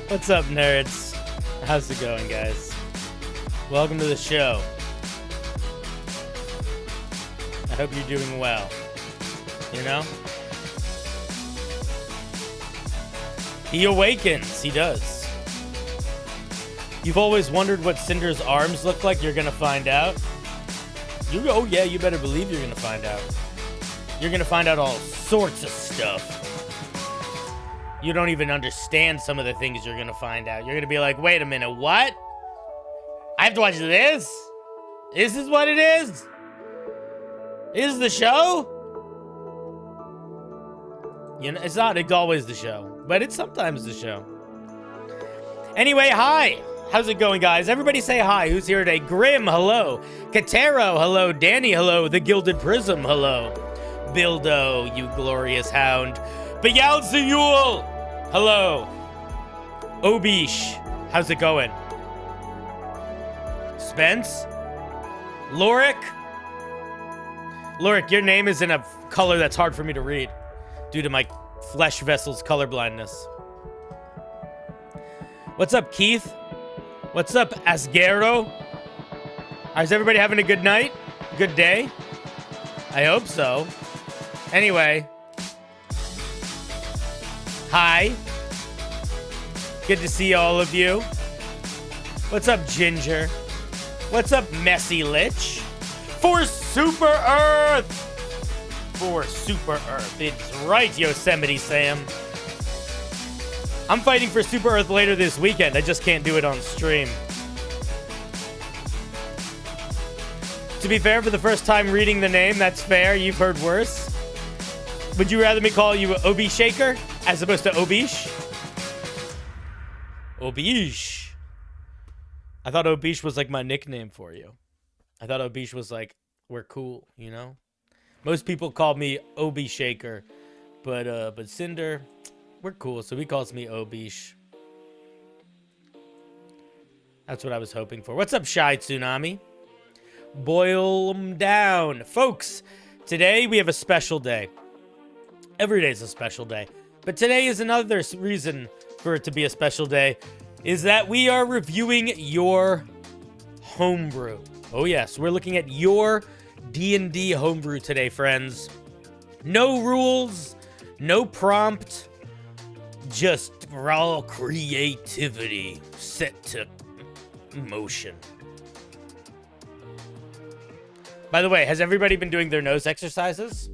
What's up, nerds? How's it going, guys? Welcome to the show. I hope you're doing well. You know? He awakens. He does. You've always wondered what Cinder's arms look like? You're gonna find out. Oh yeah, you better believe you're gonna find out. You're gonna find out all sorts of stuff. You don't even understand some of the things you're gonna find out. You're gonna be like, wait a minute, what? I have to watch this? This is what it is? This is the show? You know, it's not always the show, but it's sometimes the show. Anyway, hi. How's it going, guys? Everybody say hi. Who's here today? Grim, hello. Katero, hello. Danny, hello. The Gilded Prism, hello. Bildo, you glorious hound. Beelzebul, hello. Obish, how's it going? Spence? Lorik? Lorik, your name is in a color that's hard for me to read due to my flesh vessel's colorblindness. What's up, Keith? What's up, Asgero? Is everybody having a good night? Good day? I hope so. Anyway. Hi. Good to see all of you. What's up, Ginger? What's up, Messy Lich? For Super Earth! For Super Earth. It's right, Yosemite Sam. I'm fighting for Super Earth later this weekend. I just can't do it on stream. To be fair, for the first time reading the name, that's fair. You've heard worse. Would you rather me call you Obi Shaker as opposed to Obish? Obish. I thought Obish was like my nickname for you. I thought Obish was like, we're cool, you know? Most people call me Obi Shaker, but Cinder, we're cool, so he calls me Obish. That's what I was hoping for. What's up, Shy Tsunami? boil them down. Folks, today we have a special day. Every day is a special day. But today is another reason for it to be a special day, is that we are reviewing your homebrew. Oh yes, we're looking at your D&D homebrew today, friends. No rules, no prompt, just raw creativity set to motion. By the way, has everybody been doing their nose exercises?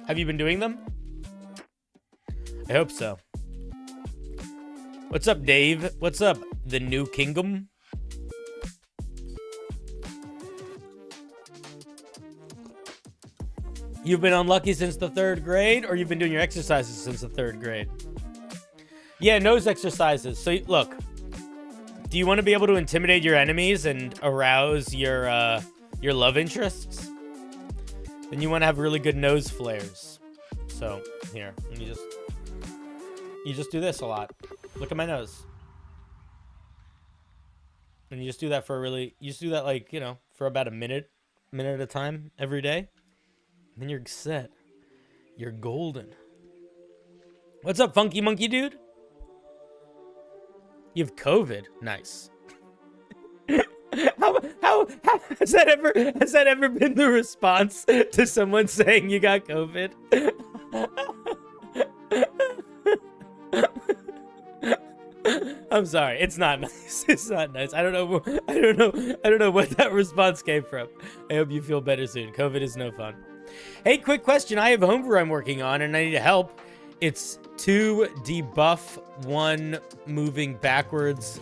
Have you been doing them? I hope so. What's up, Dave? What's up, the new kingdom? You've been unlucky since the 3rd grade, or you've been doing your exercises since the 3rd grade? Yeah, nose exercises. So, look. Do you want to be able to intimidate your enemies and arouse your love interests? Then you want to have really good nose flares. So, here, let me you just do this a lot. Look at my nose. And you just do that you just do that like, for about a minute at a time every day. And then you're set. You're golden. What's up, Funky Monkey Dude? You have COVID. Nice. How has that ever been the response to someone saying you got COVID? I'm sorry. It's not nice. It's not nice. I don't know what that response came from. I hope you feel better soon. COVID is no fun. Hey, quick question. I have homebrew I'm working on and I need help. It's 2 debuff, 1 moving backwards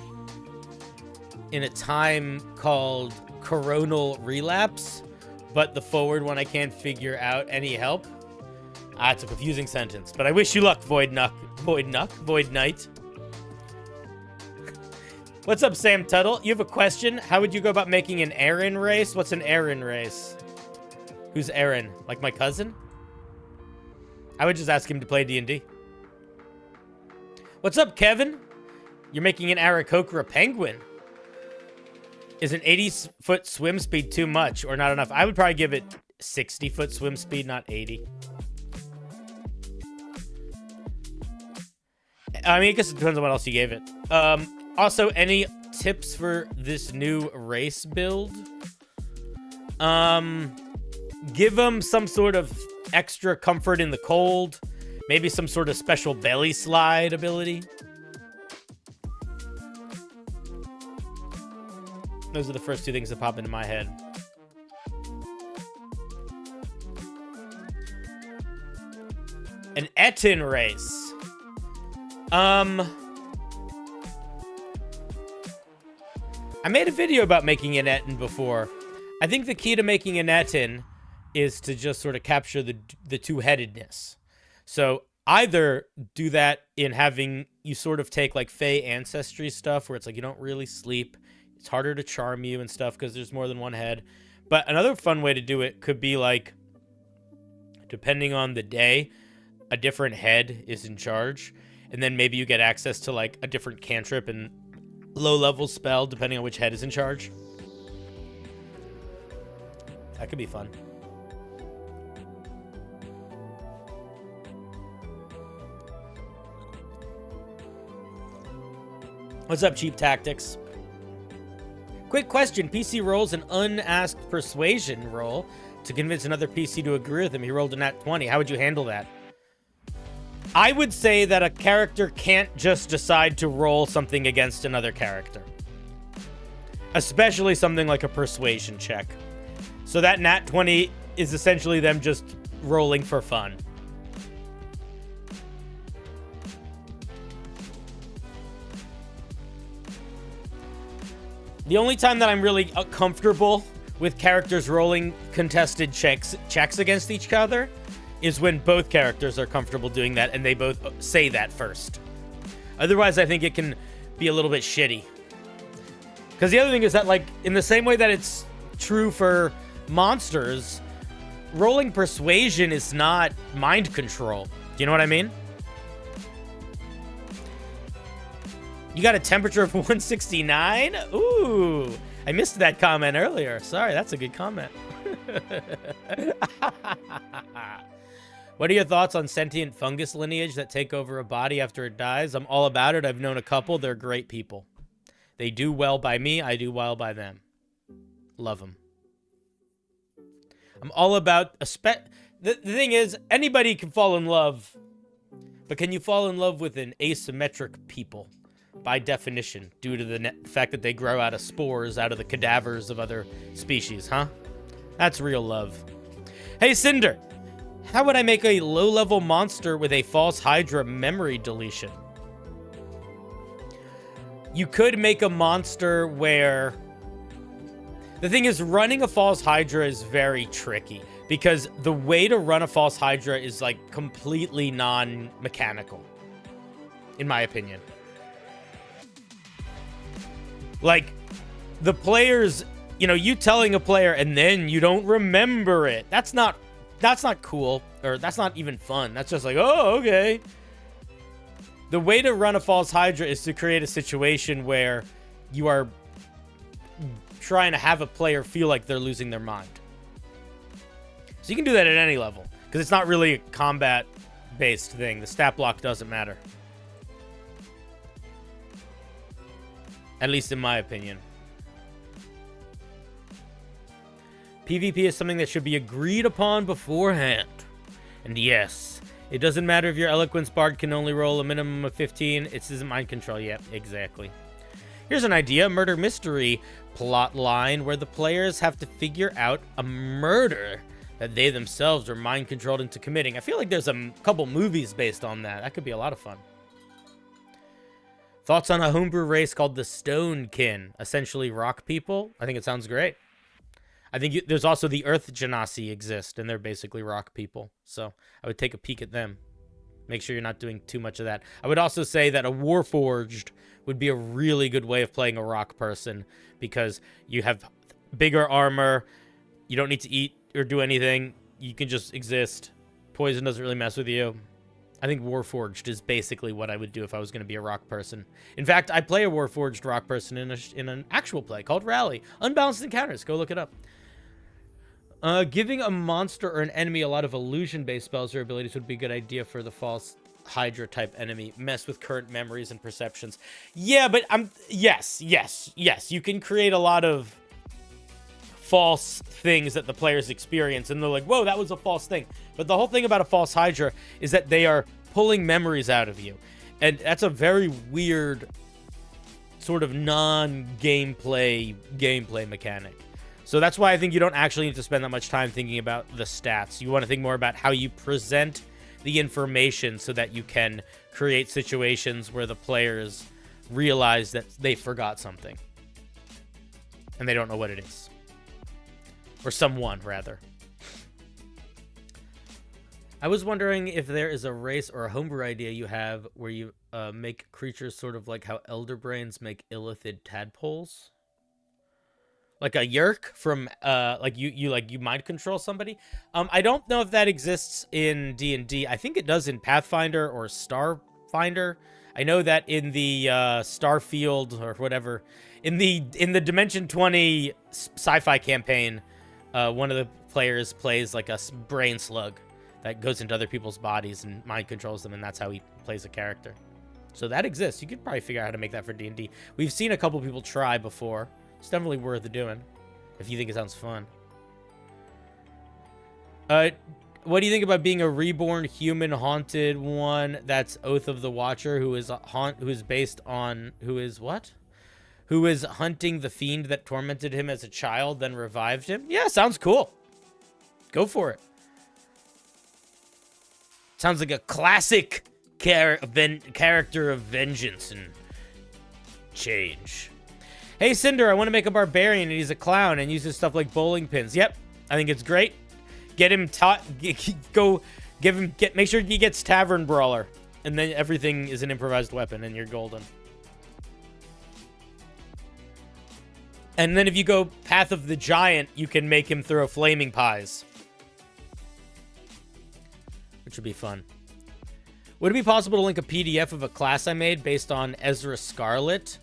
in a time called coronal relapse, but the forward one I can't figure out. Any help? It's a confusing sentence, but I wish you luck, Void Knight. What's up, Sam Tuttle? You have a question? How would you go about making an Aaron race? What's an Aaron race? Who's Aaron? Like my cousin? I would just ask him to play D&D. What's up, Kevin? You're making an Aarakocra penguin. Is an 80-foot swim speed too much or not enough? I would probably give it 60-foot swim speed, not 80. I mean, I guess it depends on what else you gave it. Also, any tips for this new race build? Give them some sort of extra comfort in the cold. Maybe some sort of special belly slide ability. Those are the first 2 things that pop into my head. An Etin race. I made a video about making an Etin before. I think the key to making an Etin is to just sort of capture the two-headedness. So either do that in having you sort of take like Fey ancestry stuff where it's like you don't really sleep. It's harder to charm you and stuff because there's more than one head. But another fun way to do it could be like, depending on the day, a different head is in charge. And then maybe you get access to like a different cantrip and low-level spell depending on which head is in charge. That could be fun. What's up, Cheap Tactics? Quick question. PC rolls an unasked persuasion roll to convince another PC to agree with him. He rolled a nat 20. How would you handle that? I would say that a character can't just decide to roll something against another character. Especially something like a persuasion check. So that nat 20 is essentially them just rolling for fun. The only time that I'm really comfortable with characters rolling contested checks against each other is when both characters are comfortable doing that and they both say that first. Otherwise, I think it can be a little bit shitty. Because the other thing is that, like, in the same way that it's true for monsters, rolling persuasion is not mind control. Do you know what I mean? You got a temperature of 169? Ooh, I missed that comment earlier. Sorry, that's a good comment. What are your thoughts on sentient fungus lineage that take over a body after it dies? I'm all about it. I've known a couple. They're great people. They do well by me. I do well by them. Love them. I'm all about... The thing is, anybody can fall in love. But can you fall in love with an asymmetric people? By definition, due to the fact that they grow out of spores, out of the cadavers of other species, huh? That's real love. Hey, Cinder. How would I make a low-level monster with a false Hydra memory deletion? You could make a monster where... The thing is, running a false Hydra is very tricky, because the way to run a false Hydra is, like, completely non-mechanical, in my opinion. Like, the players, you know, you telling a player and then you don't remember it. That's not cool, or that's not even fun. That's just like, oh, okay. The way to run a false Hydra is to create a situation where you are trying to have a player feel like they're losing their mind. So you can do that at any level, because it's not really a combat-based thing. The stat block doesn't matter. At least in my opinion. PvP is something that should be agreed upon beforehand. And yes, it doesn't matter if your Eloquence Bard can only roll a minimum of 15. It isn't mind control yet. Exactly. Here's an idea. Murder mystery plot line where the players have to figure out a murder that they themselves are mind controlled into committing. I feel like there's a couple movies based on that. That could be a lot of fun. Thoughts on a homebrew race called the Stone Kin, essentially rock people? I think it sounds great. I think there's also the Earth Genasi exist, and they're basically rock people. So I would take a peek at them. Make sure you're not doing too much of that. I would also say that a Warforged would be a really good way of playing a rock person, because you have bigger armor, you don't need to eat or do anything, you can just exist. Poison doesn't really mess with you. I think Warforged is basically what I would do if I was going to be a rock person. In fact, I play a Warforged rock person in an actual play called Rally. Unbalanced Encounters. Go look it up. Giving a monster or an enemy a lot of illusion-based spells or abilities would be a good idea for the false Hydra-type enemy. Mess with current memories and perceptions. Yeah, but yes. You can create a lot of false things that the players experience, and they're like, whoa, that was a false thing. But the whole thing about a false Hydra is that they are pulling memories out of you. And that's a very weird sort of non-gameplay mechanic. So that's why I think you don't actually need to spend that much time thinking about the stats. You want to think more about how you present the information so that you can create situations where the players realize that they forgot something. And they don't know what it is. Or someone, rather. I was wondering if there is a race or a homebrew idea you have where you make creatures sort of like how Elder Brains make illithid tadpoles. Like a Yerk from, you mind control somebody. I don't know if that exists in D&D. I think it does in Pathfinder or Starfinder. I know that in the Starfield or whatever, in the Dimension 20 sci-fi campaign, one of the players plays like a brain slug that goes into other people's bodies and mind controls them, and that's how he plays a character. So that exists. You could probably figure out how to make that for D&D. We've seen a couple people try before. It's definitely worth doing if you think it sounds fun. What do you think about being a reborn human haunted one that's Oath of the Watcher, who is hunting the fiend that tormented him as a child, then revived him? Yeah, sounds cool. Go for it. Sounds like a classic character of vengeance and change. Hey, Cinder, I want to make a barbarian, and he's a clown, and uses stuff like bowling pins. Yep, I think it's great. Get him taught. Make sure he gets Tavern Brawler, and then everything is an improvised weapon, and you're golden. And then if you go Path of the Giant, you can make him throw flaming pies. which would be fun. Would it be possible to link a PDF of a class I made based on Ezra Scarlet?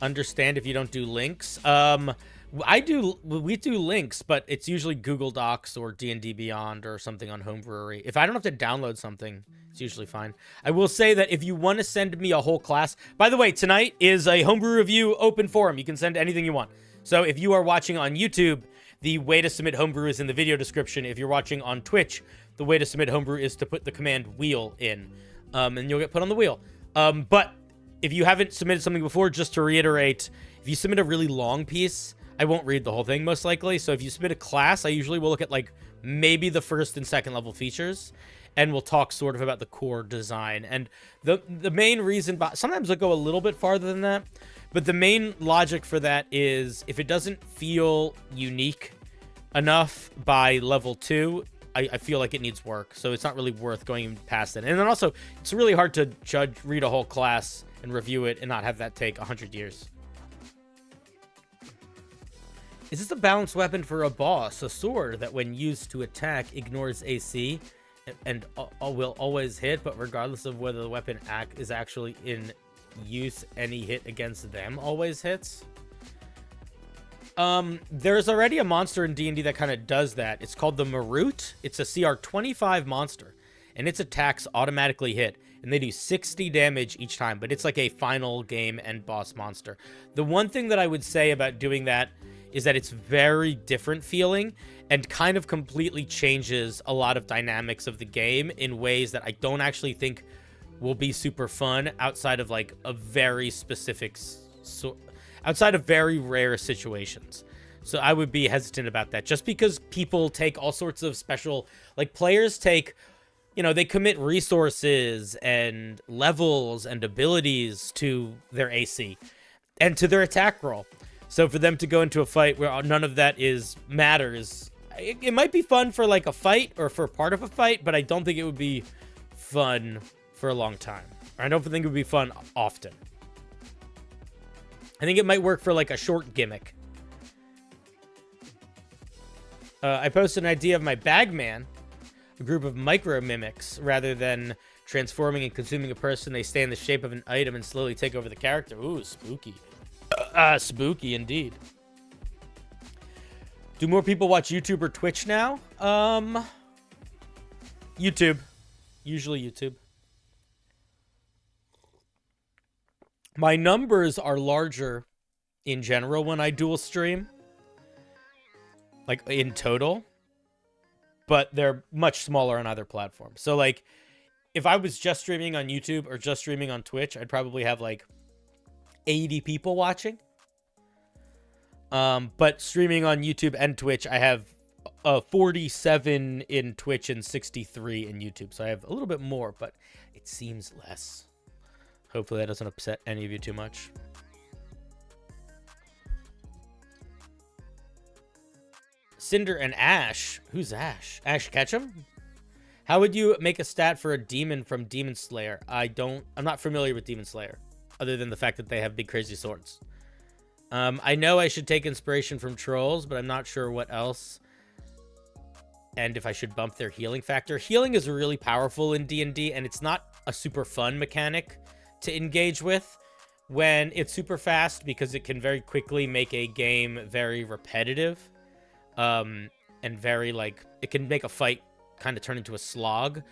Understand if you don't do links. We do links, but it's usually Google Docs or D&D Beyond or something on Homebrewery. If I don't have to download something, it's usually fine. I will say that if you want to send me a whole class... By the way, tonight is a Homebrew review open forum. You can send anything you want. So if you are watching on YouTube, the way to submit Homebrew is in the video description. If you're watching on Twitch, the way to submit Homebrew is to put the command wheel in, and you'll get put on the wheel. But if you haven't submitted something before, just to reiterate, if you submit a really long piece, I won't read the whole thing most likely. So if you submit a class, I usually will look at like maybe the first and second level features, and we'll talk sort of about the core design. And the main reason, sometimes I'll go a little bit farther than that, but the main logic for that is if it doesn't feel unique enough by level 2, I feel like it needs work. So it's not really worth going past it. And then also, it's really hard to read a whole class and review it and not have that take 100 years. Is this a balanced weapon for a boss? A sword that when used to attack ignores AC and will always hit, but regardless of whether the weapon is actually in use, any hit against them always hits? There's already a monster in D&D that kind of does that. It's called the Marut. It's a CR 25 monster, and its attacks automatically hit, and they do 60 damage each time, but it's like a final game and boss monster. The one thing that I would say about doing that is that it's very different feeling and kind of completely changes a lot of dynamics of the game in ways that I don't actually think will be super fun outside of like a very specific outside of very rare situations. So I would be hesitant about that, just because people take all sorts of special, like players take, you know, they commit resources and levels and abilities to their AC and to their attack roll. So for them to go into a fight where none of that matters, it might be fun for like a fight or for part of a fight, but I don't think it would be fun for a long time. I don't think it would be fun often. I think it might work for like a short gimmick. I posted an idea of my Bagman, a group of micro mimics. Rather than transforming and consuming a person, they stay in the shape of an item and slowly take over the character. Ooh, spooky. Spooky indeed. Do more people watch YouTube or Twitch now? YouTube. Usually YouTube. My numbers are larger in general when I dual stream, like in total, but they're much smaller on either platform. So like if I was just streaming on YouTube or just streaming on Twitch, I'd probably have like 80 people watching. But streaming on YouTube and Twitch, I have 47 in Twitch and 63 in YouTube. So I have a little bit more, but it seems less. Hopefully that doesn't upset any of you too much. Cinder and Ash. Who's Ash? Ash Ketchum? How would you make a stat for a demon from Demon Slayer? I'm not familiar with Demon Slayer, other than the fact that they have big crazy swords. I know I should take inspiration from trolls, but I'm not sure what else. And if I should bump their healing factor. Healing is really powerful in D&D, and it's not a super fun mechanic to engage with when it's super fast, because it can very quickly make a game very repetitive. And very, like, it can make a fight kind of turn into a slog.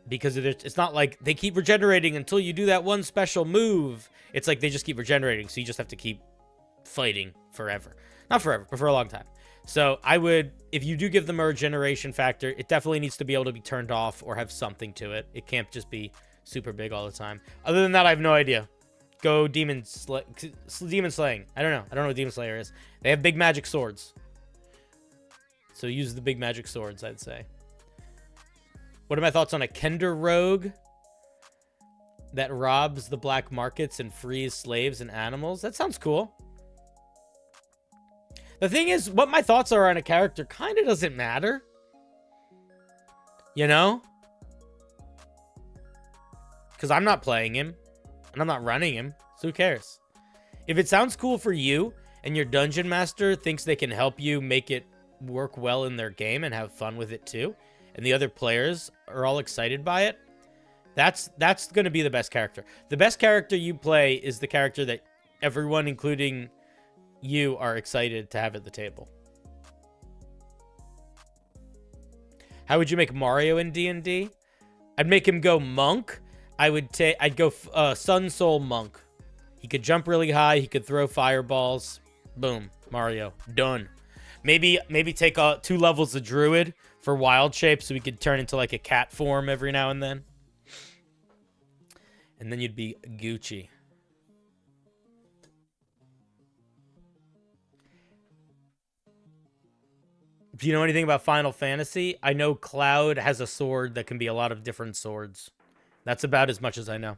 Because it's not like they keep regenerating until you do that one special move. It's like they just keep regenerating, so you just have to keep fighting forever. Not forever, but for a long time. So I would, if you do give them a regeneration factor, it definitely needs to be able to be turned off or have something to it. It can't just be super big all the time. Other than that, I have no idea. Go demon slaying. I don't know. I don't know what Demon Slayer is. They have big magic swords. So use the big magic swords, I'd say. What are my thoughts on a Kender rogue that robs the black markets and frees slaves and animals? That sounds cool. The thing is, what my thoughts are on a character kind of doesn't matter. You know? Because I'm not playing him. And I'm not running him. So who cares? If it sounds cool for you, and your dungeon master thinks they can help you make it work well in their game and have fun with it too, and the other players are all excited by it, that's going to be the best character. The best character you play is the character that everyone, including you, are excited to have at the table. How would you make Mario in D&D? I'd make him go monk. I'd go Sun Soul monk. He could jump really high. He could throw fireballs. Boom, Mario, done. Maybe take 2 levels of druid for wild shape, so he could turn into like a cat form every now and then. And then you'd be Gucci. Do you know anything about Final Fantasy? I know Cloud has a sword that can be a lot of different swords. That's about as much as I know.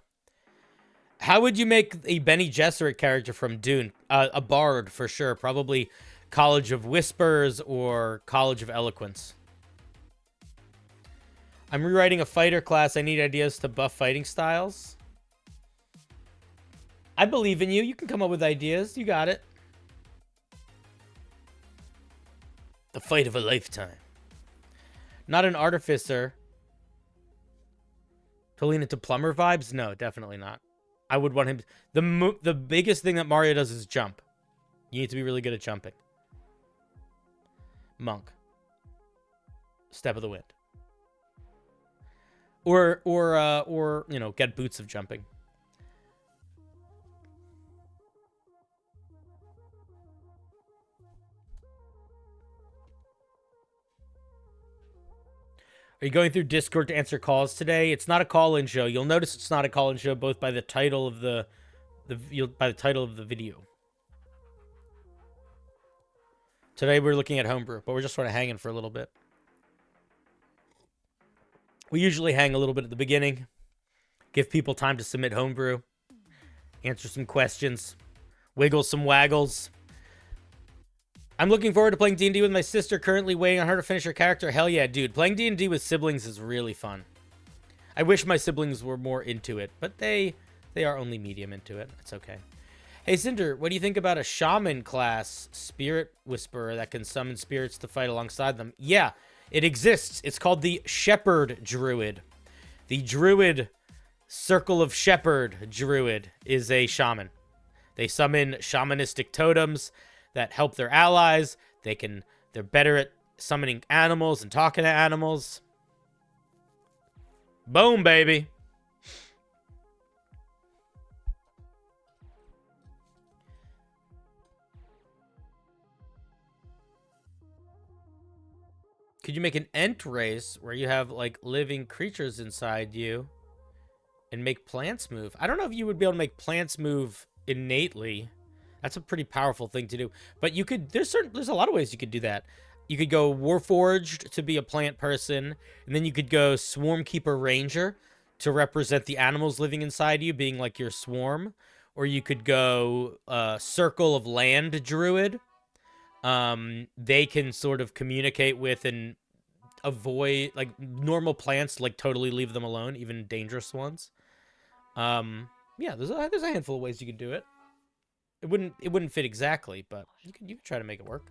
How would you make a Bene Gesserit character from Dune? A bard, for sure. Probably College of Whispers or College of Eloquence. I'm rewriting a fighter class. I need ideas to buff fighting styles. I believe in you. You can come up with ideas. You got it. The fight of a lifetime. Not an artificer. To lean into plumber vibes? No, definitely not. I would want him... The biggest thing that Mario does is jump. You need to be really good at jumping. Monk. Step of the wind. Or you know, get boots of jumping. Are you going through Discord to answer calls today? It's not a call-in show. You'll notice it's not a call-in show both by the title of the video. Today we're looking at Homebrew, but we're just sort of hanging for a little bit. We usually hang a little bit at the beginning, give people time to submit Homebrew, answer some questions, wiggle some waggles. I'm looking forward to playing D&D with my sister, currently waiting on her to finish her character. Hell yeah, dude. Playing D&D with siblings is really fun. I wish my siblings were more into it, but they are only medium into it. It's okay. Hey, Cinder, what do you think about a shaman class, Spirit Whisperer, that can summon spirits to fight alongside them? Yeah, it exists. It's called the Shepherd Druid. The Druid Circle of Shepherd Druid is a shaman. They summon shamanistic totems that help their allies. They're better at summoning animals and talking to animals. Boom, baby. Could you make an Ent race where you have like living creatures inside you and make plants move? I don't know if you would be able to make plants move innately. That's a pretty powerful thing to do. But you could, there's a lot of ways you could do that. You could go Warforged to be a plant person, and then you could go Swarmkeeper Ranger to represent the animals living inside you, being like your swarm. Or you could go Circle of Land Druid. They can sort of communicate with and avoid, like, normal plants, like, totally leave them alone, even dangerous ones. Yeah, there's a handful of ways you could do it. It wouldn't fit exactly, but you could try to make it work.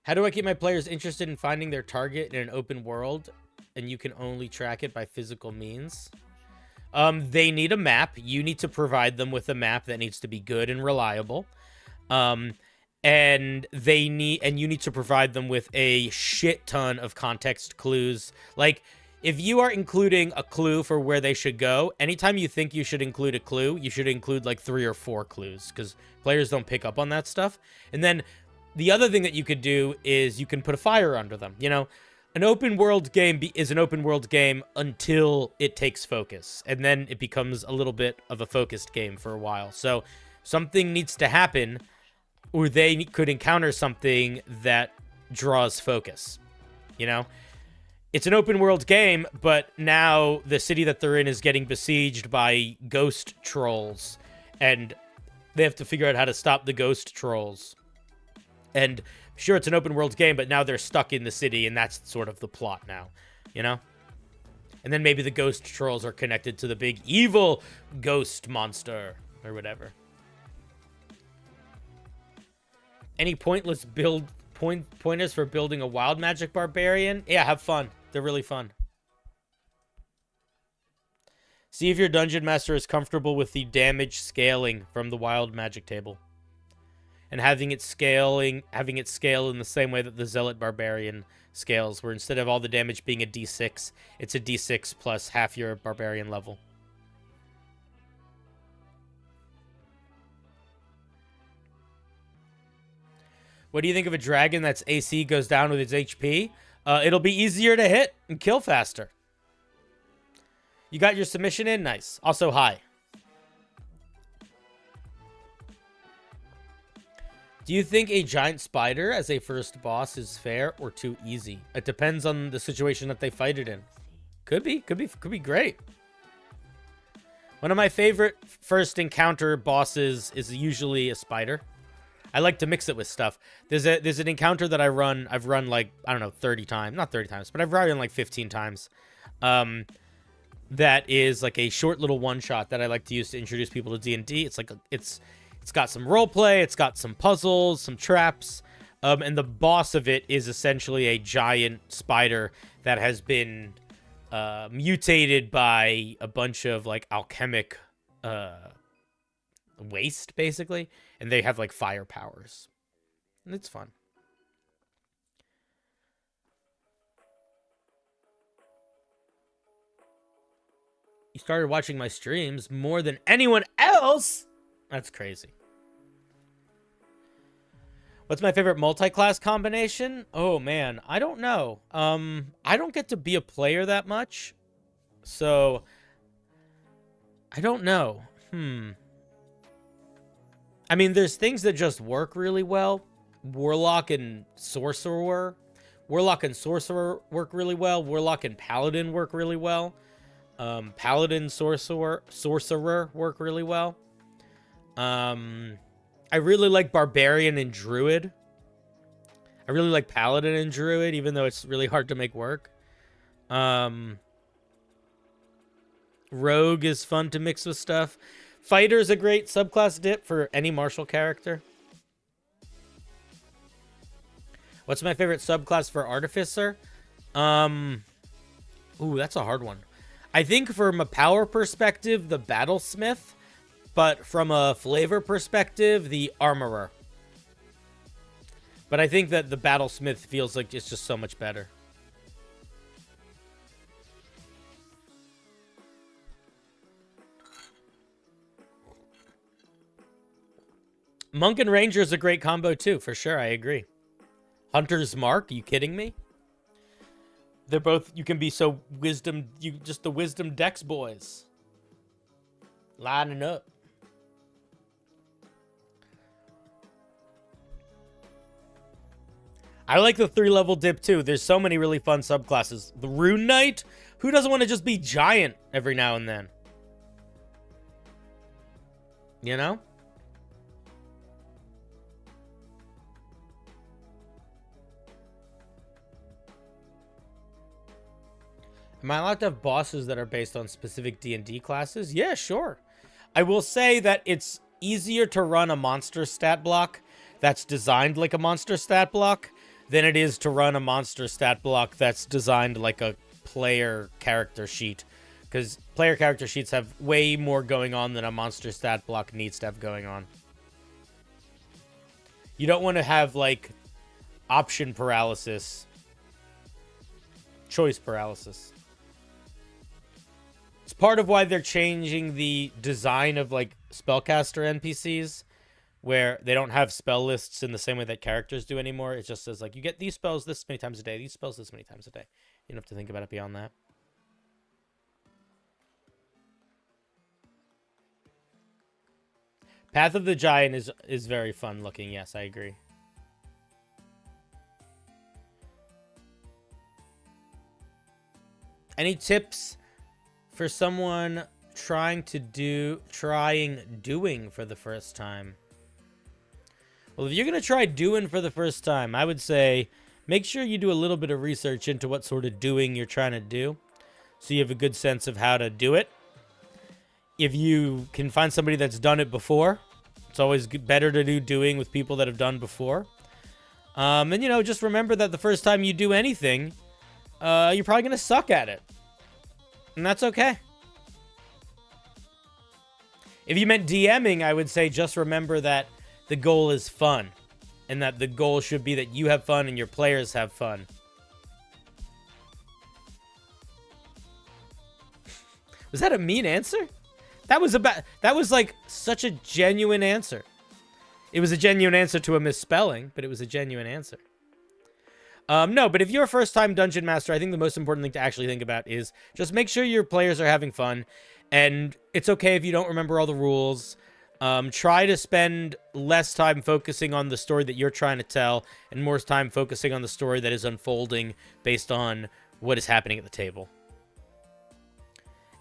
How do I keep my players interested in finding their target in an open world, and you can only track it by physical means? They need a map. You need to provide them with a map that needs to be good and reliable. And you need to provide them with a shit ton of context clues. Like, if you are including a clue for where they should go, anytime you think you should include a clue, you should include like 3 or 4 clues, because players don't pick up on that stuff. And then the other thing that you could do is you can put a fire under them. You know, an open world game is an open world game until it takes focus, and then it becomes a little bit of a focused game for a while. So something needs to happen, or they could encounter something that draws focus, you know? It's an open world game, but now the city that they're in is getting besieged by ghost trolls, and they have to figure out how to stop the ghost trolls. And sure, it's an open world game, but now they're stuck in the city, and that's sort of the plot now, you know? And then maybe the ghost trolls are connected to the big evil ghost monster or whatever. Any pointless pointers for building a wild magic barbarian. Yeah, have fun. They're really fun. See if your dungeon master is comfortable with the damage scaling from the wild magic table, and having it scale in the same way that the zealot barbarian scales, where instead of all the damage being a d6, it's a d6 plus half your barbarian level. What do you think of a dragon that's AC goes down with its HP? It'll be easier to hit and kill faster. You got your submission in? Nice. Also, hi. Do you think a giant spider as a first boss is fair or too easy? It depends on the situation that they fight it in. Could be great. One of my favorite first encounter bosses is usually a spider. I like to mix it with stuff. There's an encounter that I've run like, I don't know, 30 times. Not 30 times, but I've run like 15 times. That is like a short little one-shot that I like to use to introduce people to D&D. It's like it's got some role play, it's got some puzzles, some traps, and the boss of it is essentially a giant spider that has been mutated by a bunch of like alchemic waste, basically, and they have like fire powers, and it's fun. You started watching my streams more than anyone else? That's crazy. What's my favorite multi-class combination? Oh man, I don't know. I don't get to be a player that much, so I don't know. I mean, there's things that just work really well. Warlock and Sorcerer. Warlock and Sorcerer work really well. Warlock and Paladin work really well. Paladin, Sorcerer work really well. I really like Barbarian and Druid. I really like Paladin and Druid, even though it's really hard to make work. Rogue is fun to mix with stuff. Fighter is a great subclass dip for any martial character. What's my favorite subclass for Artificer? Ooh, that's a hard one. I think from a power perspective, the Battlesmith, but from a flavor perspective, the Armorer. But I think that the Battlesmith feels like it's just so much better. Monk and Ranger is a great combo too, for sure. I agree. Hunter's Mark, you kidding me? They're both, you can be so wisdom, just the wisdom dex boys. Lining up. I like the 3-level dip too. There's so many really fun subclasses. The Rune Knight, who doesn't want to just be giant every now and then? You know? Am I allowed to have bosses that are based on specific D&D classes? Yeah, sure. I will say that it's easier to run a monster stat block that's designed like a monster stat block than it is to run a monster stat block that's designed like a player character sheet. Because player character sheets have way more going on than a monster stat block needs to have going on. You don't want to have, like, option paralysis. Choice paralysis. It's part of why they're changing the design of, like, spellcaster NPCs, where they don't have spell lists in the same way that characters do anymore. It just says, like, you get these spells this many times a day, these spells this many times a day. You don't have to think about it beyond that. Path of the Giant is very fun looking. Yes, I agree. Any tips for someone trying doing for the first time? Well, if you're going to try doing for the first time, I would say make sure you do a little bit of research into what sort of doing you're trying to do, so you have a good sense of how to do it. If you can find somebody that's done it before, it's always better to do doing with people that have done before. And, you know, just remember that the first time you do anything, you're probably going to suck at it. And that's okay. If you meant DMing, I would say just remember that the goal is fun. And that the goal should be that you have fun and your players have fun. Was that a mean answer? That was like such a genuine answer. It was a genuine answer to a misspelling, but it was a genuine answer. No, but if you're a first-time Dungeon Master, I think the most important thing to actually think about is just make sure your players are having fun. And it's okay if you don't remember all the rules. Try to spend less time focusing on the story that you're trying to tell and more time focusing on the story that is unfolding based on what is happening at the table.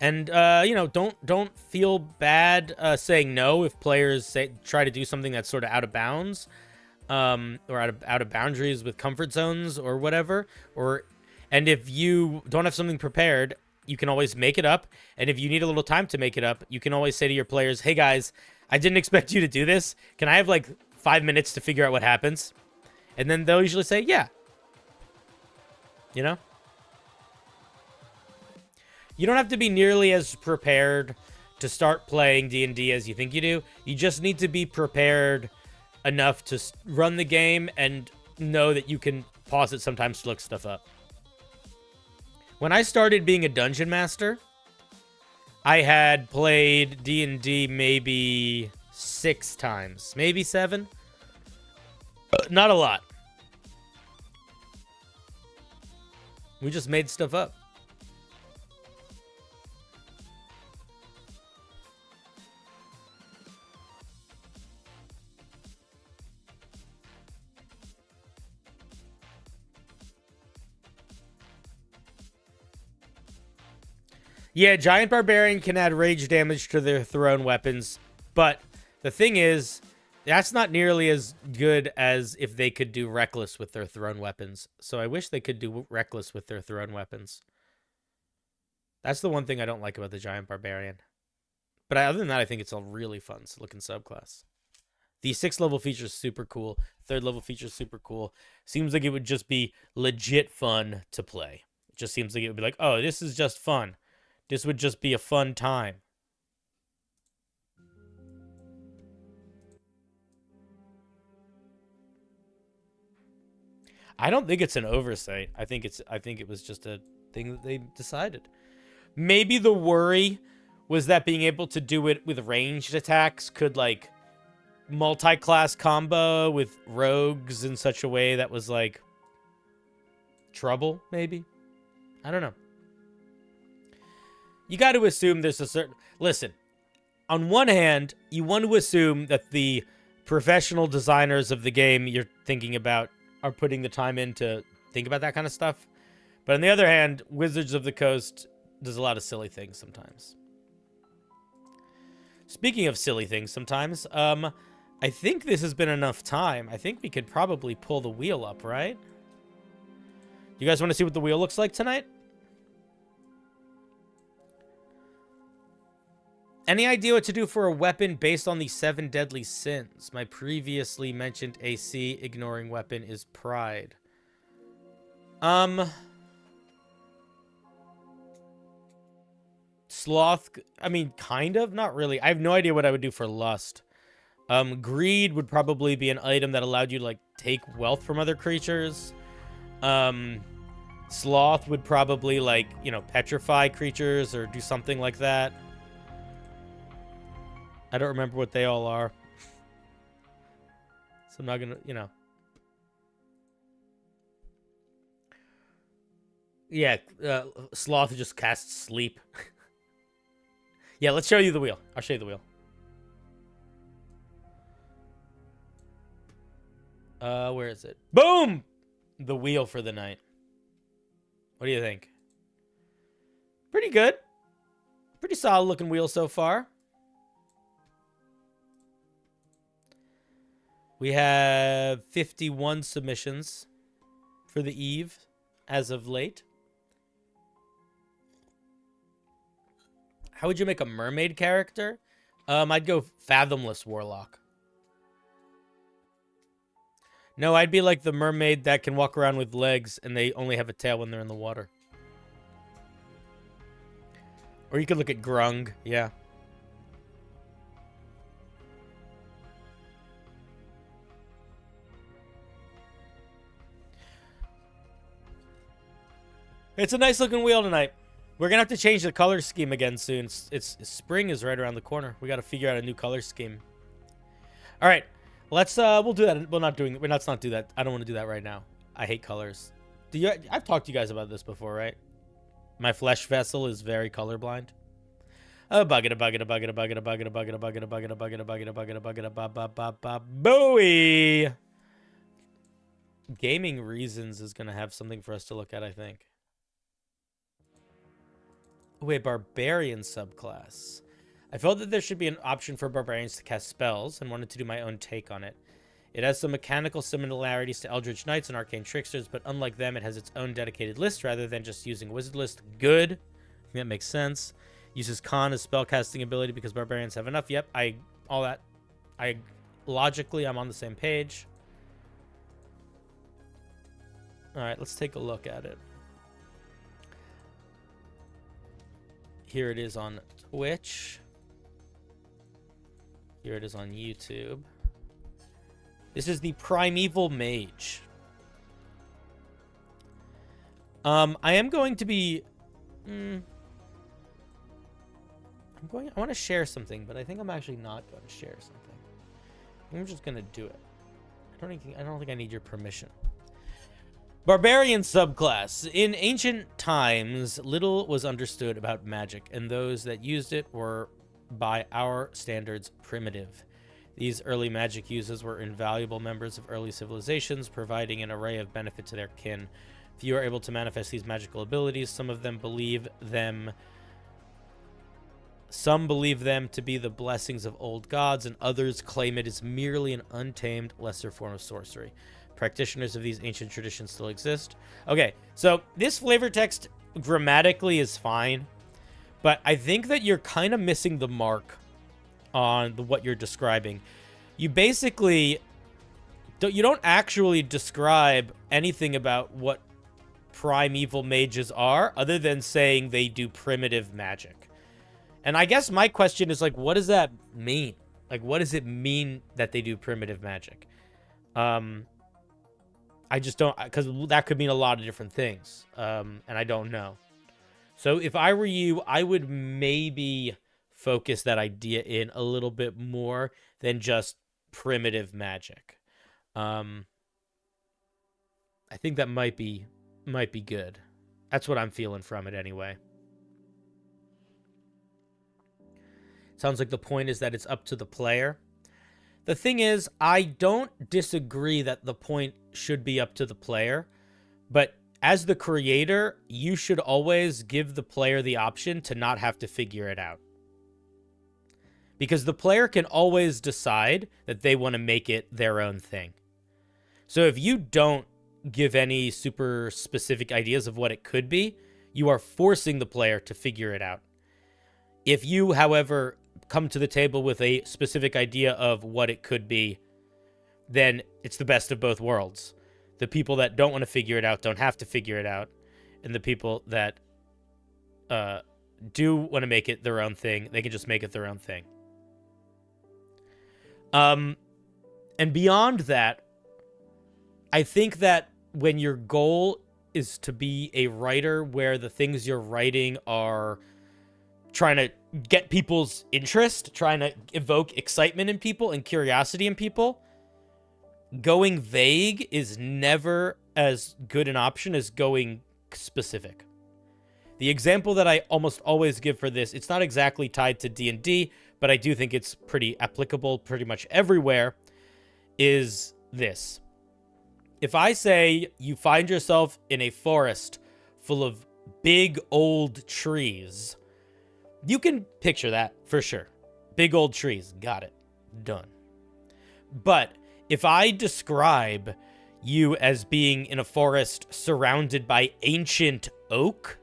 And, you know, don't feel bad saying no if players try to do something that's sort of out of bounds, or out of boundaries with comfort zones or whatever. And if you don't have something prepared, you can always make it up. And if you need a little time to make it up, you can always say to your players, hey guys, I didn't expect you to do this. Can I have like 5 minutes to figure out what happens? And then they'll usually say, yeah. You know? You don't have to be nearly as prepared to start playing D&D as you think you do. You just need to be prepared enough to run the game and know that you can pause it sometimes to look stuff up. When I started being a Dungeon Master, I had played D&D maybe 6 times. Maybe 7. Not a lot. We just made stuff up. Yeah, Giant Barbarian can add rage damage to their thrown weapons, but the thing is, that's not nearly as good as if they could do Reckless with their thrown weapons. So I wish they could do Reckless with their thrown weapons. That's the one thing I don't like about the Giant Barbarian. But other than that, I think it's a really fun looking subclass. The 6th level feature is super cool. 3rd level feature is super cool. Seems like it would just be legit fun to play. It just seems like it would be like, oh, this is just fun. This would just be a fun time. I don't think it's an oversight. I think it was just a thing that they decided. Maybe the worry was that being able to do it with ranged attacks could like multi-class combo with rogues in such a way that was like trouble, maybe. I don't know. You got to assume there's a certain... Listen, on one hand, you want to assume that the professional designers of the game you're thinking about are putting the time in to think about that kind of stuff. But on the other hand, Wizards of the Coast does a lot of silly things sometimes. Speaking of silly things sometimes, I think this has been enough time. I think we could probably pull the wheel up, right? You guys want to see what the wheel looks like tonight? Any idea what to do for a weapon based on the 7 deadly sins? My previously mentioned AC ignoring weapon is pride. Sloth, I mean, kind of, not really. I have no idea what I would do for lust. Greed would probably be an item that allowed you to, like, take wealth from other creatures. Sloth would probably, like, you know, petrify creatures or do something like that. I don't remember what they all are. So I'm not gonna, you know. Yeah, Sloth just casts sleep. Yeah, let's show you the wheel. I'll show you the wheel. Where is it? Boom! The wheel for the night. What do you think? Pretty good. Pretty solid looking wheel so far. We have 51 submissions for the Eve as of late. How would you make a mermaid character? I'd go Fathomless Warlock. No, I'd be like the mermaid that can walk around with legs and they only have a tail when they're in the water. Or you could look at Grung, yeah. It's a nice looking wheel tonight. We're gonna have to change the color scheme again soon. It's spring is right around the corner. We got to figure out a new color scheme. All right, let's we'll do that. We're not do that. I don't want to do that right now. I hate colors. I've talked to you guys about this before, right? My flesh vessel is very colorblind. Bowie. Gaming Reasons is gonna have something for us to look at, I think. A barbarian subclass. I felt that there should be an option for barbarians to cast spells and wanted to do my own take on it. It has some mechanical similarities to Eldritch Knights and Arcane Tricksters, but unlike them, it has its own dedicated list rather than just using Wizard List. Good. I think that makes sense. Uses Con as spellcasting ability because barbarians have enough. Yep, logically, I'm on the same page. All right, let's take a look at it. Here it is on Twitch. Here it is on YouTube. This is the Primeval Mage. I am going to be... I want to share something, but I think I'm actually not going to share something. I'm just going to do it. I don't think I need your permission. Barbarian subclass. In ancient times, little was understood about magic, and those that used it were, by our standards, primitive. These early magic users were invaluable members of early civilizations, providing an array of benefit to their kin. Few are able to manifest these magical abilities. Some believe them to be the blessings of old gods, and others claim it is merely an untamed, lesser form of sorcery. Practitioners of these ancient traditions still exist. Okay, so this flavor text grammatically is fine, but I think that you're kind of missing the mark on what you're describing. You basically don't actually describe anything about what primeval mages are, other than saying they do primitive magic. And I guess my question is, like, what does that mean? Like, what does it mean that they do primitive magic? I just don't, because that could mean a lot of different things, and I don't know. So if I were you, I would maybe focus that idea in a little bit more than just primitive magic. I think that might be good. That's what I'm feeling from it anyway. Sounds like the point is that it's up to the player. The thing is, I don't disagree that the point should be up to the player, but as the creator, you should always give the player the option to not have to figure it out. Because the player can always decide that they want to make it their own thing. So if you don't give any super specific ideas of what it could be, you are forcing the player to figure it out. If you, however, come to the table with a specific idea of what it could be, then it's the best of both worlds. The people that don't want to figure it out don't have to figure it out, and the people that do want to make it their own thing, they can just make it their own thing. And beyond that, I think that when your goal is to be a writer where the things you're writing are trying to get people's interest, trying to evoke excitement in people and curiosity in people, going vague is never as good an option as going specific. The example that I almost always give for this, it's not exactly tied to D&D, but I do think it's pretty applicable pretty much everywhere, is this. If I say you find yourself in a forest full of big old trees, you can picture that for sure. Big old trees. Got it. Done. But if I describe you as being in a forest surrounded by ancient oak,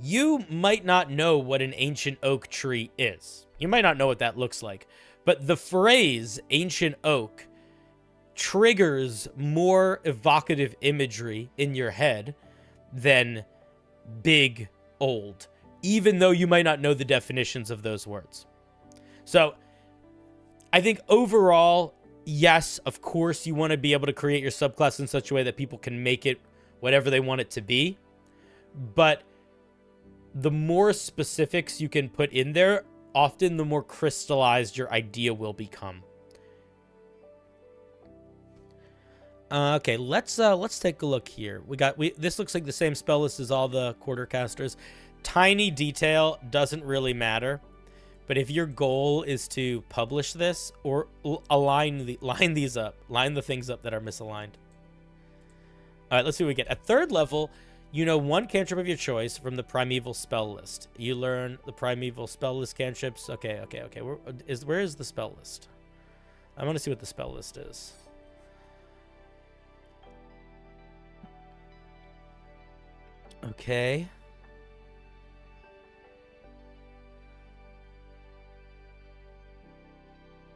you might not know what an ancient oak tree is. You might not know what that looks like. But the phrase ancient oak triggers more evocative imagery in your head than big, old, even though you might not know the definitions of those words. So I think overall, yes, of course, you want to be able to create your subclass in such a way that people can make it whatever they want it to be. But the more specifics you can put in there, often the more crystallized your idea will become. Okay, let's take a look here. This looks like the same spell list as all the quartercasters. Tiny detail doesn't really matter, but if your goal is to publish this or line the things up that are misaligned. All right, let's see what we get. At 3rd level, you know one cantrip of your choice from the Primeval spell list. You learn the Primeval spell list cantrips. Okay. Where is the spell list? I want to see what the spell list is. Okay.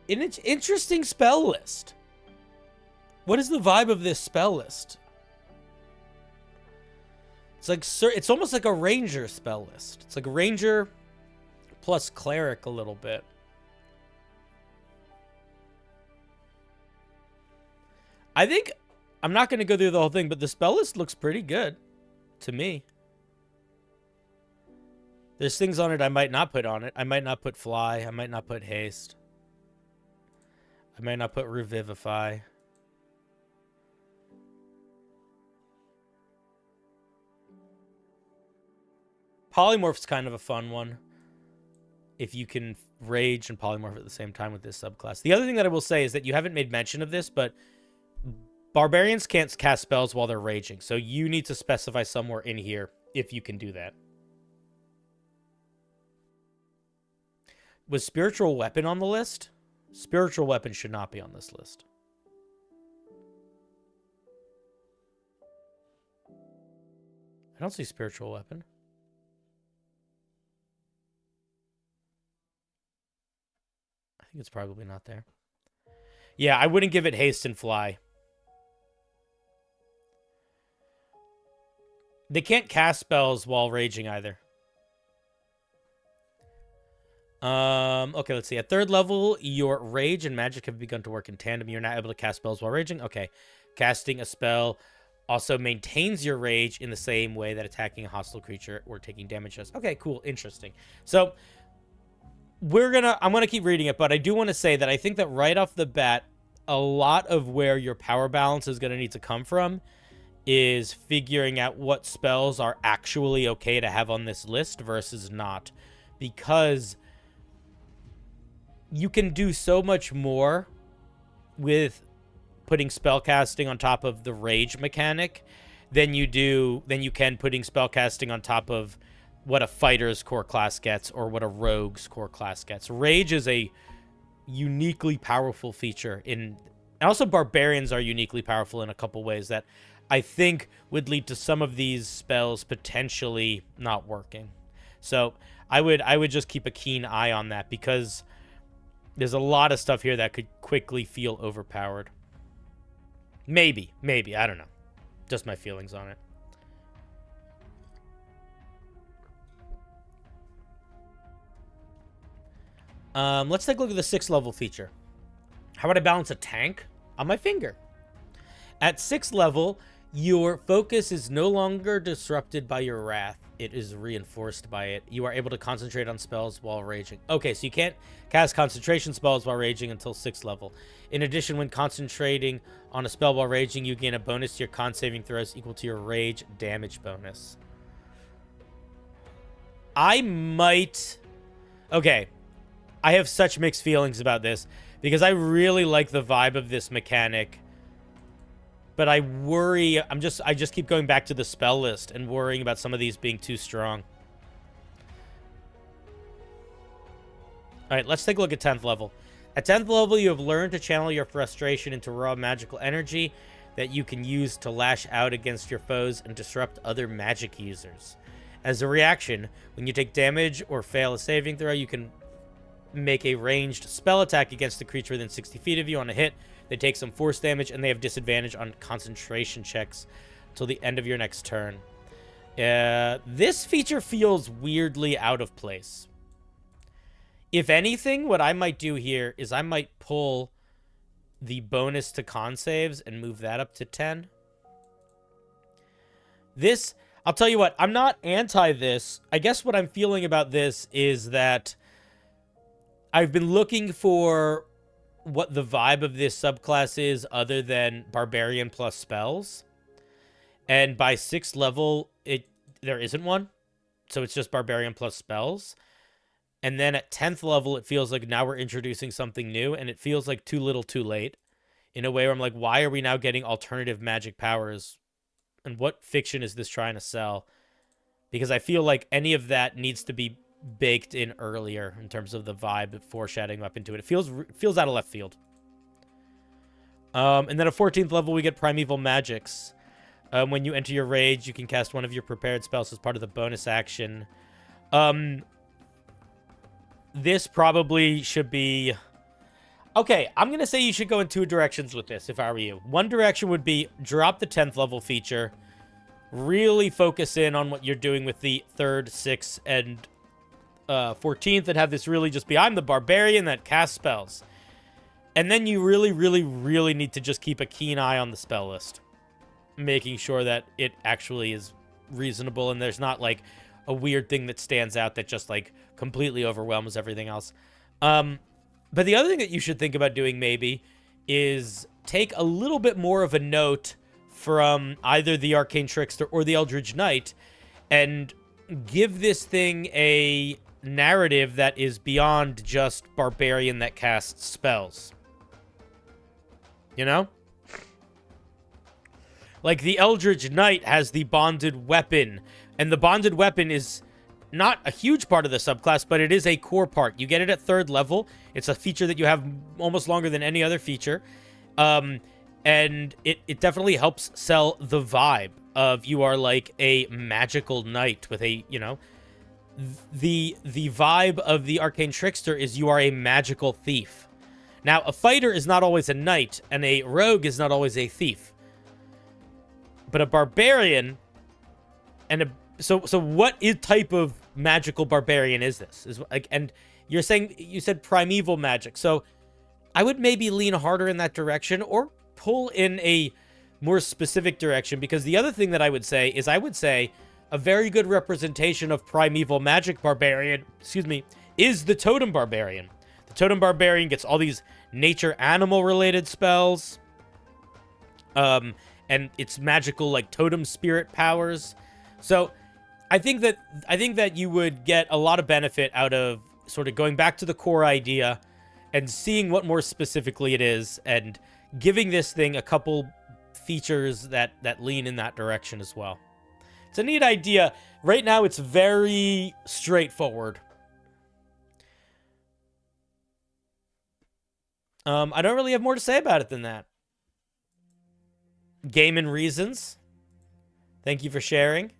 An interesting spell list. What is the vibe of this spell list? It's like, it's almost like a ranger spell list. It's like a ranger plus cleric a little bit. I think, I'm not going to go through the whole thing, but the spell list looks pretty good to me. There's things on it I might not put on it. I might not put fly. I might not put haste. I might not put revivify. Polymorph's kind of a fun one, if you can rage and polymorph at the same time with this subclass. The other thing that I will say is that you haven't made mention of this, but barbarians can't cast spells while they're raging, so you need to specify somewhere in here if you can do that. Was spiritual weapon on the list? Spiritual weapon should not be on this list. I don't see spiritual weapon. I think it's probably not there. Yeah, I wouldn't give it haste and fly. They can't cast spells while raging either. Okay, let's see. At 3rd level, your rage and magic have begun to work in tandem. You're not able to cast spells while raging. Okay. Casting a spell also maintains your rage in the same way that attacking a hostile creature or taking damage does. Okay, cool. Interesting. So, I'm going to keep reading it, but I do want to say that I think that right off the bat, a lot of where your power balance is going to need to come from is figuring out what spells are actually okay to have on this list versus not. Because you can do so much more with putting spellcasting on top of the rage mechanic than you can putting spellcasting on top of what a fighter's core class gets or what a rogue's core class gets. Rage is a uniquely powerful feature and also barbarians are uniquely powerful in a couple ways that I think would lead to some of these spells potentially not working. So I would just keep a keen eye on that because there's a lot of stuff here that could quickly feel overpowered. Maybe, I don't know. Just my feelings on it. Let's take a look at the 6th level feature. How would I balance a tank on my finger? At 6th level, your focus is no longer disrupted by your wrath. It is reinforced by it. You are able to concentrate on spells while raging. Okay, so you can't cast concentration spells while raging until 6th level. In addition, when concentrating on a spell while raging, you gain a bonus to your con saving throws equal to your rage damage bonus. I might... Okay, I have such mixed feelings about this because I really like the vibe of this mechanic. But I worry, I just keep going back to the spell list and worrying about some of these being too strong. All right, let's take a look at 10th level. At 10th level, you have learned to channel your frustration into raw magical energy that you can use to lash out against your foes and disrupt other magic users. As a reaction, when you take damage or fail a saving throw, you can make a ranged spell attack against the creature within 60 feet of you. On a hit, They take some force damage, and they have disadvantage on concentration checks until the end of your next turn. This feature feels weirdly out of place. If anything, what I might do here is I might pull the bonus to con saves and move that up to 10. This, I'll tell you what, I'm not anti this. I guess what I'm feeling about this is that I've been looking for what the vibe of this subclass is other than Barbarian plus spells. And by 6th level, there isn't one. So it's just Barbarian plus spells. And then at 10th level, it feels like now we're introducing something new, and it feels like too little too late. In a way where I'm like, why are we now getting alternative magic powers? And what fiction is this trying to sell? Because I feel like any of that needs to be baked in earlier in terms of the vibe, foreshadowing up into it. It feels out of left field. And then at 14th level, we get Primeval Magics. When you enter your rage, you can cast one of your prepared spells as part of the bonus action. This probably should be... Okay, I'm going to say you should go in 2 directions with this if I were you. One direction would be drop the 10th level feature. Really focus in on what you're doing with the 3rd, 6th, and 14th, and have this really just be, I'm the barbarian that casts spells. And then you really, really, really need to just keep a keen eye on the spell list. Making sure that it actually is reasonable and there's not, like, a weird thing that stands out that just, like, completely overwhelms everything else. But the other thing that you should think about doing, maybe, is take a little bit more of a note from either the Arcane Trickster or the Eldritch Knight and give this thing a narrative that is beyond just barbarian that casts spells. You know? Like, the Eldritch Knight has the bonded weapon, and the bonded weapon is not a huge part of the subclass, but it is a core part. You get it at 3rd level. It's a feature that you have almost longer than any other feature. And it definitely helps sell the vibe of you are like a magical knight with a, you know, the vibe of the Arcane Trickster is you are a magical thief. Now, a fighter is not always a knight, and a rogue is not always a thief. But a barbarian and a so what type of magical barbarian is this? Is like, and you're saying you said primeval magic. So I would maybe lean harder in that direction or pull in a more specific direction, because the other thing that I would say is a very good representation of primeval magic barbarian, is the totem barbarian. The totem barbarian gets all these nature animal related spells. And it's magical, like totem spirit powers. So I think that you would get a lot of benefit out of sort of going back to the core idea and seeing what more specifically it is and giving this thing a couple features that lean in that direction as well. It's a neat idea. Right now, it's very straightforward. I don't really have more to say about it than that. Game and Reasons, thank you for sharing.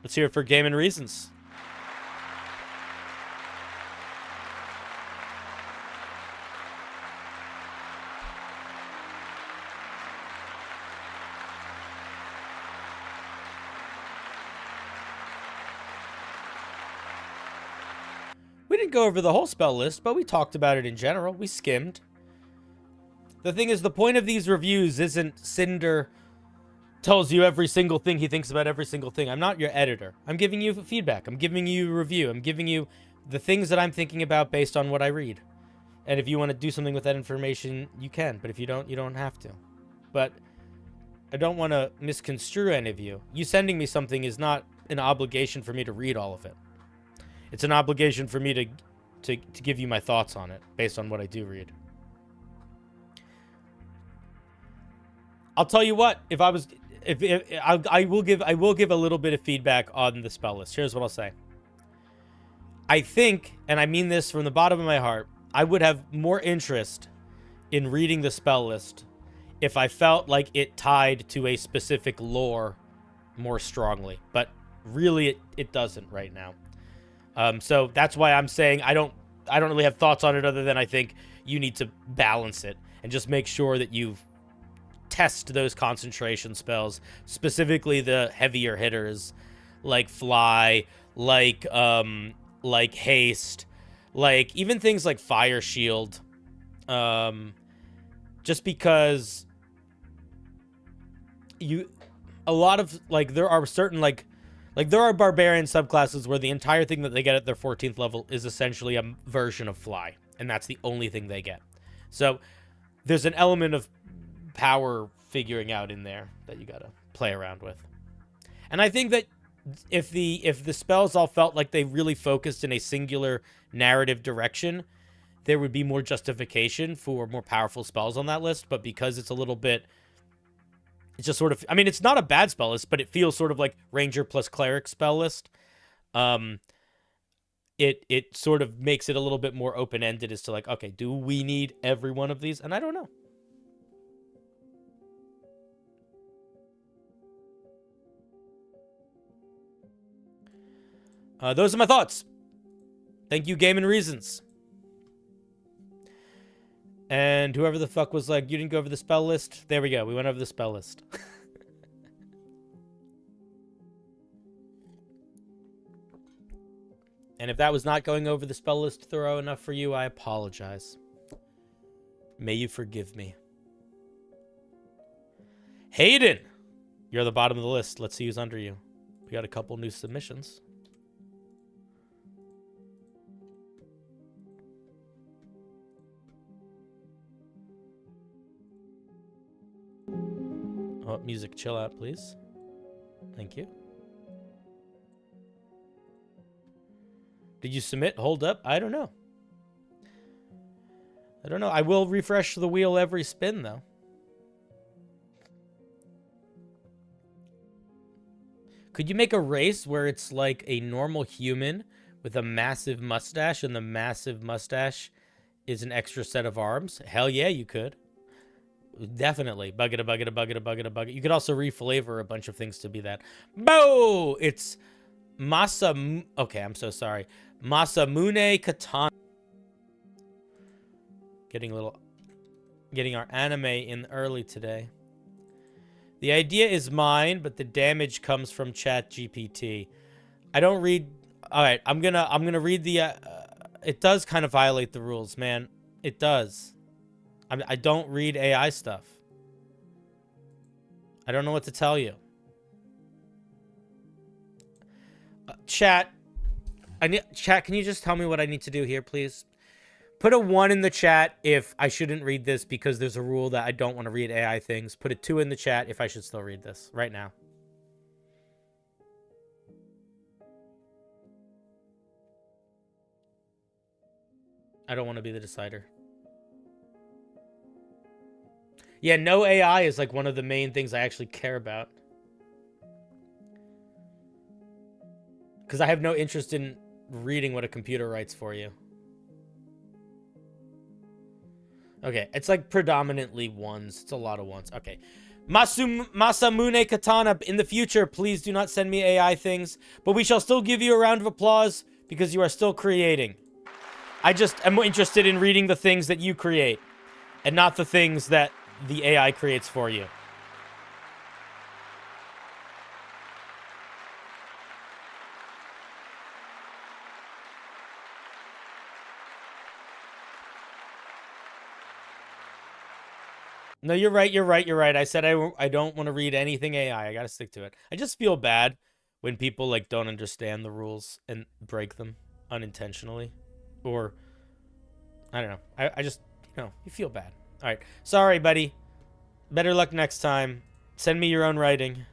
Let's hear it for Game and Reasons. We didn't go over the whole spell list, but we talked about it in general. We skimmed. The thing is, the point of these reviews isn't Cinder tells you every single thing he thinks about every single thing. I'm not your editor. I'm giving you feedback. I'm giving you a review. I'm giving you the things that I'm thinking about based on what I read. And if you want to do something with that information, you can. But if you don't, you don't have to. But I don't want to misconstrue any of you. You sending me something is not an obligation for me to read all of it. It's an obligation for me to give you my thoughts on it based on what I do read. I'll tell you what, I will give a little bit of feedback on the spell list. Here's what I'll say. I think, and I mean this from the bottom of my heart, I would have more interest in reading the spell list if I felt like it tied to a specific lore more strongly. But Really, it doesn't right now. So that's why I'm saying I don't really have thoughts on it other than I think you need to balance it and just make sure that you test those concentration spells, specifically the heavier hitters like Fly, like Haste, like even things like Fire Shield. Just because a lot of, like, there are certain, like there are barbarian subclasses where the entire thing that they get at their 14th level is essentially a version of Fly, and that's the only thing they get. So there's an element of power figuring out in there that you gotta play around with. And I think that if the spells all felt like they really focused in a singular narrative direction, there would be more justification for more powerful spells on that list. But because it's a little bit, it's just sort of, I mean, it's not a bad spell list, but it feels sort of like Ranger plus Cleric spell list. It sort of makes it a little bit more open-ended as to, like, okay, do we need every one of these? And I don't know. Those are my thoughts. Thank you, Game and Reasons. And whoever the fuck was like, you didn't go over the spell list. There we go. We went over the spell list. And if that was not going over the spell list thorough enough for you, I apologize. May you forgive me. Hayden, you're at the bottom of the list. Let's see who's under you. We got a couple new submissions. Oh, music, chill out, please. Thank you. Did you submit? Hold up. I don't know. I don't know. I will refresh the wheel every spin, though. Could you make a race where it's like a normal human with a massive mustache, and the massive mustache is an extra set of arms? Hell yeah, you could. Definitely. Bucket, a bucket, a bucket, a bucket, a bucket. You could also reflavor a bunch of things to be that. Bo! It's Masa... Okay, I'm so sorry. Masamune Katana. Getting our anime in early today. The idea is mine, but the damage comes from ChatGPT. I don't read... Alright, I'm gonna read the... it does kind of violate the rules, man. It does. I don't read AI stuff. I don't know what to tell you. Chat, chat, can you just tell me what I need to do here, please? Put a 1 in the chat if I shouldn't read this because there's a rule that I don't want to read AI things. Put a 2 in the chat if I should still read this right now. I don't want to be the decider. Yeah, no AI is like one of the main things I actually care about. Because I have no interest in reading what a computer writes for you. Okay, it's like predominantly 1s. It's a lot of 1s. Okay. Masamune Katana, in the future, please do not send me AI things. But we shall still give you a round of applause because you are still creating. I just am interested in reading the things that you create. And not the things that the AI creates for you. No, you're right, you're right, you're right. I said I don't want to read anything AI. I gotta stick to it. I just feel bad when people, like, don't understand the rules and break them unintentionally. Or, I don't know. I just, you know, you feel bad. All right. Sorry, buddy. Better luck next time. Send me your own writing.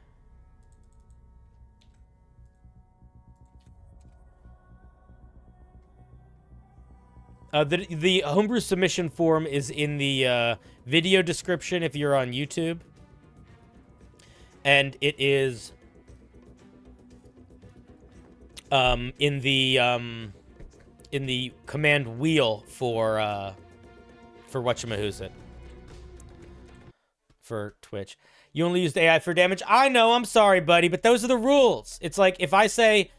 The Homebrew submission form is in the video description if you're on YouTube. And it is in the command wheel for whatchamahoosit. For Twitch. You only used AI for damage. I know, I'm sorry, buddy, but those are the rules. It's like if I say,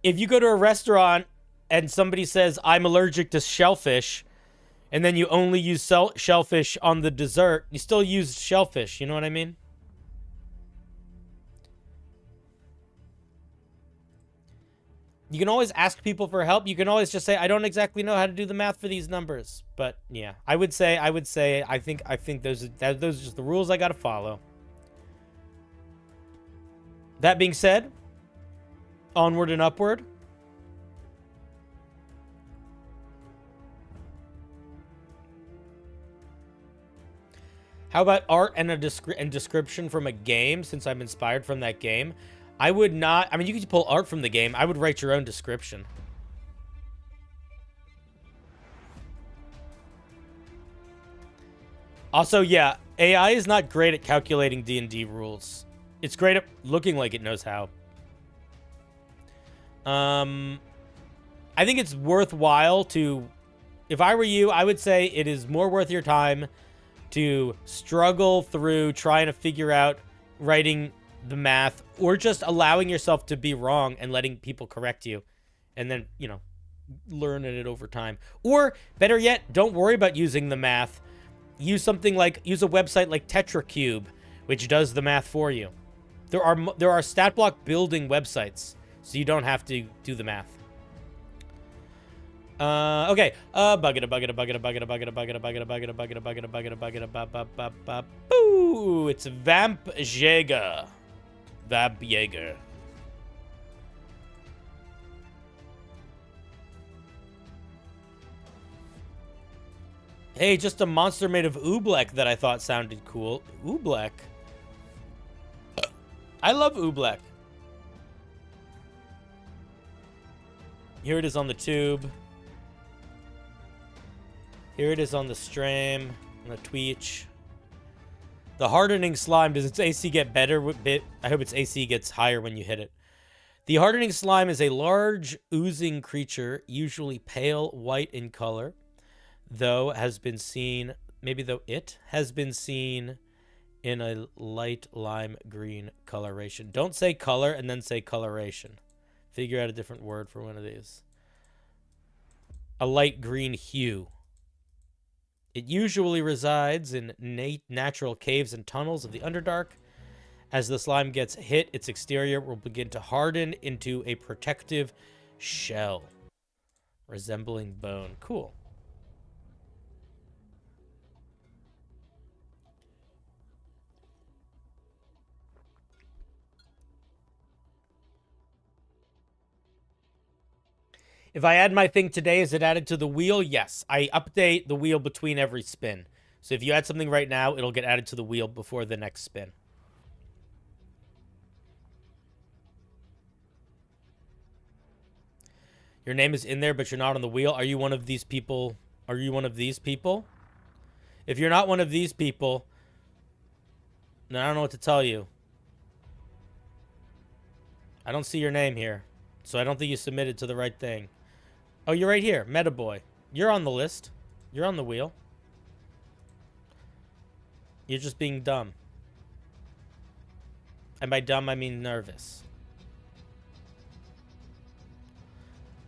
if you go to a restaurant and somebody says, I'm allergic to shellfish, and then you only use shellfish on the dessert, you still use shellfish. You know what I mean? You can always ask people for help. You can always just say, I don't exactly know how to do the math for these numbers. But yeah, I would say, I think those are just the rules I got to follow. That being said, onward and upward. How about art and a description from a game, since I'm inspired from that game? I would not... I mean, you could pull art from the game. I would write your own description. Also, yeah, AI is not great at calculating D&D rules. It's great at looking like it knows how. I think it's worthwhile to... If I were you, I would say it is more worth your time to struggle through trying to figure out writing the math, or just allowing yourself to be wrong and letting people correct you, and then, you know, learning it over time. Or better yet, don't worry about using the math. Use something like, use a website like Tetraclear, which does the math for you. There are stat block building websites, so you don't have to do the math. Okay. Boo! It's Vamp Jaeger. Vamp Jaeger. Hey, just a monster made of oobleck that I thought sounded cool. Oobleck. I love oobleck. Here it is on the tube. Here it is on the stream, on the Twitch. The Hardening Slime, does its AC get better with bit? I hope its AC gets higher when you hit it. The Hardening Slime is a large oozing creature, usually pale white in color, though it has been seen in a light lime green coloration. Don't say color and then say coloration. Figure out a different word for one of these. A light green hue. It usually resides in natural caves and tunnels of the Underdark. As the slime gets hit, its exterior will begin to harden into a protective shell, resembling bone. Cool. If I add my thing today, is it added to the wheel? Yes. I update the wheel between every spin. So if you add something right now, it'll get added to the wheel before the next spin. Your name is in there, but you're not on the wheel. Are you one of these people? Are you one of these people? If you're not one of these people, then I don't know what to tell you. I don't see your name here. So I don't think you submitted to the right thing. Oh, you're right here. Meta Boy. You're on the list. You're on the wheel. You're just being dumb. And by dumb, I mean nervous.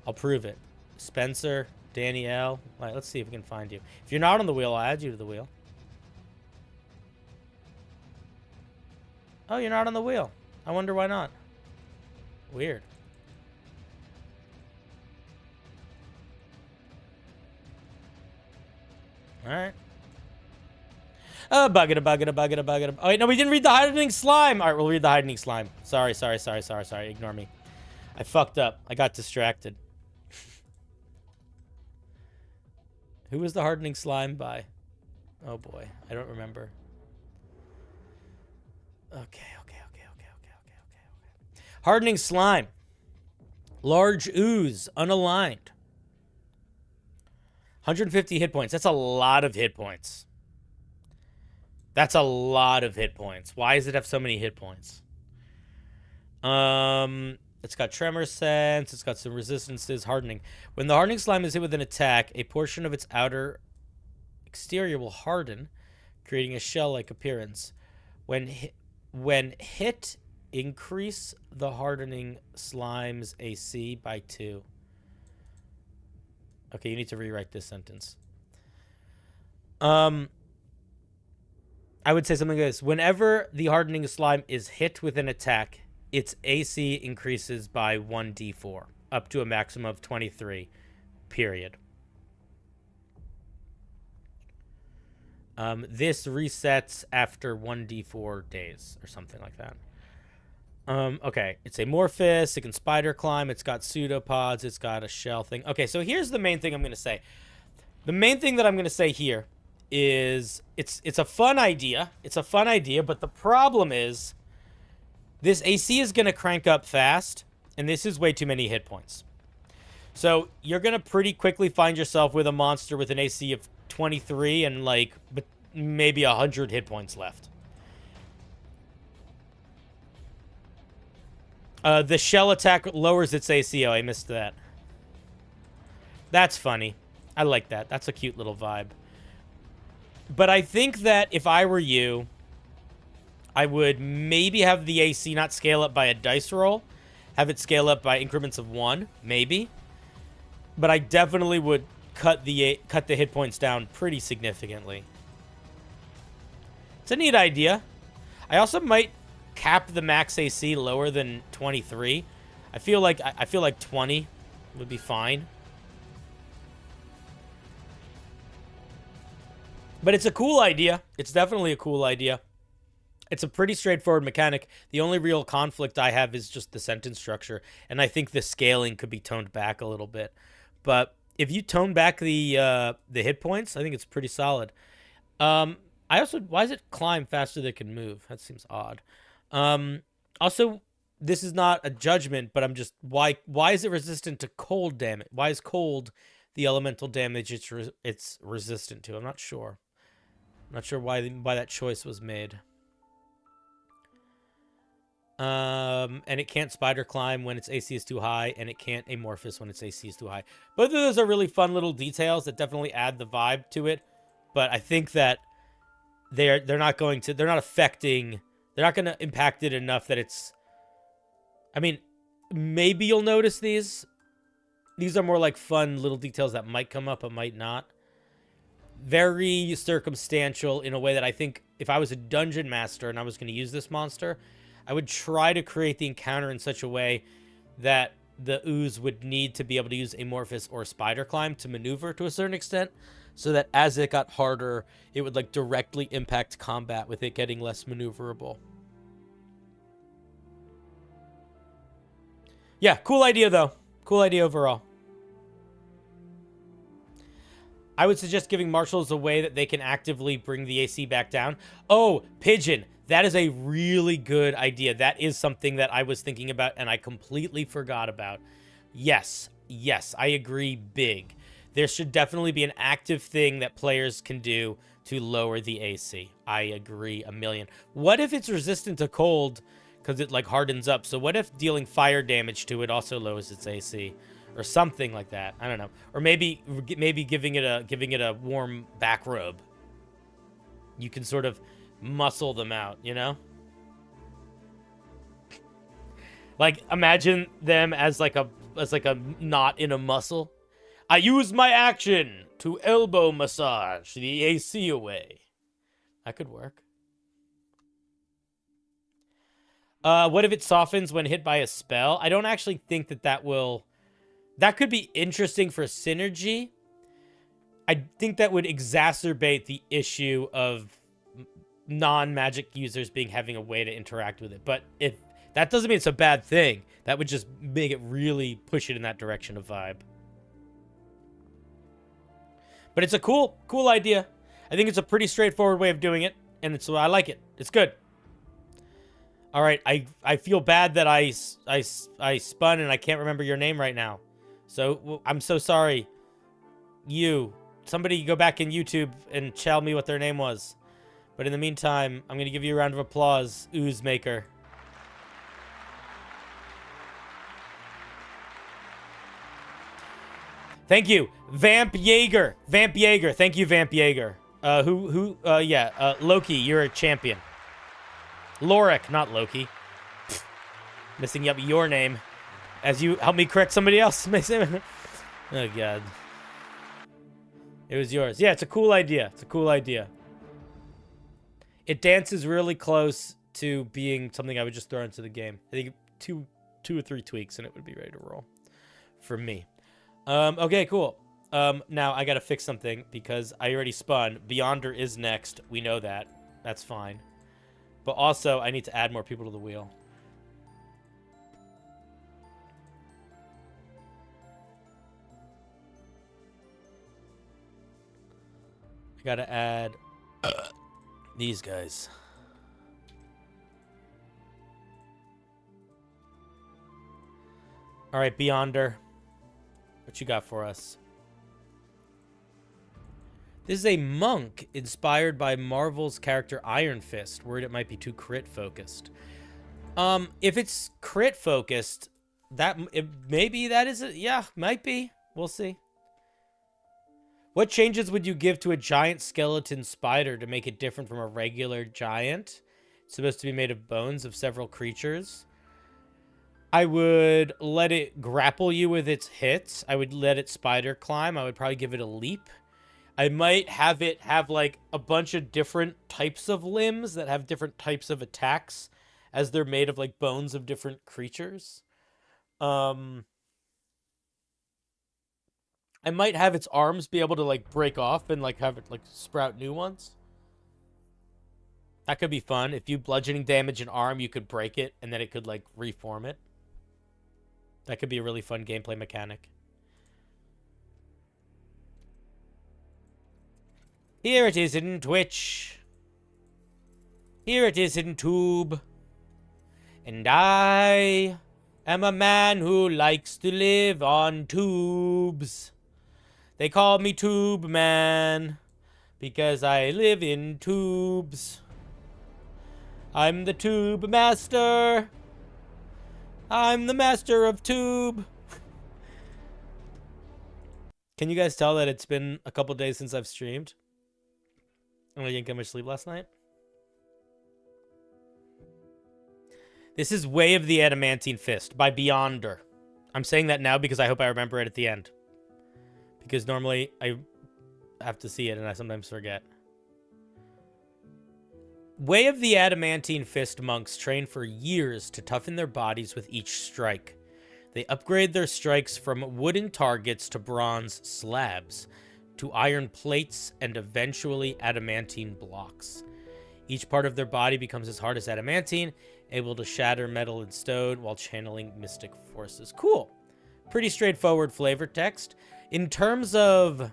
I'll prove it. Spencer, Danielle. All right, let's see if we can find you. If you're not on the wheel, I'll add you to the wheel. Oh, you're not on the wheel. I wonder why not. Weird. All right. Oh, bug it. Oh, wait, no, we didn't read the Hardening Slime. All right, we'll read the Hardening Slime. Sorry. Ignore me. I fucked up. I got distracted. Who was the Hardening Slime by? Oh, boy. I don't remember. Okay. Hardening Slime. Large ooze, unaligned. 150 hit points. That's a lot of hit points. Why does it have so many hit points? It's got tremor sense. It's got some resistances. Hardening. When the Hardening Slime is hit with an attack, a portion of its outer exterior will harden, creating a shell-like appearance. When When hit, increase the Hardening Slime's AC by 2. Okay, you need to rewrite this sentence. I would say something like this. Whenever the Hardening Slime is hit with an attack, its AC increases by 1d4, up to a maximum of 23, period. This resets after 1d4 days, or something like that. Okay, it's amorphous, it can spider climb, it's got pseudopods, it's got a shell thing. Okay, so here's the main thing I'm going to say. The main thing that I'm going to say here is it's a fun idea. It's a fun idea, but the problem is this AC is going to crank up fast, and this is way too many hit points. So you're going to pretty quickly find yourself with a monster with an AC of 23 and like maybe 100 hit points left. The shell attack lowers its AC. Oh, I missed that. That's funny. I like that. That's a cute little vibe. But I think that if I were you, I would maybe have the AC not scale up by a dice roll. Have it scale up by increments of 1, maybe. But I definitely would cut the hit points down pretty significantly. It's a neat idea. I also might cap the max AC lower than 23. I feel like 20 would be fine. But it's a cool idea. It's definitely a cool idea. It's a pretty straightforward mechanic. The only real conflict I have is just the sentence structure, and I think the scaling could be toned back a little bit. But if you tone back the hit points, I think it's pretty solid. Why is it climb faster than it can move? That seems odd. Also, this is not a judgment, but I'm just why is it resistant to cold damage? Why is cold the elemental damage it's resistant to? I'm not sure. I'm not sure why that choice was made. And it can't spider climb when its AC is too high, and it can't amorphous when its AC is too high. Both of those are really fun little details that definitely add the vibe to it. But I think that they're not going to impact it enough that it's. I mean, maybe you'll notice these. These are more like fun little details that might come up but might not. Very circumstantial in a way that I think if I was a dungeon master and I was going to use this monster, I would try to create the encounter in such a way that the ooze would need to be able to use amorphous or spider climb to maneuver to a certain extent, so that as it got harder, it would like directly impact combat with it getting less maneuverable. Yeah, cool idea though. Cool idea overall. I would suggest giving marshals a way that they can actively bring the AC back down. Oh, Pigeon. That is a really good idea. That is something that I was thinking about and I completely forgot about. Yes, I agree big. There should definitely be an active thing that players can do to lower the AC. I agree a million. What if it's resistant to cold because it like hardens up? So what if dealing fire damage to it also lowers its AC? Or something like that. I don't know. Or maybe giving it a warm back rub. You can sort of muscle them out, you know? Like imagine them as like a knot in a muscle. I use my action to elbow massage the AC away. That could work. What if it softens when hit by a spell? I don't actually think that will. That could be interesting for synergy. I think that would exacerbate the issue of non-magic users having a way to interact with it. But if that doesn't mean it's a bad thing, that would just make it really push it in that direction of vibe. But it's a cool idea. I think it's a pretty straightforward way of doing it, and I like it. It's good. All right, I feel bad that I spun and I can't remember your name right now. So, I'm so sorry. Somebody go back in YouTube and tell me what their name was. But in the meantime, I'm going to give you a round of applause, Ooze Maker. Thank you, Vamp Jaeger. Thank you, Vamp Jaeger. Loki, you're a champion. Lorik, not Loki. Messing up your name as you help me correct somebody else. Oh, God. It was yours. Yeah, it's a cool idea. It's a cool idea. It dances really close to being something I would just throw into the game. I think two or three tweaks and it would be ready to roll for me. Okay, cool. Now I gotta fix something because I already spun. Beyonder is next. We know that. That's fine. But also, I need to add more people to the wheel. I gotta add these guys. All right, Beyonder. What you got for us? This is a monk inspired by Marvel's character Iron Fist. Worried it might be too crit focused. If it's crit focused, maybe that is it. Yeah, might be. We'll see. What changes would you give to a giant skeleton spider to make it different from a regular giant? It's supposed to be made of bones of several creatures. I would let it grapple you with its hits. I would let it spider climb. I would probably give it a leap. I might have it have, like, a bunch of different types of limbs that have different types of attacks as they're made of, like, bones of different creatures. I might have its arms be able to, like, break off and, like, have it, like, sprout new ones. That could be fun. If you bludgeoning damage an arm, you could break it, and then it could, like, reform it. That could be a really fun gameplay mechanic. Here it is in Twitch. Here it is in Tube. And I am a man who likes to live on tubes. They call me Tube Man because I live in tubes. I'm the Tube Master. I'm the master of tube. Can you guys tell that it's been a couple days since I've streamed? And I didn't get much sleep last night. This is Way of the Adamantine Fist by Beyonder. I'm saying that now because I hope I remember it at the end. Because normally I have to see it and I sometimes forget. Way of the Adamantine Fist monks train for years to toughen their bodies with each strike. They upgrade their strikes from wooden targets to bronze slabs, to iron plates, and eventually adamantine blocks. Each part of their body becomes as hard as adamantine, able to shatter metal and stone while channeling mystic forces. Cool. Pretty straightforward flavor text. In terms of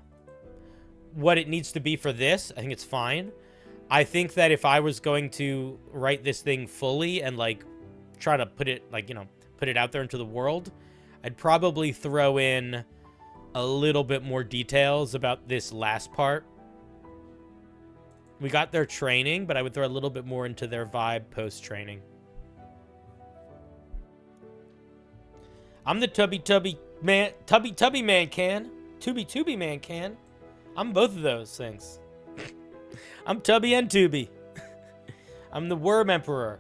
what it needs to be for this, I think it's fine. I think that if I was going to write this thing fully and, like, try to put it, like, you know, put it out there into the world, I'd probably throw in a little bit more details about this last part. We got their training, but I would throw a little bit more into their vibe post-training. I'm the tubby man, tubby man can. Tubby man can. I'm both of those things. I'm Tubby and Tubby. I'm the Worm Emperor.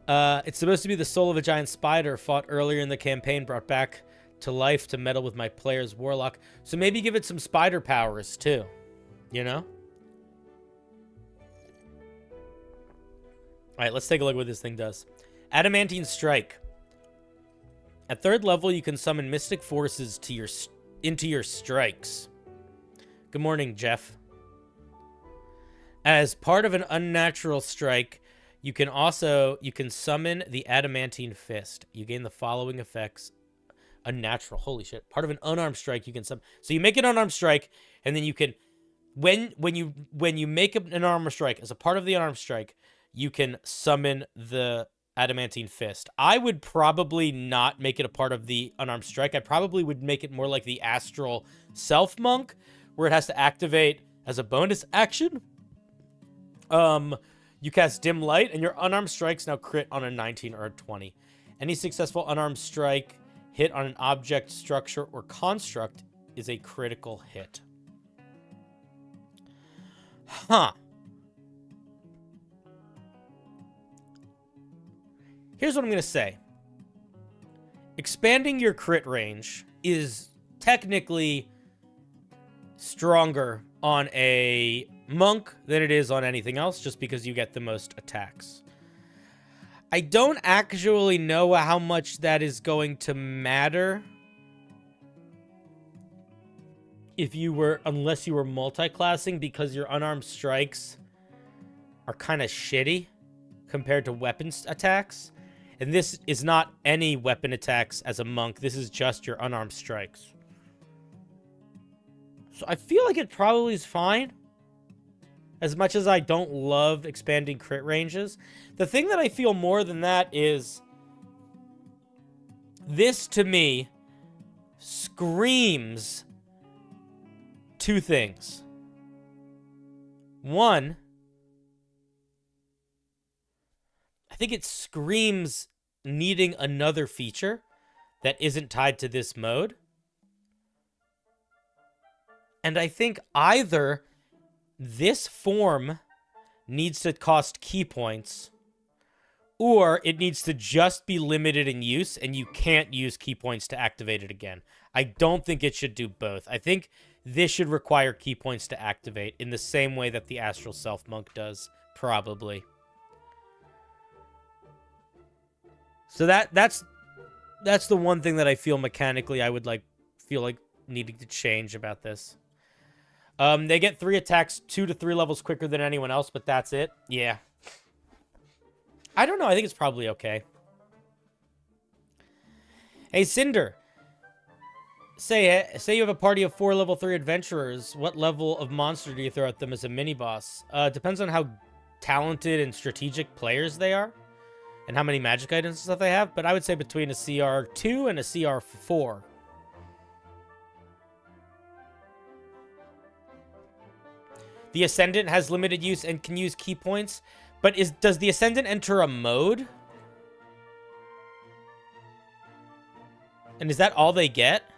It's supposed to be the soul of a giant spider fought earlier in the campaign, brought back to life to meddle with my player's warlock. So maybe give it some spider powers, too. You know? Alright, let's take a look at what this thing does. Adamantine Strike. At 3rd level, you can summon mystic forces to into your strikes. Good morning, Jeff. As part of an unnatural strike, you can summon the Adamantine Fist. You gain the following effects. Unnatural, holy shit. Part of an unarmed strike, you can summon. So you make an unarmed strike, and then you can, when you make an unarmed strike, as a part of the unarmed strike, you can summon the Adamantine Fist. I would probably not make it a part of the unarmed strike. I probably would make it more like the Astral Self Monk, where it has to activate as a bonus action. You cast Dim Light, and your unarmed strikes now crit on a 19 or a 20. Any successful unarmed strike hit on an object, structure, or construct is a critical hit. Huh. Here's what I'm going to say. Expanding your crit range is technically stronger on a monk than it is on anything else, just because you get the most attacks. I don't actually know how much that is going to matter unless you were multiclassing, because your unarmed strikes are kind of shitty compared to weapons attacks. And this is not any weapon attacks as a monk. This is just your unarmed strikes. So I feel like it probably is fine. As much as I don't love expanding crit ranges. The thing that I feel more than that is... this, to me, screams two things. One... I think it screams needing another feature that isn't tied to this mode. And I think either this form needs to cost key points, or it needs to just be limited in use and you can't use key points to activate it again. I don't think it should do both. I think this should require key points to activate in the same way that the Astral Self Monk does, probably. So that's the one thing that I feel mechanically I would feel like needing to change about this. They get 3 attacks 2 to 3 levels quicker than anyone else, but that's it. Yeah. I don't know. I think it's probably okay. Hey, Cinder. Say you have a party of 4 level 3 adventurers. What level of monster do you throw at them as a mini-boss? Depends on how talented and strategic players they are. And how many magic items and stuff they have. But I would say between a CR2 and a CR4. The Ascendant has limited use and can use key points. But does the Ascendant enter a mode? And is that all they get?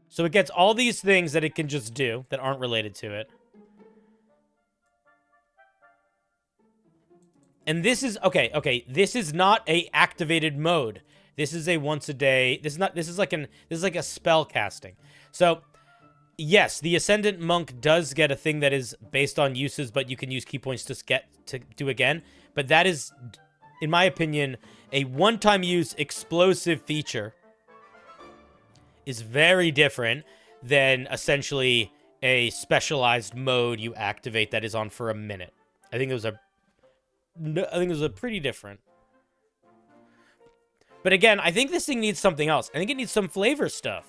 So it gets all these things that it can just do that aren't related to it. And this is okay. This is not a activated mode. This is a once a day. This is like a spell casting. So yes, the Ascendant Monk does get a thing that is based on uses, but you can use key points to do again. But that is, in my opinion, a one-time use explosive feature. Is very different than essentially a specialized mode you activate that is on for a minute. I think it was a pretty different. But again, I think this thing needs something else. I think it needs some flavor stuff.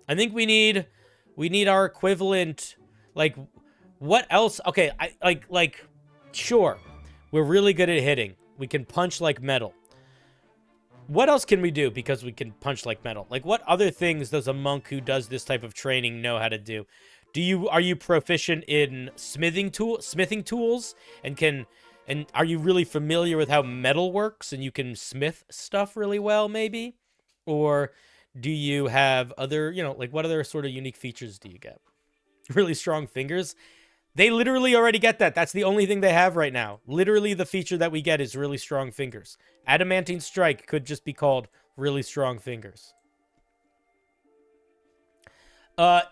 I think we need our equivalent, like, what else? Okay, sure, we're really good at hitting. We can punch like metal. What else can we do because we can punch like metal? Like, what other things does a monk who does this type of training know how to do? Are you proficient in smithing tools and are you really familiar with how metal works and you can smith stuff really well, maybe? Or do you have other, what other sort of unique features do you get? Really strong fingers? They literally already get that. That's the only thing they have right now. Literally, the feature that we get is really strong fingers. Adamantine Strike could just be called really strong fingers.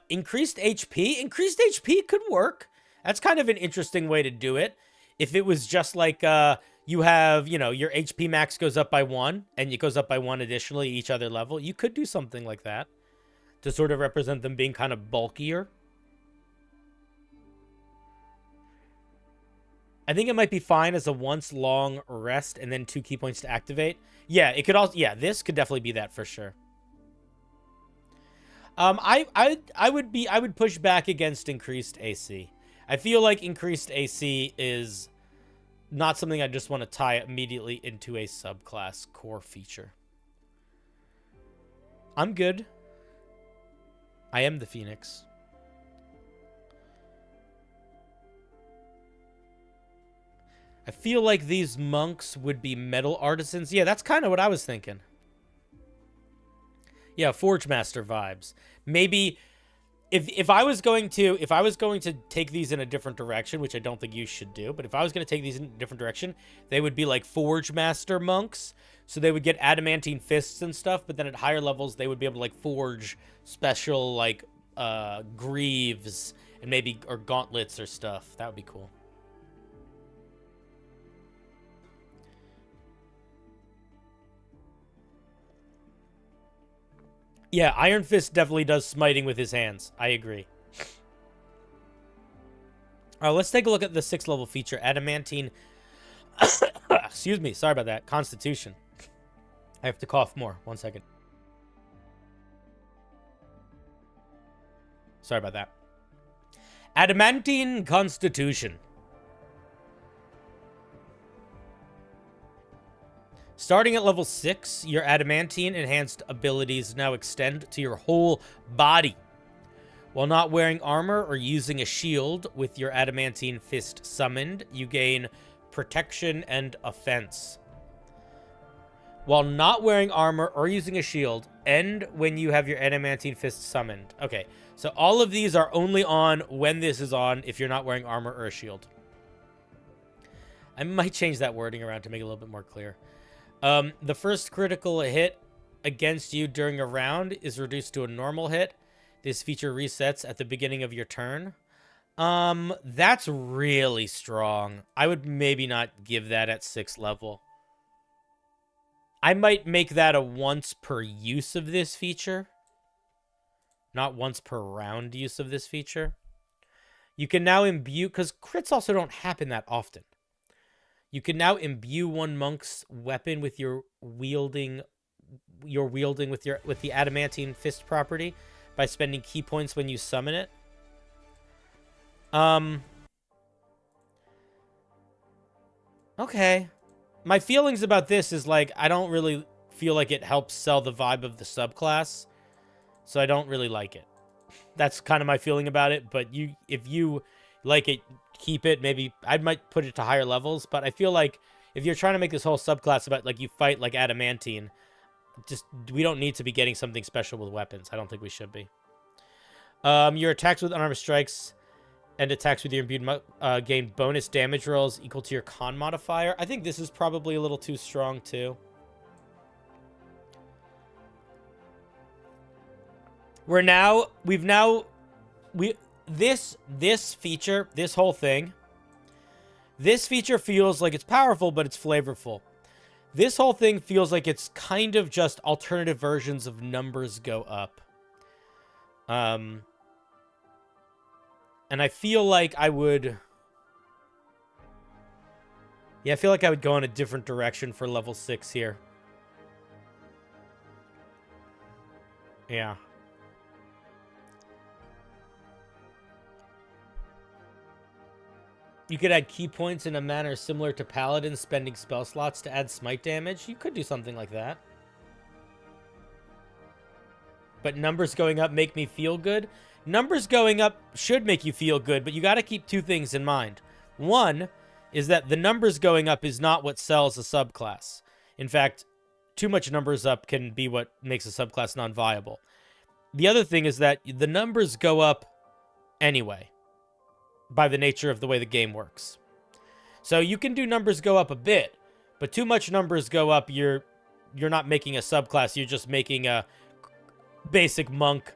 Increased HP? Increased HP could work. That's kind of an interesting way to do it. If it was just like you have, your HP max goes up by 1, and it goes up by 1 additionally each other level, you could do something like that to sort of represent them being kind of bulkier. I think it might be fine as a once long rest and then 2 key points to activate. Yeah, it could also, yeah, this could definitely be that for sure. I would push back against increased AC. I feel like increased AC is not something I just want to tie immediately into a subclass core feature. I'm good. I am the Phoenix. I feel like these monks would be metal artisans. Yeah, that's kind of what I was thinking. Yeah, Forge Master vibes. Maybe if I was going to take these in a different direction, which I don't think you should do, but if I was going to take these in a different direction, they would be like Forge Master monks. So they would get Adamantine Fists and stuff, but then at higher levels, they would be able to, like, forge special, like, greaves and maybe, or gauntlets or stuff. That would be cool. Yeah, Iron Fist definitely does smiting with his hands. I agree. Let's take a look at the 6th level feature, Adamantine. Excuse me, sorry about that. Constitution. I have to cough more. 1 second. Sorry about that. Adamantine Constitution. Starting at level 6, your Adamantine enhanced abilities now extend to your whole body. While not wearing armor or using a shield with your Adamantine Fist summoned, you gain protection and offense. While not wearing armor or using a shield, and when you have your Adamantine Fist summoned. Okay, so all of these are only on when this is on if you're not wearing armor or a shield. I might change that wording around to make it a little bit more clear. The first critical hit against you during a round is reduced to a normal hit. This feature resets at the beginning of your turn. That's really strong. I would maybe not give that at 6th level. I might make that a once per use of this feature. Not once per round use of this feature. You can now imbue, because crits also don't happen that often. You can now imbue one monk's weapon with your wielding with the Adamantine Fist property by spending key points when you summon it. Okay. My feelings about this is, like, I don't really feel like it helps sell the vibe of the subclass, so I don't really like it. That's kind of my feeling about it, but if you like it, keep it. Maybe I might put it to higher levels, but I feel like if you're trying to make this whole subclass about, like, you fight like Adamantine, we don't need to be getting something special with weapons. I don't think we should be. Your attacks with unarmed strikes and attacks with your imbued gain bonus damage rolls equal to your con modifier. I think this is probably a little too strong too. This feature, this whole thing, this feature feels like it's powerful, but it's flavorful. This whole thing feels like it's kind of just alternative versions of numbers go up. And I feel like I would... Yeah, I feel like I would go in a different direction for level 6 here. Yeah. You could add key points in a manner similar to Paladin spending spell slots to add smite damage. You could do something like that. But numbers going up make me feel good. Numbers going up should make you feel good, but you got to keep two things in mind. One is that the numbers going up is not what sells a subclass. In fact, too much numbers up can be what makes a subclass non-viable. The other thing is that the numbers go up anyway, by the nature of the way the game works. So you can do numbers go up a bit, but too much numbers go up, you're not making a subclass, you're just making a basic monk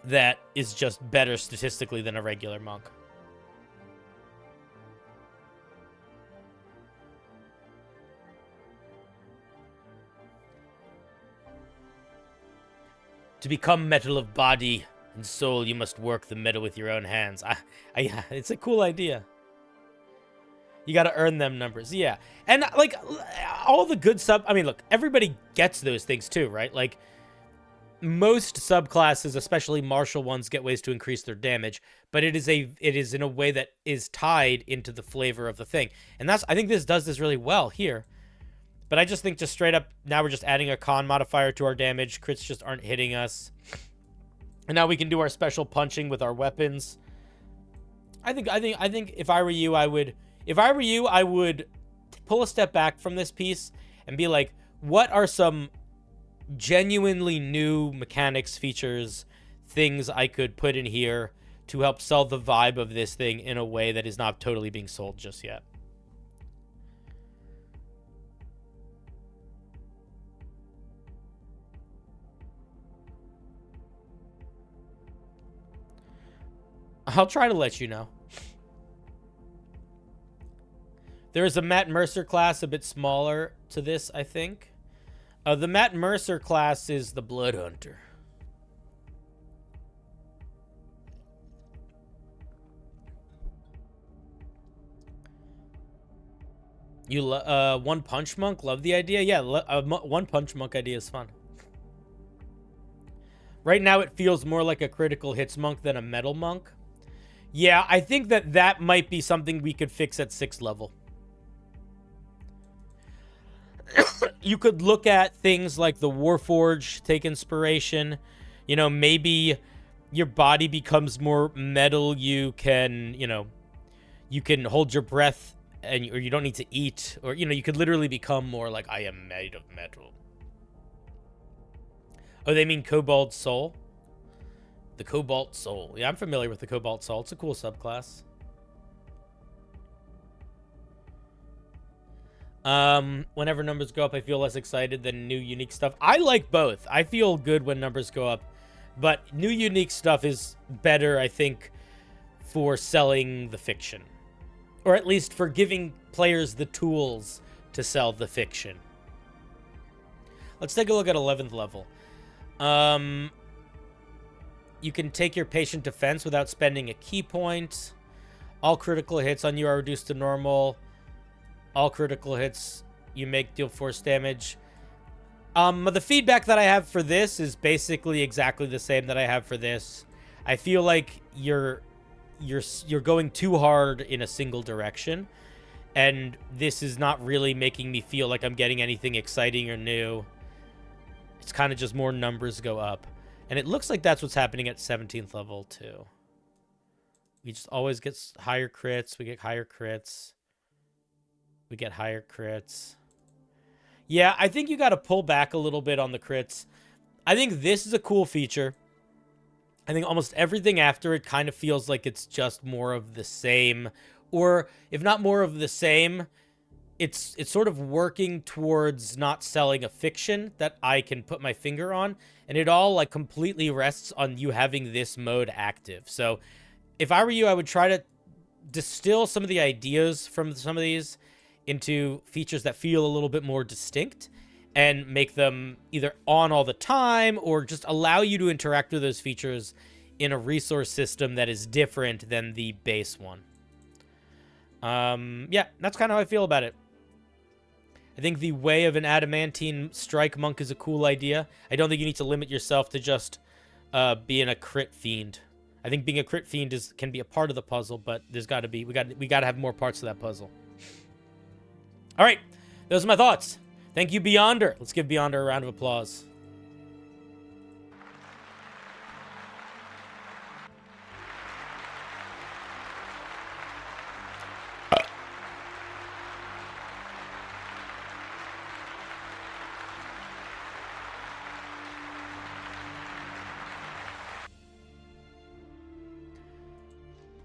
that is just better statistically than a regular monk. To become metal of body and soul, you must work the metal with your own hands. It's a cool idea. You got to earn them numbers. Yeah. And, like, all the good I mean, look, everybody gets those things too, right? Like, most subclasses, especially martial ones, get ways to increase their damage, but it is in a way that is tied into the flavor of the thing. And I think this does this really well here. But I just think just straight up, now we're just adding a con modifier to our damage. Crits just aren't hitting us. And now we can do our special punching with our weapons. I think if I were you, I would, If I were you, I would pull a step back from this piece and be like, what are some genuinely new mechanics, features, things I could put in here to help sell the vibe of this thing in a way that is not totally being sold just yet. I'll try to let you know. There is a Matt Mercer class a bit smaller to this, I think. The Matt Mercer class is the Blood Hunter. You One Punch Monk, love the idea. Yeah, One Punch Monk idea is fun. Right now it feels more like a critical hits monk than a metal monk. Yeah, I think that might be something we could fix at 6th level. You could look at things like the Warforge, take inspiration. You know, maybe your body becomes more metal. You can, you know, you can hold your breath or you don't need to eat. Or, you know, you could literally become more like, I am made of metal. Oh, they mean Cobalt Soul? The Cobalt Soul. Yeah, I'm familiar with the Cobalt Soul. It's a cool subclass. Whenever numbers go up, I feel less excited than new unique stuff. I like both. I feel good when numbers go up, but new unique stuff is better, I think, for selling the fiction, or at least for giving players the tools to sell the fiction. Let's take a look at 11th level. You can take your patient defense without spending a key point. All critical hits on you are reduced to normal. All critical hits you make deal force damage. The feedback that I have for this is basically exactly the same that I have for this. I feel like you're going too hard in a single direction, and this is not really making me feel like I'm getting anything exciting or new. It's kind of just more numbers go up, and it looks like that's what's happening at 17th level too. We just always get higher crits. We get higher crits. We get higher crits. Yeah, I think you got to pull back a little bit on the crits. I think this is a cool feature. I think almost everything after it kind of feels like it's just more of the same. Or if not more of the same, it's sort of working towards not selling a fiction that I can put my finger on. And it all like completely rests on you having this mode active. So if I were you, I would try to distill some of the ideas from some of these into features that feel a little bit more distinct and make them either on all the time or just allow you to interact with those features in a resource system that is different than the base one. Yeah, that's kind of how I feel about it. I think the way of an Adamantine Strike Monk is a cool idea. I don't think you need to limit yourself to just being a crit fiend. I think being a crit fiend can be a part of the puzzle, but there's got to be we got to have more parts of that puzzle. All right, those are my thoughts. Thank you, Beyonder. Let's give Beyonder a round of applause.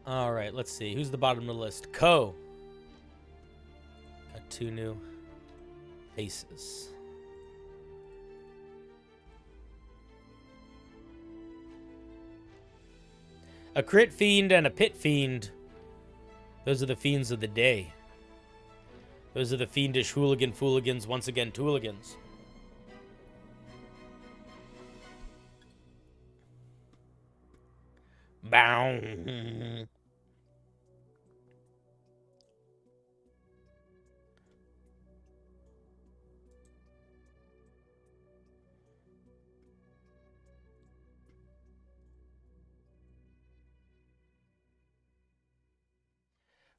All right, let's see. Who's the bottom of the list? Ko. Got 2 new aces. A crit fiend and a pit fiend. Those are the fiends of the day. Those are the fiendish hooligan fooligans, once again tooligans. Bow.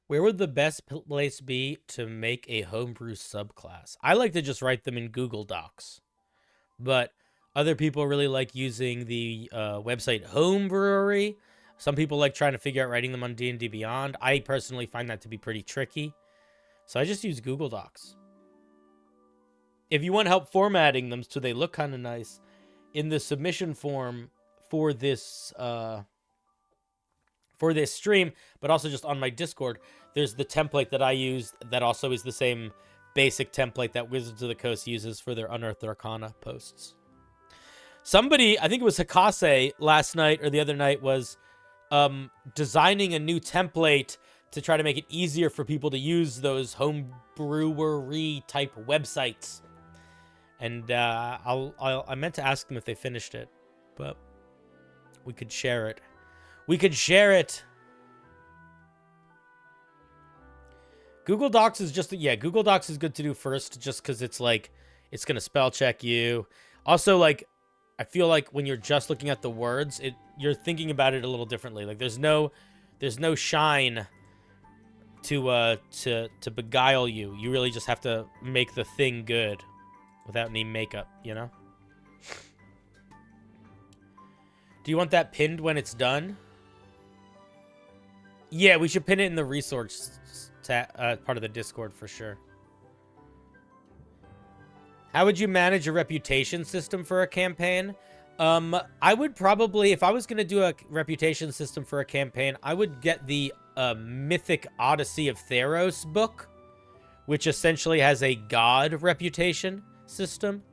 Where would the best place be to make a homebrew subclass? I like to just write them in Google Docs, but other people really like using the website Homebrewery. Some people like trying to figure out writing them on D&D Beyond. I personally find that to be pretty tricky. So I just use Google Docs. If you want help formatting them so they look kind of nice, in the submission form for this stream, but also just on my Discord, there's the template that I use that also is the same basic template that Wizards of the Coast uses for their Unearthed Arcana posts. Somebody, I think it was Hikase last night or the other night, was designing a new template to try to make it easier for people to use those homebrewery type websites. And I meant to ask them if they finished it, but we could share it. We could share it. Google Docs is just, yeah, Google Docs is good to do first just because it's like, it's going to spell check you. Also, like, I feel like when you're just looking at the words, you're thinking about it a little differently. Like, there's no shine to beguile you. You really just have to make the thing good without any makeup, you know? Do you want that pinned when it's done? Yeah, we should pin it in the resource part of the Discord for sure. How would you manage a reputation system for a campaign? I would probably, if I was going to do a reputation system for a campaign, I would get the Mythic Odyssey of Theros book, which essentially has a god reputation system.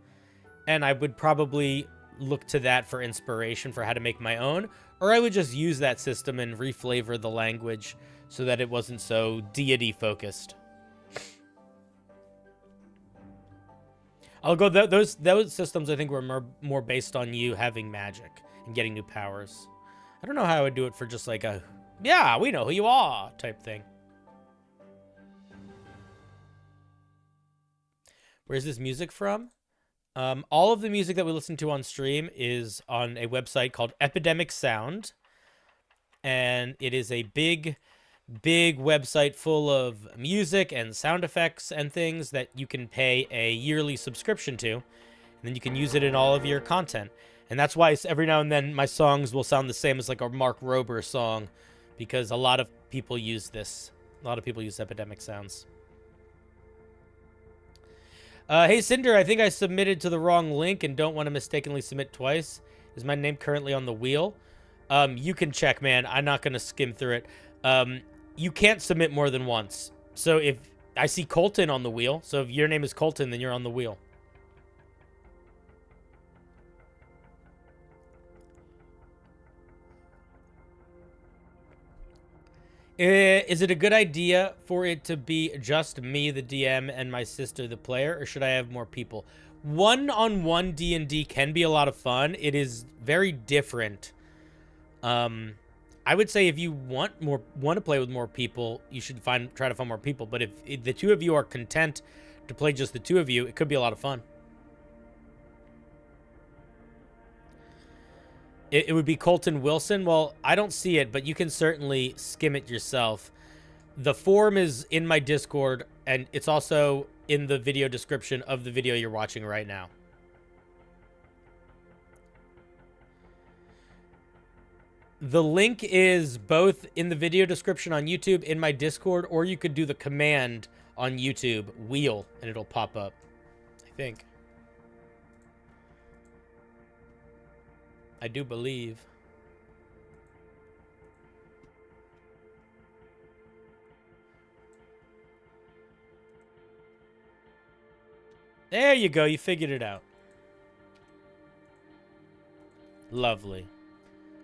And I would probably look to that for inspiration for how to make my own. Or I would just use that system and reflavor the language so that it wasn't so deity-focused. I'll go, those systems I think were more based on you having magic and getting new powers. I don't know how I would do it for just like a, yeah, we know who you are type thing. Where's this music from? All of the music that we listen to on stream is on a website called Epidemic Sound. And it is a big website full of music and sound effects and things that you can pay a yearly subscription to. And then you can use it in all of your content. And that's why every now and then my songs will sound the same as like a Mark Rober song, because a lot of people use this. A lot of people use Epidemic Sounds. Hey, Cinder, I think I submitted to the wrong link and don't want to mistakenly submit twice. Is my name currently on the wheel? You can check, man. I'm not going to skim through it. You can't submit more than once. So if I see Colton on the wheel, so if your name is Colton, then you're on the wheel. Is it a good idea for it to be just me, the DM, and my sister, the player, or should I have more people? One-on-one D&D can be a lot of fun. It is very different. I would say if you want to play with more people, you should try to find more people. But if the two of you are content to play just the two of you, it could be a lot of fun. It would be Colton Wilson. Well, I don't see it, but you can certainly skim it yourself. The form is in my Discord, and it's also in the video description of the video you're watching right now. The link is both in the video description on YouTube, in my Discord, or you could do the command on YouTube, wheel, and it'll pop up, I think. I do believe. There you go. You figured it out. Lovely.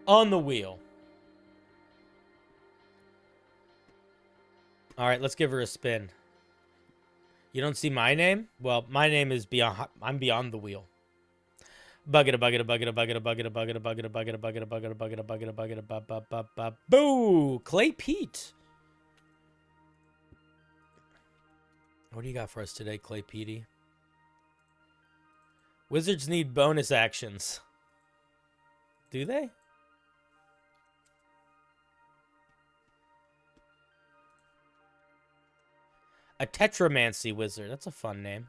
On the wheel. All right, let's give her a spin. You don't see my name? Well, my name is beyond. I'm beyond the wheel. Bucket a bucket a bucket a bucket a bucket a bucket a bucket a bucket a bucket a bucket a bucket a bucket a bucket a bucket a boo! Clay Pete. What do you got for us today, Clay Petey? Wizards need bonus actions. Do they? A Tetramancy Wizard. That's a fun name.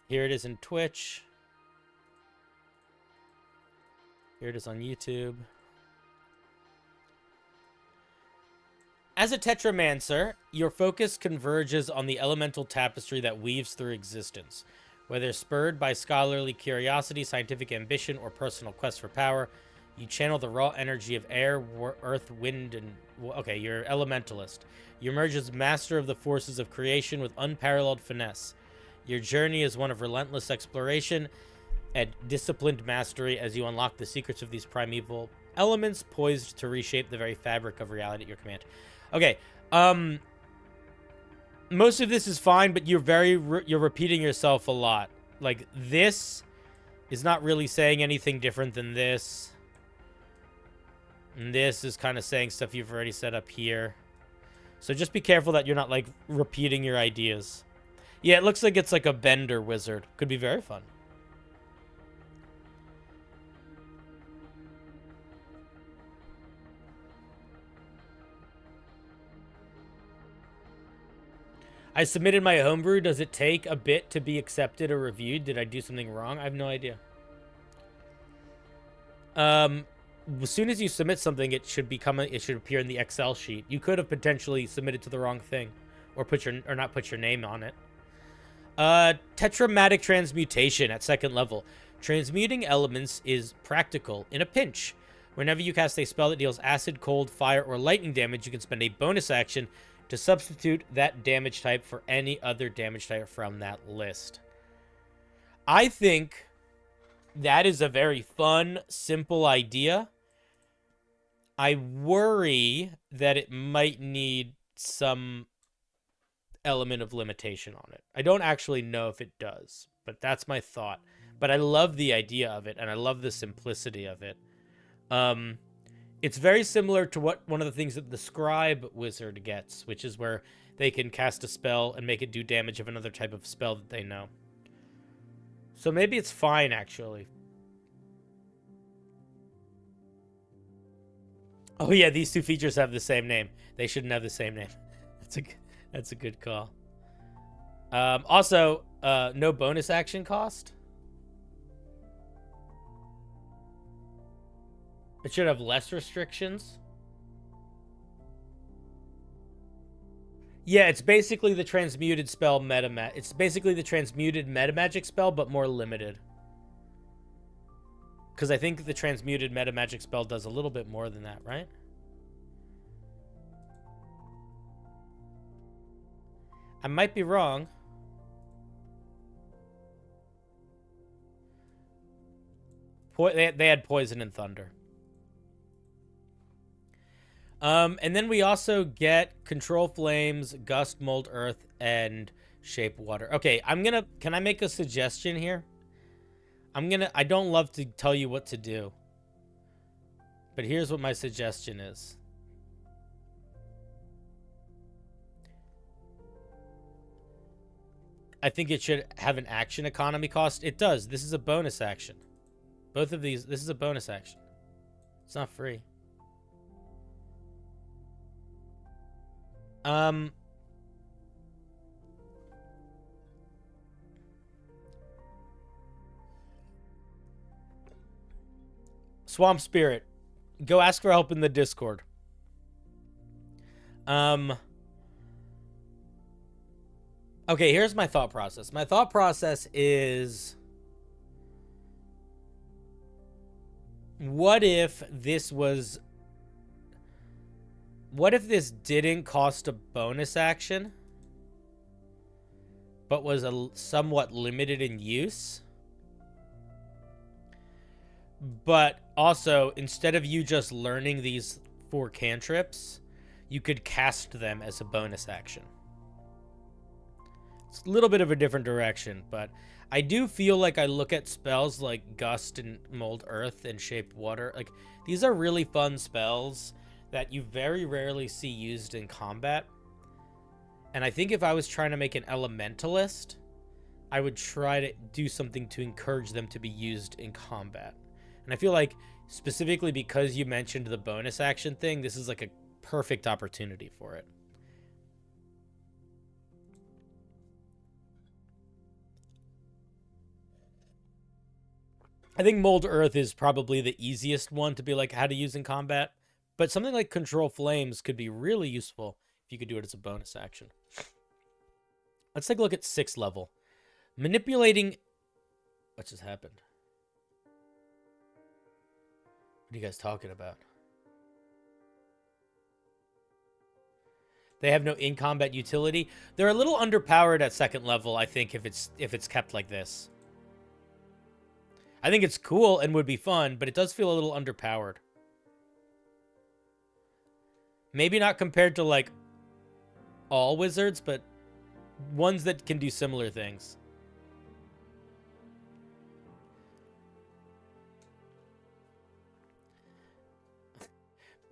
Here it is in Twitch. Here it is on YouTube. As a Tetramancer, your focus converges on the elemental tapestry that weaves through existence. Whether spurred by scholarly curiosity, scientific ambition, or personal quest for power, you channel the raw energy of air, earth, wind, and... Okay, you're elementalist. You emerge as master of the forces of creation with unparalleled finesse. Your journey is one of relentless exploration and disciplined mastery as you unlock the secrets of these primeval elements poised to reshape the very fabric of reality at your command. Okay, most of this is fine, but you're repeating yourself a lot. Like, this is not really saying anything different than this. And this is kind of saying stuff you've already said up here. So just be careful that you're not, like, repeating your ideas. Yeah, it looks like it's like a bender wizard. Could be very fun. I submitted my homebrew. Does it take a bit to be accepted or reviewed? Did I do something wrong? I have no idea. As soon as you submit something, it should appear in the Excel sheet. You could have potentially submitted to the wrong thing, or not put your name on it. Tetramatic transmutation at 2nd level. Transmuting elements is practical in a pinch. Whenever you cast a spell that deals acid, cold, fire, or lightning damage, you can spend a bonus action to substitute that damage type for any other damage type from that list. I think that is a very fun, simple idea. I worry that it might need some element of limitation on it. I don't actually know if it does, but that's my thought. But I love the idea of it, and I love the simplicity of it. It's very similar to one of the things that the Scribe Wizard gets, which is where they can cast a spell and make it do damage of another type of spell that they know. So maybe it's fine, actually. Oh yeah, these two features have the same name. They shouldn't have the same name. That's a good call. Also, no bonus action cost. It should have less restrictions. Yeah, it's basically the transmuted spell it's basically the transmuted meta magic spell, but more limited. Because I think the transmuted meta magic spell does a little bit more than that, right? I might be wrong. They had poison and thunder. And then we also get Control Flames, Gust, Mold Earth, and Shape Water. Okay, can I make a suggestion here? I don't love to tell you what to do. But here's what my suggestion is. I think it should have an action economy cost. It does. This is a bonus action. Both of these, this is a bonus action. It's not free. Swamp Spirit. Go ask for help in the Discord. Okay, here's my thought process. My thought process is... What if this didn't cost a bonus action, but was somewhat limited in use? But also, instead of you just learning these 4 cantrips, you could cast them as a bonus action. It's a little bit of a different direction, but I do feel like I look at spells like Gust and Mold Earth and Shape Water. Like, these are really fun spells that you very rarely see used in combat. And I think if I was trying to make an elementalist, I would try to do something to encourage them to be used in combat. And I feel like, specifically because you mentioned the bonus action thing, this is like a perfect opportunity for it. I think Mold Earth is probably the easiest one to be like how to use in combat. But something like Control Flames could be really useful if you could do it as a bonus action. Let's take a look at 6th level. Manipulating... What just happened? What are you guys talking about? They have no in-combat utility. They're a little underpowered at 2nd level, I think, if it's kept like this. I think it's cool and would be fun, but it does feel a little underpowered. Maybe not compared to, like, all wizards, but ones that can do similar things.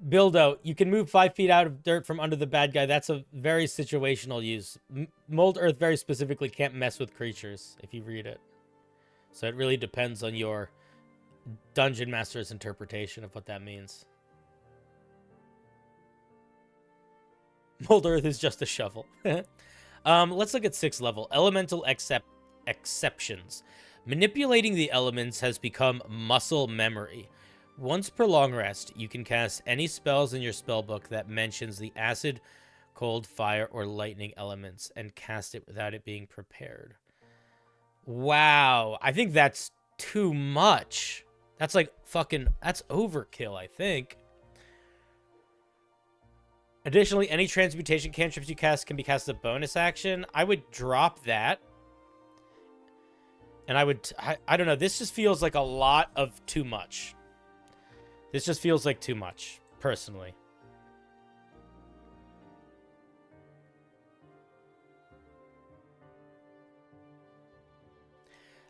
Buildo, you can move 5 feet out of dirt from under the bad guy. That's a very situational use. Mold Earth very specifically can't mess with creatures, if you read it. So it really depends on your Dungeon Master's interpretation of what that means. Mold Earth is just a shovel. Let's look at 6th level. Elemental exceptions. Manipulating the elements has become muscle memory. Once per long rest, you can cast any spells in your spellbook that mentions the acid, cold, fire, or lightning elements and cast it without it being prepared. Wow. I think that's too much. That's like fucking... That's overkill, I think. Additionally, any transmutation cantrips you cast can be cast as a bonus action. I would drop that. And I would... I don't know. This just feels like a lot of too much. This just feels like too much, personally.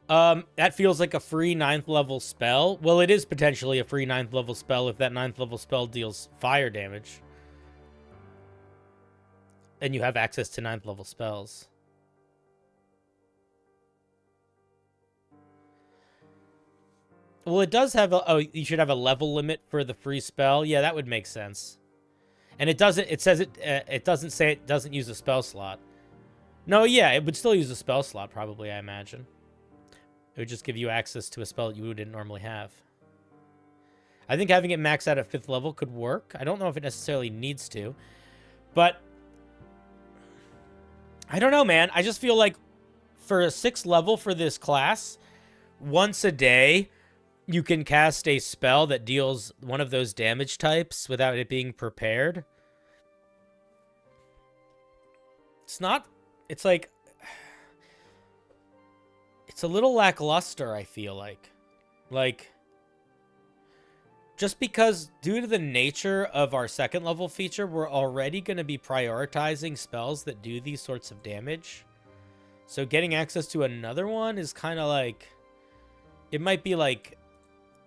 That feels like a free 9th level spell. Well, it is potentially a free 9th level spell if that 9th level spell deals fire damage. And you have access to 9th level spells. Well, it does have a... Oh, you should have a level limit for the free spell. Yeah, that would make sense. And it doesn't... It says it... it doesn't say it doesn't use a spell slot. No, yeah, it would still use a spell slot, probably, I imagine. It would just give you access to a spell that you wouldn't normally have. I think having it maxed out at 5th level could work. I don't know if it necessarily needs to. But... I don't know, man. I just feel like for a 6th level for this class, once a day... You can cast a spell that deals one of those damage types without it being prepared. It's not... It's like... It's a little lackluster, I feel like. Like... Just because, due to the nature of our 2nd level feature, we're already going to be prioritizing spells that do these sorts of damage. So getting access to another one is kind of like... It might be like...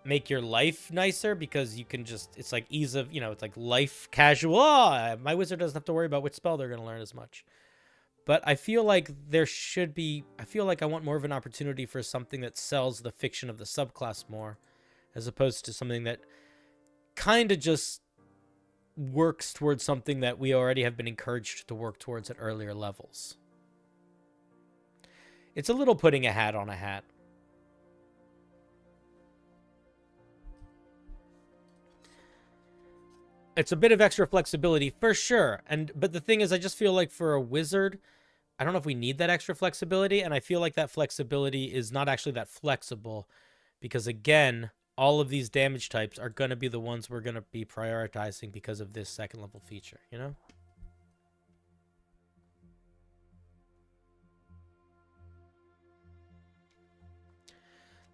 Make your life nicer because you can just... It's like ease of... You know, it's like life casual. Oh, my wizard doesn't have to worry about which spell they're going to learn as much. But I feel like there should be... I feel like I want more of an opportunity for something that sells the fiction of the subclass more. As opposed to something that kind of just works towards something that we already have been encouraged to work towards at earlier levels. It's a little putting a hat on a hat. It's a bit of extra flexibility, for sure. But the thing is, I just feel like for a wizard, I don't know if we need that extra flexibility, and I feel like that flexibility is not actually that flexible. Because, again, all of these damage types are going to be the ones we're going to be prioritizing because of this 2nd level feature, you know?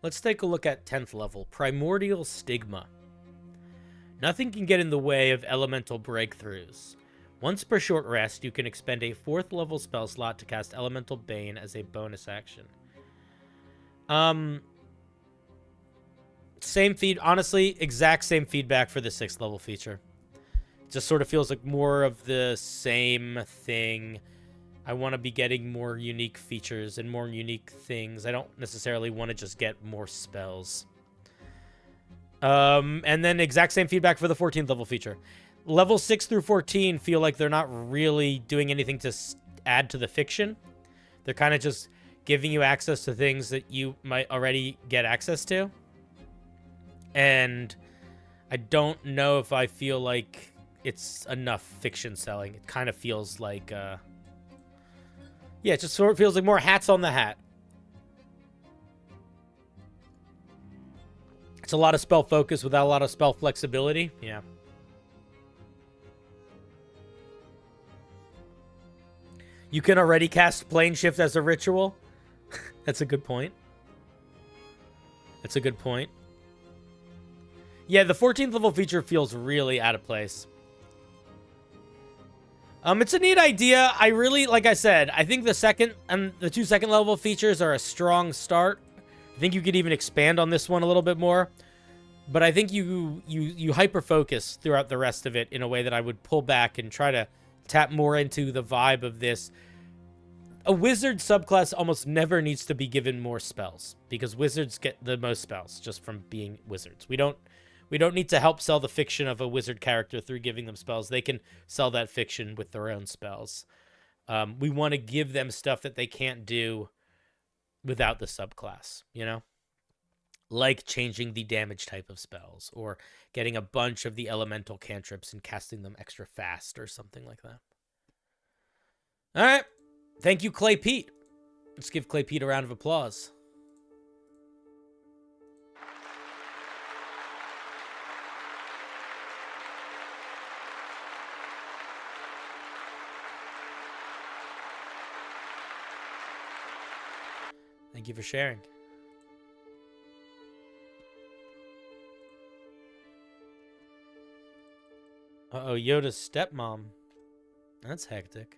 Let's take a look at 10th level, Primordial Stigma. Nothing can get in the way of elemental breakthroughs. Once per short rest, you can expend a 4th level spell slot to cast Elemental Bane as a bonus action. Honestly, exact same feedback for the 6th level feature. It just sort of feels like more of the same thing. I want to be getting more unique features and more unique things. I don't necessarily want to just get more spells. And then exact same feedback for the 14th level feature. Level 6 through 14 feel like they're not really doing anything to add to the fiction. They're kind of just giving you access to things that you might already get access to. And I don't know if I feel like it's enough fiction selling. It kind of feels like, yeah, it just sort of feels like more hats on the hat. It's a lot of spell focus without a lot of spell flexibility. Yeah. You can already cast Plane Shift as a ritual. That's a good point. That's a good point. Yeah, the 14th level feature feels really out of place. It's a neat idea. I really, like I said, I think the second and the 2 second level features are a strong start. I think you could even expand on this one a little bit more. But I think you hyper focus throughout the rest of it in a way that I would pull back and try to tap more into the vibe of this. A wizard subclass almost never needs to be given more spells because wizards get the most spells just from being wizards. We don't need to help sell the fiction of a wizard character through giving them spells. They can sell that fiction with their own spells. We want to give them stuff that they can't do without the subclass, you know? Like changing the damage type of spells or getting a bunch of the elemental cantrips and casting them extra fast or something like that. All right. Thank you, Clay Pete. Let's give Clay Pete a round of applause. Thank you for sharing. Uh-oh, Yoda's stepmom. That's hectic.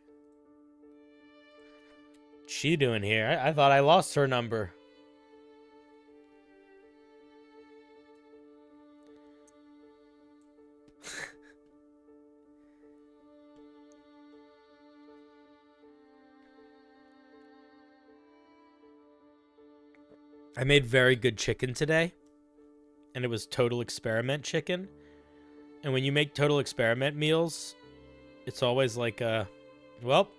What's she doing here? I thought I lost her number. I made very good chicken today, and it was total experiment chicken. And when you make total experiment meals, it's always like, well,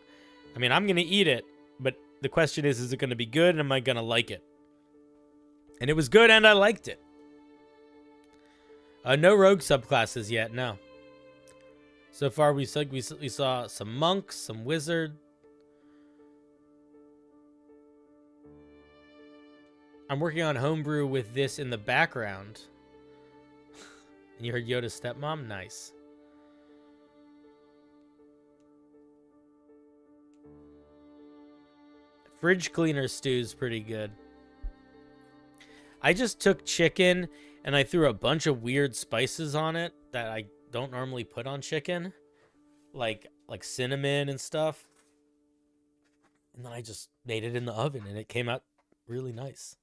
I mean, I'm going to eat it, but the question is it going to be good, and am I going to like it? And it was good, and I liked it. No rogue subclasses yet, no. So far, we saw some monks, some wizard. I'm working on Homebrew with this in the background. And you heard Yoda's stepmom? Nice. Fridge cleaner stew's pretty good. I just took chicken and I threw a bunch of weird spices on it that I don't normally put on chicken. Like cinnamon and stuff. And then I just made it in the oven and it came out really nice.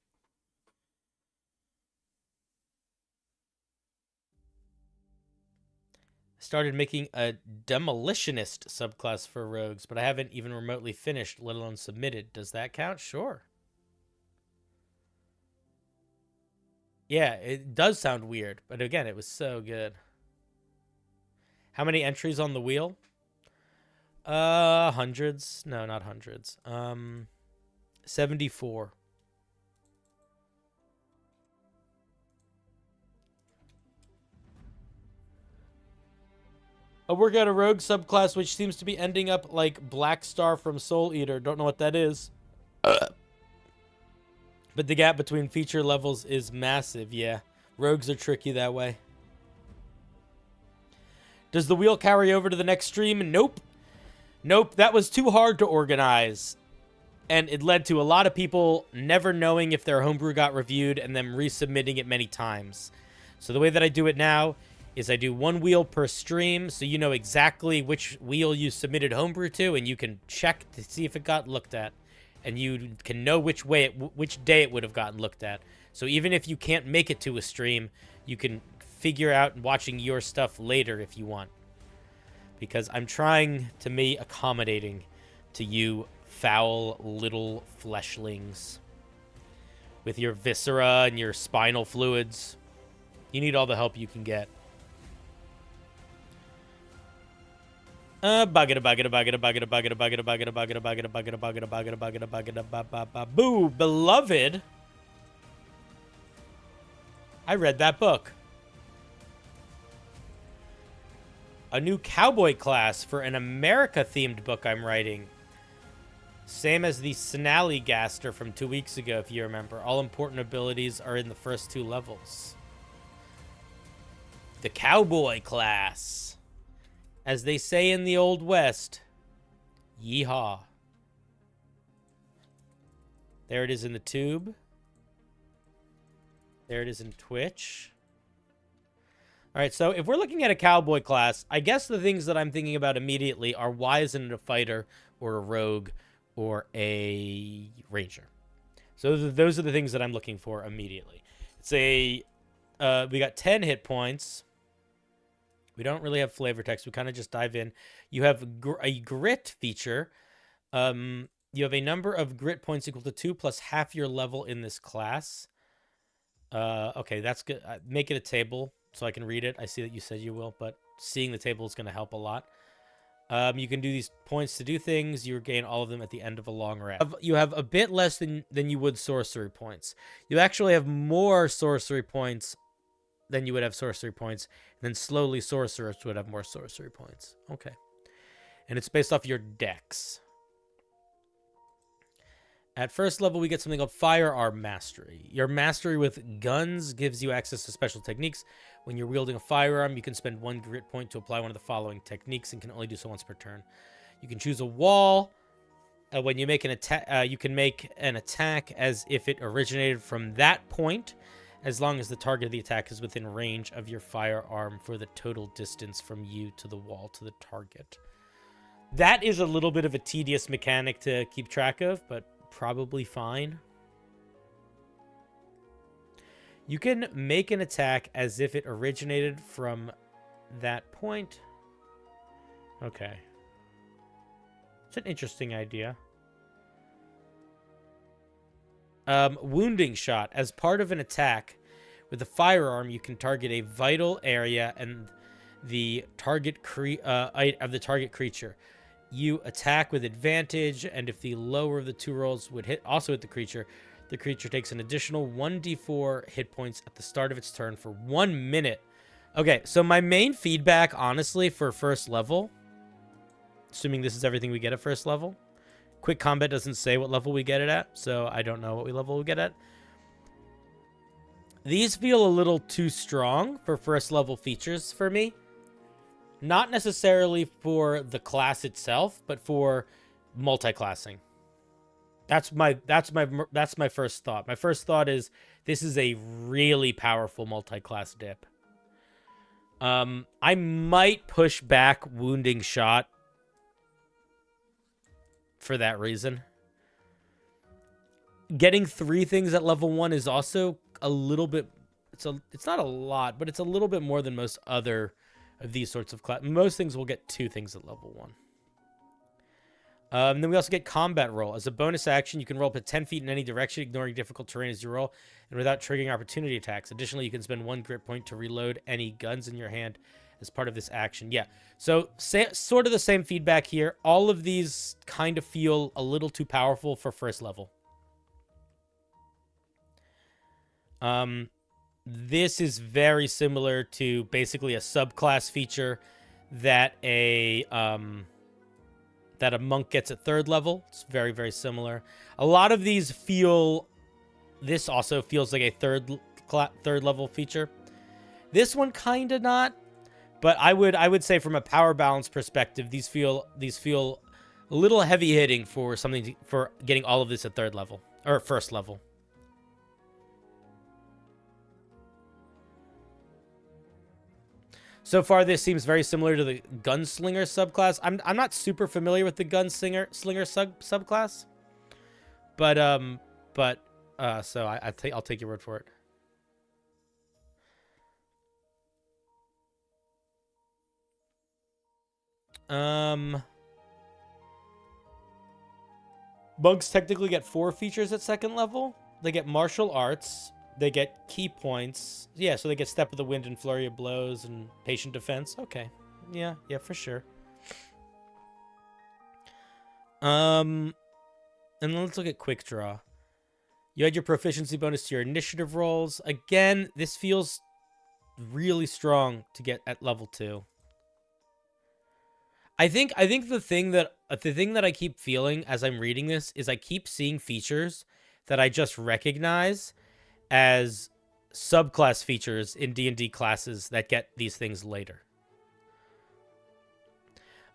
Started making a demolitionist subclass for rogues, but I haven't even remotely finished, let alone submitted. Does that count? Sure. Yeah, it does sound weird, but again, it was so good. How many entries on the wheel? Hundreds. No, not hundreds. 74. I work out a rogue subclass which seems to be ending up like Black Star from Soul Eater. Don't know what that is. But the gap between feature levels is massive, yeah. Rogues are tricky that way. Does the wheel carry over to the next stream? Nope. Nope, that was too hard to organize. And it led to a lot of people never knowing if their homebrew got reviewed and them resubmitting it many times. So the way that I do it now is I do one wheel per stream, so you know exactly which wheel you submitted homebrew to, and you can check to see if it got looked at, and you can know which day it would have gotten looked at. So even if you can't make it to a stream, you can figure out watching your stuff later if you want, because I'm trying to be accommodating to you foul little fleshlings with your viscera and your spinal fluids. You need all the help you can get. Boo, beloved. I read that book. A new Cowboy class for an America-themed book I'm writing. Same as the Snallygaster from 2 weeks ago, if you remember. All important abilities are in the first 2 levels. The Cowboy class. As they say in the Old West, yeehaw. There it is in the tube. There it is in Twitch. All right, so if we're looking at a Cowboy class, I guess the things that I'm thinking about immediately are why isn't it a fighter or a rogue or a ranger? So those are the things that I'm looking for immediately. It's a, we got 10 hit points. We don't really have flavor text. We kind of just dive in. You have a grit feature. You have a number of grit points equal to 2 plus half your level in this class. Okay, that's good. Make it a table so I can read it. I see that you said you will, but seeing the table is going to help a lot. You can do these points to do things. You gain all of them at the end of a long rest. You have a bit less than you would sorcery points. You actually have more sorcery points than you would have sorcery points. And then slowly sorcerers would have more sorcery points. Okay. And it's based off your dex. At first level, we get something called Firearm Mastery. Your mastery with guns gives you access to special techniques. When you're wielding a firearm, you can spend 1 grit point to apply one of the following techniques and can only do so once per turn. You can choose a wall. When you make an attack, you can make an attack as if it originated from that point, as long as the target of the attack is within range of your firearm for the total distance from you to the wall to the target. That is a little bit of a tedious mechanic to keep track of, but probably fine. You can make an attack as if it originated from that point. Okay. It's an interesting idea. Wounding shot. As part of an attack with a firearm, you can target a vital area and the target of the target creature. You attack with advantage, and if the lower of the 2 rolls would also hit the creature takes an additional 1d4 hit points at the start of its turn for 1 minute. Okay, so my main feedback, honestly, for first level, assuming this is everything we get at first level, Quick Combat doesn't say what level we get it at, so I don't know what level we get at. These feel a little too strong for first level features for me. Not necessarily for the class itself, but for multiclassing. That's my first thought. My first thought is this is a really powerful multiclass dip. I might push back Wounding Shot for that reason. Getting 3 things at level 1 is also a little bit, it's not a lot, but it's a little bit more than most other of these sorts of class. Most things will get 2 things at level 1. Then we also get Combat Roll. As a bonus action, you can roll up to 10 feet in any direction, ignoring difficult terrain as you roll, and without triggering opportunity attacks. Additionally, you can spend 1 grit point to reload any guns in your hand as part of this action. Yeah, so sort of the same feedback here. All of these kind of feel a little too powerful for first level. This is very similar to basically a subclass feature that a monk gets at 3rd level. It's very, very similar. A lot of these feel... This also feels like a third level feature. This one kind of not, but I would say from a power balance perspective, these feel a little heavy hitting for for getting all of this at 3rd level or 1st level. So far, this seems very similar to the Gunslinger subclass. I'm not super familiar with the Gunslinger subclass, but so I'll take your word for it. Monks technically get 4 features at 2nd level. They get martial arts. They get key points. Yeah, so they get Step of the Wind and Flurry of Blows and Patient Defense. Okay. Yeah, for sure. And let's look at Quick Draw. You add your proficiency bonus to your initiative rolls. Again, this feels really strong to get at level 2. I think the thing that I keep feeling as I'm reading this is I keep seeing features that I just recognize as subclass features in D&D classes that get these things later.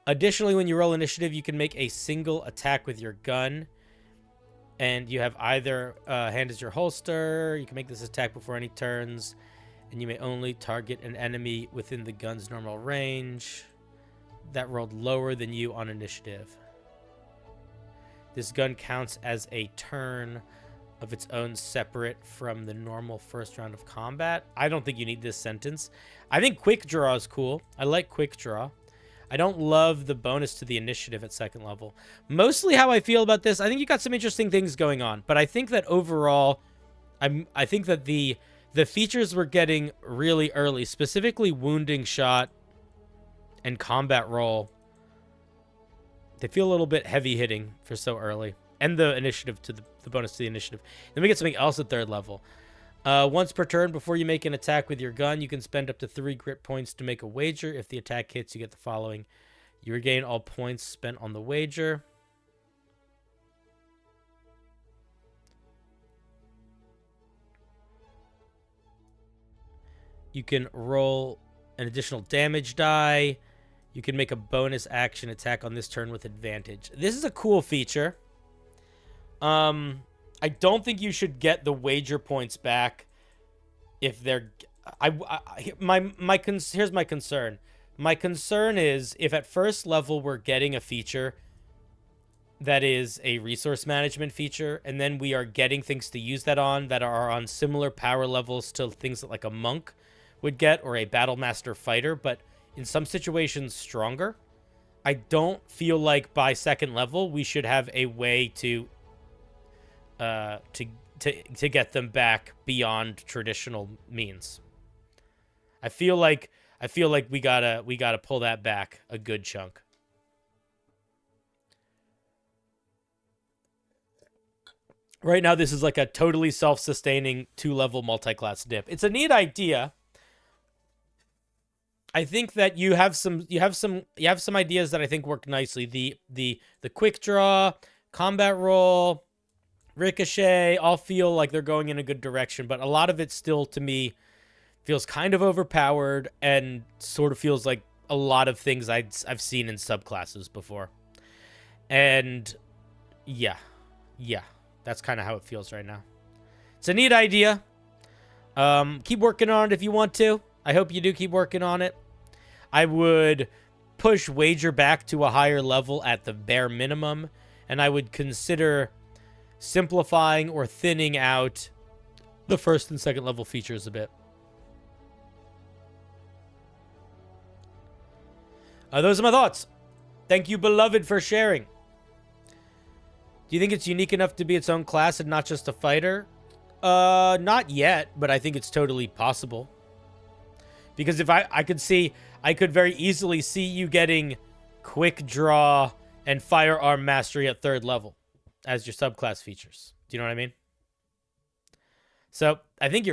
Additionally, when you roll initiative, you can make a single attack with your gun. And you have either hand as your holster. You can make this attack before any turns. And you may only target an enemy within the gun's normal range that rolled lower than you on initiative. This gun counts as a turn of its own separate from the normal first round of combat. I don't think you need this sentence. I think quick draw is cool. I like quick draw. I don't love the bonus to the initiative at 2nd level. Mostly how I feel about this, I think you got some interesting things going on. But I think that overall, I think that the features we're getting really early, specifically wounding shot and combat roll, they feel a little bit heavy hitting for so early. And the initiative to the bonus to the initiative. Then we get something else at 3rd level. Once per turn, before you make an attack with your gun, you can spend up to 3 grit points to make a wager. If the attack hits, you get the following. You regain all points spent on the wager. You can roll an additional damage die. You can make a bonus action attack on this turn with advantage. This is a cool feature. I don't think you should get the wager points back if they're... here's my concern. My concern is if at 1st level we're getting a feature that is a resource management feature, and then we are getting things to use that on that are on similar power levels to things that like a monk would get or a battle master fighter, but in some situations stronger. I don't feel like by 2nd level we should have a way to get them back beyond traditional means. I feel like we gotta pull that back a good chunk. Right now, this is like a totally self-sustaining 2-level multi-class dip. It's a neat idea. I think that you have some ideas that I think work nicely. The quick draw, combat roll, ricochet all feel like they're going in a good direction, but a lot of it still to me feels kind of overpowered and sort of feels like a lot of things I've seen in subclasses before. And yeah, that's kind of how it feels right now. It's a neat idea. Keep working on it if you want to. I hope you do keep working on it. I would push wager back to a higher level at the bare minimum, and I would consider simplifying or thinning out the 1st and 2nd level features a bit. Those are my thoughts. Thank you, beloved, for sharing. Do you think it's unique enough to be its own class and not just a fighter? Not yet, but I think it's totally possible. Because if I could very easily see you getting quick draw and firearm mastery at 3rd level as your subclass features. Do you know what I mean? So I think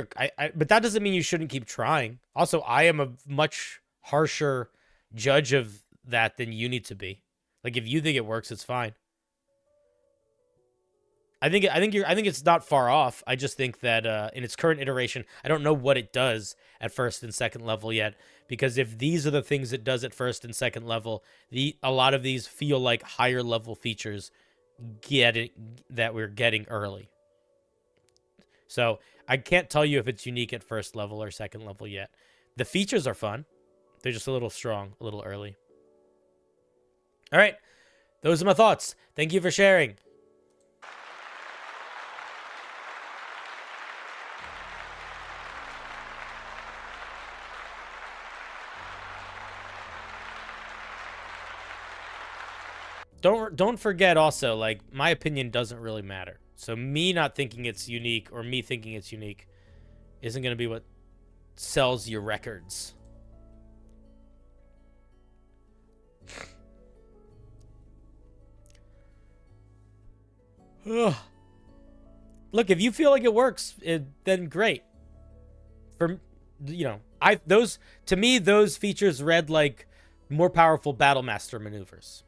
but that doesn't mean you shouldn't keep trying. Also, I am a much harsher judge of that than you need to be. Like if you think it works, it's fine. I think it's not far off. I just think that in its current iteration, I don't know what it does at 1st and 2nd level yet. Because if these are the things it does at 1st and 2nd level, a lot of these feel like higher level features that we're getting early. So I can't tell you if it's unique at 1st level or 2nd level yet. The features are fun. They're just a little strong, a little early. All right. Those are my thoughts. Thank you for sharing. Don't forget also, like, my opinion doesn't really matter. So me not thinking it's unique or me thinking it's unique isn't going to be what sells your records. Ugh. Look, if you feel like it works, then great. For, you know, to me, those features read like more powerful Battlemaster maneuvers.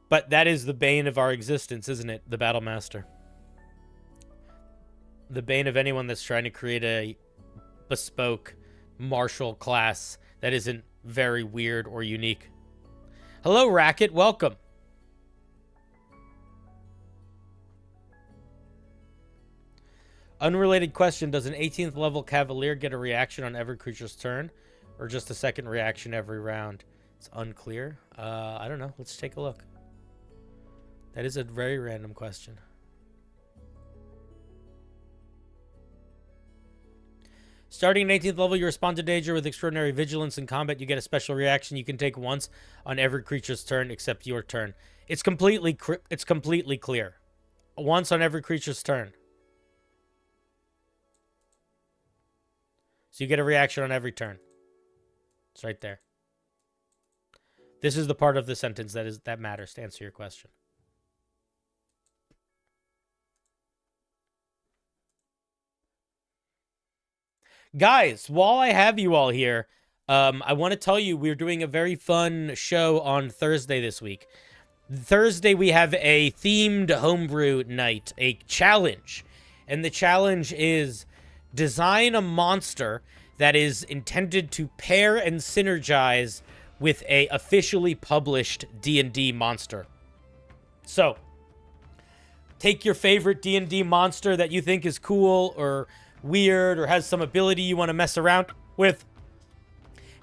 But that is the bane of our existence, isn't it? The Battlemaster. The bane of anyone that's trying to create a bespoke martial class that isn't very weird or unique. Hello, Racket. Welcome. Unrelated question. Does an 18th level Cavalier get a reaction on every creature's turn? Or just a second reaction every round? It's unclear. I don't know. Let's take a look. That is a very random question. Starting at 18th level, you respond to danger with extraordinary vigilance. In combat, you get a special reaction you can take once on every creature's turn except your turn. It's completely clear. Once on every creature's turn. So you get a reaction on every turn. It's right there. This is the part of the sentence that matters to answer your question. Guys, while I have you all here, I want to tell you we're doing a very fun show on Thursday this week. Thursday, we have a themed homebrew night, a challenge. And the challenge is design a monster that is intended to pair and synergize with a officially published D&D monster. So, take your favorite D&D monster that you think is cool or weird or has some ability you want to mess around with,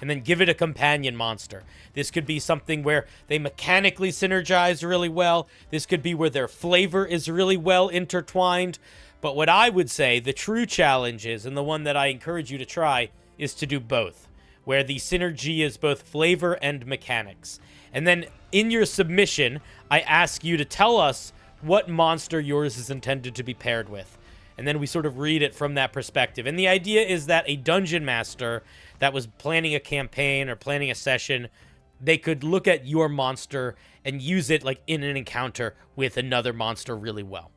and then give it a companion monster. This could be something where they mechanically synergize really well. This could be where their flavor is really well intertwined. But what I would say the true challenge is, and the one that I encourage you to try, is to do both, where the synergy is both flavor and mechanics. And then in your submission, I ask you to tell us what monster yours is intended to be paired with. And then we sort of read it from that perspective. And the idea is that a dungeon master that was planning a campaign or planning a session, they could look at your monster and use it like in an encounter with another monster really well.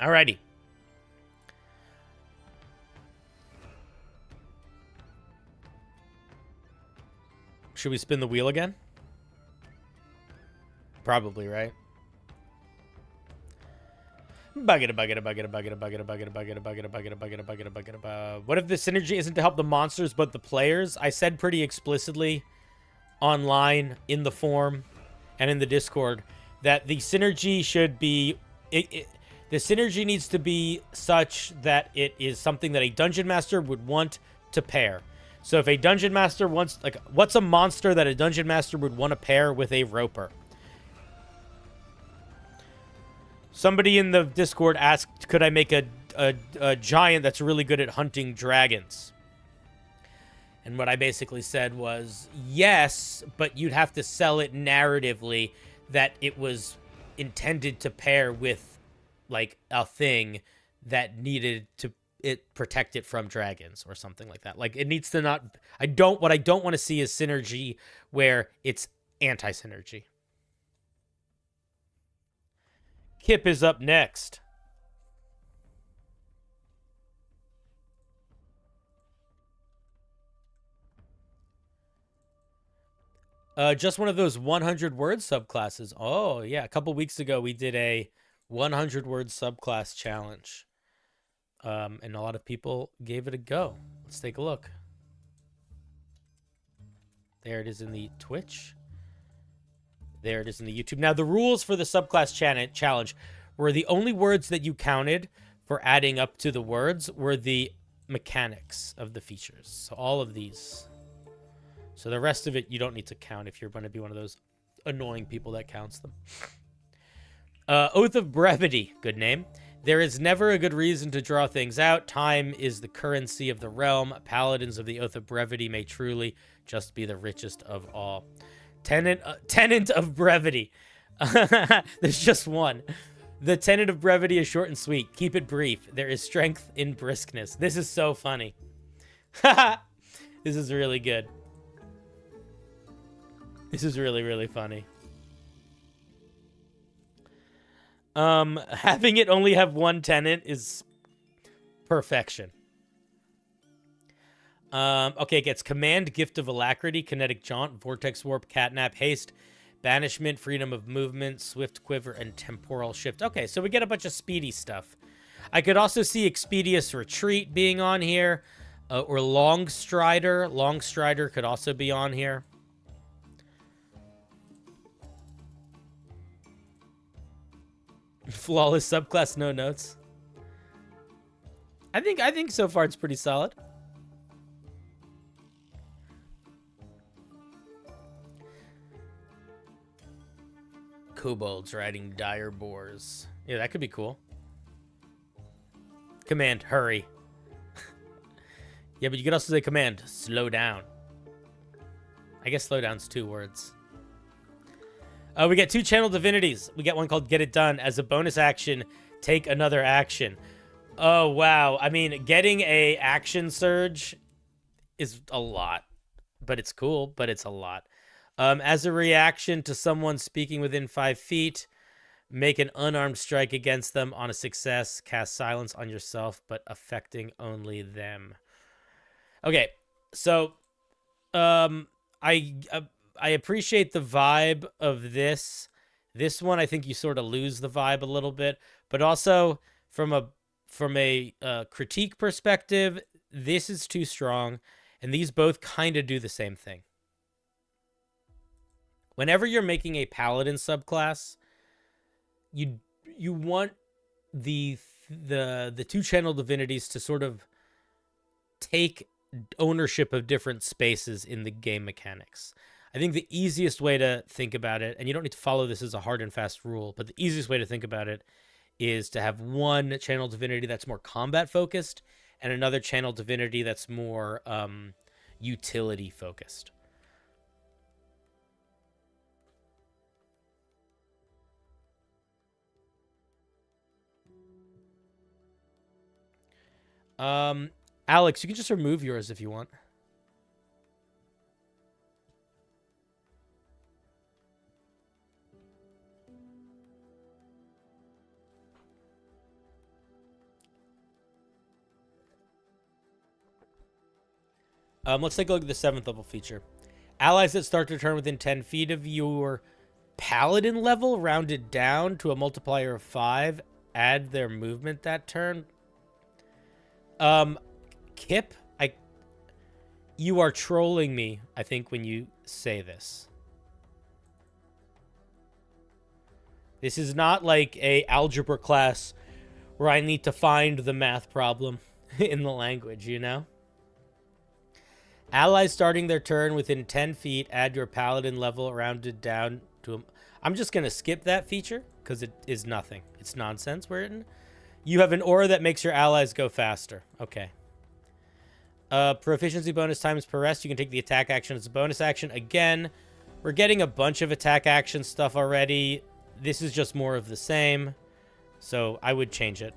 Alrighty. Should we spin the wheel again? Probably, right? What if the synergy isn't to help the monsters but the players? I said pretty explicitly online in the forum and in the Discord that the synergy should be the synergy needs to be such that it is something that a dungeon master would want to pair. So if a dungeon master wants, like, what's a monster that a dungeon master would want to pair with a roper? Somebody in the Discord asked, could I make a giant that's really good at hunting dragons? And what I basically said was, yes, but you'd have to sell it narratively that it was intended to pair with like a thing that needed to protect it from dragons or something like that. Like it needs to not, what I don't want to see is synergy where it's anti-synergy. Kip is up next. Just one of those 100-word subclasses. Oh, yeah. A couple weeks ago, we did a 100-word subclass challenge. And a lot of people gave it a go. Let's take a look. There it is in the Twitch. There it is in the YouTube. Now, the rules for the subclass challenge were the only words that you counted for adding up to the words were the mechanics of the features. So all of these. So the rest of it, you don't need to count if you're going to be one of those annoying people that counts them. Oath of Brevity. Good name. There is never a good reason to draw things out. Time is the currency of the realm. Paladins of the Oath of Brevity may truly just be the richest of all. Tenant of brevity. There's just one. The tenet of brevity is short and sweet. Keep it brief. There is strength in briskness. This is so funny. This is really good. This is really, really funny. Having it only have one tenant is perfection. Okay, it gets command, gift of alacrity, kinetic jaunt, vortex warp, catnap, haste, banishment, freedom of movement, swift quiver, and temporal shift. Okay, so we get a bunch of speedy stuff. I could also see expeditious retreat being on here, or long strider. Long strider could also be on here. Flawless subclass, no notes. I think so far it's pretty solid. Kobolds riding dire boars. Yeah, that could be cool. Command, hurry. Yeah, but you could also say command, slow down. I guess slow down's 2 words. We get 2 channel divinities. We get one called Get It Done. As a bonus action, take another action. Oh, wow. I mean, getting a action surge is a lot. But it's cool, but it's a lot. As a reaction to someone speaking within 5 feet, make an unarmed strike against them. On a success, cast silence on yourself, but affecting only them. Okay, so I appreciate the vibe of this. This one, I think you sort of lose the vibe a little bit, but also from a critique perspective, this is too strong, and these both kind of do the same thing. Whenever you're making a paladin subclass, you want the 2 channel divinities to sort of take ownership of different spaces in the game mechanics. I think the easiest way to think about it, and you don't need to follow this as a hard and fast rule, but the easiest way to think about it is to have one channel divinity that's more combat focused and another channel divinity that's more utility focused. Alex, you can just remove yours if you want. Let's take a look at the 7th level feature. Allies that start their turn within 10 feet of your paladin level, rounded down to a multiplier of 5, add their movement that turn. Kip, you are trolling me, I think, when you say this. This is not like a algebra class where I need to find the math problem in the language, you know? Allies starting their turn within 10 feet, add your paladin level rounded down to a... I'm just going to skip that feature because it is nothing. It's nonsense written. You have an aura that makes your allies go faster. Okay. Proficiency bonus times per rest. You can take the attack action as a bonus action. Again, we're getting a bunch of attack action stuff already. This is just more of the same. So I would change it.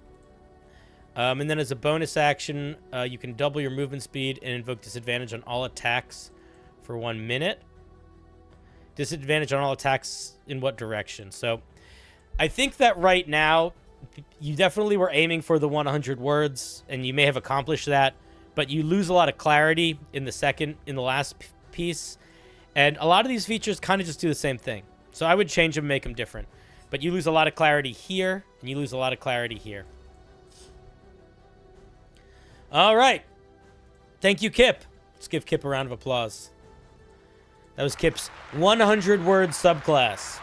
And then as a bonus action, you can double your movement speed and invoke disadvantage on all attacks for 1 minute. Disadvantage on all attacks in what direction? So I think that right now, you definitely were aiming for the 100 words, and you may have accomplished that, but you lose a lot of clarity in the last piece. And a lot of these features kind of just do the same thing. So I would change them and make them different. But you lose a lot of clarity here, and you lose a lot of clarity here. All right. Thank you, Kip. Let's give Kip a round of applause. That was Kip's 100-word subclass.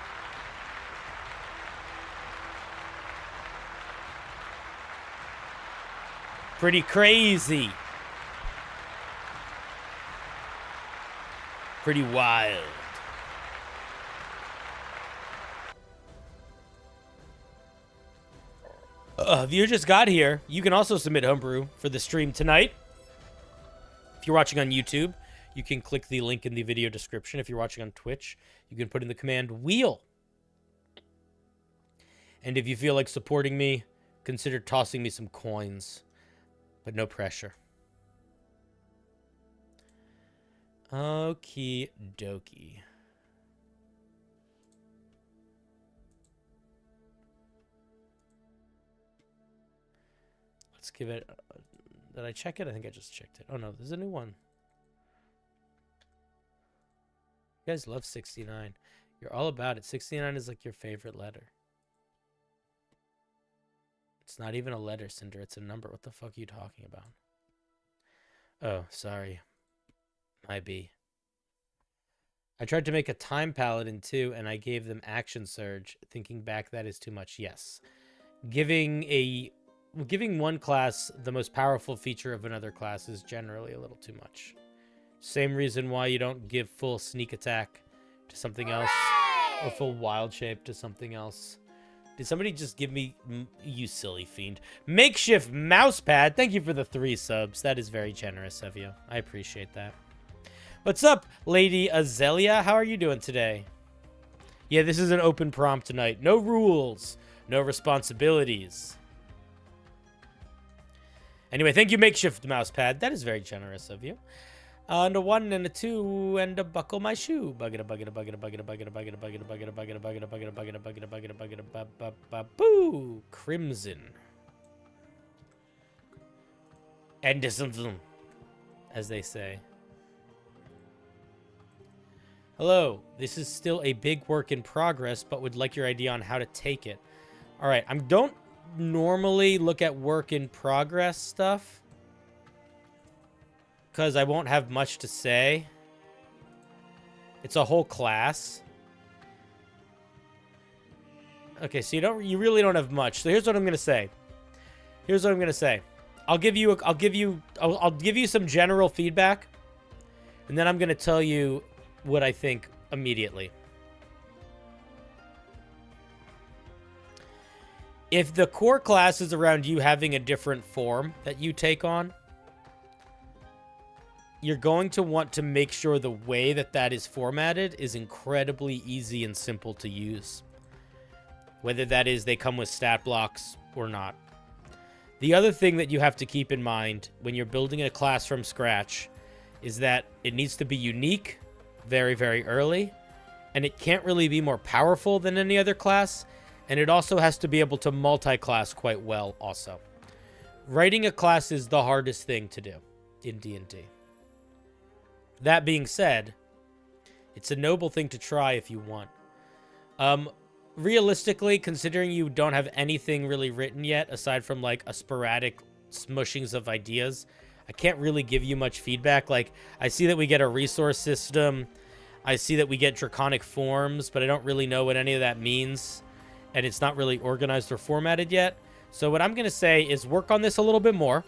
Pretty crazy. Pretty wild. If you just got here, you can also submit Homebrew for the stream tonight. If you're watching on YouTube, you can click the link in the video description. If you're watching on Twitch, you can put in the command wheel. And if you feel like supporting me, consider tossing me some coins, but no pressure. Okie dokie. Let's give it... did I check it? I think I just checked it. Oh, no, there's a new one. You guys love 69. You're all about it. 69 is like your favorite letter. It's not even a letter, Cinder. It's a number. What the fuck are you talking about? Oh, sorry. My B. I tried to make a time paladin too, and I gave them action surge. Thinking back, that is too much. Yes. Giving one class the most powerful feature of another class is generally a little too much. Same reason why you don't give full sneak attack to something else, or full wild shape to something else. Did somebody just give me, you silly fiend, makeshift mouse pad? Thank you for the 3 subs. That is very generous of you. I appreciate that. What's up, Lady Azalea? How are you doing today? Yeah, this is an open prompt tonight. No rules, no responsibilities. Anyway, thank you, makeshift mouse pad. That is very generous of you. And a 1 and a 2 and a buckle my shoe. Bugging a boo. Crimson. And as they say. Hello, this is still a big work in progress, but would like your idea on how to take it. All right, I don't normally look at work in progress stuff, because I won't have much to say. It's a whole class. Okay, so you really don't have much. So here's what I'm gonna say. I'll give you some general feedback, and then I'm gonna tell you what I think immediately. If the core class is around you having a different form that you take on, you're going to want to make sure the way that is formatted is incredibly easy and simple to use. Whether that is they come with stat blocks or not. The other thing that you have to keep in mind when you're building a class from scratch is that it needs to be unique very, very early, and it can't really be more powerful than any other class, and it also has to be able to multi-class quite well also. Writing a class is the hardest thing to do in D&D. That being said, it's a noble thing to try if you want. Realistically, considering you don't have anything really written yet, aside from like a sporadic smushings of ideas, I can't really give you much feedback. Like, I see that we get a resource system. I see that we get draconic forms, but I don't really know what any of that means. And it's not really organized or formatted yet. So what I'm going to say is work on this a little bit more.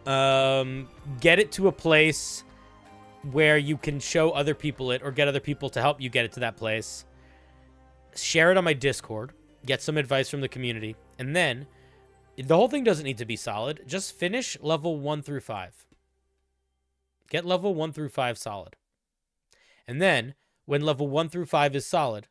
Get it to a place where you can show other people it, or get other people to help you get it to that place. Share it on my Discord. Get some advice from the community. And then, the whole thing doesn't need to be solid. Just finish level 1 through 5. Get level 1 through 5 solid. And then, when level 1 through 5 is solid,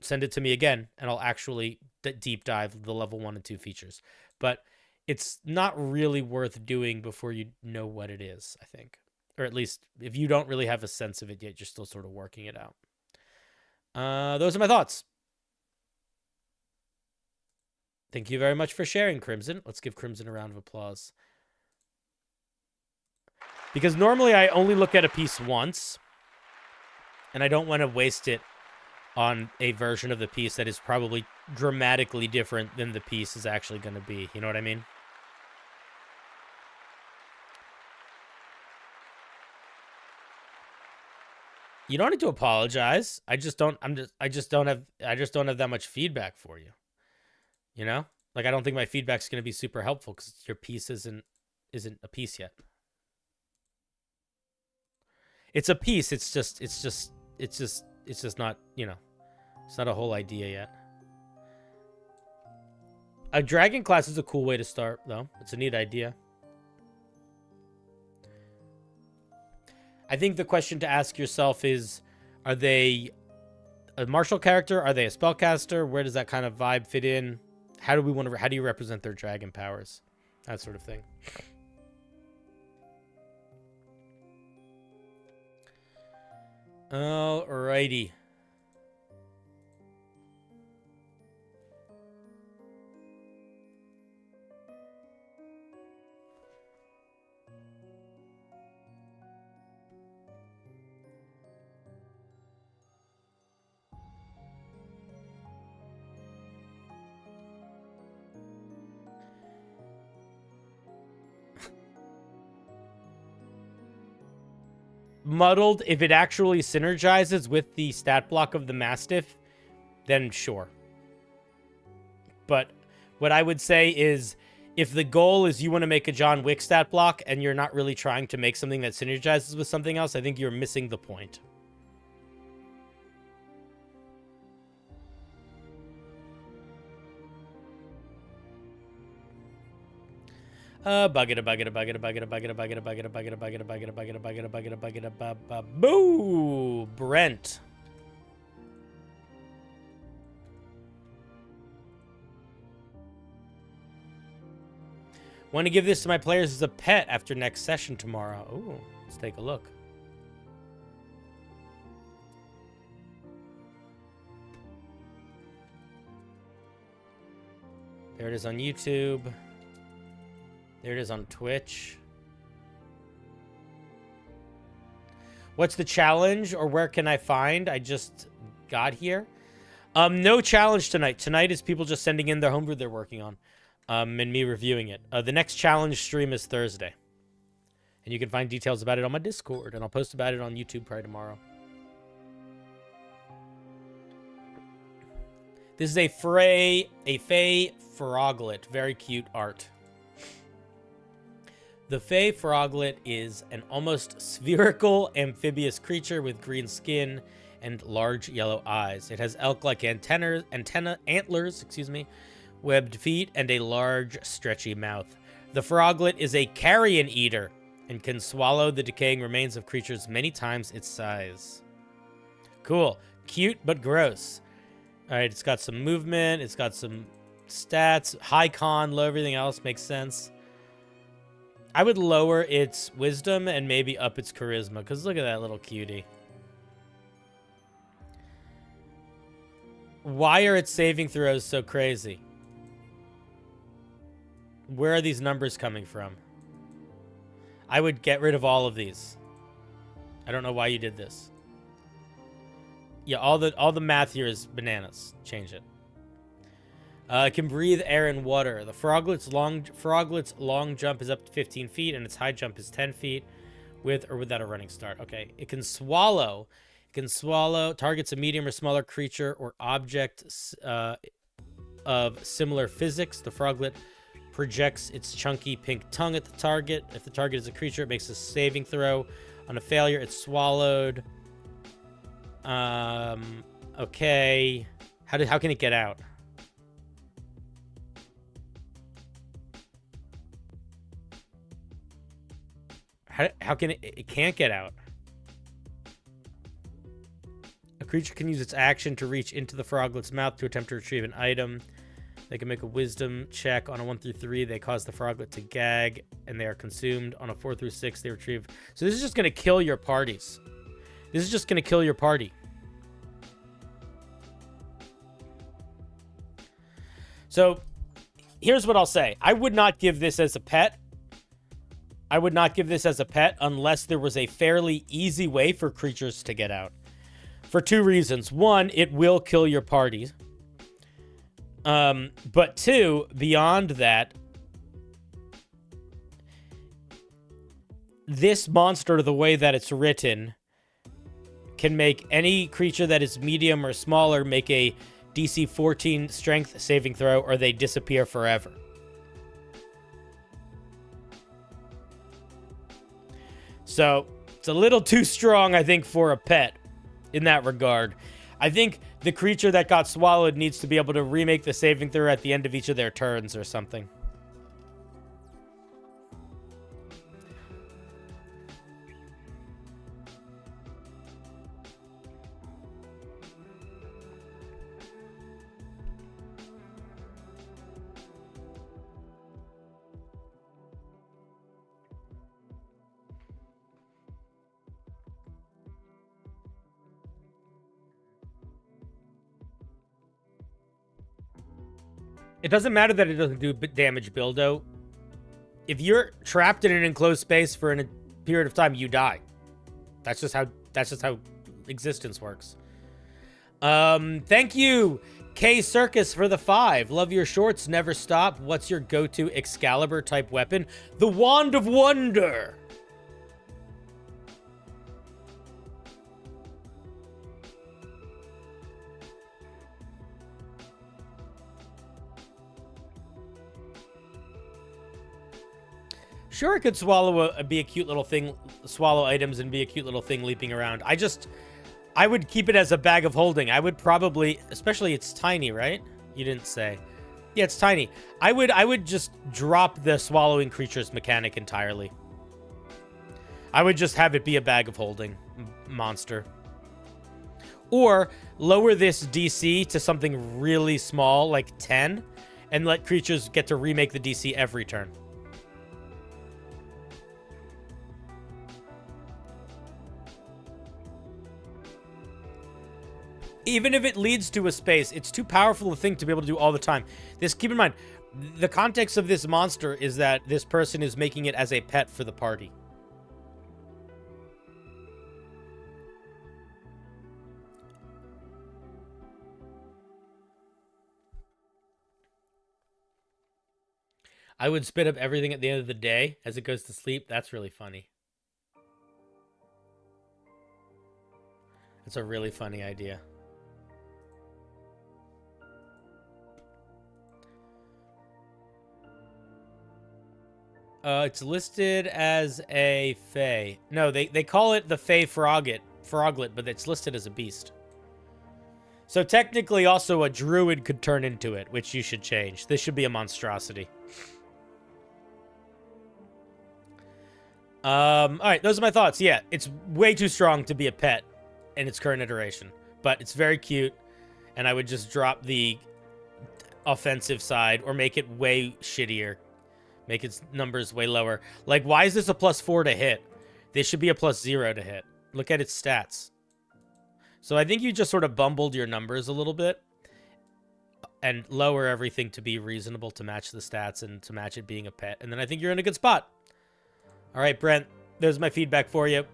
send it to me again, and I'll actually deep dive the level 1 and 2 features. But it's not really worth doing before you know what it is, I think. Or at least, if you don't really have a sense of it yet, you're still sort of working it out. Those are my thoughts. Thank you very much for sharing, Crimson. Let's give Crimson a round of applause. Because normally I only look at a piece once, and I don't want to waste it on a version of the piece that is probably dramatically different than the piece is actually going to be. You know what I mean? You don't need to apologize. I just don't have that much feedback for you. You know? Like, I don't think my feedback's going to be super helpful because your piece isn't a piece yet. It's a piece. It's just not, you know, it's not a whole idea yet. A dragon class is a cool way to start, though. It's a neat idea. I think the question to ask yourself is, are they a martial character? Are they a spellcaster? Where does that kind of vibe fit in? How do you represent their dragon powers? That sort of thing. Alrighty. Muddled, if it actually synergizes with the stat block of the Mastiff, then sure. But what I would say is, if the goal is you want to make a John Wick stat block and you're not really trying to make something that synergizes with something else, I think you're missing the point. Boo! Brent. Want to give this to my players as a pet after next session tomorrow. Ooh, let's take a look. There it is on YouTube. There it is on Twitch. What's the challenge, or where can I find? I just got here. No challenge tonight. Tonight is people just sending in their homebrew they're working on, and me reviewing it. The next challenge stream is Thursday. And you can find details about it on my Discord, and I'll post about it on YouTube probably tomorrow. This is a Fey Froglet. Very cute art. The Fey Froglet is an almost spherical amphibious creature with green skin and large yellow eyes. It has elk-like antlers, webbed feet, and a large, stretchy mouth. The Froglet is a carrion eater and can swallow the decaying remains of creatures many times its size. Cool. Cute, but gross. All right, it's got some movement. It's got some stats. High con, low everything else. Makes sense. I would lower its wisdom and maybe up its charisma, because look at that little cutie. Why are its saving throws so crazy? Where are these numbers coming from? I would get rid of all of these. I don't know why you did this. Yeah, all the math here is bananas. Change it. It can breathe air and water. The Froglet's long jump is up to 15 feet, and its high jump is 10 feet, with or without a running start. Okay. It can swallow. It can swallow. Targets a medium or smaller creature or object of similar physics. The Froglet projects its chunky pink tongue at the target. If the target is a creature, it makes a saving throw. On a failure, it's swallowed. Okay. How can it get out? How can it can't get out? A creature can use its action to reach into the Froglet's mouth to attempt to retrieve an item. They can make a wisdom check on a 1 through 3. They cause the Froglet to gag, and they are consumed. On a 4 through 6, they retrieve. So this is just going to kill your parties. This is just going to kill your party. So here's what I'll say. I would not give this as a pet. I would not give this as a pet unless there was a fairly easy way for creatures to get out. For two reasons. One, it will kill your party. But two, beyond that, this monster, the way that it's written, can make any creature that is medium or smaller make a DC 14 strength saving throw, or they disappear forever. So it's a little too strong, I think, for a pet in that regard. I think the creature that got swallowed needs to be able to remake the saving throw at the end of each of their turns or something. It doesn't matter that it doesn't do damage, Buildo. If you're trapped in an enclosed space for a period of time, you die. That's just how existence works. Thank you, K Circus, for the 5. Love your shorts, never stop. What's your go-to Excalibur type weapon? The Wand of Wonder. Sure, it could swallow be a cute little thing, swallow items and be a cute little thing leaping around. I would keep it as a bag of holding. I would probably, especially it's tiny, right? You didn't say. Yeah, it's tiny. I would just drop the swallowing creatures mechanic entirely. I would just have it be a bag of holding monster. Or lower this DC to something really small, like 10, and let creatures get to remake the DC every turn. Even if it leads to a space, it's too powerful a thing to be able to do all the time. Keep in mind, the context of this monster is that this person is making it as a pet for the party. I would spit up everything at the end of the day as it goes to sleep. That's really funny. That's a really funny idea. It's listed as a Fae. No, they call it the Fae Froglet, but it's listed as a beast. So technically also a druid could turn into it, which you should change. This should be a monstrosity. All right, those are my thoughts. Yeah, it's way too strong to be a pet in its current iteration, but it's very cute, and I would just drop the offensive side or make it way shittier. Make its numbers way lower. Like, why is this a +4 to hit? This should be a +0 to hit. Look at its stats. So I think you just sort of bumbled your numbers a little bit and lower everything to be reasonable to match the stats and to match it being a pet. And then I think you're in a good spot. All right, Brent, there's my feedback for you.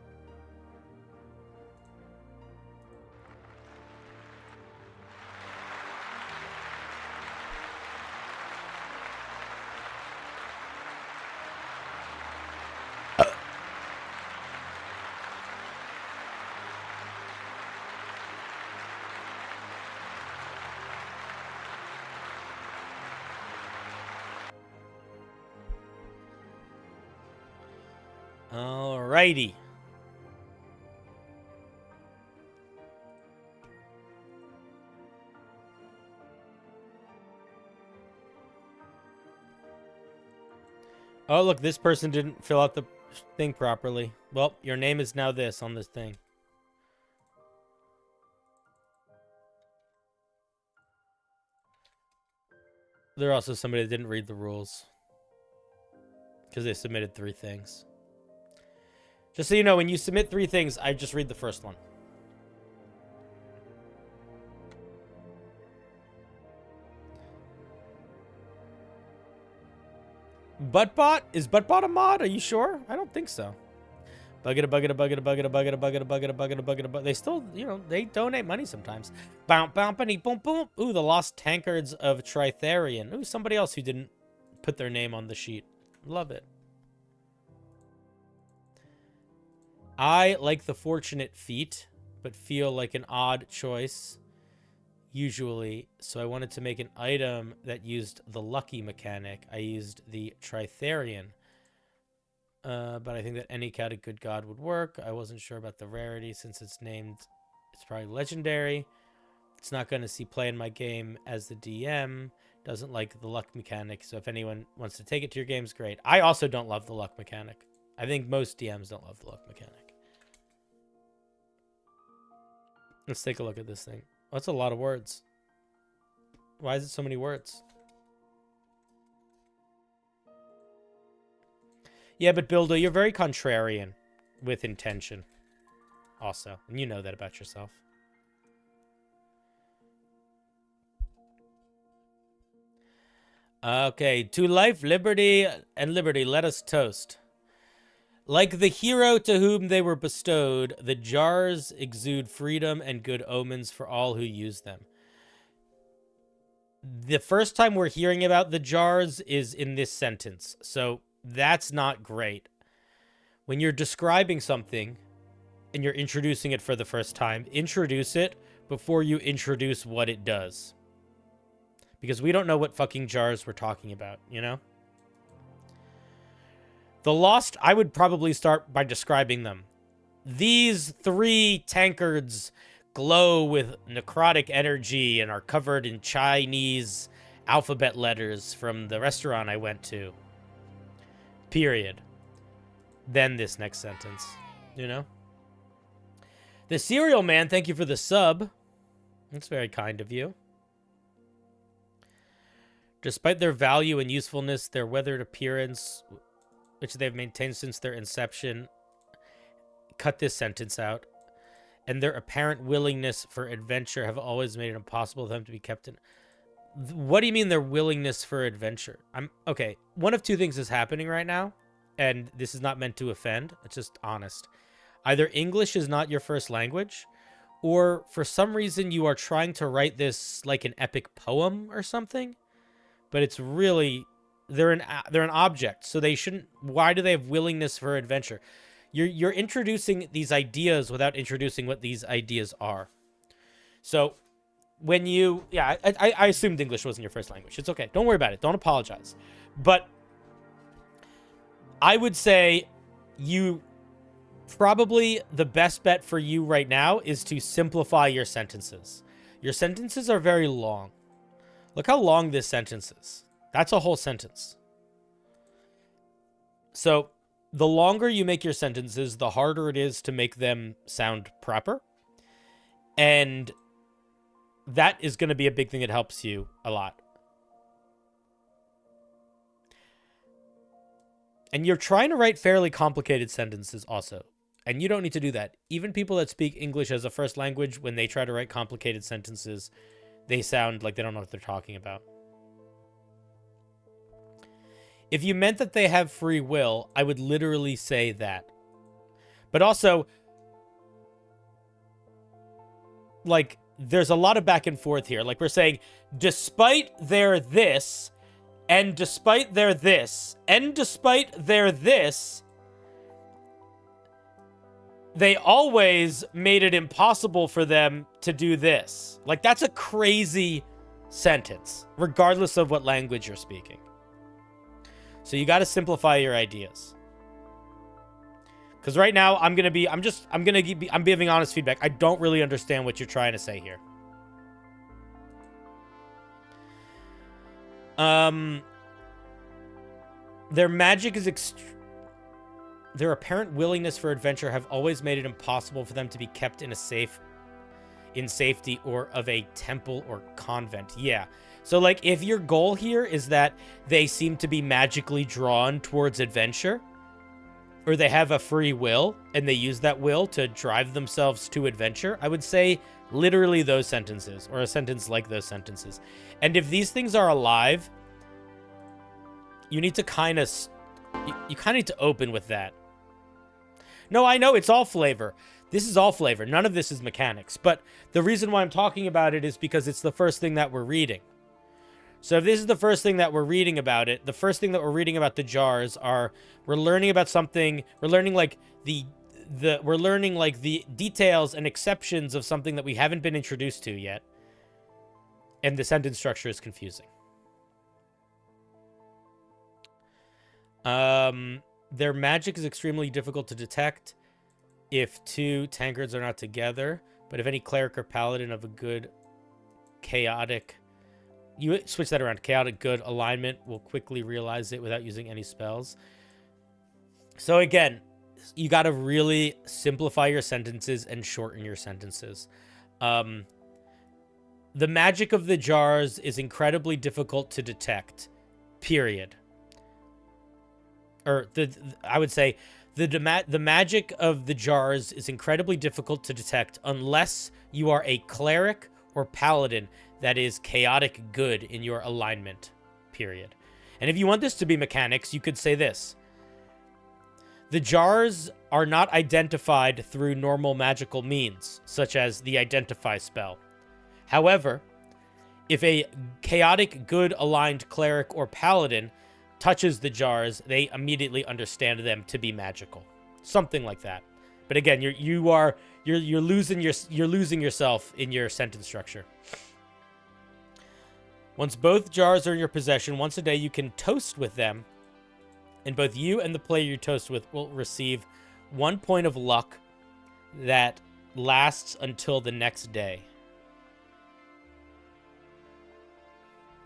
Alrighty. Oh, look, this person didn't fill out the thing properly. Well, your name is now this on this thing. There's also somebody that didn't read the rules because they submitted 3 things. Just so you know, when you submit 3 things, I just read the first one. Buttbot? Is Buttbot a mod? Are you sure? I don't think so. Buggita, buggita, buggita, buggita, buggita, buggita, buggita, buggita, buggita, buggita. They still, you know, they donate money sometimes. Boom, boom, boom, boom, boom. Ooh, the lost tankards of Tritharian. Ooh, somebody else who didn't put their name on the sheet. Love it. I like the fortunate feat, but feel like an odd choice, usually. So I wanted to make an item that used the lucky mechanic. I used the Tritharian. But I think that any Chaotic Good God would work. I wasn't sure about the rarity since it's named. It's probably legendary. It's not going to see play in my game as the DM. Doesn't like the luck mechanic. So if anyone wants to take it to your games, great. I also don't love the luck mechanic. I think most DMs don't love the luck mechanic. Let's take a look at this thing. Oh, that's a lot of words. Why is it so many words? Yeah, but Builder, you're very contrarian with intention. Also, and you know that about yourself. Okay, to life, liberty, and liberty, let us toast. Like the hero to whom they were bestowed, the jars exude freedom and good omens for all who use them. The first time we're hearing about the jars is in this sentence, so that's not great. When you're describing something and you're introducing it for the first time, introduce it before you introduce what it does. Because we don't know what fucking jars we're talking about, you know? The Lost, I would probably start by describing them. These 3 tankards glow with necrotic energy and are covered in Chinese alphabet letters from the restaurant I went to. Period. Then this next sentence, you know? The Cereal Man, thank you for the sub. That's very kind of you. Despite their value and usefulness, their weathered appearance, which they've maintained since their inception, cut this sentence out, and their apparent willingness for adventure have always made it impossible for them to be kept in. What do you mean their willingness for adventure? Okay, one of 2 things is happening right now, and this is not meant to offend. It's just honest. Either English is not your first language, or for some reason you are trying to write this like an epic poem or something. But it's really, they're an object, so they shouldn't. Why do they have willingness for adventure? You're introducing these ideas without introducing what these ideas are. So when you, yeah, I assumed English wasn't your first language. It's okay. Don't worry about it. Don't apologize. But I would say probably the best bet for you right now is to simplify your sentences. Your sentences are very long. Look how long this sentence is. That's a whole sentence. So the longer you make your sentences, the harder it is to make them sound proper. And that is going to be a big thing that helps you a lot. And you're trying to write fairly complicated sentences also. And you don't need to do that. Even people that speak English as a first language, when they try to write complicated sentences, they sound like they don't know what they're talking about. If you meant that they have free will, I would literally say that. But also, like, there's a lot of back and forth here. Like, we're saying, despite their this, and despite their this, and despite their this, they always made it impossible for them to do this. Like, that's a crazy sentence, regardless of what language you're speaking. So you got to simplify your ideas. Because right now, I'm giving honest feedback. I don't really understand what you're trying to say here. Their magic is their apparent willingness for adventure have always made it impossible for them to be kept in safety or of a temple or convent. Yeah. So, like, if your goal here is that they seem to be magically drawn towards adventure, or they have a free will, and they use that will to drive themselves to adventure, I would say literally those sentences, or a sentence like those sentences. And if these things are alive, you need to kind of need to open with that. No, I know, it's all flavor. This is all flavor. None of this is mechanics. But the reason why I'm talking about it is because it's the first thing that we're reading. So if this is the first thing that we're reading about it, the first thing that we're reading about the jars are, we're learning about something, we're learning like the details and exceptions of something that we haven't been introduced to yet. And the sentence structure is confusing. Their magic is extremely difficult to detect if 2 tankards are not together, but if any cleric or paladin of a good chaotic, you switch that around, chaotic good alignment will quickly realize it without using any spells. So again, you got to really simplify your sentences and shorten your sentences. The magic of the jars is incredibly difficult to detect, period. Or I would say the magic of the jars is incredibly difficult to detect unless you are a cleric or paladin that is chaotic good in your alignment. period. And if you want this to be mechanics, you could say this. The jars are not identified through normal magical means, such as the Identify spell. However, if a chaotic good aligned cleric or paladin touches the jars, they immediately understand them to be magical. Something like that. But again, you're losing yourself in your sentence structure. Once both jars are in your possession, once a day you can toast with them, and both you and the player you toast with will receive 1 point of luck that lasts until the next day.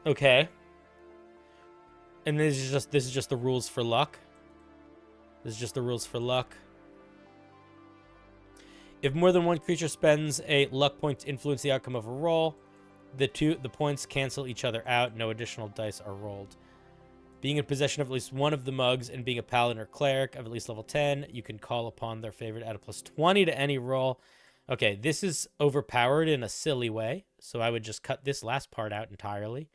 Okay. And this is just the rules for luck. This is just the rules for luck. If more than one creature spends a luck point to influence the outcome of a roll, the points cancel each other out. No additional dice are rolled. Being in possession of at least one of the mugs and being a paladin or cleric of at least level 10, you can call upon their favorite at a plus 20 to any roll. Okay, this is overpowered in a silly way, so I would just cut this last part out entirely.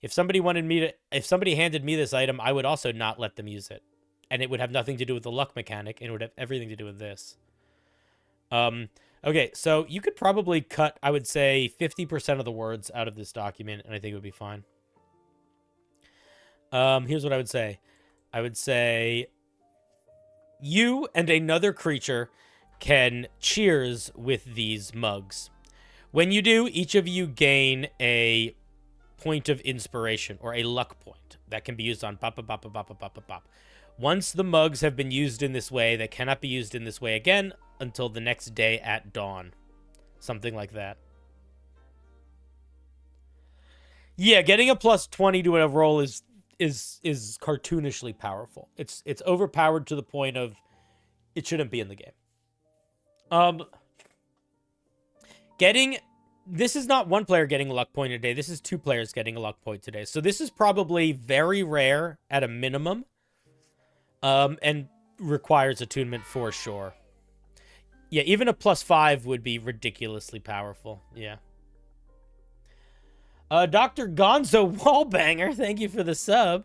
If somebody handed me this item, I would also not let them use it. And it would have nothing to do with the luck mechanic, and it would have everything to do with this. Okay, so you could probably cut, I would say, 50% of the words out of this document, and I think it would be fine. Here's what I would say. I would say you and another creature can cheers with these mugs. When you do, each of you gain a point of inspiration or a luck point that can be used on pop, pop, pop, pop, pop, pop, pop. Once the mugs have been used in this way, they cannot be used in this way again until the next day at dawn. Something like that. Yeah, getting a plus 20 to a roll is cartoonishly powerful. It's overpowered to the point of it shouldn't be in the game. This is not one player getting a luck point a day. This is 2 players getting a luck point today. So this is probably very rare at a minimum. And requires attunement for sure. Yeah, even a plus 5 would be ridiculously powerful. Yeah. Dr. Gonzo Wallbanger, thank you for the sub.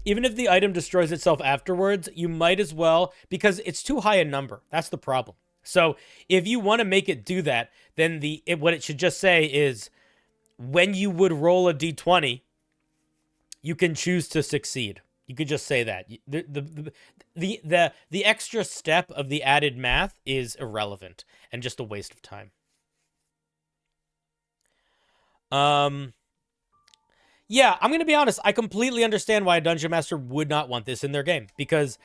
Even if the item destroys itself afterwards, you might as well, because it's too high a number. That's the problem. So if you want to make it do that, then what it should just say is, when you would roll a d20, you can choose to succeed. You could just say that. The extra step of the added math is irrelevant and just a waste of time. Yeah, I'm going to be honest. I completely understand why a Dungeon Master would not want this in their game, because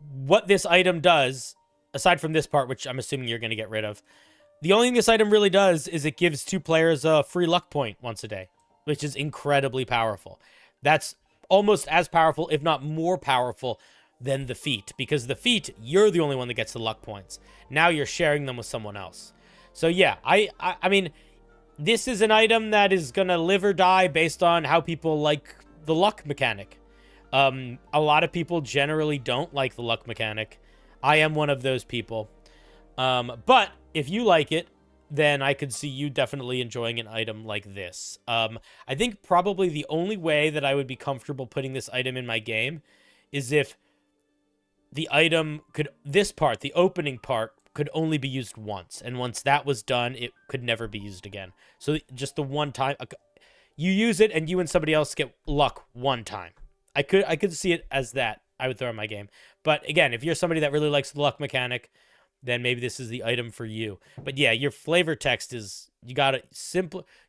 what this item does, aside from this part, which I'm assuming you're going to get rid of, the only thing this item really does is it gives 2 players a free luck point once a day, which is incredibly powerful. That's almost as powerful, if not more powerful, than the feat, because the feat, you're the only one that gets the luck points. Now you're sharing them with someone else. So yeah, I mean, this is an item that is going to live or die based on how people like the luck mechanic. A lot of people generally don't like the luck mechanic. I am one of those people. But if you like it, then I could see you definitely enjoying an item like this. I think probably the only way that I would be comfortable putting this item in my game is if the item could, this part, the opening part, could only be used once. And once that was done, it could never be used again. So just the one time, you use it and you and somebody else get luck one time. I could see it as that. I would throw in my game. But again, if you're somebody that really likes the luck mechanic, then maybe this is the item for you. But yeah, your flavor text is, you gotta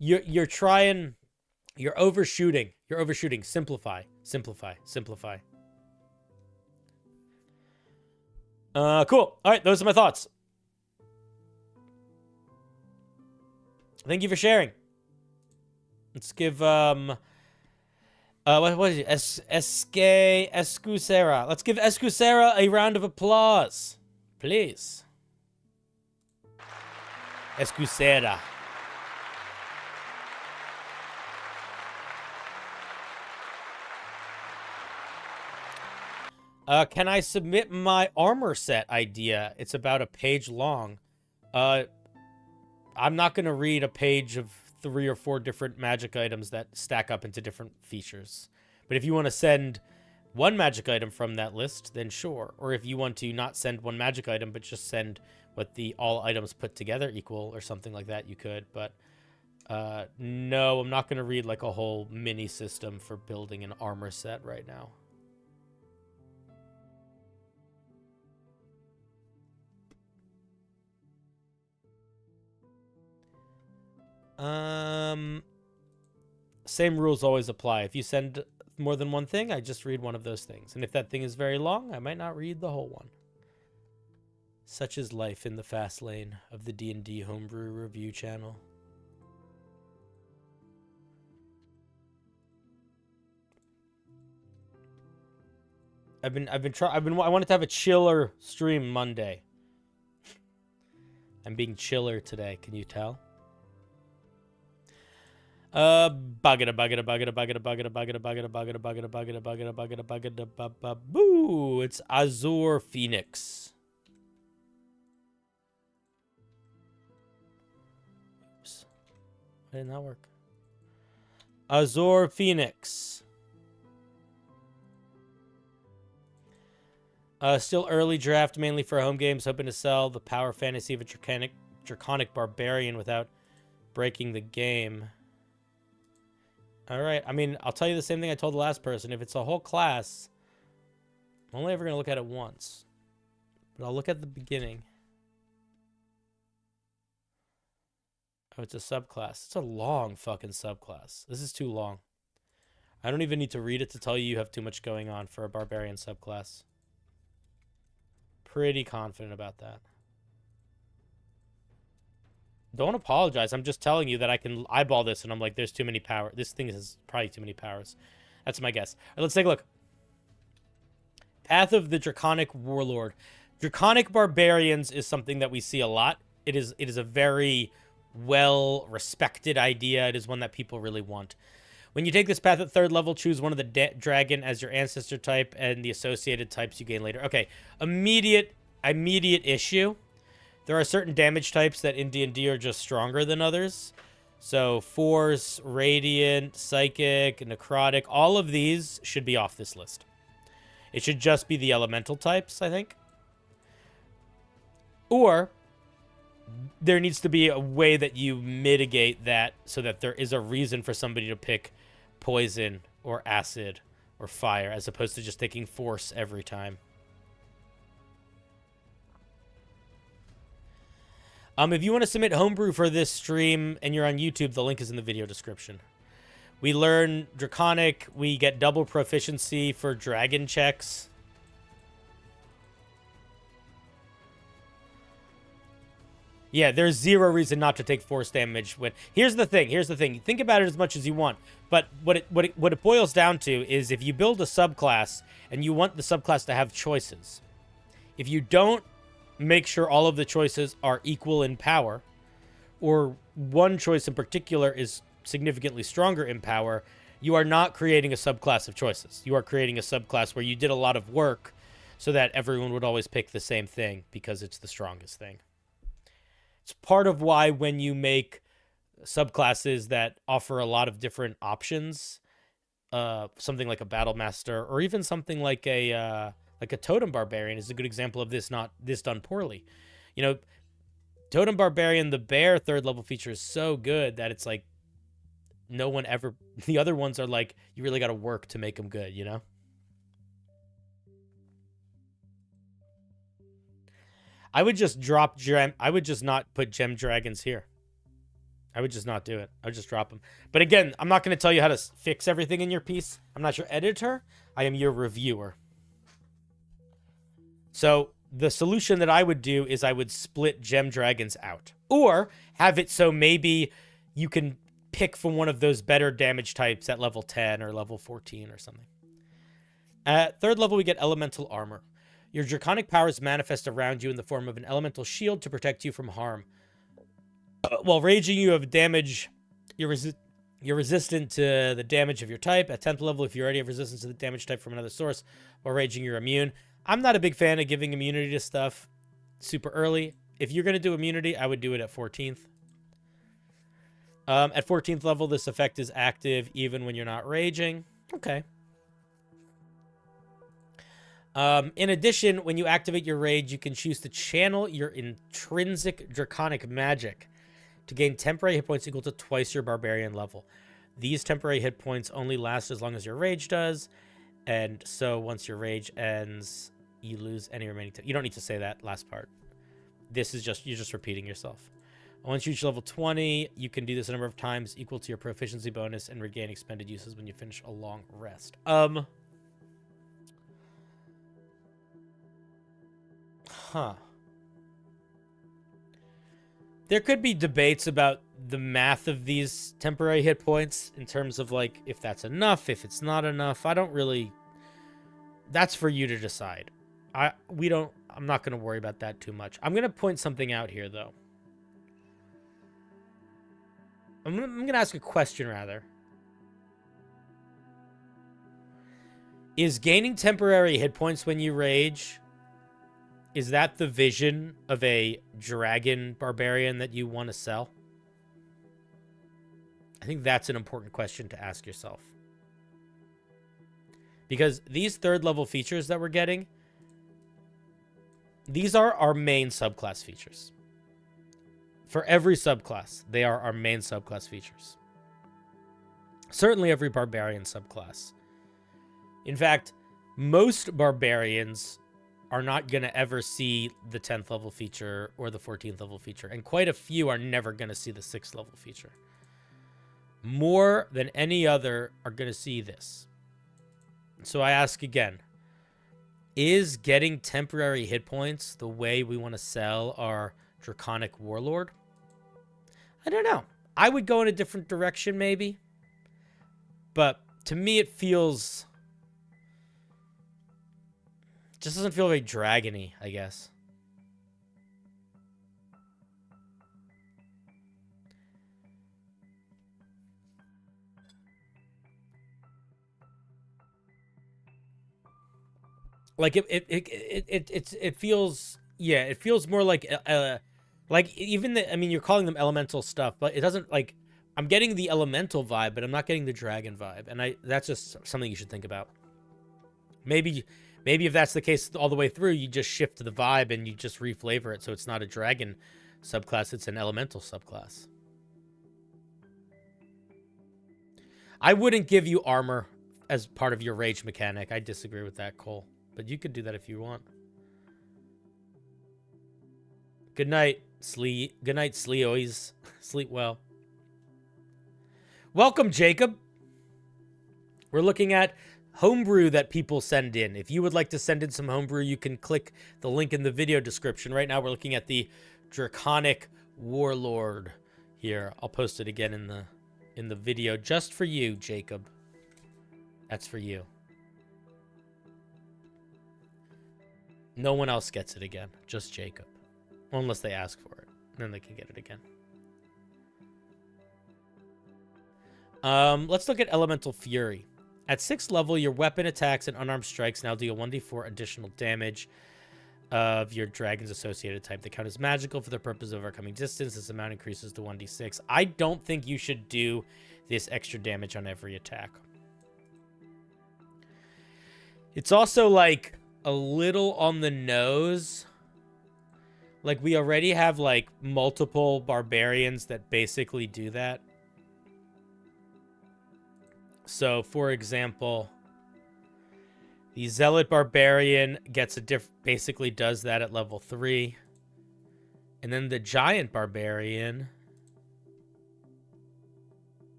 you're trying, you're overshooting. You're overshooting. Simplify, simplify, simplify. Cool. All right, those are my thoughts. Thank you for sharing. Let's give what is it? Escusera. Let's give Escusera a round of applause, please. Escusera. Can I submit my armor set idea? It's about a page long. I'm not going to read a page of 3 or 4 different magic items that stack up into different features. But if you want to send one magic item from that list, then sure. Or if you want to not send one magic item, but just send what the all items put together equal or something like that, you could. But no, I'm not going to read like a whole mini system for building an armor set right now. Same rules always apply. If you send more than one thing, I just read one of those things. And if that thing is very long, I might not read the whole one. Such is life in the fast lane of the D&D Homebrew review channel. I wanted to have a chiller stream Monday. I'm being chiller today, can you tell? Boo! It's Azure Phoenix. Oops. Why didn't that work? Azure Phoenix. Still early draft, mainly for home games, hoping to sell the power fantasy of a draconic barbarian without breaking the game. Alright, I mean, I'll tell you the same thing I told the last person. If it's a whole class, I'm only ever going to look at it once. But I'll look at the beginning. Oh, it's a subclass. It's a long fucking subclass. This is too long. I don't even need to read it to tell you you have too much going on for a barbarian subclass. Pretty confident about that. Don't apologize. I'm just telling you that I can eyeball this, and I'm like, there's too many power. This thing has probably too many powers. That's my guess. All right, let's take a look. Path of the Draconic Warlord. Draconic Barbarians is something that we see a lot. It is a very well-respected idea. It is one that people really want. When you take this path at 3rd level, choose one of the dragon as your ancestor type and the associated types you gain later. Okay, immediate issue. There are certain damage types that in D&D are just stronger than others. So Force, Radiant, Psychic, Necrotic, all of these should be off this list. It should just be the elemental types, I think. Or there needs to be a way that you mitigate that so that there is a reason for somebody to pick poison or acid or fire as opposed to just taking Force every time. If you want to submit Homebrew for this stream and you're on YouTube, the link is in the video description. We learn Draconic. We get double proficiency for dragon checks. Yeah, there's zero reason not to take force damage. Here's the thing. Think about it as much as you want. But what it boils down to is if you build a subclass and you want the subclass to have choices, if you don't make sure all of the choices are equal in power, or one choice in particular is significantly stronger in power, you are not creating a subclass of choices. You are creating a subclass where you did a lot of work so that everyone would always pick the same thing because it's the strongest thing. It's part of why when you make subclasses that offer a lot of different options, something like a Battle Master or even something like a Totem Barbarian is a good example of this, not this done poorly. You know, Totem Barbarian, the bear 3rd level feature is so good that it's like no one ever... The other ones are like, you really got to work to make them good, you know? I would just drop gem... I would just not put gem dragons here. I would just not do it. I would just drop them. But again, I'm not going to tell you how to fix everything in your piece. I'm not your editor. I am your reviewer. So the solution that I would do is I would split gem dragons out. Or have it so maybe you can pick from one of those better damage types at level 10 or level 14 or something. At 3rd level, we get elemental armor. Your draconic powers manifest around you in the form of an elemental shield to protect you from harm. While raging, you have damage. You're resistant to the damage of your type. At 10th level, if you already have resistance to the damage type from another source, while raging, you're immune. I'm not a big fan of giving immunity to stuff super early. if you're going to do immunity, I would do it at 14th. At 14th level, this effect is active even when you're not raging. Okay. In addition, when you activate your rage, you can choose to channel your intrinsic draconic magic to gain temporary hit points equal to twice your barbarian level. These temporary hit points only last as long as your rage does, and so once your rage ends, you lose any remaining. You don't need to say that last part. This is just, you're just repeating yourself. Once you reach level 20, you can do this a number of times equal to your proficiency bonus and regain expended uses when you finish a long rest. There could be debates about the math of these temporary hit points in terms of, like, if that's enough, if it's not enough. I don't really... That's for you to decide. I'm not going to worry about that too much. I'm going to point something out here, though. I'm going to ask a question, rather. Is gaining temporary hit points when you rage... Is that the vision of a dragon barbarian that you want to sell? I think that's an important question to ask yourself. Because these third level features that we're getting, these are our main subclass features. For every subclass, they are our main subclass features. Certainly every barbarian subclass. In fact, most barbarians are not going to ever see the 10th level feature or the 14th level feature. And quite a few are never going to see the 6th level feature. More than any other are going to see this. So I ask again, is getting temporary hit points the way we want to sell our Draconic Warlord? I don't know. I would go in a different direction maybe. But to me it feels... just doesn't feel very dragon-y, I guess. Like it feels, yeah, it feels more like even the, I mean, you're calling them elemental stuff, but it doesn't, like, I'm getting the elemental vibe, but I'm not getting the dragon vibe, and that's just something you should think about. Maybe if that's the case all the way through, you just shift to the vibe and you just reflavor it so it's not a dragon subclass, it's an elemental subclass. I wouldn't give you armor as part of your rage mechanic. I disagree with that, Cole. But you could do that if you want. Good night, Good night, Sleoys. Sleep well. Welcome, Jacob. We're looking at Homebrew that people send in. If you would like to send in some Homebrew, you can click the link in the video description. Right now, we're looking at the Draconic Warlord here. I'll post it again in the video just for you, Jacob. That's for you. No one else gets it again. Just Jacob. Well, unless they ask for it. Then they can get it again. Let's look at Elemental Fury. At 6th level, your weapon attacks and unarmed strikes now deal 1d4 additional damage of your dragon's associated type. They count as magical for the purpose of overcoming distance. This amount increases to 1d6. I don't think you should do this extra damage on every attack. It's also, like, a little on the nose. Like, we already have, like, multiple barbarians that basically do that. So, for example, the Zealot Barbarian gets basically does that at level 3. And then the Giant Barbarian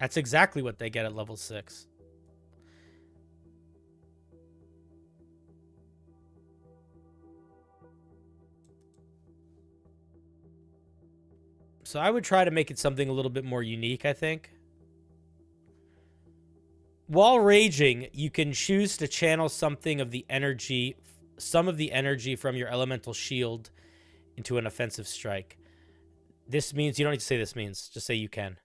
that's exactly what they get at level 6. So I would try to make it something a little bit more unique, I think. While raging, you can choose to channel something of the energy, some of the energy from your elemental shield into an offensive strike. This means, you don't need to say this means, just say you can.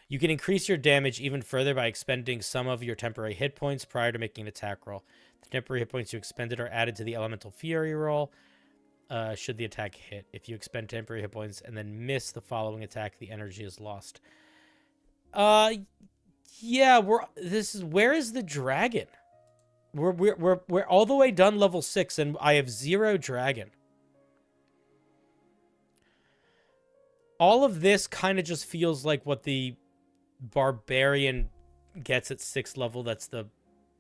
You can increase your damage even further by expending some of your temporary hit points prior to making an attack roll. The temporary hit points you expended are added to the Elemental Fury roll. Should the attack hit. If you expend temporary hit points and then miss the following attack, the energy is lost. Yeah, where is the dragon? We're all the way done level 6 and I have 0 dragon. All of this kind of just feels like what the barbarian gets at 6th level. That's the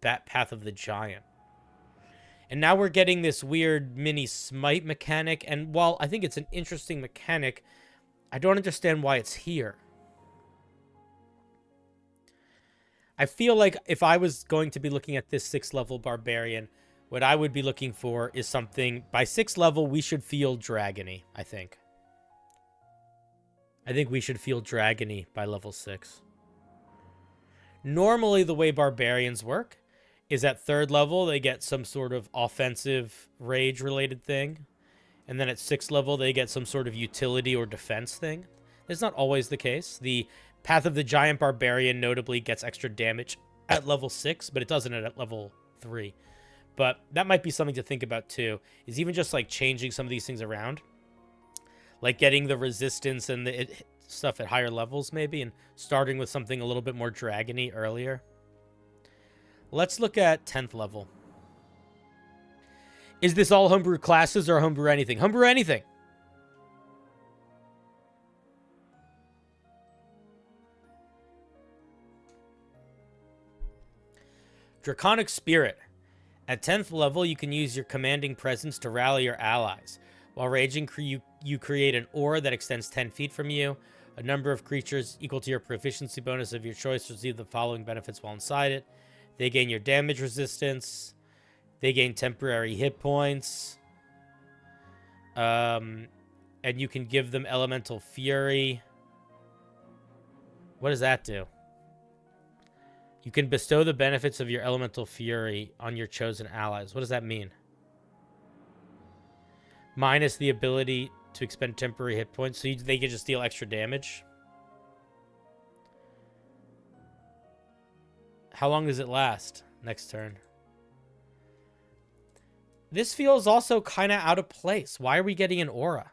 Path of the Giant. And now we're getting this weird mini smite mechanic. And while I think it's an interesting mechanic, I don't understand why it's here. I feel like if I was going to be looking at this 6th level barbarian, what I would be looking for is something... By 6th level, we should feel dragony, I think. I think we should feel dragony by level 6. Normally, the way barbarians work is at 3rd level, they get some sort of offensive rage-related thing. And then at 6th level, they get some sort of utility or defense thing. That's not always the case. The Path of the Giant Barbarian notably gets extra damage at level 6, but it doesn't at level 3. But that might be something to think about too, is even just like changing some of these things around. Like getting the resistance and the stuff at higher levels maybe, and starting with something a little bit more dragony earlier. Let's look at 10th level. Is this all homebrew classes or homebrew anything? Homebrew anything. Draconic Spirit. At 10th level, you can use your commanding presence to rally your allies. While raging, you create an aura that extends 10 feet from you. A number of creatures equal to your proficiency bonus of your choice receive the following benefits while inside it. They gain your damage resistance. They gain temporary hit points. And you can give them Elemental Fury. What does that do? You can bestow the benefits of your Elemental Fury on your chosen allies. What does that mean? Minus the ability to expend temporary hit points, so they can just deal extra damage. How long does it last? Next turn. This feels also kind of out of place. Why are we getting an aura?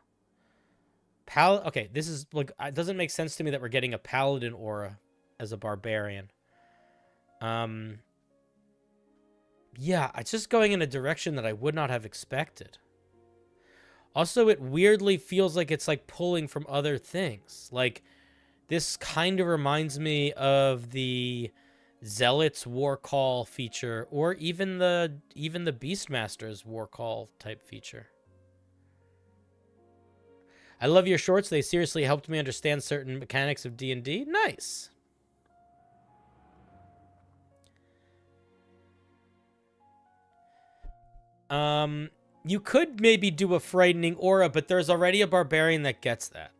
Okay, this is like, it doesn't make sense to me that we're getting a paladin aura as a barbarian. Yeah, it's just going in a direction that I would not have expected. Also, it weirdly feels like it's like pulling from other things. Like, this kind of reminds me of the Zealot's War Call feature, or even the Beastmaster's War Call type feature. I love your shorts. They seriously helped me understand certain mechanics of D&D. Nice. You could maybe do a frightening aura, but there's already a barbarian that gets that.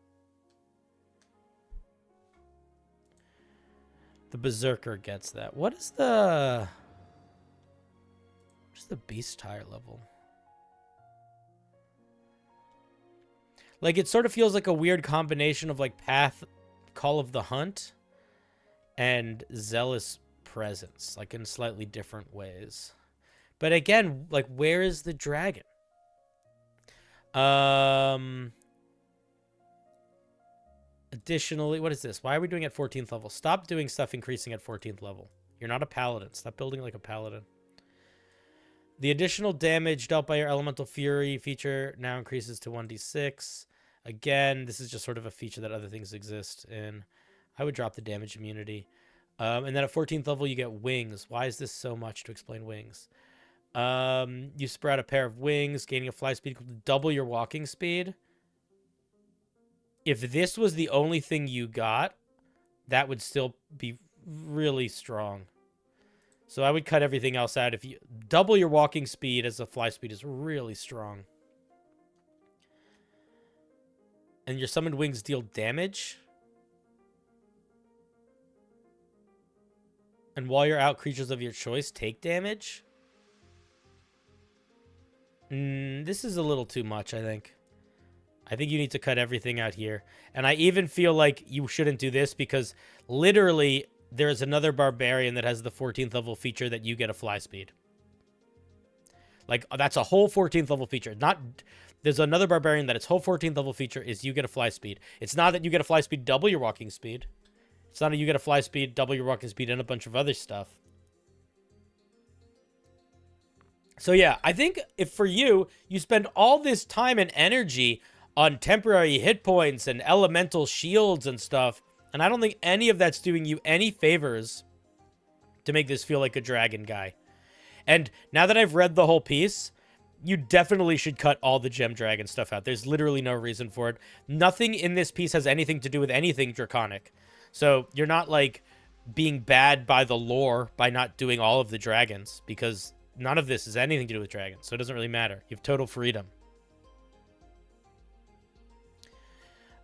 The Berserker gets that. What is the... What's the beast tire level? Like, it sort of feels like a weird combination of, like, Path, Call of the Hunt, and Zealous Presence, like, in slightly different ways. But again, like, where is the dragon? Additionally, what is this? Why are we doing at 14th level? Stop doing stuff increasing at 14th level. You're not a paladin. Stop building like a paladin. The additional damage dealt by your Elemental Fury feature now increases to 1d6. Again, this is just sort of a feature that other things exist in. I would drop the damage immunity. And then at 14th level, you get wings. Why is this so much to explain wings? You sprout a pair of wings, gaining a fly speed equal to double your walking speed. If this was the only thing you got, that would still be really strong. So I would cut everything else out. If you double your walking speed as a fly speed is really strong. And your summoned wings deal damage. And while you're out, creatures of your choice take damage. This is a little too much, I think. I think you need to cut everything out here. And I even feel like you shouldn't do this because literally there's another barbarian that has the 14th level feature that you get a fly speed. Like, that's a whole 14th level feature. There's another barbarian that its whole 14th level feature is you get a fly speed. It's not that you get a fly speed double your walking speed. It's not that you get a fly speed double your walking speed and a bunch of other stuff. So yeah, I think if for you spend all this time and energy on temporary hit points and elemental shields and stuff, and I don't think any of that's doing you any favors to make this feel like a dragon guy. And now that I've read the whole piece, you definitely should cut all the gem dragon stuff out. There's literally no reason for it. Nothing in this piece has anything to do with anything draconic. So you're not, like, being bad by the lore by not doing all of the dragons, because none of this has anything to do with dragons, so it doesn't really matter. You have total freedom.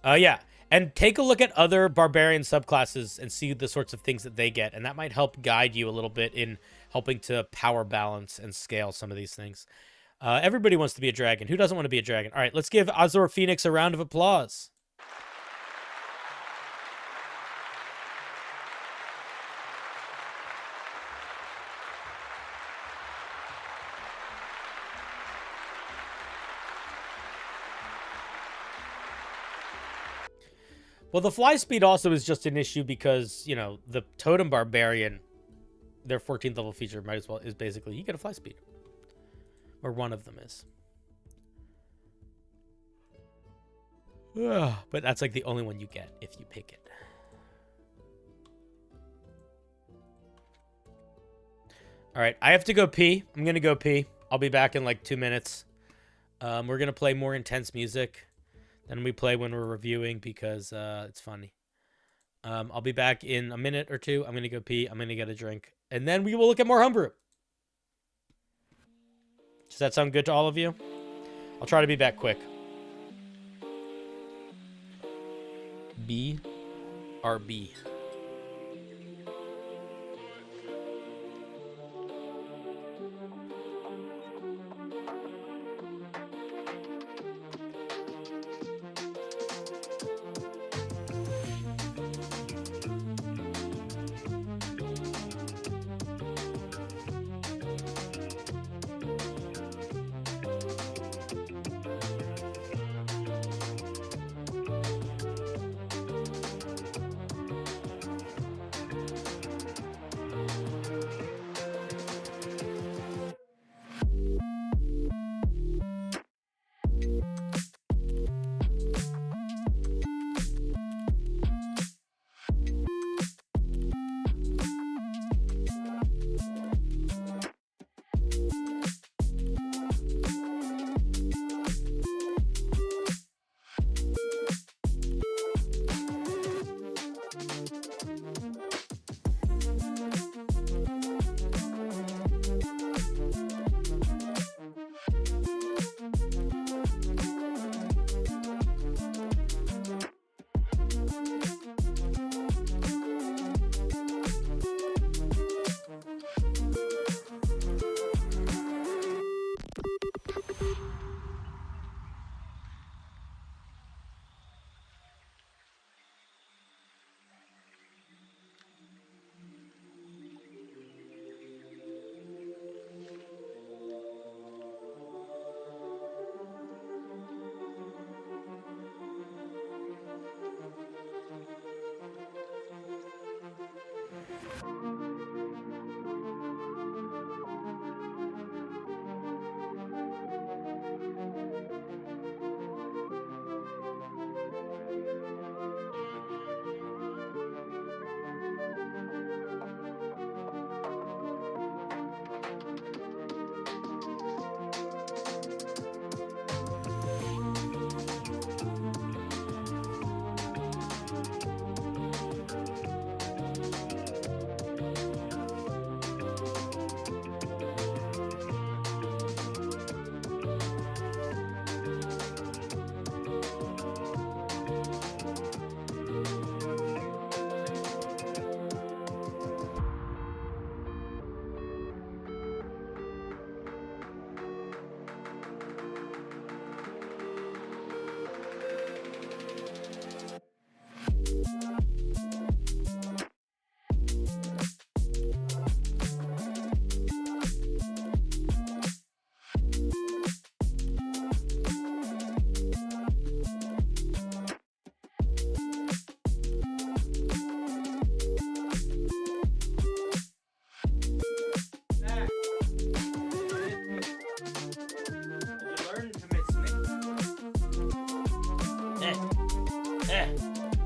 Yeah, and take a look at other barbarian subclasses and see the sorts of things that they get, and that might help guide you a little bit in helping to power balance and scale some of these things. Everybody wants to be a dragon. Who doesn't want to be a dragon? All right, let's give Azor Phoenix a round of applause. Well, the fly speed also is just an issue because, you know, the Totem Barbarian, their 14th level feature might as well is basically you get a fly speed. Or one of them is. But that's like the only one you get if you pick it. All right, I have to go pee. I'm going to go pee. I'll be back in like 2 minutes. We're going to play more intense music than we play when we're reviewing because it's funny. I'll be back in a minute or two. I'm going to go pee. I'm going to get a drink. And then we will look at more Homebrew. Does that sound good to all of you? I'll try to be back quick. BRB.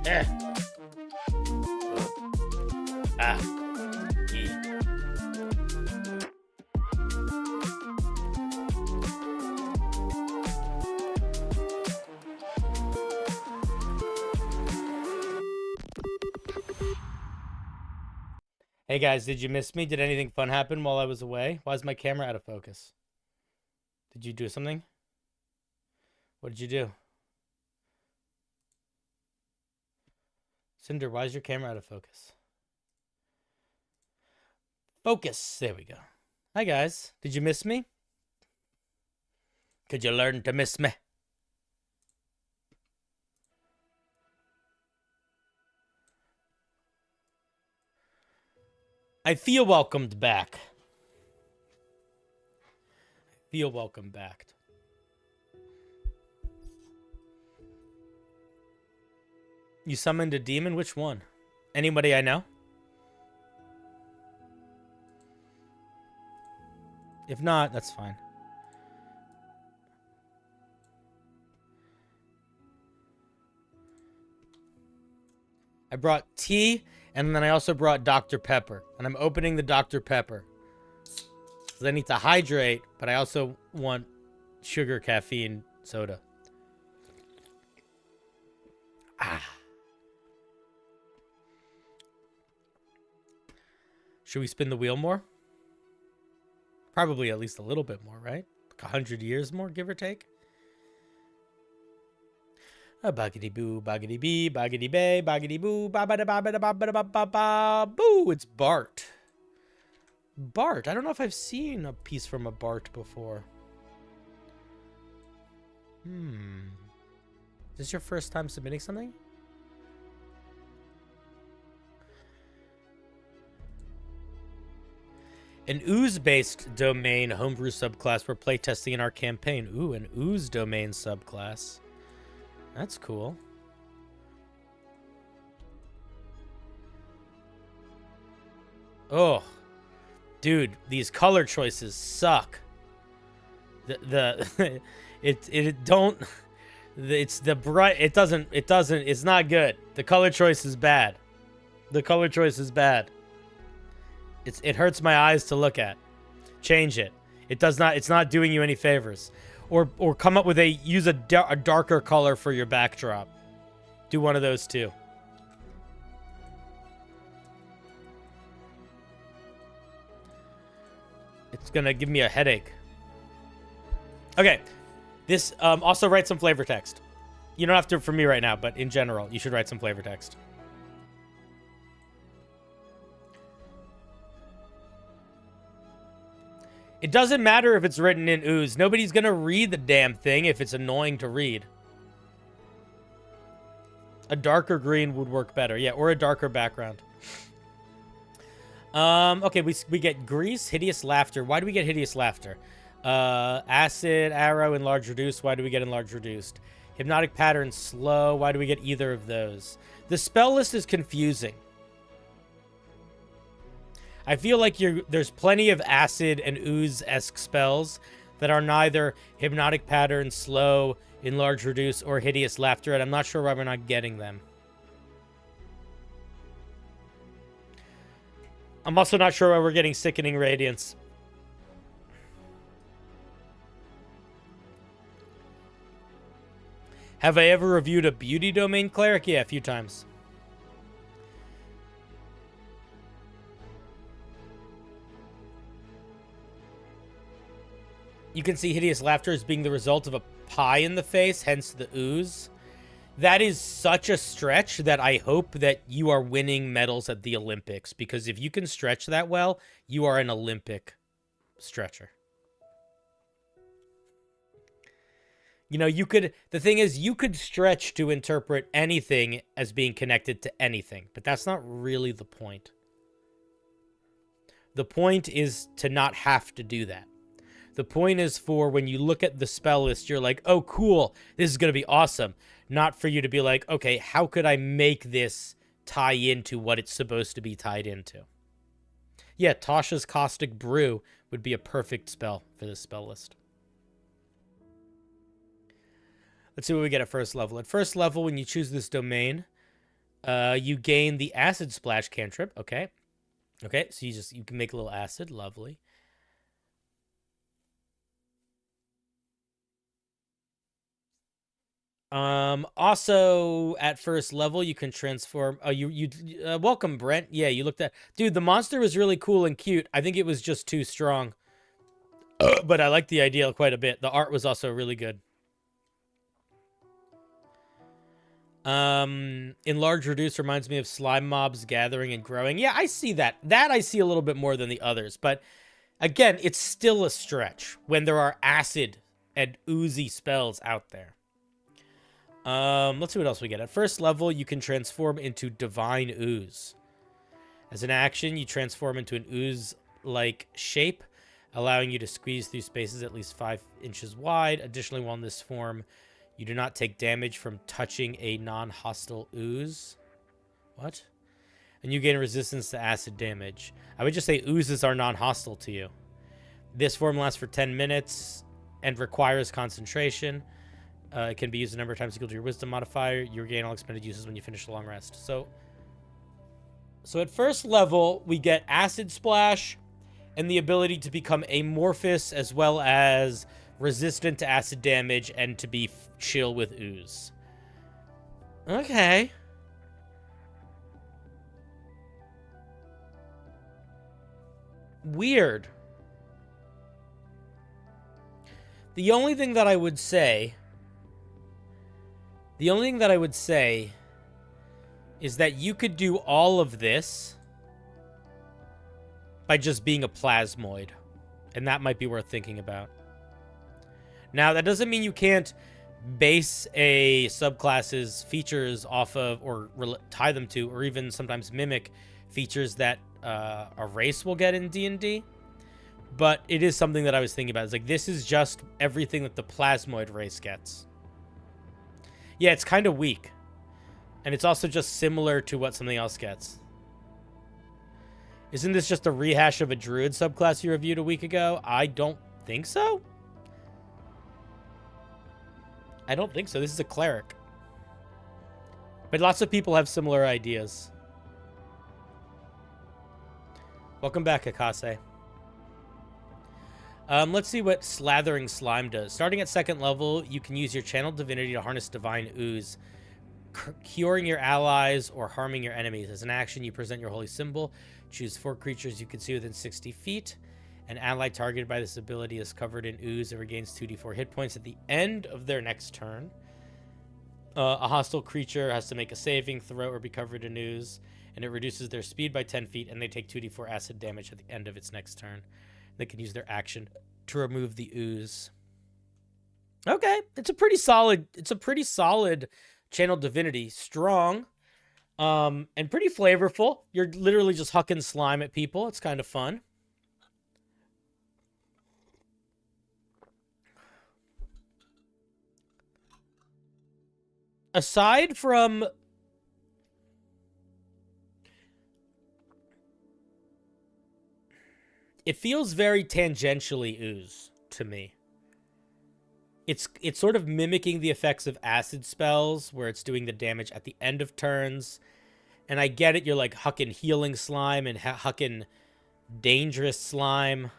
Eh. Ah. E. Hey guys, did you miss me? Did anything fun happen while I was away? Why is my camera out of focus? Did you do something? What did you do? Cinder, why is your camera out of focus? Focus. There we go. Hi guys. Did you miss me? Could you learn to miss me? I feel welcomed back. I feel welcome back. You summoned a demon? Which one? Anybody I know? If not, that's fine. I brought tea, and then I also brought Dr. Pepper. And I'm opening the Dr. Pepper. Because I need to hydrate, but I also want sugar, caffeine, soda. Ah. Should we spin the wheel more? Probably at least a little bit more, right? Like 100 years more, give or take. Boggity boo, boggity bee, boggity bay, boggity boo, ba ba da ba ba da ba ba da ba ba ba boo. It's Bart. Bart. I don't know if I've seen a piece from a Bart before. Is this your first time submitting something? An ooze-based domain homebrew subclass we're playtesting in our campaign. Ooh, an ooze domain subclass. That's cool. Oh, dude, these color choices suck. It's not good. The color choice is bad. The color choice is bad. It hurts my eyes to look at. Change it. It's not doing you any favors. Or come up with use a darker color for your backdrop. Do one of those two. It's gonna give me a headache. Okay. This, also write some flavor text. You don't have to for me right now, but in general, you should write some flavor text. It doesn't matter if it's written in ooze. Nobody's going to read the damn thing if it's annoying to read. A darker green would work better. Yeah, or a darker background. Okay, we get grease, hideous laughter. Why do we get hideous laughter? Acid, arrow, enlarge, reduce. Why do we get enlarge, reduced? Hypnotic pattern, slow. Why do we get either of those? The spell list is confusing. I feel like there's plenty of acid and ooze-esque spells that are neither hypnotic pattern, slow, enlarge, reduce, or hideous laughter, and I'm not sure why we're not getting them. I'm also not sure why we're getting sickening radiance. Have I ever reviewed a beauty domain cleric? Yeah, a few times. You can see hideous laughter as being the result of a pie in the face, hence the ooze. That is such a stretch that I hope that you are winning medals at the Olympics, because if you can stretch that well, you are an Olympic stretcher. You know, the thing is, you could stretch to interpret anything as being connected to anything, but that's not really the point. The point is to not have to do that. The point is for when you look at the spell list, you're like, oh, cool, this is going to be awesome. Not for you to be like, okay, how could I make this tie into what it's supposed to be tied into? Yeah, Tasha's Caustic Brew would be a perfect spell for this spell list. Let's see what we get at first level. At first level, when you choose this domain, You gain the Acid Splash cantrip. Okay. Okay, so you can make a little acid. Lovely. Also at first level you can transform. Oh, welcome, Brent. Yeah, you looked at, dude, the monster was really cool and cute. I think it was just too strong. But I like the idea quite a bit. The art was also really good. Enlarge Reduce reminds me of slime mobs gathering and growing. Yeah, I see that. That I see a little bit more than the others, but again, it's still a stretch when there are acid and oozy spells out there. Let's see what else we get. At first level, you can transform into Divine Ooze. As an action, you transform into an ooze-like shape, allowing you to squeeze through spaces at least 5 inches wide. Additionally, while in this form, you do not take damage from touching a non-hostile ooze. What? And you gain resistance to acid damage. I would just say oozes are non-hostile to you. This form lasts for 10 minutes and requires concentration. It can be used a number of times equal to your wisdom modifier. You regain all expended uses when you finish the long rest. So at first level, we get Acid Splash and the ability to become amorphous as well as resistant to acid damage and to be chill with ooze. Okay. Weird. The only thing that I would say is that you could do all of this by just being a plasmoid. And that might be worth thinking about. Now, that doesn't mean you can't base a subclass's features off of, or tie them to, or even sometimes mimic features that a race will get in D&D. But it is something that I was thinking about. It's like, this is just everything that the plasmoid race gets. Yeah, it's kind of weak. And it's also just similar to what something else gets. Isn't this just a rehash of a druid subclass you reviewed a week ago? I don't think so. I don't think so. This is a cleric. But lots of people have similar ideas. Welcome back, Akase. Let's see what Slathering Slime does. Starting at 2nd level, you can use your Channel Divinity to harness Divine Ooze, curing your allies or harming your enemies. As an action, you present your holy symbol. Choose 4 creatures you can see within 60 feet. An ally targeted by this ability is covered in ooze and regains 2d4 hit points at the end of their next turn. A hostile creature has to make a saving throw or be covered in ooze, and it reduces their speed by 10 feet, and they take 2d4 acid damage at the end of its next turn. They can use their action to remove the ooze. Okay, it's a pretty solid Channel Divinity. Strong, and pretty flavorful. You're literally just hucking slime at people. It's kind of fun. Aside from... It feels very tangentially ooze to me. It's sort of mimicking the effects of acid spells, where it's doing the damage at the end of turns. And I get it, you're like hucking healing slime and hucking dangerous slime.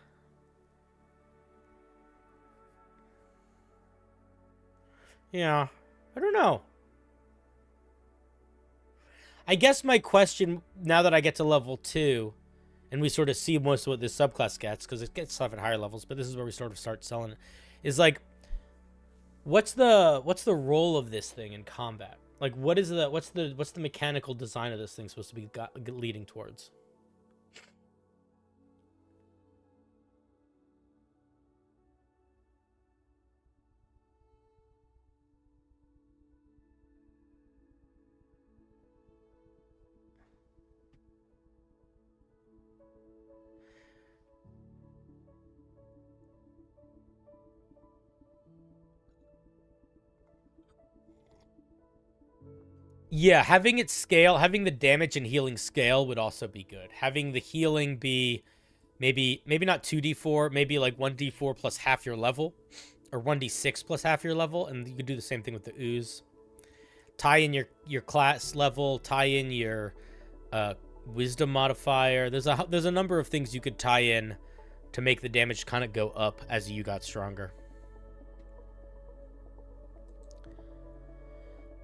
Yeah, I don't know. I guess my question, now that I get to level 2, and we sort of see most of what this subclass gets, because it gets stuff at higher levels, but this is where we sort of start selling it, is like, what's the role of this thing in combat? Like, what's the mechanical design of this thing supposed to be leading towards? Yeah, having it scale, having the damage and healing scale would also be good. Having the healing be maybe not 2d4, maybe like 1d4 plus half your level, or 1d6 plus half your level, and you could do the same thing with the ooze. tie in your class level, tie in your wisdom modifier. There's a number of things you could tie in to make the damage kind of go up as you got stronger.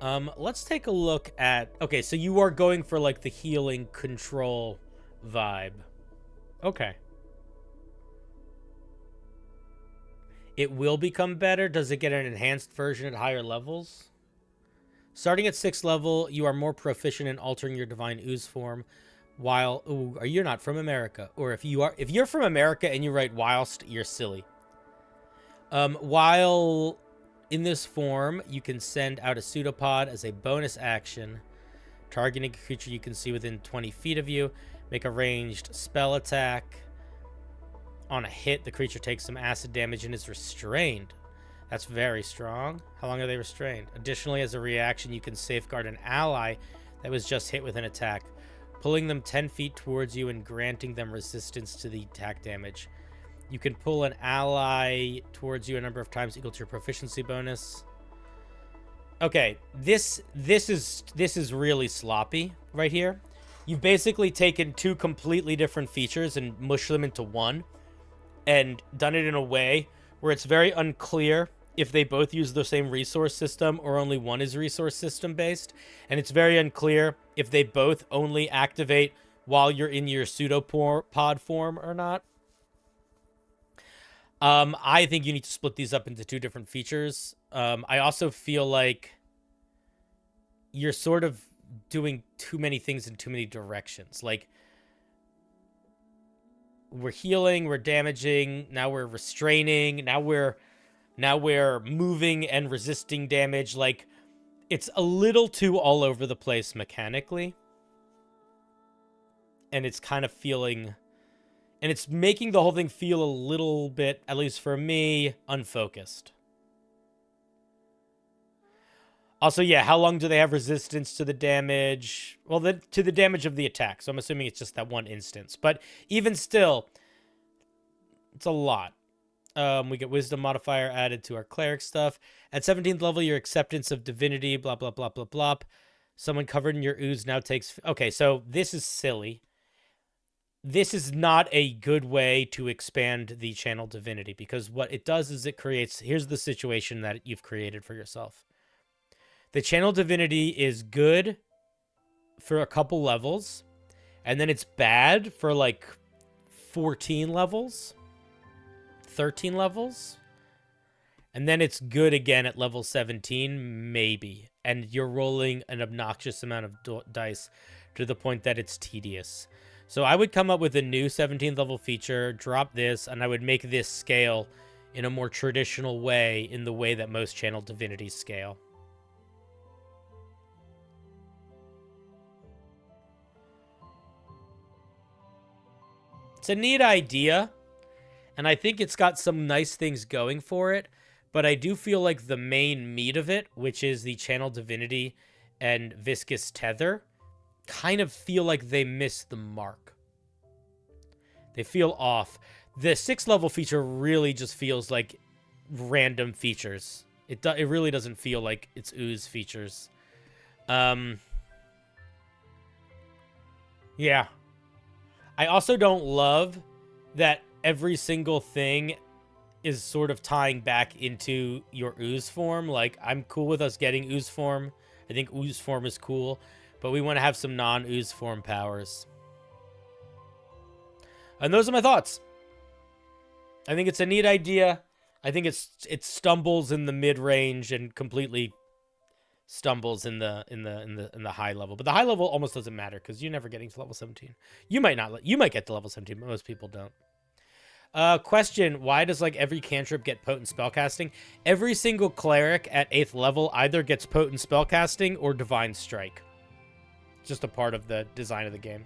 Let's take a look at... Okay, so you are going for, like, the healing control vibe. Okay. It will become better. Does it get an enhanced version at higher levels? Starting at 6th level, you are more proficient in altering your divine ooze form. While... Ooh, you're not from America. Or if you're from America and you write whilst, you're silly. While... In this form, you can send out a pseudopod as a bonus action, targeting a creature you can see within 20 feet of you. Make a ranged spell attack. On a hit, the creature takes some acid damage and is restrained. That's very strong. How long are they restrained? Additionally, as a reaction, you can safeguard an ally that was just hit with an attack, pulling them 10 feet towards you and granting them resistance to the attack damage. You can pull an ally towards you a number of times equal to your proficiency bonus. Okay, this is really sloppy right here. You've basically taken two completely different features and mushed them into one, and done it in a way where it's very unclear if they both use the same resource system or only one is resource system based, and it's very unclear if they both only activate while you're in your pseudopod form or not. I think you need to split these up into two different features. I also feel like you're sort of doing too many things in too many directions. Like, we're healing, we're damaging, now we're restraining, now we're moving and resisting damage. Like, it's a little too all over the place mechanically. And it's kind of feeling... And it's making the whole thing feel a little bit, at least for me, unfocused. Also, yeah, how long do they have resistance to the damage? Well, to the damage of the attack. So I'm assuming it's just that one instance. But even still, it's a lot. We get wisdom modifier added to our cleric stuff. At 17th level, your acceptance of divinity, blah, blah, blah, blah, blah. Someone covered in your ooze now takes... Okay, so this is silly. This is not a good way to expand the channel divinity, because what it does is it creates... Here's the situation that you've created for yourself. The channel divinity is good for a couple levels, and then it's bad for like 14 levels, 13 levels, and then it's good again at level 17, maybe. And you're rolling an obnoxious amount of dice to the point that it's tedious. So I would come up with a new 17th level feature, drop this, and I would make this scale in a more traditional way, in the way that most channel divinities scale. It's a neat idea, and I think it's got some nice things going for it, but I do feel like the main meat of it, which is the channel divinity and viscous tether, kind of feel like they missed the mark. They feel off. The 6th level feature really just feels like random features. It really doesn't feel like it's ooze features. Yeah. I also don't love that every single thing is sort of tying back into your ooze form. Like, I'm cool with us getting ooze form. I think ooze form is cool. But we want to have some non-ooze form powers. And those are my thoughts. I think it's a neat idea. I think it stumbles in the mid-range and completely stumbles in the high level. But the high level almost doesn't matter because you're never getting to level 17. You might get to level 17, but most people don't. Question, why does like every cantrip get potent spellcasting? Every single cleric at 8th level either gets potent spellcasting or divine strike. Just a part of the design of the game.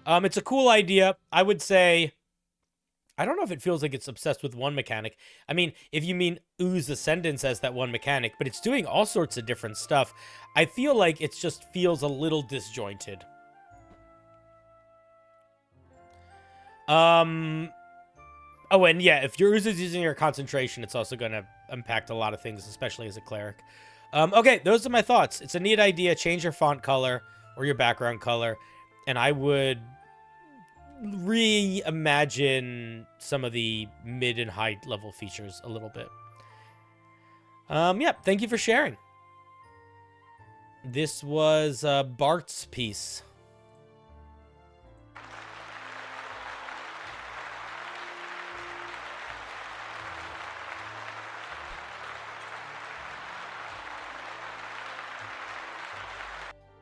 It's a cool idea. I would say, I don't know if it feels like it's obsessed with one mechanic. I mean, if you mean Ooze Ascendance as that one mechanic, but it's doing all sorts of different stuff. I feel like it just feels a little disjointed. Oh, and yeah, if your Ooze is using your concentration, it's also going to impact a lot of things, especially as a cleric. Okay, those are my thoughts. It's a neat idea. Change your font color or your background color, and I would reimagine some of the mid and high level features a little bit. Yeah, thank you for sharing. This was Bart's piece.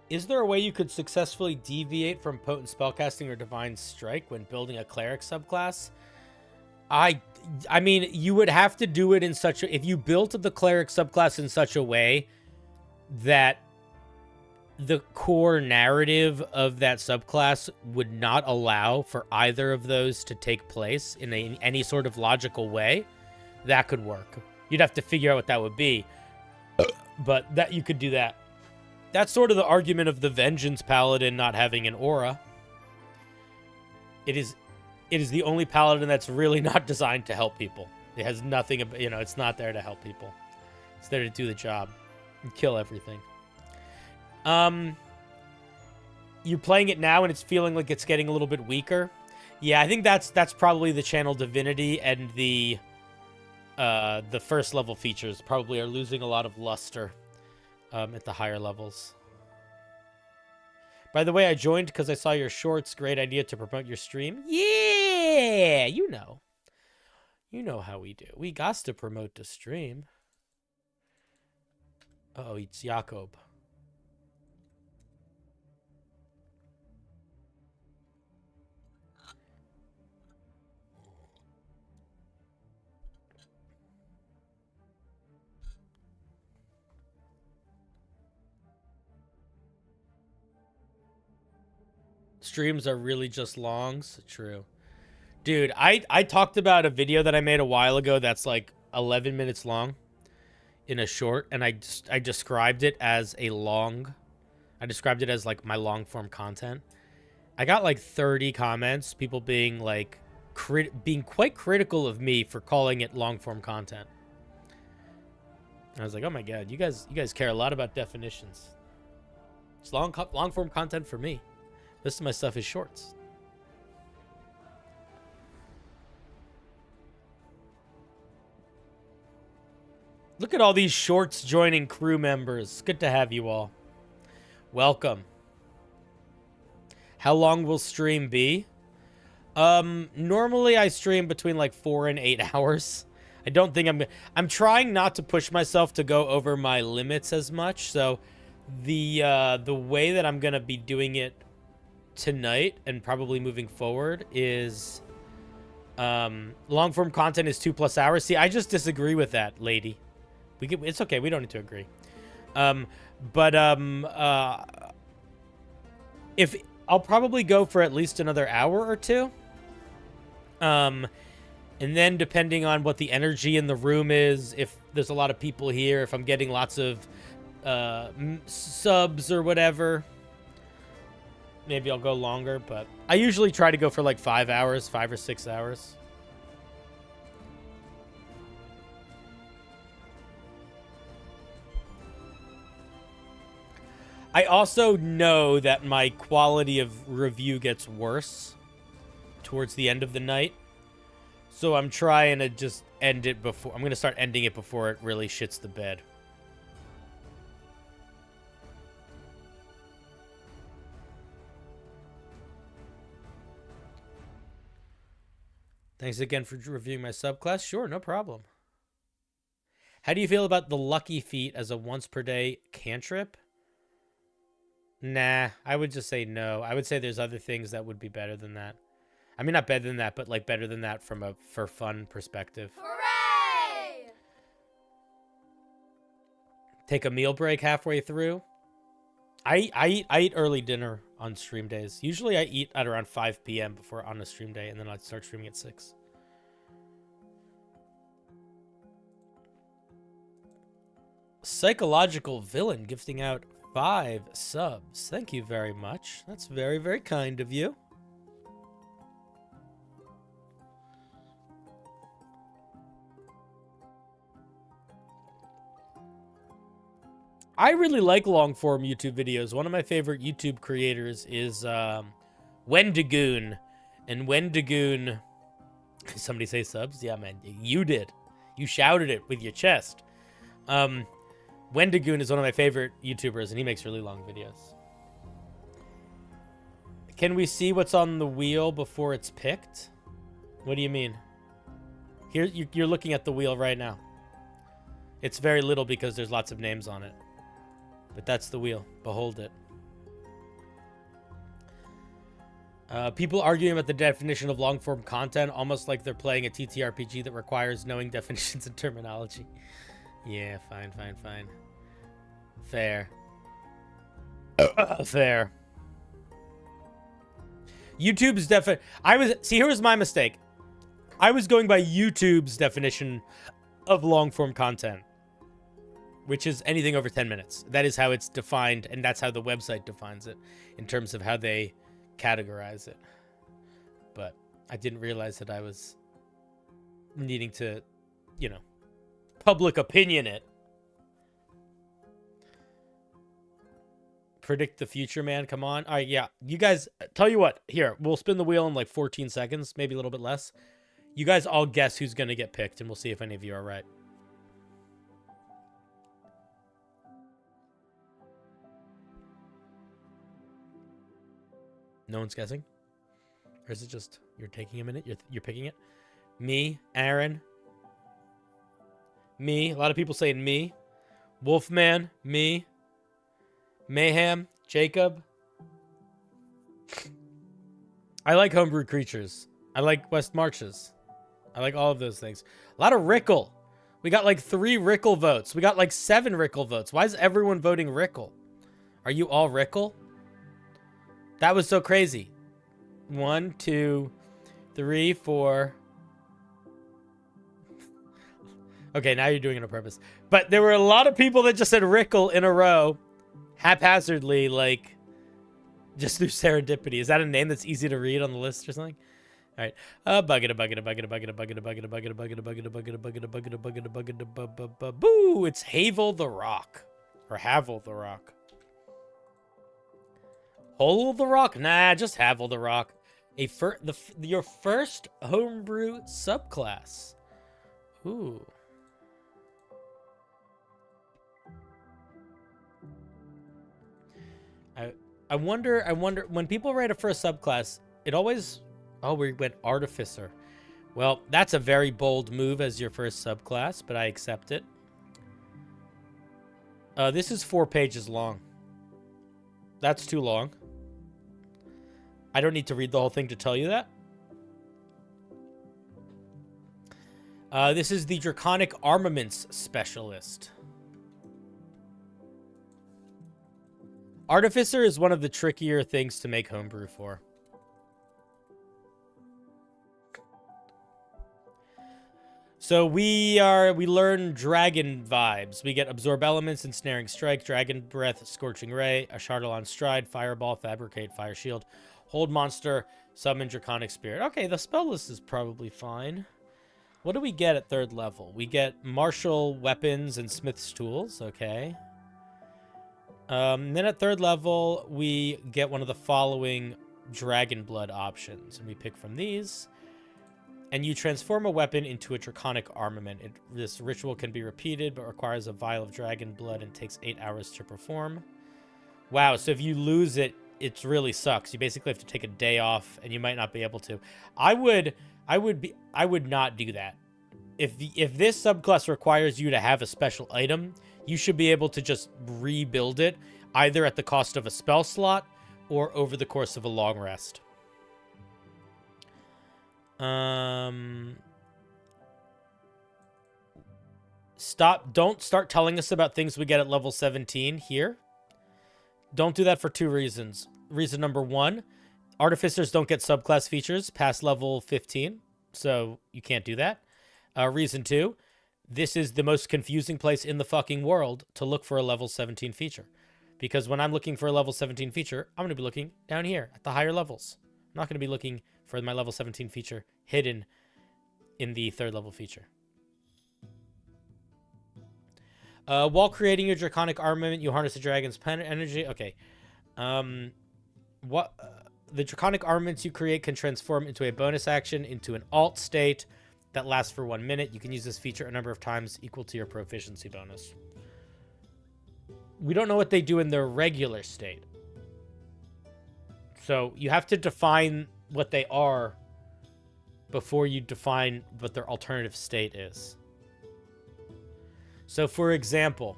Is there a way you could successfully deviate from potent spellcasting or divine strike when building a cleric subclass? I mean, you would have to do it in such a... If you built the cleric subclass in such a way that the core narrative of that subclass would not allow for either of those to take place in any sort of logical way, that could work. You'd have to figure out what that would be, but that you could do that. That's sort of the argument of the Vengeance Paladin not having an aura. It is the only Paladin that's really not designed to help people. It has nothing, you know, it's not there to help people. It's there to do the job and kill everything. You're playing it now and it's feeling like it's getting a little bit weaker. Yeah, I think that's probably the channel divinity and the first level features probably are losing a lot of luster. At the higher levels. By the way, I joined because I saw your shorts. Great idea to promote your stream. Yeah, you know. You know how we do. We got to promote the stream. Uh-oh, it's Jakob. Streams are really just longs. True. Dude, I talked about a video that I made a while ago that's like 11 minutes long in a short, and I described it as a long. I described it as like my long form content. I got like 30 comments, people being like being quite critical of me for calling it long form content. And I was like, "Oh my god, you guys care a lot about definitions. It's long form content for me. Most of my stuff is shorts." Look at all these shorts joining crew members. Good to have you all. Welcome. How long will stream be? Normally I stream between like 4 and 8 hours. I don't think I'm trying not to push myself to go over my limits as much. So the way that I'm going to be doing it tonight and probably moving forward is long form content is 2+ hours. See, I just disagree with that, lady. It's okay, we don't need to agree. If I'll probably go for at least another hour or two, and then depending on what the energy in the room is, if there's a lot of people here, if I'm getting lots of subs or whatever, maybe I'll go longer, but I usually try to go for like 5 hours, 5 or 6 hours. I also know that my quality of review gets worse towards the end of the night. So I'm trying to just end it before... I'm going to start ending it before it really shits the bed. Thanks again for reviewing my subclass. Sure, no problem. How do you feel about the Lucky Feat as a once-per-day cantrip? Nah, I would just say no. I would say there's other things that would be better than that. I mean, not better than that, but like better than that from a for fun perspective. Hooray! Take a meal break halfway through. I eat early dinner on stream days. Usually I eat at around 5 p.m. before on a stream day, and then I'd start streaming at 6. Psychological Villain gifting out 5 subs. Thank you very much. That's very, very kind of you. I really like long-form YouTube videos. One of my favorite YouTube creators is Wendigoon. And Wendigoon... Somebody say subs? Yeah, man. You did. You shouted it with your chest. Wendigoon is one of my favorite YouTubers, and he makes really long videos. Can we see what's on the wheel before it's picked? What do you mean? Here, you're looking at the wheel right now. It's very little because there's lots of names on it. But that's the wheel. Behold it. People arguing about the definition of long-form content, almost like they're playing a TTRPG that requires knowing definitions and terminology. Yeah, fine. Fair. Fair. YouTube's see, here was my mistake. I was going by YouTube's definition of long-form content, which is anything over 10 minutes. That is how it's defined, and that's how the website defines it in terms of how they categorize it. But I didn't realize that I was needing to, you know, public opinion it. Predict the future, man. Come on. All right, yeah. You guys, tell you what. Here, we'll spin the wheel in like 14 seconds, maybe a little bit less. You guys all guess who's going to get picked, and we'll see if any of you are right. No one's guessing? Or is it just you're taking a minute? You're picking it? Me, Aaron. Me. A lot of people saying me. Wolfman, me. Mayhem, Jacob. I like Homebrew Creatures. I like West Marches. I like all of those things. A lot of Rickle. We got like 3 Rickle votes. We got like 7 Rickle votes. Why is everyone voting Rickle? Are you all Rickle? That was so crazy. 1, 2, 3, 4. Okay, now you're doing it on purpose. But there were a lot of people that just said Rickle in a row. Haphazardly, like, just through serendipity. Is that a name that's easy to read on the list or something? All right. Boo! It's Havel the Rock. Or Havel the Rock. Hole the Rock? Nah, just Havel the Rock. Your first homebrew subclass. Ooh. I wonder, when people write a first subclass, it always... Oh, we went Artificer. Well, that's a very bold move as your first subclass, but I accept it. This is 4 pages long. That's too long. I don't need to read the whole thing to tell you that. This is the Draconic Armaments Specialist. Artificer is one of the trickier things to make homebrew for. So we learn dragon vibes. We get Absorb Elements, Ensnaring Strike, Dragon Breath, Scorching Ray, Ashardalon Stride, Fireball, Fabricate, Fire Shield, Hold Monster, Summon Draconic Spirit. Okay, the spell list is probably fine. What do we get at 3rd level? We get Martial Weapons and Smith's Tools. Okay. Then at 3rd level, we get one of the following Dragon Blood options. And we pick from these. And you transform a weapon into a Draconic Armament. This ritual can be repeated, but requires a vial of Dragon Blood and takes 8 hours to perform. Wow, so if you lose it, it really sucks. You basically have to take a day off, and you might not be able to. I would not do that. If this subclass requires you to have a special item, you should be able to just rebuild it, either at the cost of a spell slot or over the course of a long rest. Don't start telling us about things we get at level 17 here. Don't do that for 2 reasons. Reason number 1, Artificers don't get subclass features past level 15, so you can't do that. Reason 2, this is the most confusing place in the fucking world to look for a level 17 feature. Because when I'm looking for a level 17 feature, I'm going to be looking down here at the higher levels. I'm not going to be looking for my level 17 feature hidden in the 3rd level feature. While creating your draconic armament, you harness the dragon's pen energy. Okay. The draconic armaments you create can transform into a bonus action into an alt state that lasts for 1 minute. You can use this feature a number of times equal to your proficiency bonus. We don't know what they do in their regular state. So you have to define what they are before you define what their alternative state is. So for example,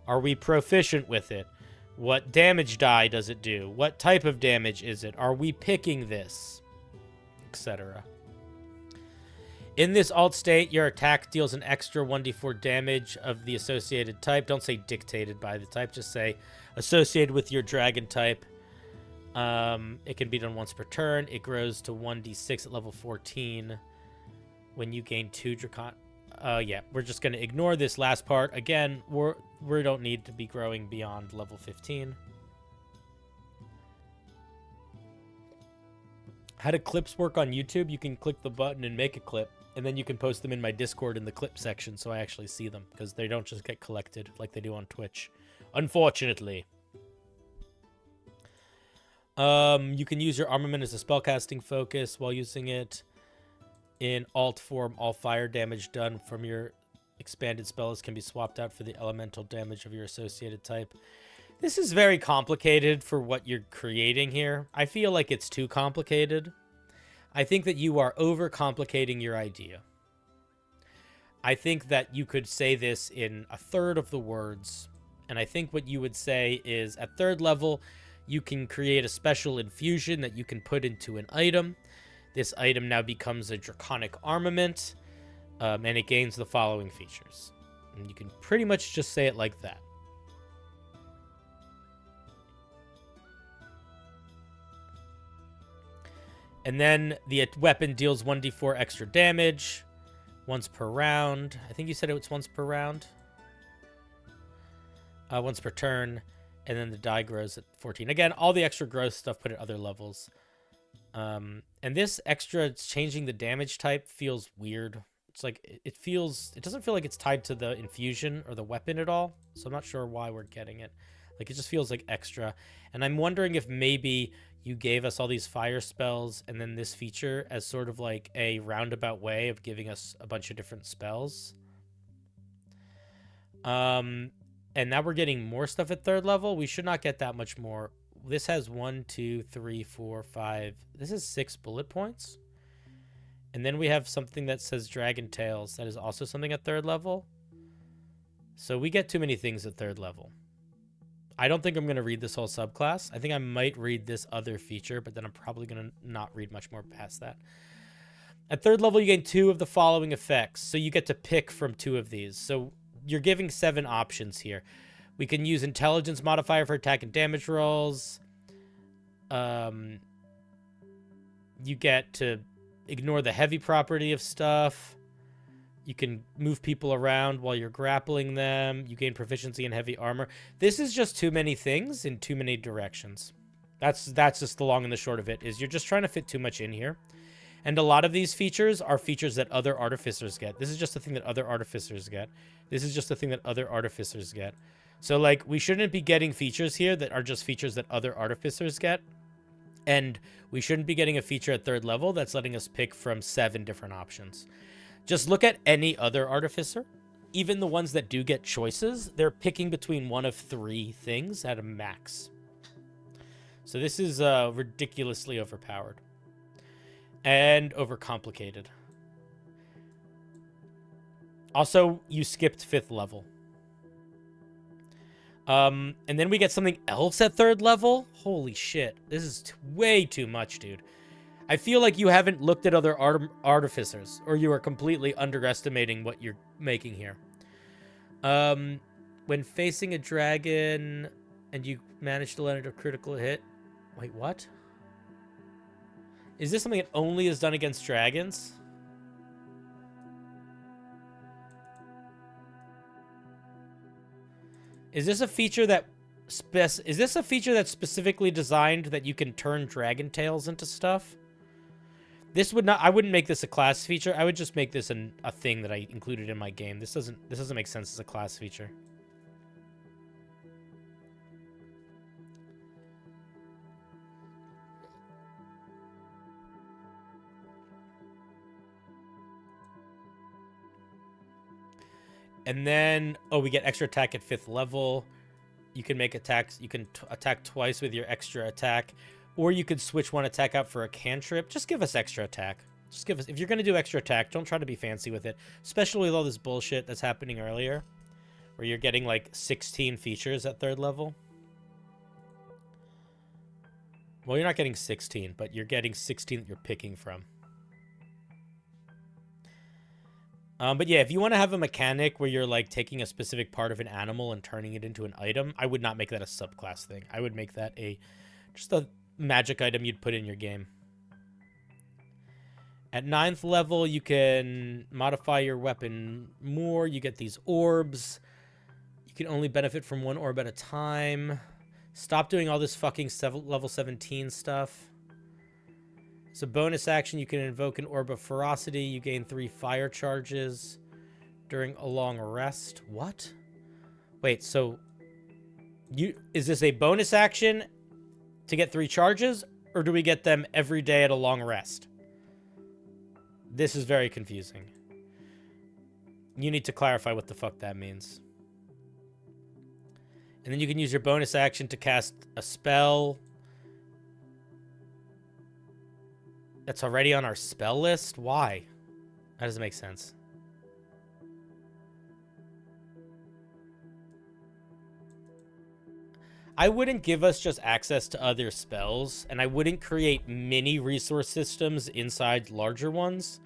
are we proficient with it? What damage die does it do? What type of damage is it? Are we picking this? Etc. In this alt state, your attack deals an extra 1d4 damage of the associated type. Don't say dictated by the type, just say associated with your dragon type. It can be done once per turn. It grows to 1d6 at level 14 when you gain 2 Dracon. Yeah, we're just going to ignore this last part. Again, we don't need to be growing beyond level 15. How do clips work on YouTube? You can click the button and make a clip, and then you can post them in my Discord in the clip section so I actually see them, because they don't just get collected like they do on Twitch, unfortunately. You can use your armament as a spellcasting focus while using it. In alt form, all fire damage done from your expanded spells can be swapped out for the elemental damage of your associated type. This is very complicated for what you're creating here. I feel like it's too complicated. I think that you are overcomplicating your idea. I think that you could say this in a third of the words. And I think what you would say is at 3rd level, you can create a special infusion that you can put into an item. This item now becomes a draconic armament, and it gains the following features. And you can pretty much just say it like that. And then the weapon deals 1d4 extra damage once per round. I think you said it was once per round. Once per turn. And then the die grows at 14. Again, all the extra growth stuff put at other levels. And this extra changing the damage type feels weird. It's like, it doesn't feel like it's tied to the infusion or the weapon at all. So I'm not sure why we're getting it. Like, it just feels like extra. And I'm wondering if maybe you gave us all these fire spells and then this feature as sort of like a roundabout way of giving us a bunch of different spells. And now we're getting more stuff at 3rd level. We should not get that much more. This has 1, 2, 3, 4, 5. This is 6 bullet points. And then we have something that says Dragon Tails. That is also something at 3rd level. So we get too many things at 3rd level. I don't think I'm going to read this whole subclass. I think I might read this other feature, but then I'm probably going to not read much more past that. At 3rd level, you gain 2 of the following effects. So you get to pick from 2 of these. So you're giving 7 options here. We can use intelligence modifier for attack and damage rolls. You get to ignore the heavy property of stuff. You can move people around while you're grappling them. You gain proficiency in heavy armor. This is just too many things in too many directions. That's just the long and the short of it, is you're just trying to fit too much in here. And a lot of these features are features that other artificers get. This is just a thing that other artificers get. This is just a thing that other artificers get. So, like, we shouldn't be getting features here that are just features that other artificers get. And we shouldn't be getting a feature at 3rd level that's letting us pick from 7 different options. Just look at any other artificer. Even the ones that do get choices, they're picking between 1 of 3 things at a max. So this is ridiculously overpowered. And overcomplicated. Also, you skipped 5th level. And then we get something else at 3rd level? Holy shit. This is way too much, dude. I feel like you haven't looked at other artificers, or you are completely underestimating what you're making here. When facing a dragon and you manage to land a critical hit... Wait, what? Is this something that only is done against dragons? Is this a feature that that's specifically designed that you can turn dragon tails into stuff? This would not. I wouldn't make this a class feature. I would just make this a thing that I included in my game. This doesn't make sense as a class feature. And then, oh, we get extra attack at 5th level. You can make attacks. You can attack twice with your extra attack. Or you could switch one attack out for a cantrip. Just give us extra attack. Just give us... If you're going to do extra attack, don't try to be fancy with it. Especially with all this bullshit that's happening earlier. Where you're getting, like, 16 features at 3rd level. Well, you're not getting 16, but you're getting 16 that you're picking from. But yeah, if you want to have a mechanic where you're like taking a specific part of an animal and turning it into an item, I would not make that a subclass thing. I would make that just a magic item you'd put in your game. At 9th level, you can modify your weapon more. You get these orbs. You can only benefit from 1 orb at a time. Stop doing all this fucking level 17 stuff. It's a bonus action. You can invoke an Orb of Ferocity. You gain 3 fire charges during a long rest. What? Wait, so is this a bonus action to get 3 charges, or do we get them every day at a long rest? This is very confusing. You need to clarify what the fuck that means. And then you can use your bonus action to cast a spell that's already on our spell list? Why? That doesn't make sense. I wouldn't give us just access to other spells, and I wouldn't create mini resource systems inside larger ones.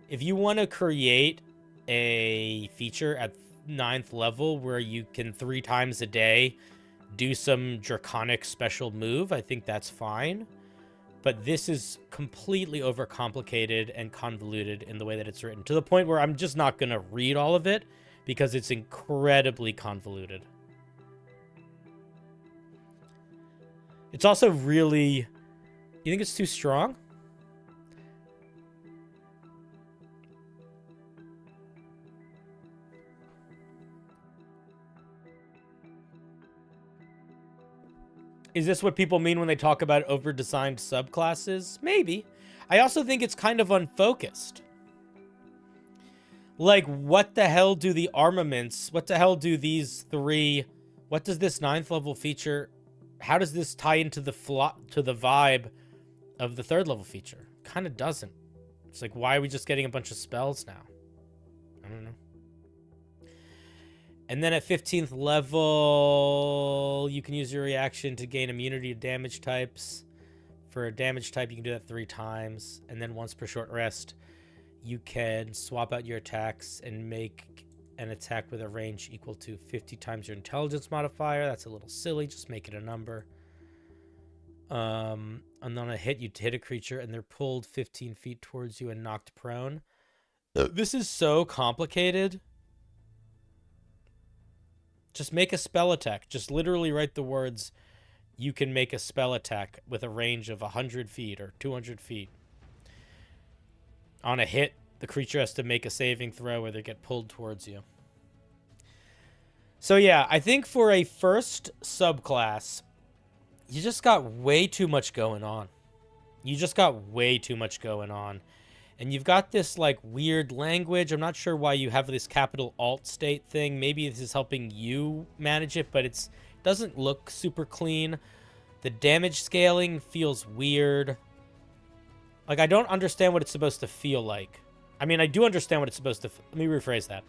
If you want to create a feature at 9th level where you can 3 times a day do some draconic special move, I think that's fine. But this is completely overcomplicated and convoluted in the way that it's written, to the point where I'm just not going to read all of it because it's incredibly convoluted. It's also really... You think it's too strong? Is this what people mean when they talk about over-designed subclasses? Maybe. I also think it's kind of unfocused. Like, what the hell do the armaments... What the hell do these 3... What does this 9th level feature... How does this tie into the vibe of the 3rd level feature? Kind of doesn't. It's like, why are we just getting a bunch of spells now? I don't know. And then at 15th level, you can use your reaction to gain immunity to damage types. For a damage type, you can do that 3 times. And then once per short rest, you can swap out your attacks and make an attack with a range equal to 50 times your intelligence modifier. That's a little silly. Just make it a number. And on a hit, you hit a creature and they're pulled 15 feet towards you and knocked prone. This is so complicated. Just make a spell attack. Just literally write the words, you can make a spell attack with a range of 100 feet or 200 feet. On a hit, the creature has to make a saving throw or they get pulled towards you. So yeah, I think for a first subclass, you just got way too much going on. You just got way too much going on. And you've got this, like, weird language. I'm not sure why you have this capital Alt state thing. Maybe this is helping you manage it, but it doesn't look super clean. The damage scaling feels weird. Like, I don't understand what it's supposed to feel like. I mean, I do understand what it's supposed to... Let me rephrase that.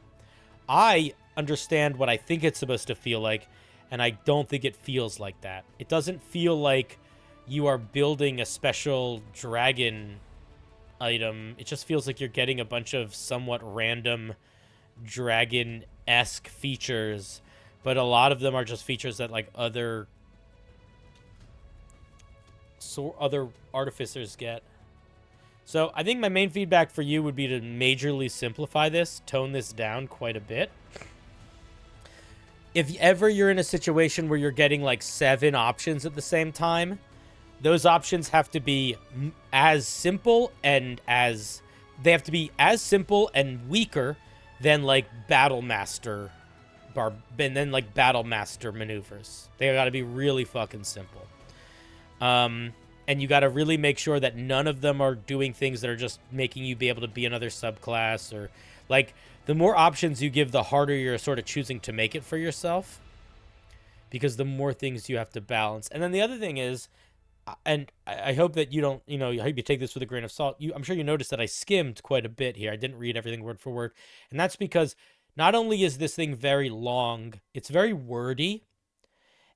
I understand what I think it's supposed to feel like, and I don't think it feels like that. It doesn't feel like you are building a special dragon item. It just feels like you're getting a bunch of somewhat random dragon-esque features, but a lot of them are just features that like other artificers get. So I think my main feedback for you would be to majorly simplify this, tone this down quite a bit. If ever you're in a situation where you're getting like 7 options at the same time, those options have to be as simple and they have to be as simple and weaker than like Battle Master maneuvers. They got to be really fucking simple. And you got to really make sure that none of them are doing things that are just making you be able to be another subclass, or like the more options you give, the harder you're sort of choosing to make it for yourself, because the more things you have to balance. And then the other thing is, and I hope that you don't, I hope you take this with a grain of salt. I'm sure you noticed that I skimmed quite a bit here. I didn't read everything word for word. And that's because not only is this thing very long, it's very wordy.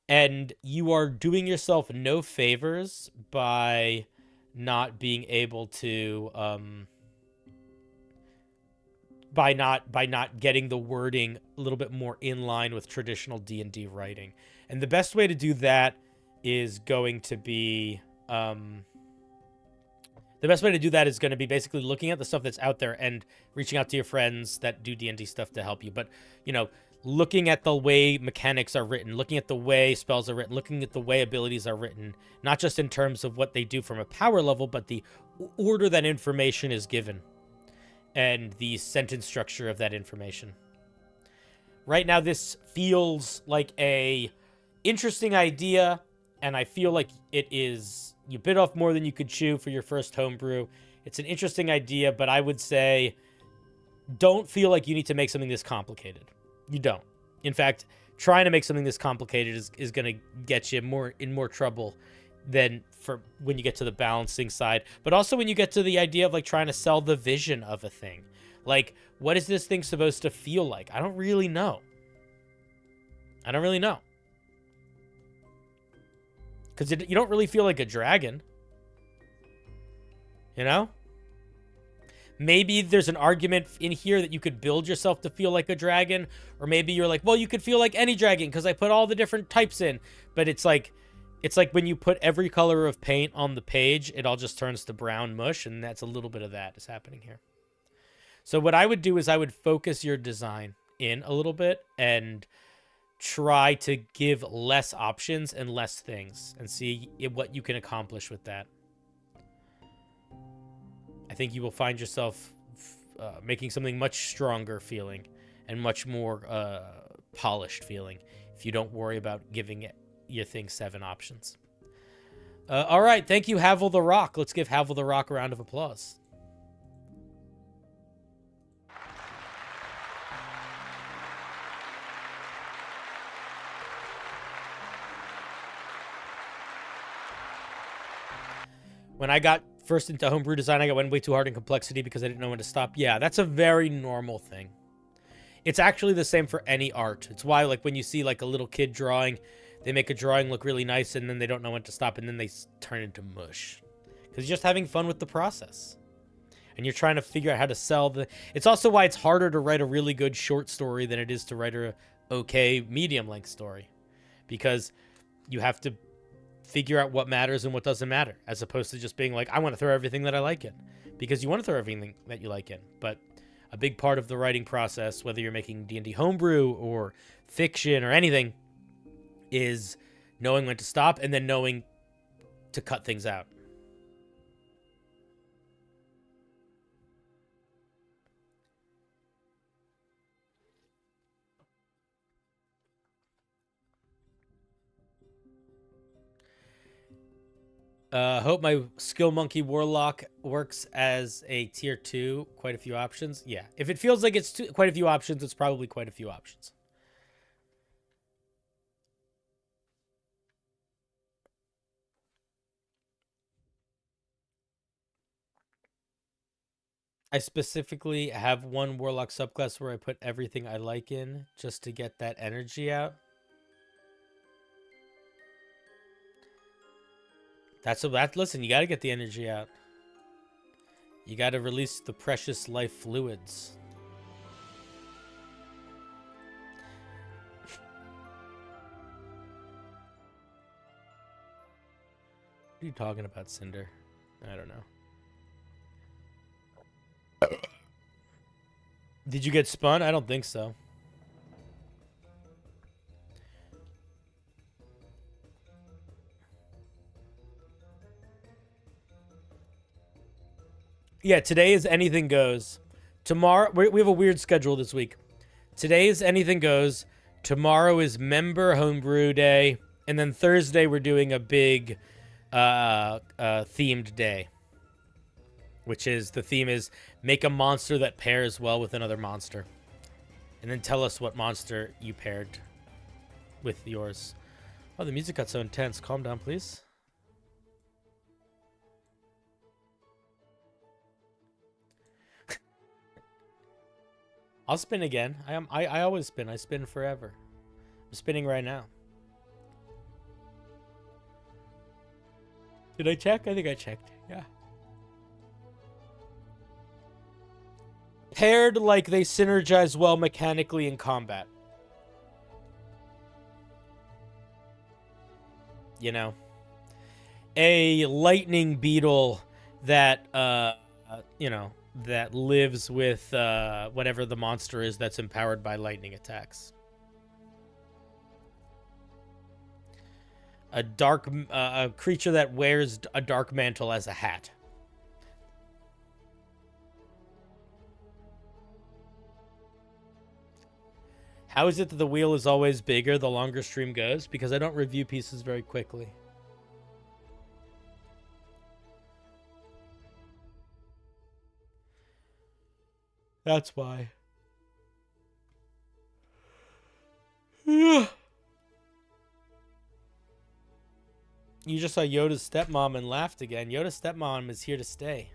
And you are doing yourself no favors by not being able to, by not getting the wording a little bit more in line with traditional D&D writing. And the best way to do that is going to be basically looking at the stuff that's out there and reaching out to your friends that do D&D stuff to help you. But, looking at the way mechanics are written, looking at the way spells are written, looking at the way abilities are written, not just in terms of what they do from a power level, but the order that information is given and the sentence structure of that information. Right now, this feels like a interesting idea, and I feel like you bit off more than you could chew for your first homebrew. It's an interesting idea, but I would say don't feel like you need to make something this complicated. You don't. In fact, trying to make something this complicated is going to get you in more trouble than for when you get to the balancing side. But also when you get to the idea of like trying to sell the vision of a thing. Like, what is this thing supposed to feel like? I don't really know. Because you don't really feel like a dragon. Maybe there's an argument in here that you could build yourself to feel like a dragon. Or maybe you're like, well, you could feel like any dragon because I put all the different types in. But it's like when you put every color of paint on the page, it all just turns to brown mush. And that's a little bit of that is happening here. So what I would do is I would focus your design in a little bit and try to give less options and less things and see what you can accomplish with that. I think you will find yourself making something much stronger feeling and much more polished feeling if you don't worry about giving your thing 7 options. All right. Thank you, Havel the Rock. Let's give Havel the Rock a round of applause. When I got first into homebrew design, I went way too hard in complexity because I didn't know when to stop. Yeah, that's a very normal thing. It's actually the same for any art. It's why, like, when you see, like, a little kid drawing, they make a drawing look really nice, and then they don't know when to stop, and then they turn into mush. Because you're just having fun with the process. And you're trying to figure out how to sell the... It's also why it's harder to write a really good short story than it is to write a okay medium-length story. Because you have to figure out what matters and what doesn't matter, as opposed to just being like, I want to throw everything that I like in. Because you want to throw everything that you like in. But a big part of the writing process, whether you're making D&D homebrew or fiction or anything, is knowing when to stop and then knowing to cut things out. Hope my Skill Monkey Warlock works as a tier 2. Quite a few options. Yeah. If it feels like it's quite a few options, it's probably quite a few options. I specifically have one Warlock subclass where I put everything I like in just to get that energy out. Listen, you got to get the energy out. You got to release the precious life fluids. What are you talking about, Cinder? I don't know. Did you get spun? I don't think so. Yeah, today is anything goes. Tomorrow, we have a weird schedule this week. Today is anything goes. Tomorrow is member homebrew day. And then Thursday, we're doing a big themed day. Which is, the theme is make a monster that pairs well with another monster. And then tell us what monster you paired with yours. Oh, the music got so intense. Calm down, please. I'll spin again. I always spin. I spin forever. I'm spinning right now. Did I check? I think I checked. Yeah. Paired like they synergize well mechanically in combat. You know, a lightning beetle that you know, that lives with whatever the monster is that's empowered by lightning attacks. A creature that wears a dark mantle as a hat. How is it that the wheel is always bigger the longer stream goes? Because I don't review pieces very quickly. That's why. You just saw Yoda's stepmom and laughed again. Yoda's stepmom is here to stay.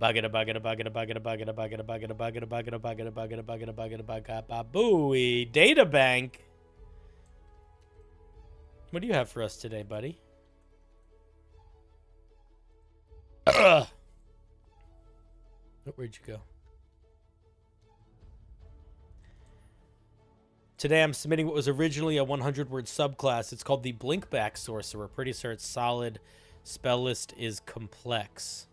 Bugga bugga bugga bugga bugga bugga bugga bugga bugga bugga bugga bugga bugga bugga babooey data bank. What do you have for us today, buddy? Oh, where'd you go? Today I'm submitting what was originally a 100-word subclass. It's called the Blinkback Sorcerer. Pretty sure it's solid. Spell list is complex.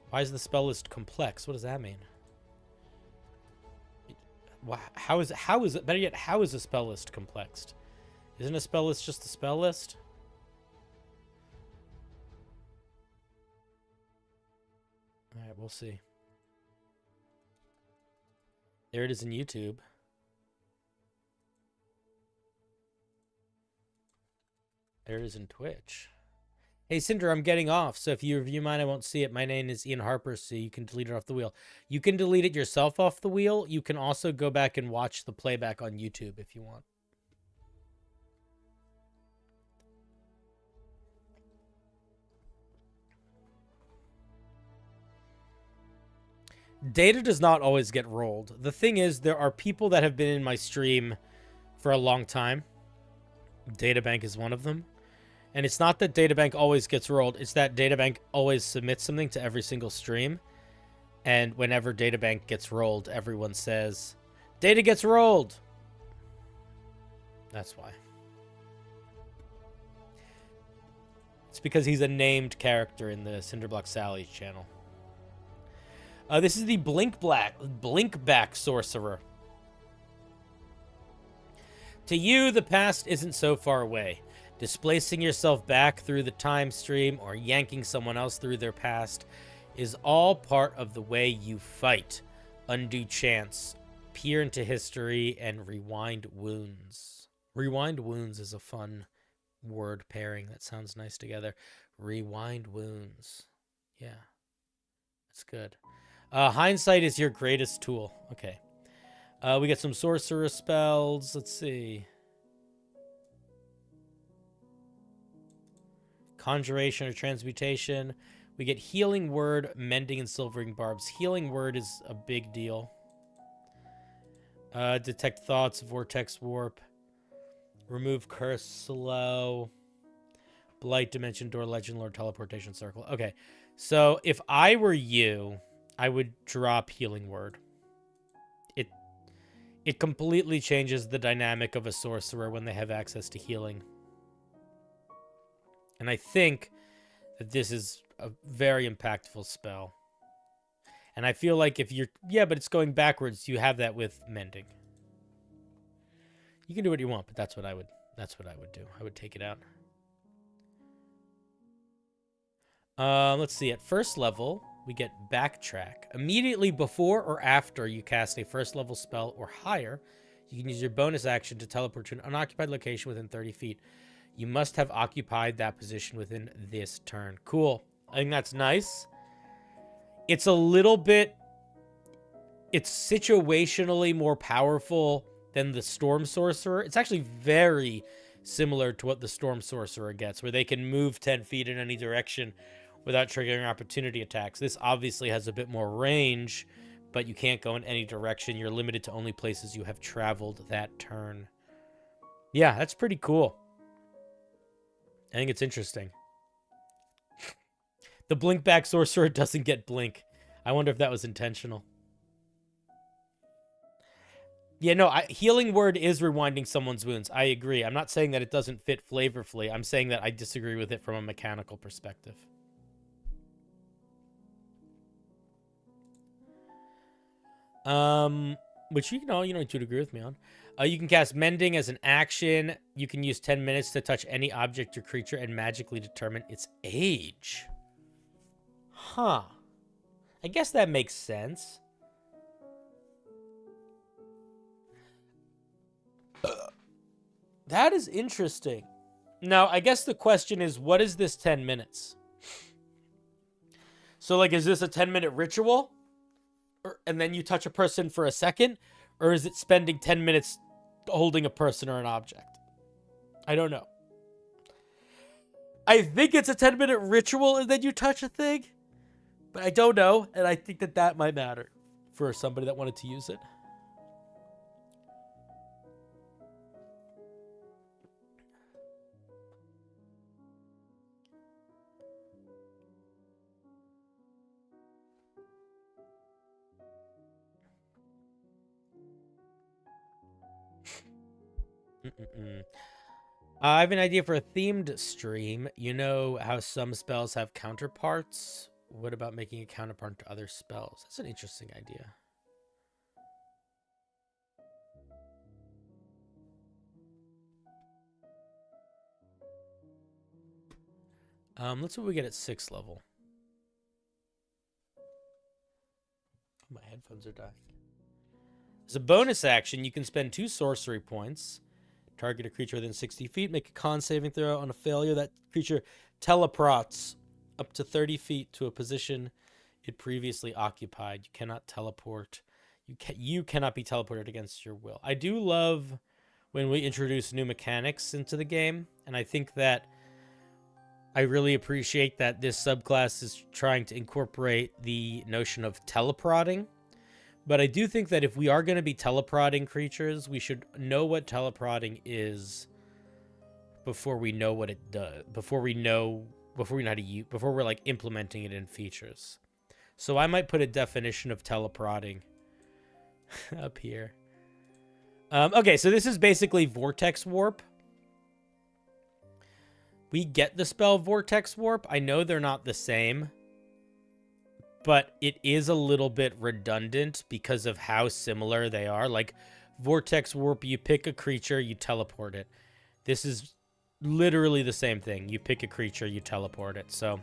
Why is the spell list complex? What does that mean? How is it better yet? How is a spell list complex? Isn't a spell list just a spell list? All right, we'll see. There it is in YouTube. There it is in Twitch. Hey, Cinder, I'm getting off, so if you review mine, I won't see it. My name is Ian Harper, so you can delete it off the wheel. You can delete it yourself off the wheel. You can also go back and watch the playback on YouTube if you want. Data does not always get rolled. The thing is, there are people that have been in my stream for a long time. Databank is one of them. And it's not that Databank always gets rolled. It's that Databank always submits something to every single stream. And whenever Databank gets rolled, everyone says, Data gets rolled. That's why. It's because he's a named character in the CinderBlocksally channel. This is the Blinkback Sorcerer. To you, the past isn't so far away. Displacing yourself back through the time stream or yanking someone else through their past is all part of the way you fight. Undo chance, peer into history, and rewind wounds. Rewind wounds is a fun word pairing that sounds nice together. Rewind wounds. Yeah, that's good. Hindsight is your greatest tool. Okay. We get some sorcerer spells. Let's see. Conjuration or transmutation. We get healing word, mending, and silvering barbs. Healing word is a big deal. Detect thoughts, vortex warp. Remove curse, slow. Blight, dimension door, legend lord, teleportation circle. Okay, so if I were you, I would drop healing word. It completely changes the dynamic of a sorcerer when they have access to healing. And I think that this is a very impactful spell. And I feel like if you're... Yeah, but it's going backwards. You have that with mending. You can do what you want, but that's what I would do. I would take it out. Let's see. At first level, we get backtrack. Immediately before or after you cast a first level spell or higher, you can use your bonus action to teleport to an unoccupied location within 30 feet. You must have occupied that position within this turn. Cool. I think that's nice. It's a little bit it's situationally more powerful than the Storm Sorcerer. It's actually very similar to what the Storm Sorcerer gets, where they can move 10 feet in any direction without triggering opportunity attacks. This obviously has a bit more range, but you can't go in any direction. You're limited to only places you have traveled that turn. Yeah, that's pretty cool. I think it's interesting. The Blinkback Sorcerer doesn't get blink. I wonder if that was intentional. Yeah, no, Healing Word is rewinding someone's wounds. I agree. I'm not saying that it doesn't fit flavorfully. I'm saying that I disagree with it from a mechanical perspective. Which you don't need to agree with me on. You can cast Mending as an action. You can use 10 minutes to touch any object or creature and magically determine its age. Huh. I guess that makes sense. That is interesting. Now, I guess the question is, what is this 10 minutes? So, like, is this a 10-minute ritual? And then you touch a person for a second? Or is it spending 10 minutes holding a person or an object? I don't know. I think it's a 10-minute ritual and then you touch a thing. But I don't know. And I think that that might matter for somebody that wanted to use it. I have an idea for a themed stream. You know how some spells have counterparts? What about making a counterpart to other spells? That's an interesting idea. Let's see what we get at 6th level. Oh, my headphones are dying. As a bonus action, you can spend 2 sorcery points. Target a creature within 60 feet. Make a con saving throw. On a failure, that creature teleports up to 30 feet to a position it previously occupied. You cannot teleport. You cannot be teleported against your will. I do love when we introduce new mechanics into the game, and I think that I really appreciate that this subclass is trying to incorporate the notion of teleporting. But I do think that if we are going to be teleporting creatures, we should know what teleporting is before we know what it does. Before we know how to use, before we're like implementing it in features. So I might put a definition of teleporting up here. Okay, so this is basically Vortex Warp. We get the spell Vortex Warp. I know they're not the same, but it is a little bit redundant because of how similar they are. Like, Vortex Warp, you pick a creature, you teleport it. This is literally the same thing. You pick a creature, you teleport it. So,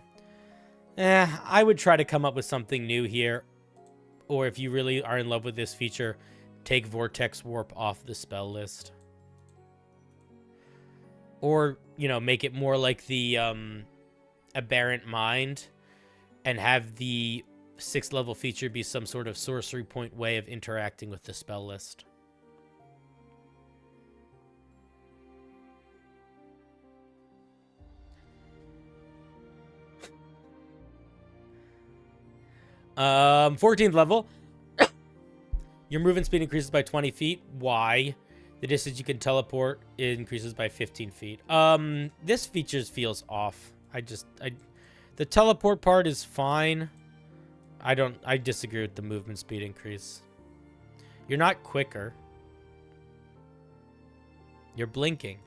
I would try to come up with something new here. Or if you really are in love with this feature, take Vortex Warp off the spell list. Or, make it more like the Aberrant Mind and have the 6th level feature be some sort of sorcery point way of interacting with the spell list. Um, 14th level. Your movement speed increases by 20 feet. Why? The distance you can teleport increases by 15 feet. This feature feels off. The teleport part is fine. I disagree with the movement speed increase. You're not quicker. You're blinking.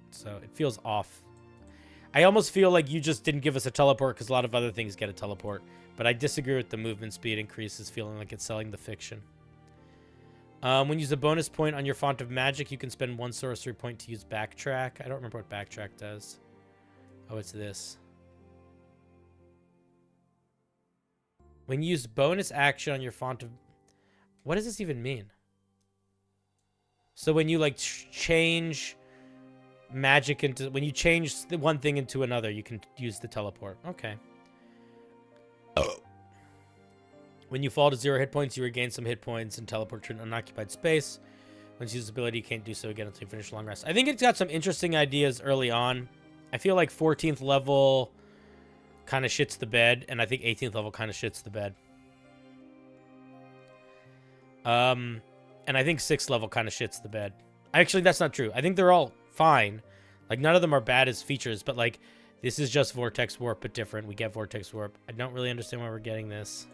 So it feels off. I almost feel like you just didn't give us a teleport because a lot of other things get a teleport. But I disagree with the movement speed increases, feeling like it's selling the fiction. When you use a bonus point on your Font of Magic, you can spend 1 sorcery point to use Backtrack. I don't remember what Backtrack does. Oh, it's this. When you use bonus action on your Font of... What does this even mean? So when you, like, change magic into... When you change one thing into another, you can use the teleport. Okay. When you fall to 0 hit points, you regain some hit points and teleport to an unoccupied space. Once you use this ability, you can't do so again until you finish a long rest. I think it's got some interesting ideas early on. I feel like 14th level kind of shits the bed, and I think 18th level kind of shits the bed. And I think 6th level kind of shits the bed. Actually, that's not true. I think they're all fine. Like, none of them are bad as features, but, like, this is just Vortex Warp, but different. We get Vortex Warp. I don't really understand why we're getting this.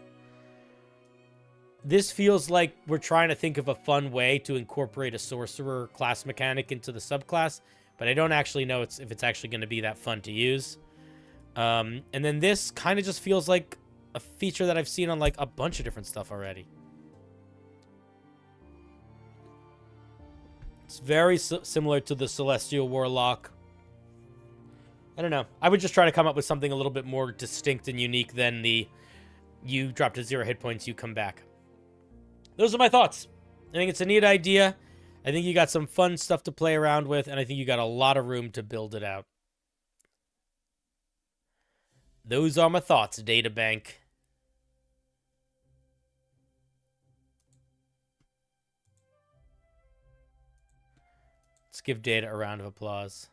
This feels like we're trying to think of a fun way to incorporate a sorcerer class mechanic into the subclass, but I don't actually know if it's actually going to be that fun to use. And then this kind of just feels like a feature that I've seen on, like, a bunch of different stuff already. It's very similar to the Celestial Warlock. I don't know. I would just try to come up with something a little bit more distinct and unique than the you drop to 0 hit points, you come back. Those are my thoughts. I think it's a neat idea. I think you got some fun stuff to play around with, and I think you got a lot of room to build it out. Those are my thoughts, Databank. Let's give Data a round of applause.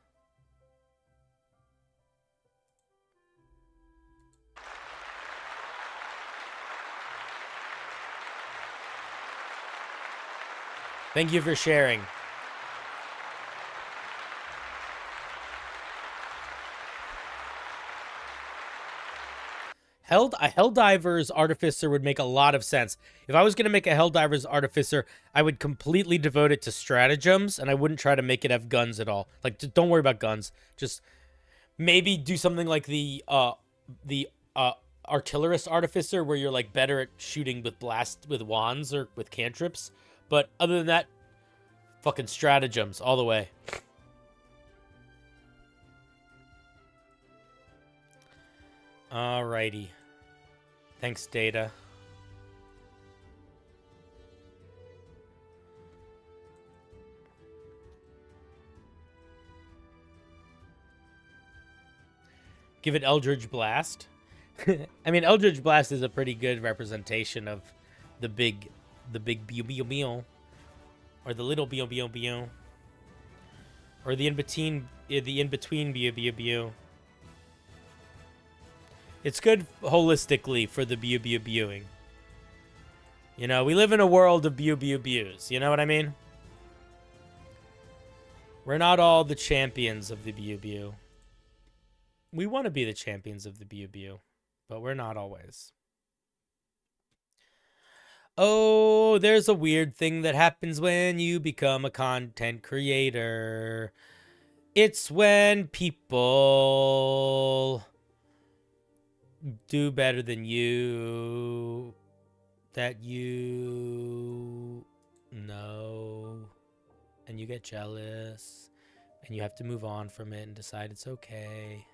Thank you for sharing. A Helldiver's Artificer would make a lot of sense. If I was going to make a Helldiver's Artificer, I would completely devote it to stratagems, and I wouldn't try to make it have guns at all. Like, don't worry about guns. Just maybe do something like the Artillerist Artificer, where you're, like, better at shooting with wands or with cantrips. But other than that, fucking stratagems all the way. Alrighty. Thanks, Data. Give it Eldritch Blast. I mean, Eldritch Blast is a pretty good representation of the big bio, or the little bio, or the in-between bio. It's good holistically for the bio-ing. You know, we live in a world of bio-bios. You know what I mean? We're not all the champions of the bio. We want to be the champions of the bio, but we're not always. Oh, there's a weird thing that happens when you become a content creator. It's when people do better than you that you know, and you get jealous, and you have to move on from it and decide it's okay,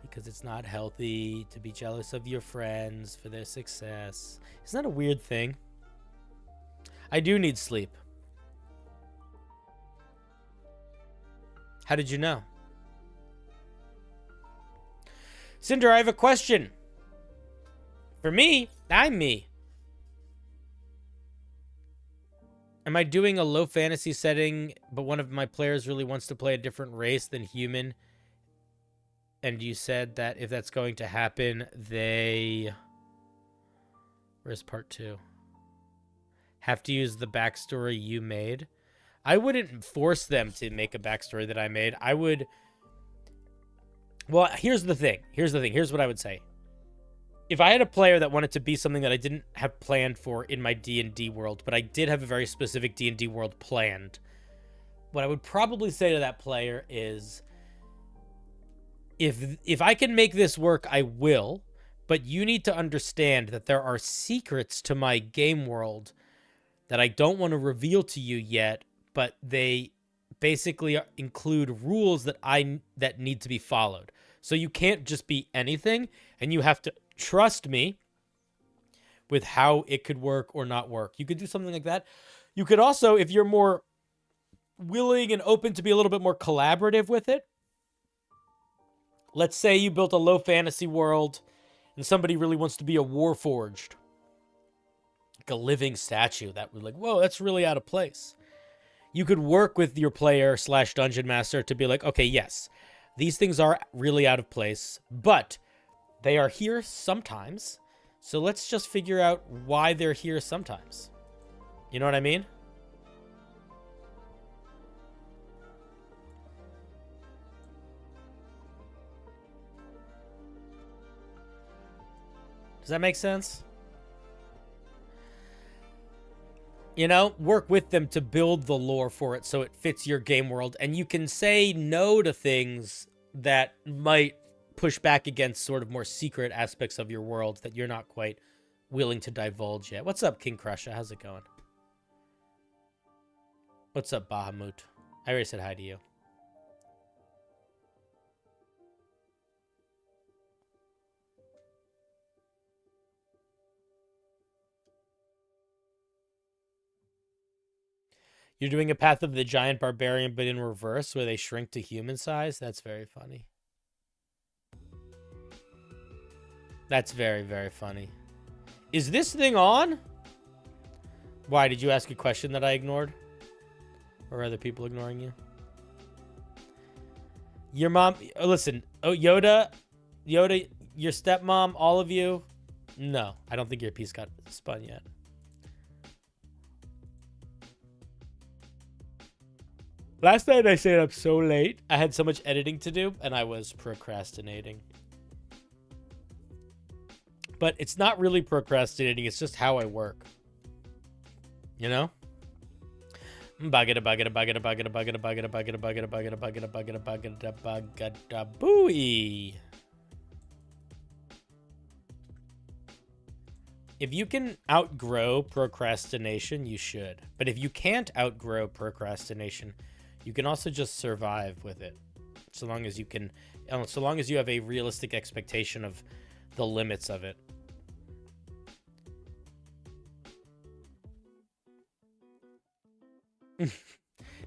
because it's not healthy to be jealous of your friends for their success. Isn't that a weird thing? I do need sleep. How did you know? Cinder, I have a question. For me, I'm me. Am I doing a low fantasy setting, but one of my players really wants to play a different race than human? And you said that if that's going to happen, they... Where's part 2? Have to use the backstory you made? I wouldn't force them to make a backstory that I made. I would... Well, here's the thing. Here's what I would say. If I had a player that wanted to be something that I didn't have planned for in my D&D world, but I did have a very specific D&D world planned, what I would probably say to that player is, if I can make this work, I will, but you need to understand that there are secrets to my game world that I don't want to reveal to you yet, but they basically include rules that need to be followed. So you can't just be anything, and you have to trust me with how it could work or not work. You could do something like that. You could also, if you're more willing and open to be a little bit more collaborative with it, let's say you built a low fantasy world and somebody really wants to be a Warforged. like a living statue that would like, whoa, that's really out of place. You could work with your player / dungeon master to be like, okay, yes, these things are really out of place, but they are here sometimes. So let's just figure out why they're here sometimes. You know what I mean? Does that make sense? You know, work with them to build the lore for it so it fits your game world. And you can say no to things that might push back against sort of more secret aspects of your world that you're not quite willing to divulge yet. What's up, King Crusher? How's it going? What's up, Bahamut? I already said hi to you. You're doing a Path of the Giant Barbarian, but in reverse, where they shrink to human size? That's very funny. That's very, very funny. Is this thing on? Why? Did you ask a question that I ignored? Or are other people ignoring you? Your mom... Oh, listen. Oh, Yoda, your stepmom, all of you. No, I don't think your piece got spun yet. Last night I stayed up so late. I had so much editing to do, and I was procrastinating. But it's not really procrastinating. It's just how I work. You know? Booey. If you can outgrow procrastination, you should. But if you can't outgrow procrastination, you can also just survive with it. So long as you can, so long as you have a realistic expectation of the limits of it.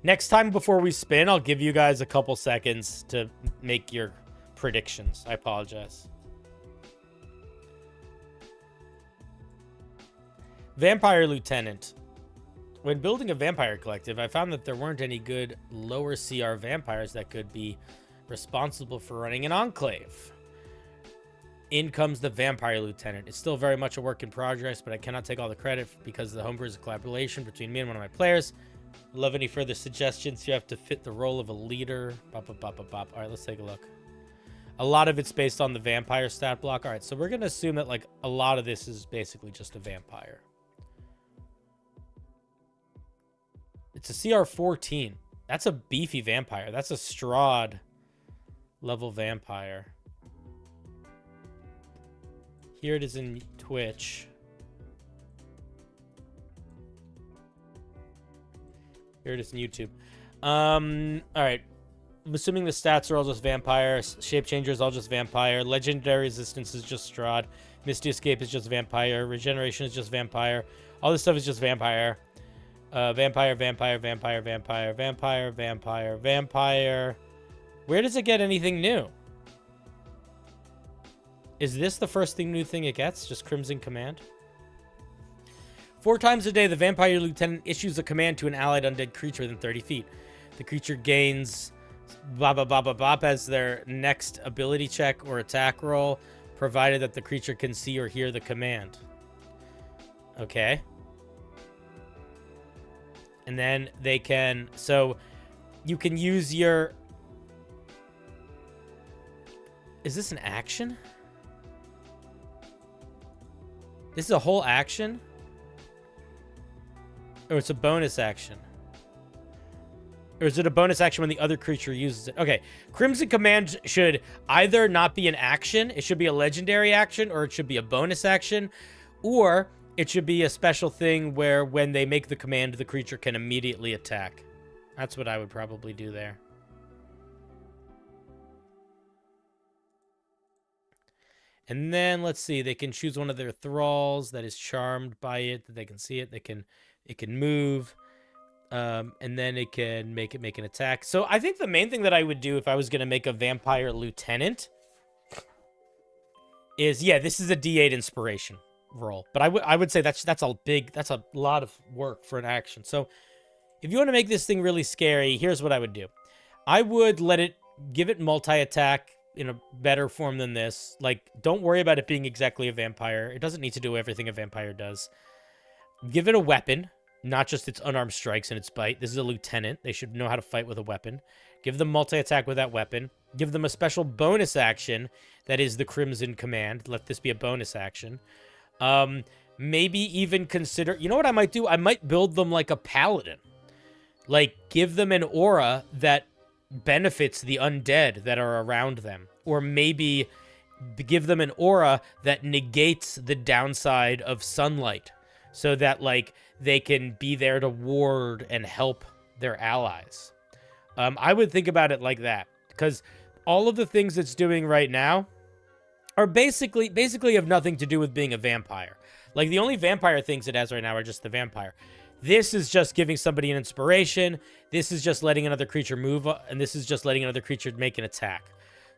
Next time before we spin, I'll give you guys a couple seconds to make your predictions. I apologize. Vampire Lieutenant. When building a vampire collective, I found that there weren't any good lower CR vampires that could be responsible for running an enclave. In comes the Vampire Lieutenant. It's still very much a work in progress, but I cannot take all the credit because the Homebrew is a collaboration between me and one of my players. Love any further suggestions. You have to fit the role of a leader. Bop, bop, bop, bop, bop. All right, let's take a look. A lot of it's based on the vampire stat block. All right, so we're going to assume that like a lot of this is basically just a vampire. It's a CR 14. That's a beefy vampire. That's a Strahd level vampire. Here it is in Twitch. Here it is in YouTube. All right. I'm assuming the stats are all just vampires. Shape changer is all just vampire. Legendary resistance is just Strahd. Misty escape is just vampire. Regeneration is just vampire. All this stuff is just vampire. Vampire, vampire, vampire, vampire, vampire, vampire, vampire. Where does it get anything new? Is this the first new thing it gets? Just Crimson Command? 4 times a day, the Vampire Lieutenant issues a command to an allied undead creature within 30 feet. The creature gains blah, blah, blah, blah, blah as their next ability check or attack roll, provided that the creature can see or hear the command. Okay. And then they can... So, you can use your... Is this an action? This is a whole action? Or it's a bonus action? Or is it a bonus action when the other creature uses it? Okay. Crimson Command should either not be an action, it should be a legendary action, or it should be a bonus action, or it should be a special thing where when they make the command, the creature can immediately attack. That's what I would probably do there. And then, let's see, they can choose one of their thralls that is charmed by it, that they can see it, it can move, and then it can make an attack. So I think the main thing that I would do if I was going to make a Vampire Lieutenant is, yeah, this is a D8 inspiration. roll. But I would say that's a lot of work for an action. So if you want to make this thing really scary, here's what I would do. I would give it multi-attack in a better form than this. Like, don't worry about it being exactly a vampire. It doesn't need to do everything a vampire does. Give it a weapon, not just its unarmed strikes and its bite. This is a lieutenant. They should know how to fight with a weapon. Give them multi-attack with that weapon. Give them a special bonus action that is the Crimson Command. Let this be a bonus action. Maybe even consider... You know what I might do? I might build them like a paladin. Like, give them an aura that benefits the undead that are around them. Or maybe give them an aura that negates the downside of sunlight. So that, like, they can be there to ward and help their allies. I would think about it like that. Because all of the things it's doing right now are basically have nothing to do with being a vampire. Like, the only vampire things it has right now are just the vampire. This is just giving somebody an inspiration. This is just letting another creature move. And this is just letting another creature make an attack.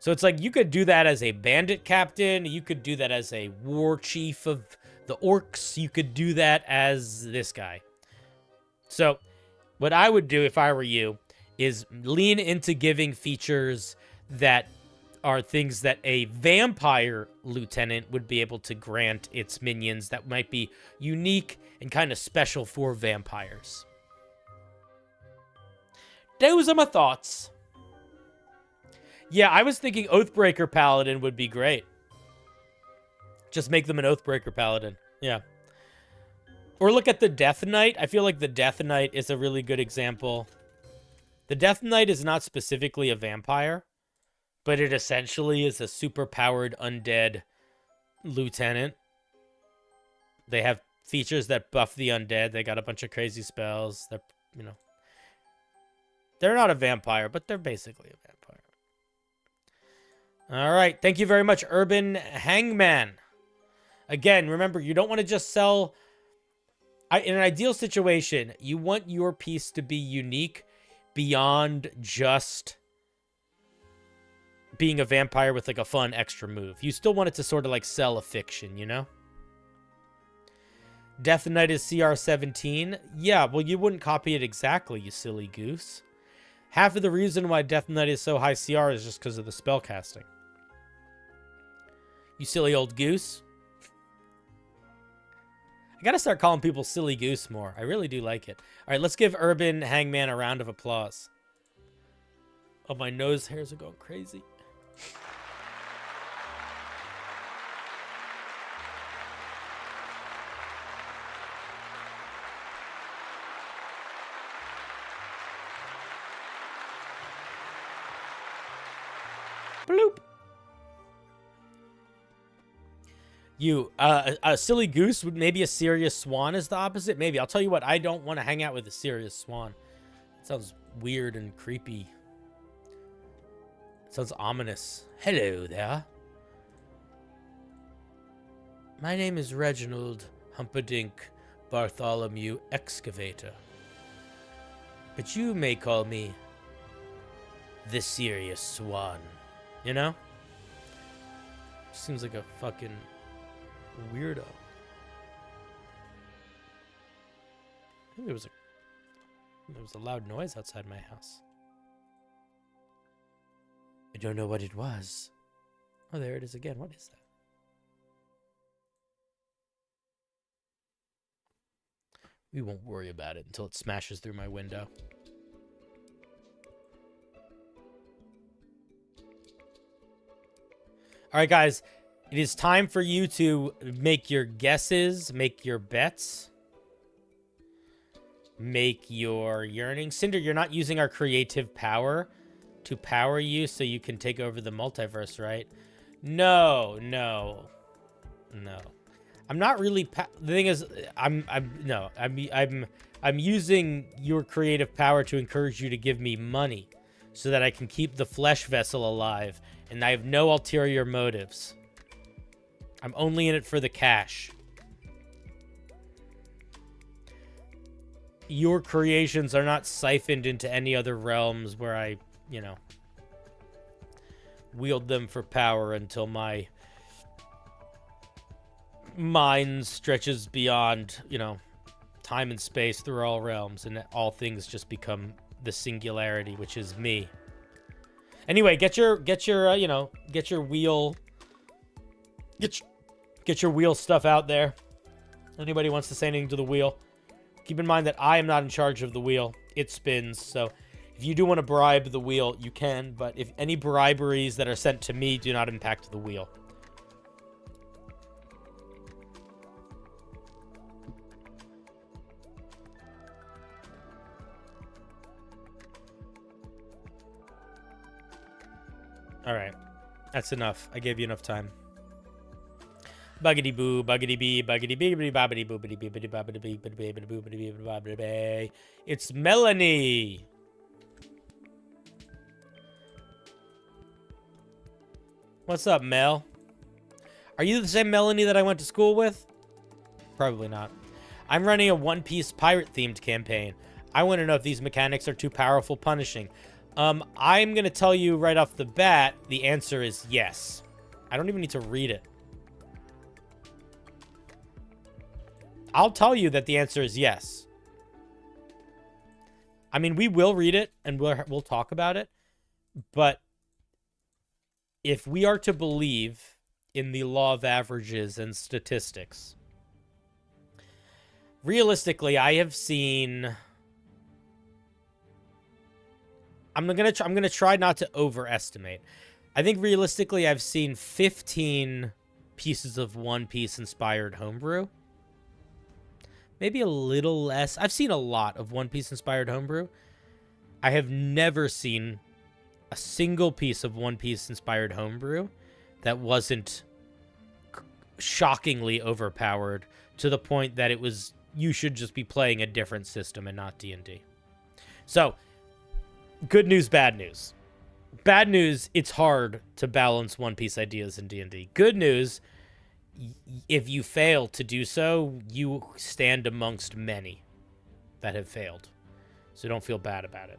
So it's like, you could do that as a bandit captain. You could do that as a war chief of the orcs. You could do that as this guy. So what I would do if I were you is lean into giving features that are things that a vampire lieutenant would be able to grant its minions that might be unique and kind of special for vampires. Those are my thoughts. Yeah, I was thinking Oathbreaker Paladin would be great. Just make them an Oathbreaker Paladin. Yeah. Or look at the Death Knight. I feel like the Death Knight is a really good example. The Death Knight is not specifically a vampire, but it essentially is a super-powered undead lieutenant. They have features that buff the undead. They got a bunch of crazy spells. They're, you know... They're not a vampire, but they're basically a vampire. All right. Thank you very much, Urban Hangman. Again, remember, you don't want to just sell... in an ideal situation, you want your piece to be unique beyond just being a vampire with, like, a fun extra move. You still want it to sort of, like, sell a fiction, you know? Death Knight is CR 17. Yeah, well, you wouldn't copy it exactly, you silly goose. Half of the reason why Death Knight is so high CR is just because of the spell casting. You silly old goose. I gotta start calling people silly goose more. I really do like it. All right, let's give Urban Hangman a round of applause. Oh, my nose hairs are going crazy. Bloop. A silly goose would maybe a serious swan is the opposite. Maybe. I'll tell you what, I don't want to hang out with a serious swan. It sounds weird and creepy. It sounds ominous. Hello there. My name is Reginald Humperdinck Bartholomew Excavator. But you may call me the Serious Swan. You know? Seems like a fucking weirdo. I think there was a loud noise outside my house. I don't know what it was. Oh, there it is again. What is that? We won't worry about it until it smashes through my window. All right, guys. It is time for you to make your guesses, make your bets, make your yearnings. Cinder, you're not using our creative power to power you so you can take over the multiverse, right? No. I'm not really... The thing is, I'm using your creative power to encourage you to give me money so that I can keep the flesh vessel alive, and I have no ulterior motives. I'm only in it for the cash. Your creations are not siphoned into any other realms where I, you know, wield them for power until my mind stretches beyond, you know, time and space through all realms, and all things just become the singularity, which is me. Anyway, get your you know, get your wheel stuff out there. Anybody wants to say anything to the wheel? Keep in mind that I am not in charge of the wheel. It spins, so if you do want to bribe the wheel, you can, but if any briberies that are sent to me do not impact the wheel. All right. That's enough. I gave you enough time. Buggity boo, buggity bee, buggity bee, bobbity boobity boobity bobbity bee, bobbity boobity bobbity bee. It's Melanie. What's up, Mel? Are you the same Melanie that I went to school with? Probably not. I'm running a One Piece pirate-themed campaign. I want to know if these mechanics are too powerful, punishing. I'm going to tell you right off the bat, the answer is yes. I don't even need to read it. I'll tell you that the answer is yes. I mean, we will read it, and we'll talk about it. But if we are to believe in the law of averages and statistics, realistically, I have seen... I'm gonna try not to overestimate. I think realistically, I've seen 15 pieces of One Piece inspired homebrew. Maybe a little less. I've seen a lot of One Piece inspired homebrew. I have never seen a single piece of One Piece inspired homebrew that wasn't shockingly overpowered to the point that it was, you should just be playing a different system and not D&D. So, good news, bad news. Bad news, it's hard to balance One Piece ideas in D&D. Good news, if you fail to do so, you stand amongst many that have failed. So don't feel bad about it.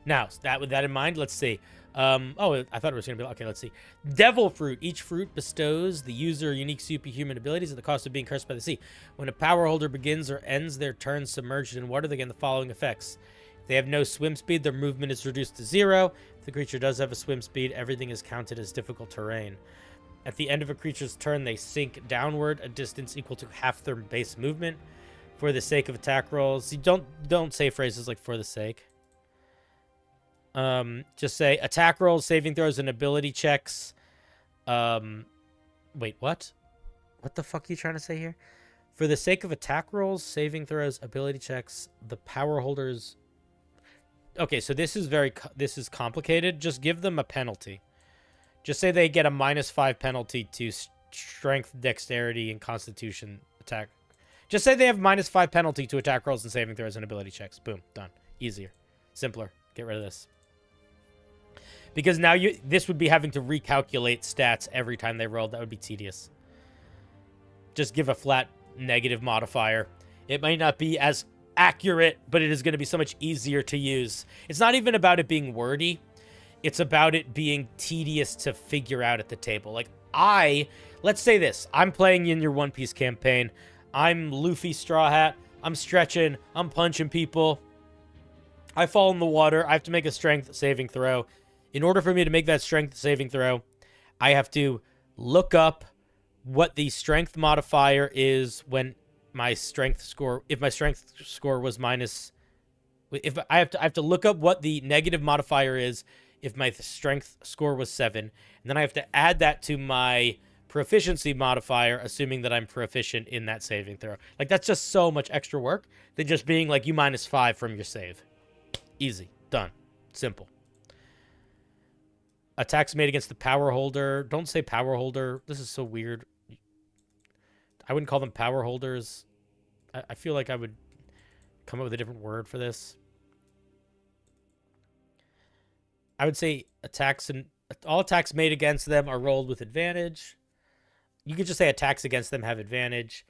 Now, with that in mind, let's see. Oh, I thought it was going to be... Okay, let's see. Devil Fruit. Each fruit bestows the user unique superhuman abilities at the cost of being cursed by the sea. When a power holder begins or ends their turn submerged in water, they gain the following effects. If they have no swim speed, their movement is reduced to 0. If the creature does have a swim speed, everything is counted as difficult terrain. At the end of a creature's turn, they sink downward a distance equal to half their base movement. For the sake of attack rolls... See, don't say phrases like "for the sake." Just say attack rolls, saving throws, and ability checks. Wait, what? What the fuck are you trying to say here? For the sake of attack rolls, saving throws, ability checks, the power holders... Okay, so this is complicated. Just give them a penalty. Just say they get a -5 penalty to strength, dexterity, and constitution attack. Just say they have -5 penalty to attack rolls and saving throws and ability checks. Boom, done. Easier. Simpler. Get rid of this. Because now this would be having to recalculate stats every time they rolled. That would be tedious. Just give a flat negative modifier. It might not be as accurate, but it is going to be so much easier to use. It's not even about it being wordy. It's about it being tedious to figure out at the table. Like, let's say this. I'm playing in your One Piece campaign. I'm Luffy Straw Hat. I'm stretching. I'm punching people. I fall in the water. I have to make a strength saving throw. In order for me to make that strength saving throw, I have to look up what the strength modifier is when my strength score, if my strength score was minus, if I have to look up what the negative modifier is if my strength score was 7, and then I have to add that to my proficiency modifier, assuming that I'm proficient in that saving throw. Like, that's just so much extra work than just being like, you -5 from your save. Easy. Done. Simple. Attacks made against the power holder. Don't say power holder. This is so weird. I wouldn't call them power holders. I feel like I would come up with a different word for this. I would say attacks, and all attacks made against them are rolled with advantage. You could just say attacks against them have advantage.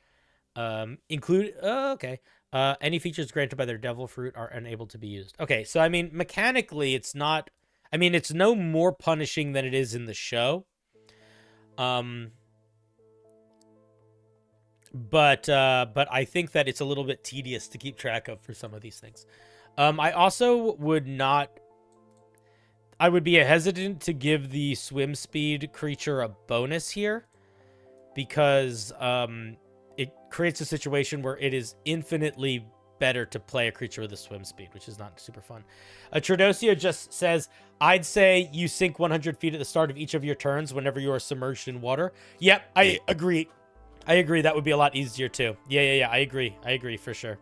Okay. Any features granted by their devil fruit are unable to be used. Okay, so I mean, mechanically, it's not... I mean, it's no more punishing than it is in the show. But I think that it's a little bit tedious to keep track of for some of these things. I also would not... I would be hesitant to give the swim speed creature a bonus here, because it creates a situation where it is infinitely better to play a creature with a swim speed, which is not super fun. Tradosia just says, I'd say you sink 100 feet at the start of each of your turns whenever you are submerged in water. Yep, I agree. I agree. That would be a lot easier too. Yeah. I agree. I agree for sure.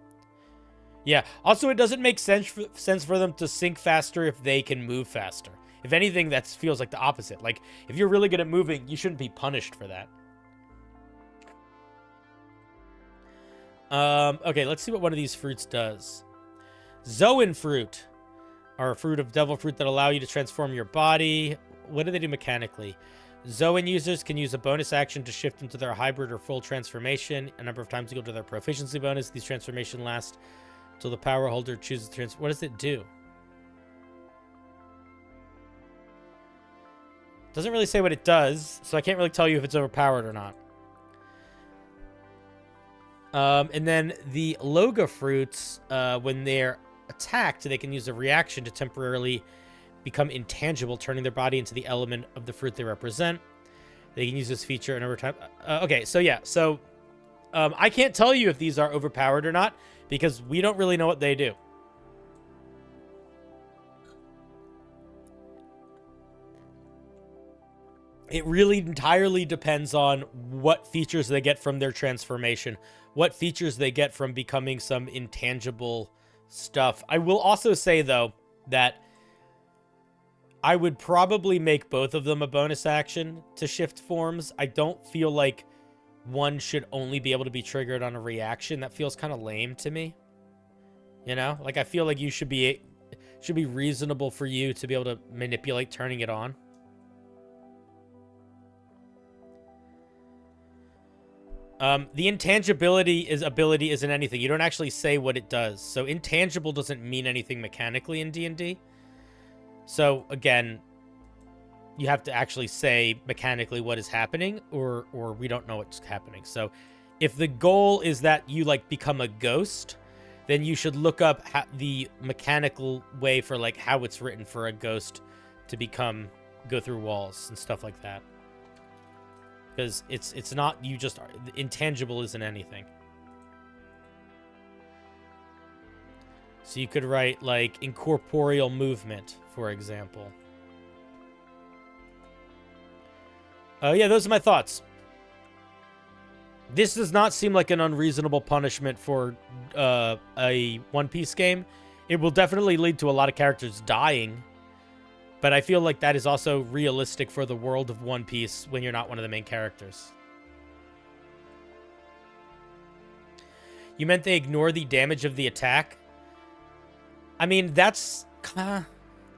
Yeah. Also, it doesn't make sense for them to sink faster if they can move faster. If anything, that feels like the opposite. Like, if you're really good at moving, you shouldn't be punished for that. Okay, let's see what one of these fruits does. Zoan fruit are a fruit of devil fruit that allow you to transform your body. What do they do mechanically? Zoan users can use a bonus action to shift into their hybrid or full transformation a number of times equal to their proficiency bonus. These transformations last until the power holder chooses to transform. What does it do? Doesn't really say what it does, so I can't really tell you if it's overpowered or not. And then the Loga fruits, when they're attacked, they can use a reaction to temporarily become intangible, turning their body into the element of the fruit they represent. They can use this feature and over time. Okay, so yeah, so I can't tell you if these are overpowered or not, because we don't really know what they do. It really entirely depends on what features they get from their transformation, what features they get from becoming some intangible stuff. I will also say, though, that I would probably make both of them a bonus action to shift forms. I don't feel like one should only be able to be triggered on a reaction. That feels kind of lame to me. You know? Like, I feel like you should be reasonable for you to be able to manipulate turning it on. The intangibility ability isn't anything. You don't actually say what it does. So intangible doesn't mean anything mechanically in D&D. So again, you have to actually say mechanically what is happening, or we don't know what's happening. So if the goal is that you like become a ghost, then you should look up the mechanical way for like how it's written for a ghost to go through walls and stuff like that. Because it's not, you just, intangible isn't anything. So you could write, like, incorporeal movement, for example. Yeah, those are my thoughts. This does not seem like an unreasonable punishment for a One Piece game. It will definitely lead to a lot of characters dying. But I feel like that is also realistic for the world of One Piece when you're not one of the main characters. You meant they ignore the damage of the attack? I mean, that's... I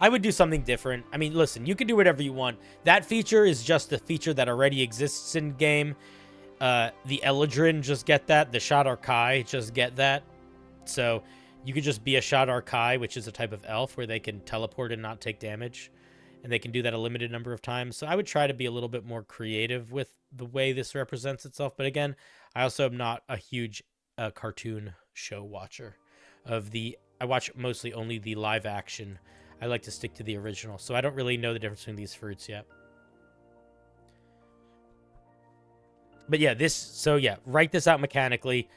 would do something different. I mean, listen, you can do whatever you want. That feature is just a feature that already exists in game. The Eladrin just get that. The Shadar Kai just get that. So you could just be a Shadar Kai, which is a type of elf where they can teleport and not take damage. And they can do that a limited number of times. So I would try to be a little bit more creative with the way this represents itself. But again, I also am not a huge cartoon show watcher. I watch mostly only the live action. I like to stick to the original. So I don't really know the difference between these fruits yet. But yeah, write this out mechanically.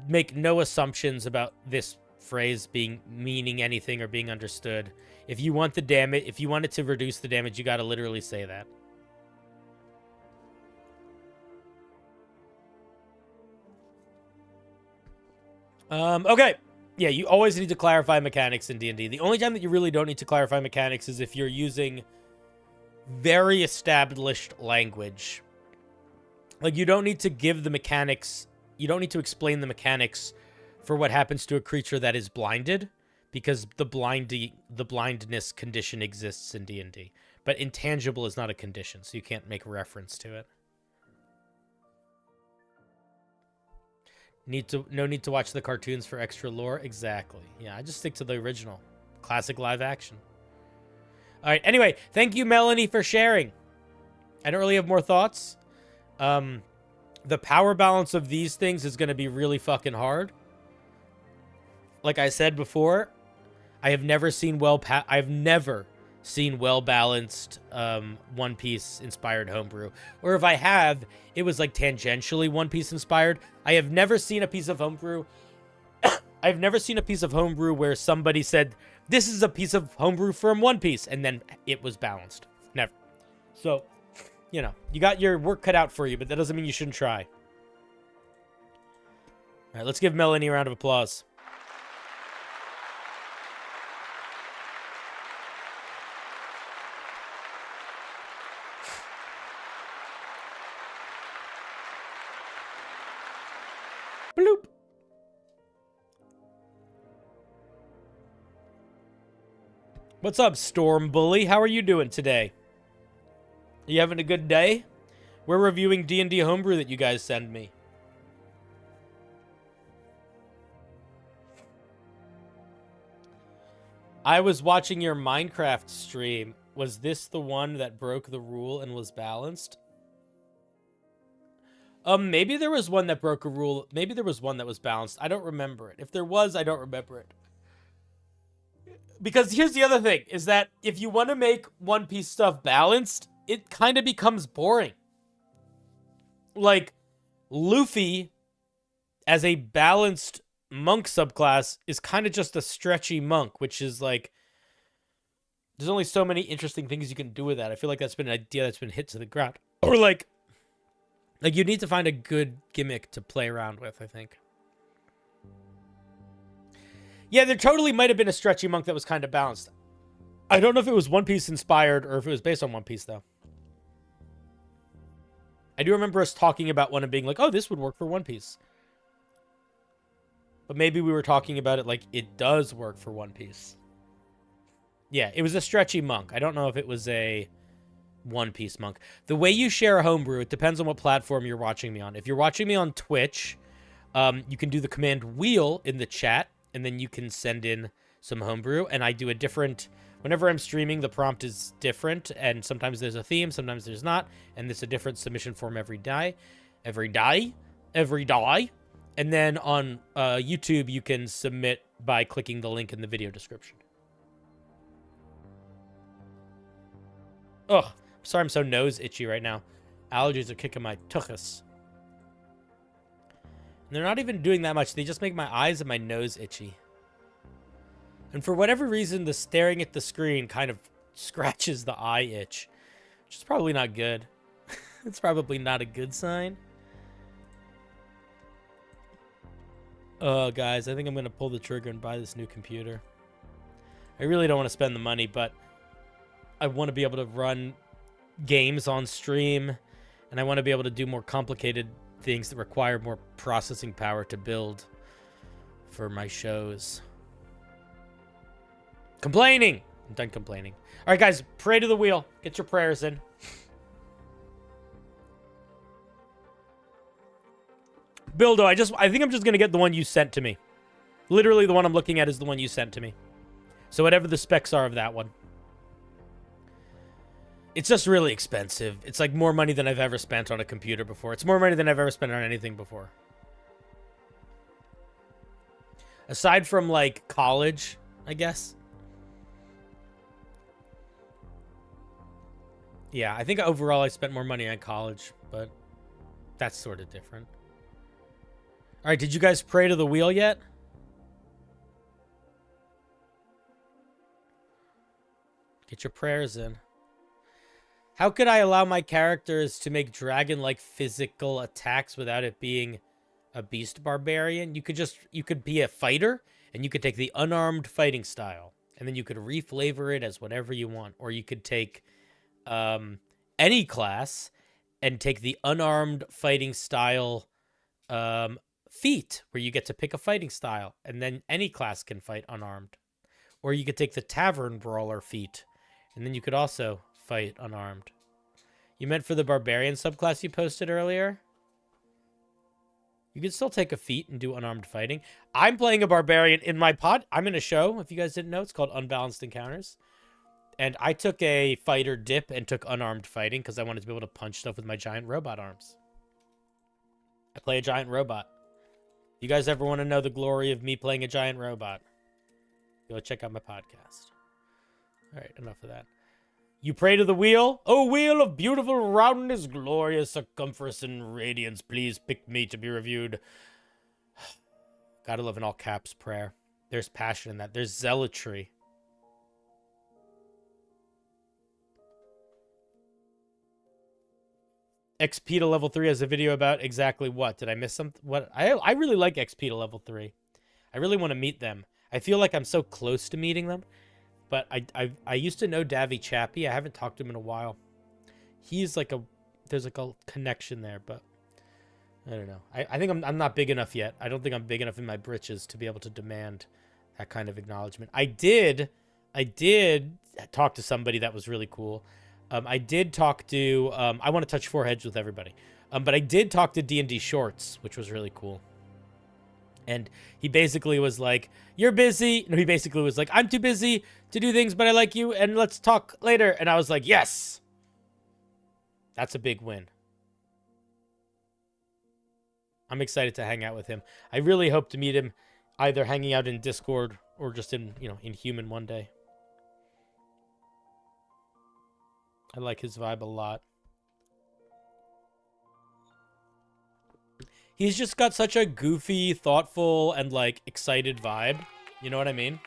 Make no assumptions about this phrase meaning anything or being understood. If you want the damage, if you want it to reduce the damage, you got to literally say that. Okay. Yeah, you always need to clarify mechanics in D&D. The only time that you really don't need to clarify mechanics is if you're using very established language. Like, you don't need to give the mechanics, you don't need to explain the mechanics for what happens to a creature that is blinded, because the blindness condition exists in D&D. But intangible is not a condition, so you can't make reference to it. No need to watch the cartoons for extra lore? Exactly. Yeah, I just stick to the original. Classic live action. All right, anyway, thank you, Melanie, for sharing. I don't really have more thoughts. The power balance of these things is going to be really fucking hard. Like I said before, I have never seen well-balanced One Piece inspired homebrew. Or if I have, it was like tangentially One Piece inspired. I have never seen a piece of homebrew. I've never seen a piece of homebrew where somebody said, this is a piece of homebrew from One Piece, and then it was balanced. Never. So, you know, you got your work cut out for you, but that doesn't mean you shouldn't try. All right, let's give Melanie a round of applause. Bloop. What's up, Storm Bully? How are you doing today? Are you having a good day? We're reviewing D&D homebrew that you guys send me. I was watching your Minecraft stream. Was this the one that broke the rule and was balanced? Maybe there was one that broke a rule. Maybe there was one that was balanced. I don't remember it. If there was, I don't remember it. Because here's the other thing, is that if you want to make One Piece stuff balanced, it kind of becomes boring. Like, Luffy, as a balanced monk subclass, is kind of just a stretchy monk, which is like, there's only so many interesting things you can do with that. I feel like that's been an idea that's been hit to the ground. Or like you need to find a good gimmick to play around with, I think. Yeah, there totally might have been a stretchy monk that was kind of balanced. I don't know if it was One Piece inspired or if it was based on One Piece, though. I do remember us talking about one and being like, oh, this would work for One Piece. But maybe we were talking about it like it does work for One Piece. Yeah, it was a stretchy monk. I don't know if it was a One Piece monk. The way you share a homebrew, it depends on what platform you're watching me on. If you're watching me on Twitch, you can do the command wheel in the chat, and then you can send in some homebrew, and I do a different... Whenever I'm streaming, the prompt is different, and sometimes there's a theme, sometimes there's not, and it's a different submission form every day. And then on YouTube, you can submit by clicking the link in the video description. Ugh, sorry I'm so nose itchy right now. Allergies are kicking my tuchus. And they're not even doing that much. They just make my eyes and my nose itchy. And for whatever reason, the staring at the screen kind of scratches the eye itch, which is probably not good. It's probably not a good sign. Oh, guys, I think I'm going to pull the trigger and buy this new computer. I really don't want to spend the money, but I want to be able to run games on stream, and I want to be able to do more complicated things that require more processing power to build for my shows. Complaining! I'm done complaining. All right, guys, pray to the wheel. Get your prayers in. Bildo, I think I'm just going to get the one you sent to me. Literally, the one I'm looking at is the one you sent to me. So whatever the specs are of that one. It's just really expensive. It's like more money than I've ever spent on a computer before. It's more money than I've ever spent on anything before. Aside from, like, college, I guess. Yeah, I think overall I spent more money on college, but that's sort of different. All right, did you guys pray to the wheel yet? Get your prayers in. How could I allow my characters to make dragon-like physical attacks without it being a beast barbarian? You could be a fighter, and you could take the unarmed fighting style, and then you could reflavor it as whatever you want. Or you could take any class and take the unarmed fighting style feat, where you get to pick a fighting style, and then any class can fight unarmed. Or you could take the tavern brawler feat, and then you could also fight unarmed. You meant for the barbarian subclass you posted earlier? You could still take a feat and do unarmed fighting. I'm playing a barbarian in my pod. I'm in a show, if you guys didn't know. It's called Unbalanced Encounters. And I took a fighter dip and took unarmed fighting because I wanted to be able to punch stuff with my giant robot arms. I play a giant robot. You guys ever want to know the glory of me playing a giant robot? Go check out my podcast. All right, enough of that. You pray to the wheel? Oh, wheel of beautiful roundness, glorious circumference and radiance, please pick me to be reviewed. Gotta love an all caps prayer. There's passion in that. There's zealotry. XP to level 3 has a video about exactly what? Did I miss something? What? I really like XP to level 3. I really want to meet them. I feel like I'm so close to meeting them. But I used to know Davy Chappie. I haven't talked to him in a while. He's like there's like a connection there, but I don't know. I think I'm not big enough yet. I don't think I'm big enough in my britches to be able to demand that kind of acknowledgement. I did talk to somebody that was really cool. I did talk to, I want to touch foreheads with everybody. But I did talk to D&D Shorts, which was really cool. And he basically was like, you're busy. No, he basically was like, I'm too busy to do things, but I like you, and let's talk later. And I was like, yes. That's a big win. I'm excited to hang out with him. I really hope to meet him either hanging out in Discord or just in, in human one day. I like his vibe a lot. He's just got such a goofy, thoughtful, and, like, excited vibe. You know what I mean?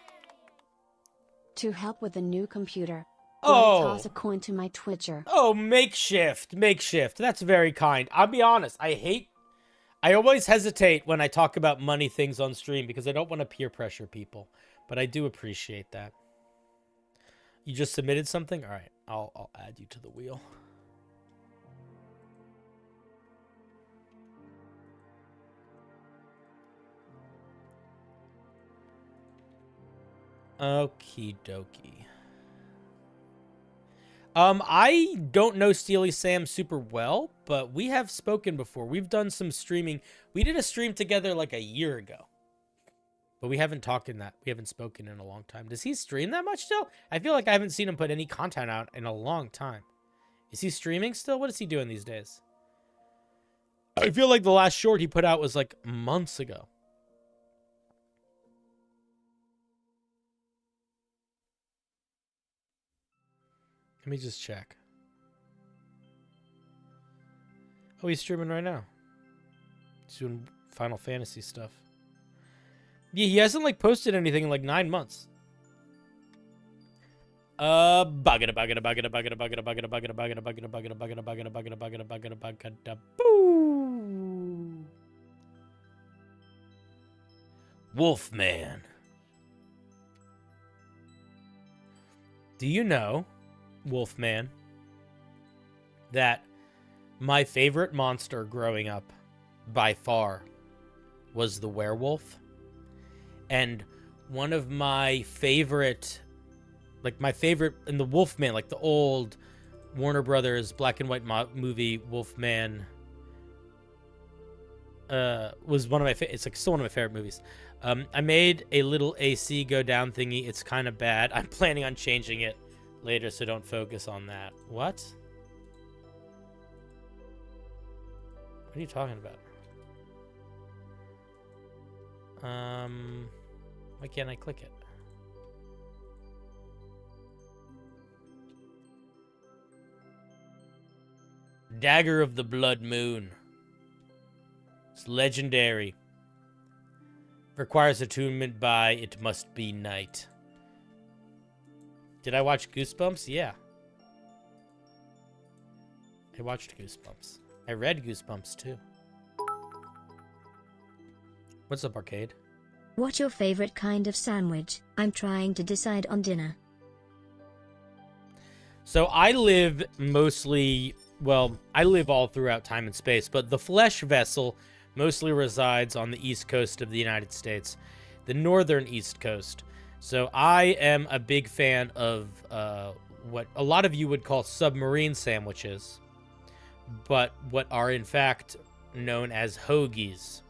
To help with the new computer. Oh. Toss a coin to my Twitcher. Oh, makeshift. Makeshift. That's very kind. I'll be honest. I always hesitate when I talk about money things on stream because I don't want to peer pressure people. But I do appreciate that. You just submitted something? All right. I'll add you to the wheel. Okie dokie. I don't know Steely Sam super well, but we have spoken before. We've done some streaming. We did a stream together like a year ago. But we haven't talked in that. We haven't spoken in a long time. Does he stream that much still? I feel like I haven't seen him put any content out in a long time. Is he streaming still? What is he doing these days? I feel like the last short he put out was like months ago. Let me just check. Oh, he's streaming right now. He's doing Final Fantasy stuff. Yeah, he hasn't like posted anything in like 9 months. Wolfman. Do you know, Wolfman, that my favorite monster growing up by far was the werewolf? And one of my favorite, like my favorite in the Wolfman, like the old Warner Brothers black and white movie Wolfman, was one of my it's like still one of my favorite movies. I made a little AC go down thingy. It's kind of bad. I'm planning on changing it later, so don't focus on that. What? What are you talking about? Why can't I click it? Dagger of the Blood Moon. It's legendary. Requires attunement by It Must Be Night. Did I watch Goosebumps? Yeah. I watched Goosebumps. I read Goosebumps too. What's up, Arcade? What's your favorite kind of sandwich? I'm trying to decide on dinner. So I live mostly, well, I live all throughout time and space, but the flesh vessel mostly resides on the east coast of the United States, the northern east coast. So I am a big fan of what a lot of you would call submarine sandwiches, but what are in fact known as hoagies.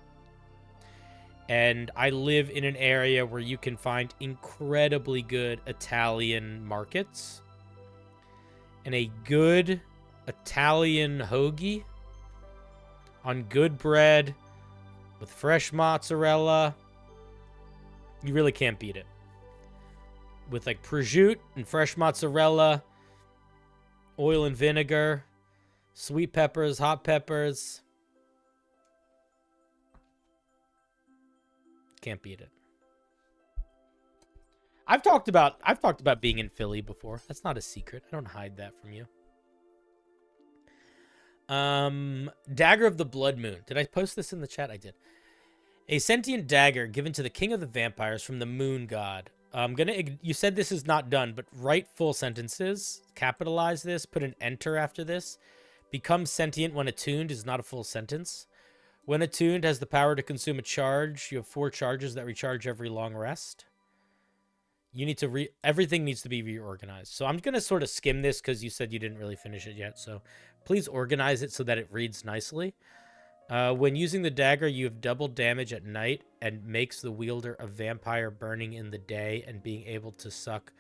And I live in an area where you can find incredibly good Italian markets. And a good Italian hoagie, on good bread with fresh mozzarella. You really can't beat it. With like prosciutto and fresh mozzarella, oil and vinegar, sweet peppers, hot peppers. Can't beat it. I've talked about being in Philly before. That's not a secret. I don't hide that from you. Dagger of the Blood Moon. Did I post this in the chat? I did. A sentient dagger given to the king of the vampires from the moon god. You said this is not done, but write full sentences. Capitalize this. Put an enter after this. Becomes sentient when attuned is not a full sentence. When attuned, has the power to consume a charge. You have 4 charges that recharge every long rest. You need to everything needs to be reorganized. So I'm going to sort of skim this because you said you didn't really finish it yet. So please organize it so that it reads nicely. When using the dagger, you have double damage at night and makes the wielder a vampire burning in the day and being able to suck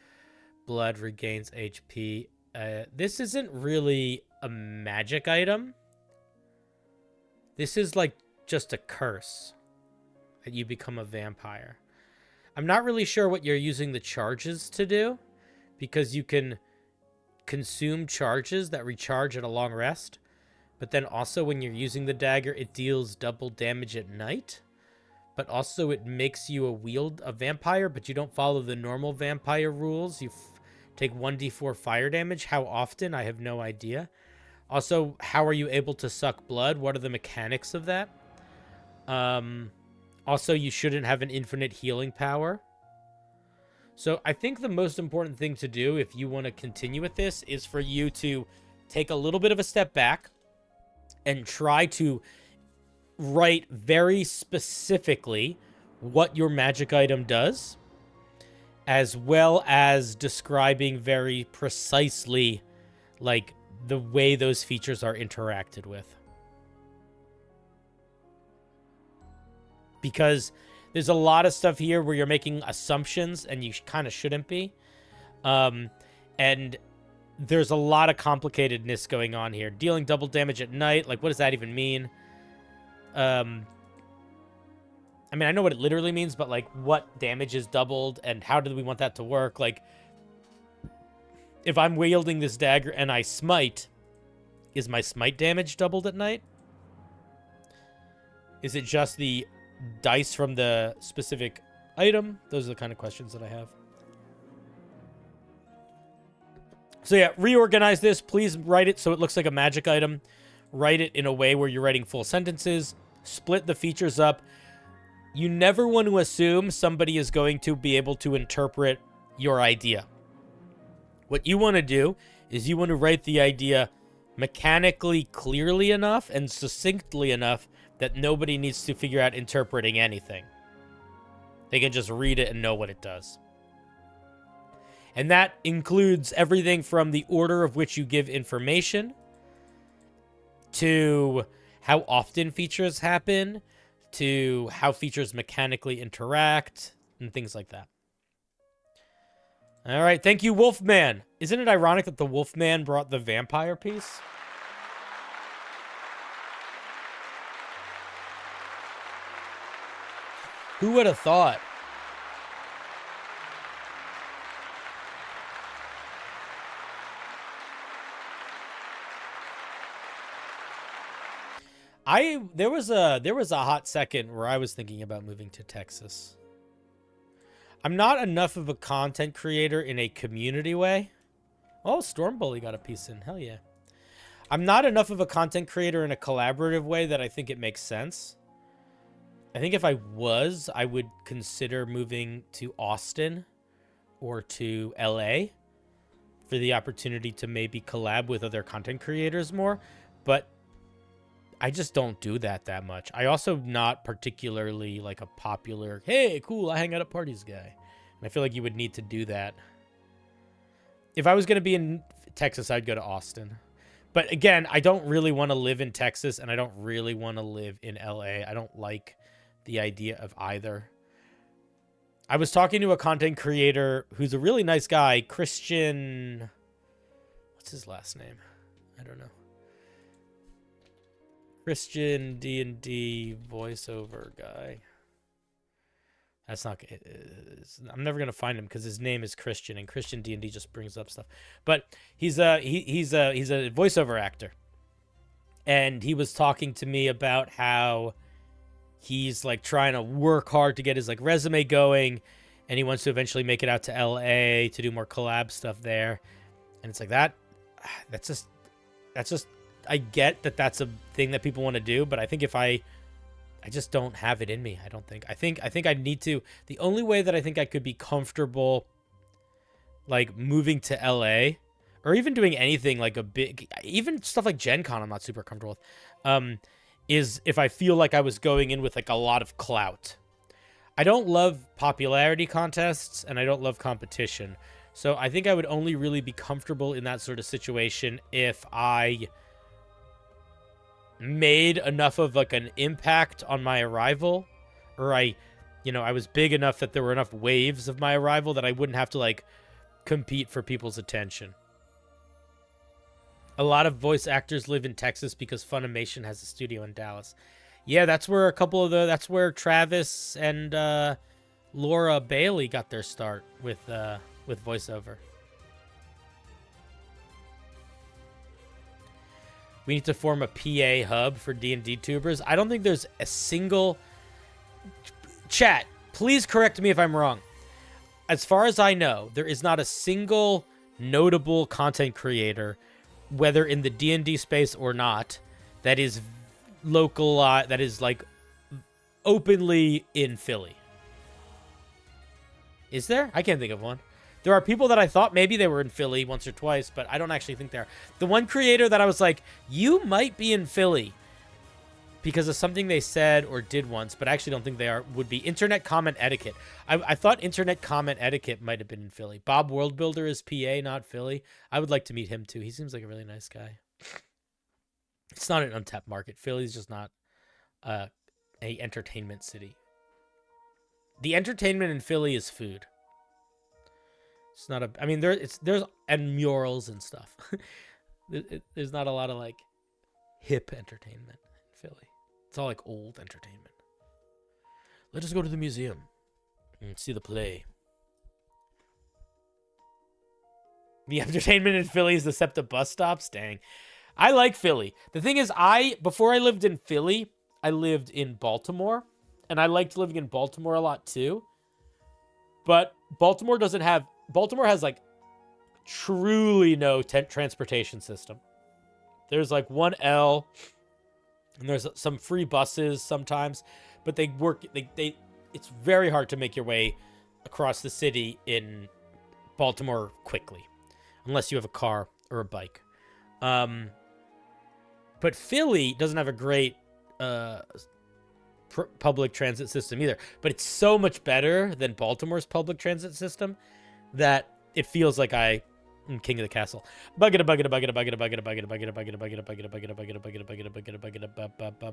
blood regains HP. This isn't really a magic item. This is like just a curse that you become a vampire. I'm not really sure what you're using the charges to do, because you can consume charges that recharge at a long rest, but then also when you're using the dagger, it deals double damage at night, but also it makes you a vampire, but you don't follow the normal vampire rules. You take 1d4 fire damage. How often? I have no idea. Also, how are you able to suck blood? What are the mechanics of that? Also, you shouldn't have an infinite healing power. So I think the most important thing to do if you want to continue with this is for you to take a little bit of a step back and try to write very specifically what your magic item does, as well as describing very precisely like the way those features are interacted with. Because there's a lot of stuff here where you're making assumptions and you kind of shouldn't be. And there's a lot of complicatedness going on here. Dealing double damage at night, like what does that even mean? I mean, I know what it literally means, but like what damage is doubled and how do we want that to work? Like if I'm wielding this dagger and I smite, is my smite damage doubled at night? Is it just the dice from the specific item? Those are the kind of questions that I have. So yeah, reorganize this. Please write it so it looks like a magic item. Write it in a way where you're writing full sentences. Split the features up. You never want to assume somebody is going to be able to interpret your idea. What you want to do is you want to write the idea mechanically clearly enough and succinctly enough that nobody needs to figure out interpreting anything. They can just read it and know what it does. And that includes everything from the order of which you give information to how often features happen to how features mechanically interact and things like that. All right, thank you, Wolfman. Isn't it ironic that the Wolfman brought the vampire piece? Who would have thought? There was a hot second where I was thinking about moving to Texas. I'm not enough of a content creator in a community way. Oh, Stormbully got a piece in. Hell yeah. I'm not enough of a content creator in a collaborative way that I think it makes sense. I think if I was, I would consider moving to Austin or to LA for the opportunity to maybe collab with other content creators more. But I just don't do that much. I also not particularly like a popular, hey, cool, I hang out at parties guy. And I feel like you would need to do that. If I was going to be in Texas, I'd go to Austin. But again, I don't really want to live in Texas and I don't really want to live in LA. I don't like the idea of either. I was talking to a content creator who's a really nice guy, Christian. What's his last name? I don't know. Christian D&D voiceover guy. That's not. I'm never gonna find him because his name is Christian, and Christian D&D just brings up stuff. But he's a voiceover actor, and he was talking to me about how he's like trying to work hard to get his like resume going, and he wants to eventually make it out to LA to do more collab stuff there. And it's like that's just I get that that's a thing that people want to do, but I think if I just don't have it in me. I think I need to. The only way that I think I could be comfortable like moving to LA or even doing anything like a big, even stuff like Gen Con I'm not super comfortable with, is if I feel like I was going in with like a lot of clout. I don't love popularity contests and I don't love competition. So I think I would only really be comfortable in that sort of situation if I made enough of like an impact on my arrival, or I was big enough that there were enough waves of my arrival that I wouldn't have to like compete for people's attention. A lot of voice actors live in Texas because Funimation has a studio in Dallas. Yeah, that's where that's where Travis and Laura Bailey got their start with voiceover. We need to form a PA hub for D&D tubers. I don't think there's a single... Chat, please correct me if I'm wrong. As far as I know, there is not a single notable content creator, whether in the D&D space or not, that is local, that is like openly in Philly. Is there? I can't think of one. There are people that I thought maybe they were in Philly once or twice, but I don't actually think they are. The one creator that I was like, you might be in Philly because of something they said or did once, but I actually don't think they are, would be Internet Comment Etiquette. I thought Internet Comment Etiquette might have been in Philly. Bob Worldbuilder is PA, not Philly. I would like to meet him too. He seems like a really nice guy. It's not an untapped market. Philly's just not a entertainment city. The entertainment in Philly is food. It's not a. I mean, there's and murals and stuff. There's not a lot of like hip entertainment in Philly. It's all like old entertainment. Let us go to the museum and see the play. The entertainment in Philly is the SEPTA bus stops. Dang, I like Philly. The thing is, before I lived in Philly, I lived in Baltimore, and I liked living in Baltimore a lot too. But Baltimore has like truly no transportation system. There's like one L, and there's some free buses sometimes, but they work. It's very hard to make your way across the city in Baltimore quickly, unless you have a car or a bike. But Philly doesn't have a great public transit system either, but it's so much better than Baltimore's public transit system that it feels like I'm king of the castle.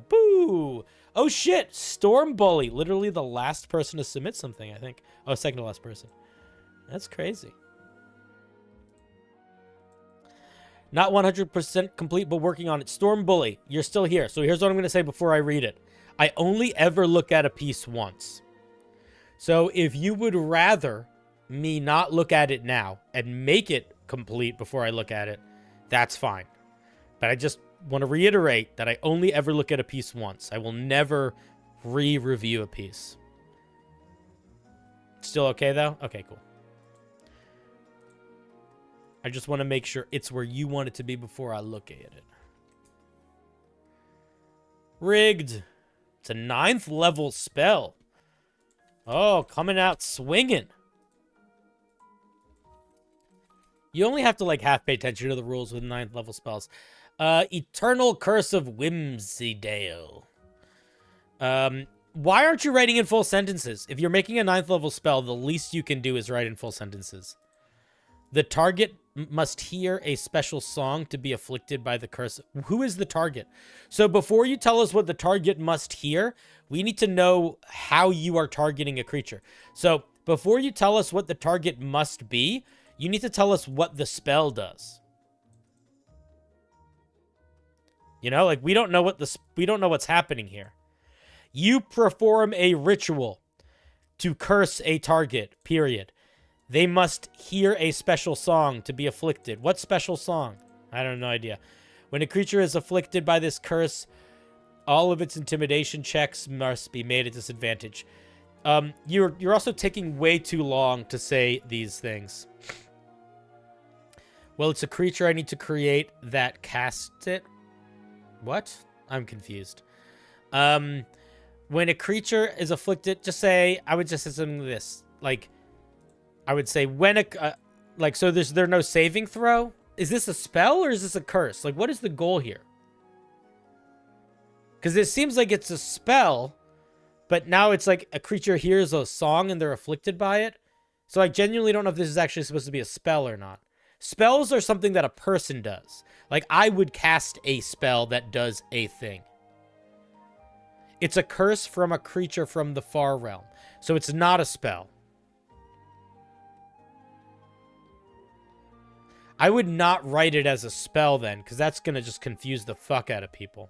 Boo! Oh shit! Storm Bully, literally the last person to submit something, I think. Oh, second to last person. That's crazy. Not 100% complete, but working on it. Storm Bully, you're still here. So here's what I'm going to say before I read it. I only ever look at a piece once. So if you would rather me not look at it now and make it complete before I look at it, that's fine. But I just want to reiterate that I only ever look at a piece once. I will never re-review a piece. Still okay, though? Okay, cool. I just want to make sure it's where you want it to be before I look at it. Rigged. It's a 9th level spell. Oh, coming out swinging. You only have to like half pay attention to the rules with 9th level spells. Eternal Curse of Whimsydale. Why aren't you writing in full sentences? If you're making a 9th level spell, the least you can do is write in full sentences. The target must hear a special song to be afflicted by the curse. Who is the target? So before you tell us what the target must hear, we need to know how you are targeting a creature. So before you tell us what the target must be, you need to tell us what the spell does. You know, like we don't know what's happening here. You perform a ritual to curse a target, period. They must hear a special song to be afflicted. What special song? I don't know, idea. When a creature is afflicted by this curse, all of its intimidation checks must be made at disadvantage. You're also taking way too long to say these things. Well, it's a creature I need to create that casts it. What? I'm confused. When a creature is afflicted, just say, I would just say something like this. Like, I would say when a, so there's no saving throw? Is this a spell or is this a curse? Like, what is the goal here? Because it seems like it's a spell, but now it's like a creature hears a song and they're afflicted by it. So I genuinely don't know if this is actually supposed to be a spell or not. Spells are something that a person does. Like, I would cast a spell that does a thing. It's a curse from a creature from the far realm. So it's not a spell. I would not write it as a spell then, because that's going to just confuse the fuck out of people.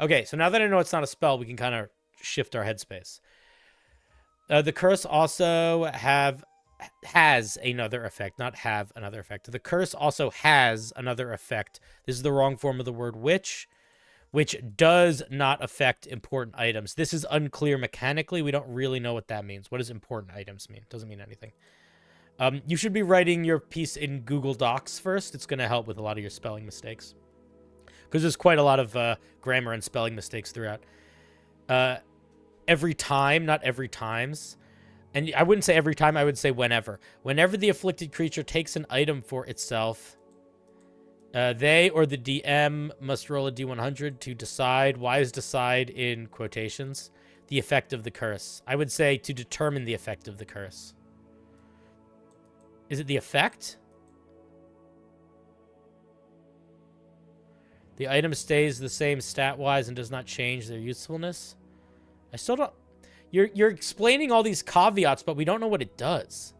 Okay, so now that I know it's not a spell, we can kind of shift our headspace. The curse also has another effect, not have another effect. The curse also has another effect. This is the wrong form of the word which does not affect important items. This is unclear mechanically. We don't really know what that means. What does important items mean? Doesn't mean anything. You should be writing your piece in Google Docs first. It's going to help with a lot of your spelling mistakes. Because there's quite a lot of grammar and spelling mistakes throughout. Every time, not every times. And I wouldn't say every time, I would say whenever. Whenever the afflicted creature takes an item for itself, they or the DM must roll a d100 to decide. Why is decide in quotations? The effect of the curse. I would say to determine the effect of the curse. Is it the effect? The item stays the same stat-wise and does not change their usefulness. I still don't... You're explaining all these caveats, but we don't know what it does.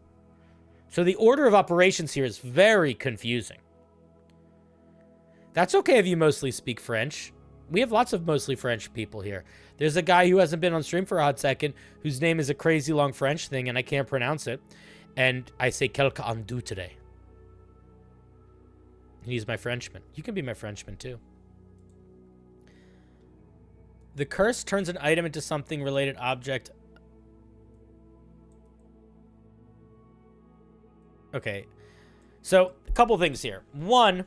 So the order of operations here is very confusing. That's okay if you mostly speak French. We have lots of mostly French people here. There's a guy who hasn't been on stream for a hot second, whose name is a crazy long French thing, and I can't pronounce it. And I say quelque andu today. And he's my Frenchman. You can be my Frenchman, too. The curse turns an item into something related object. Okay. So, a couple things here. One,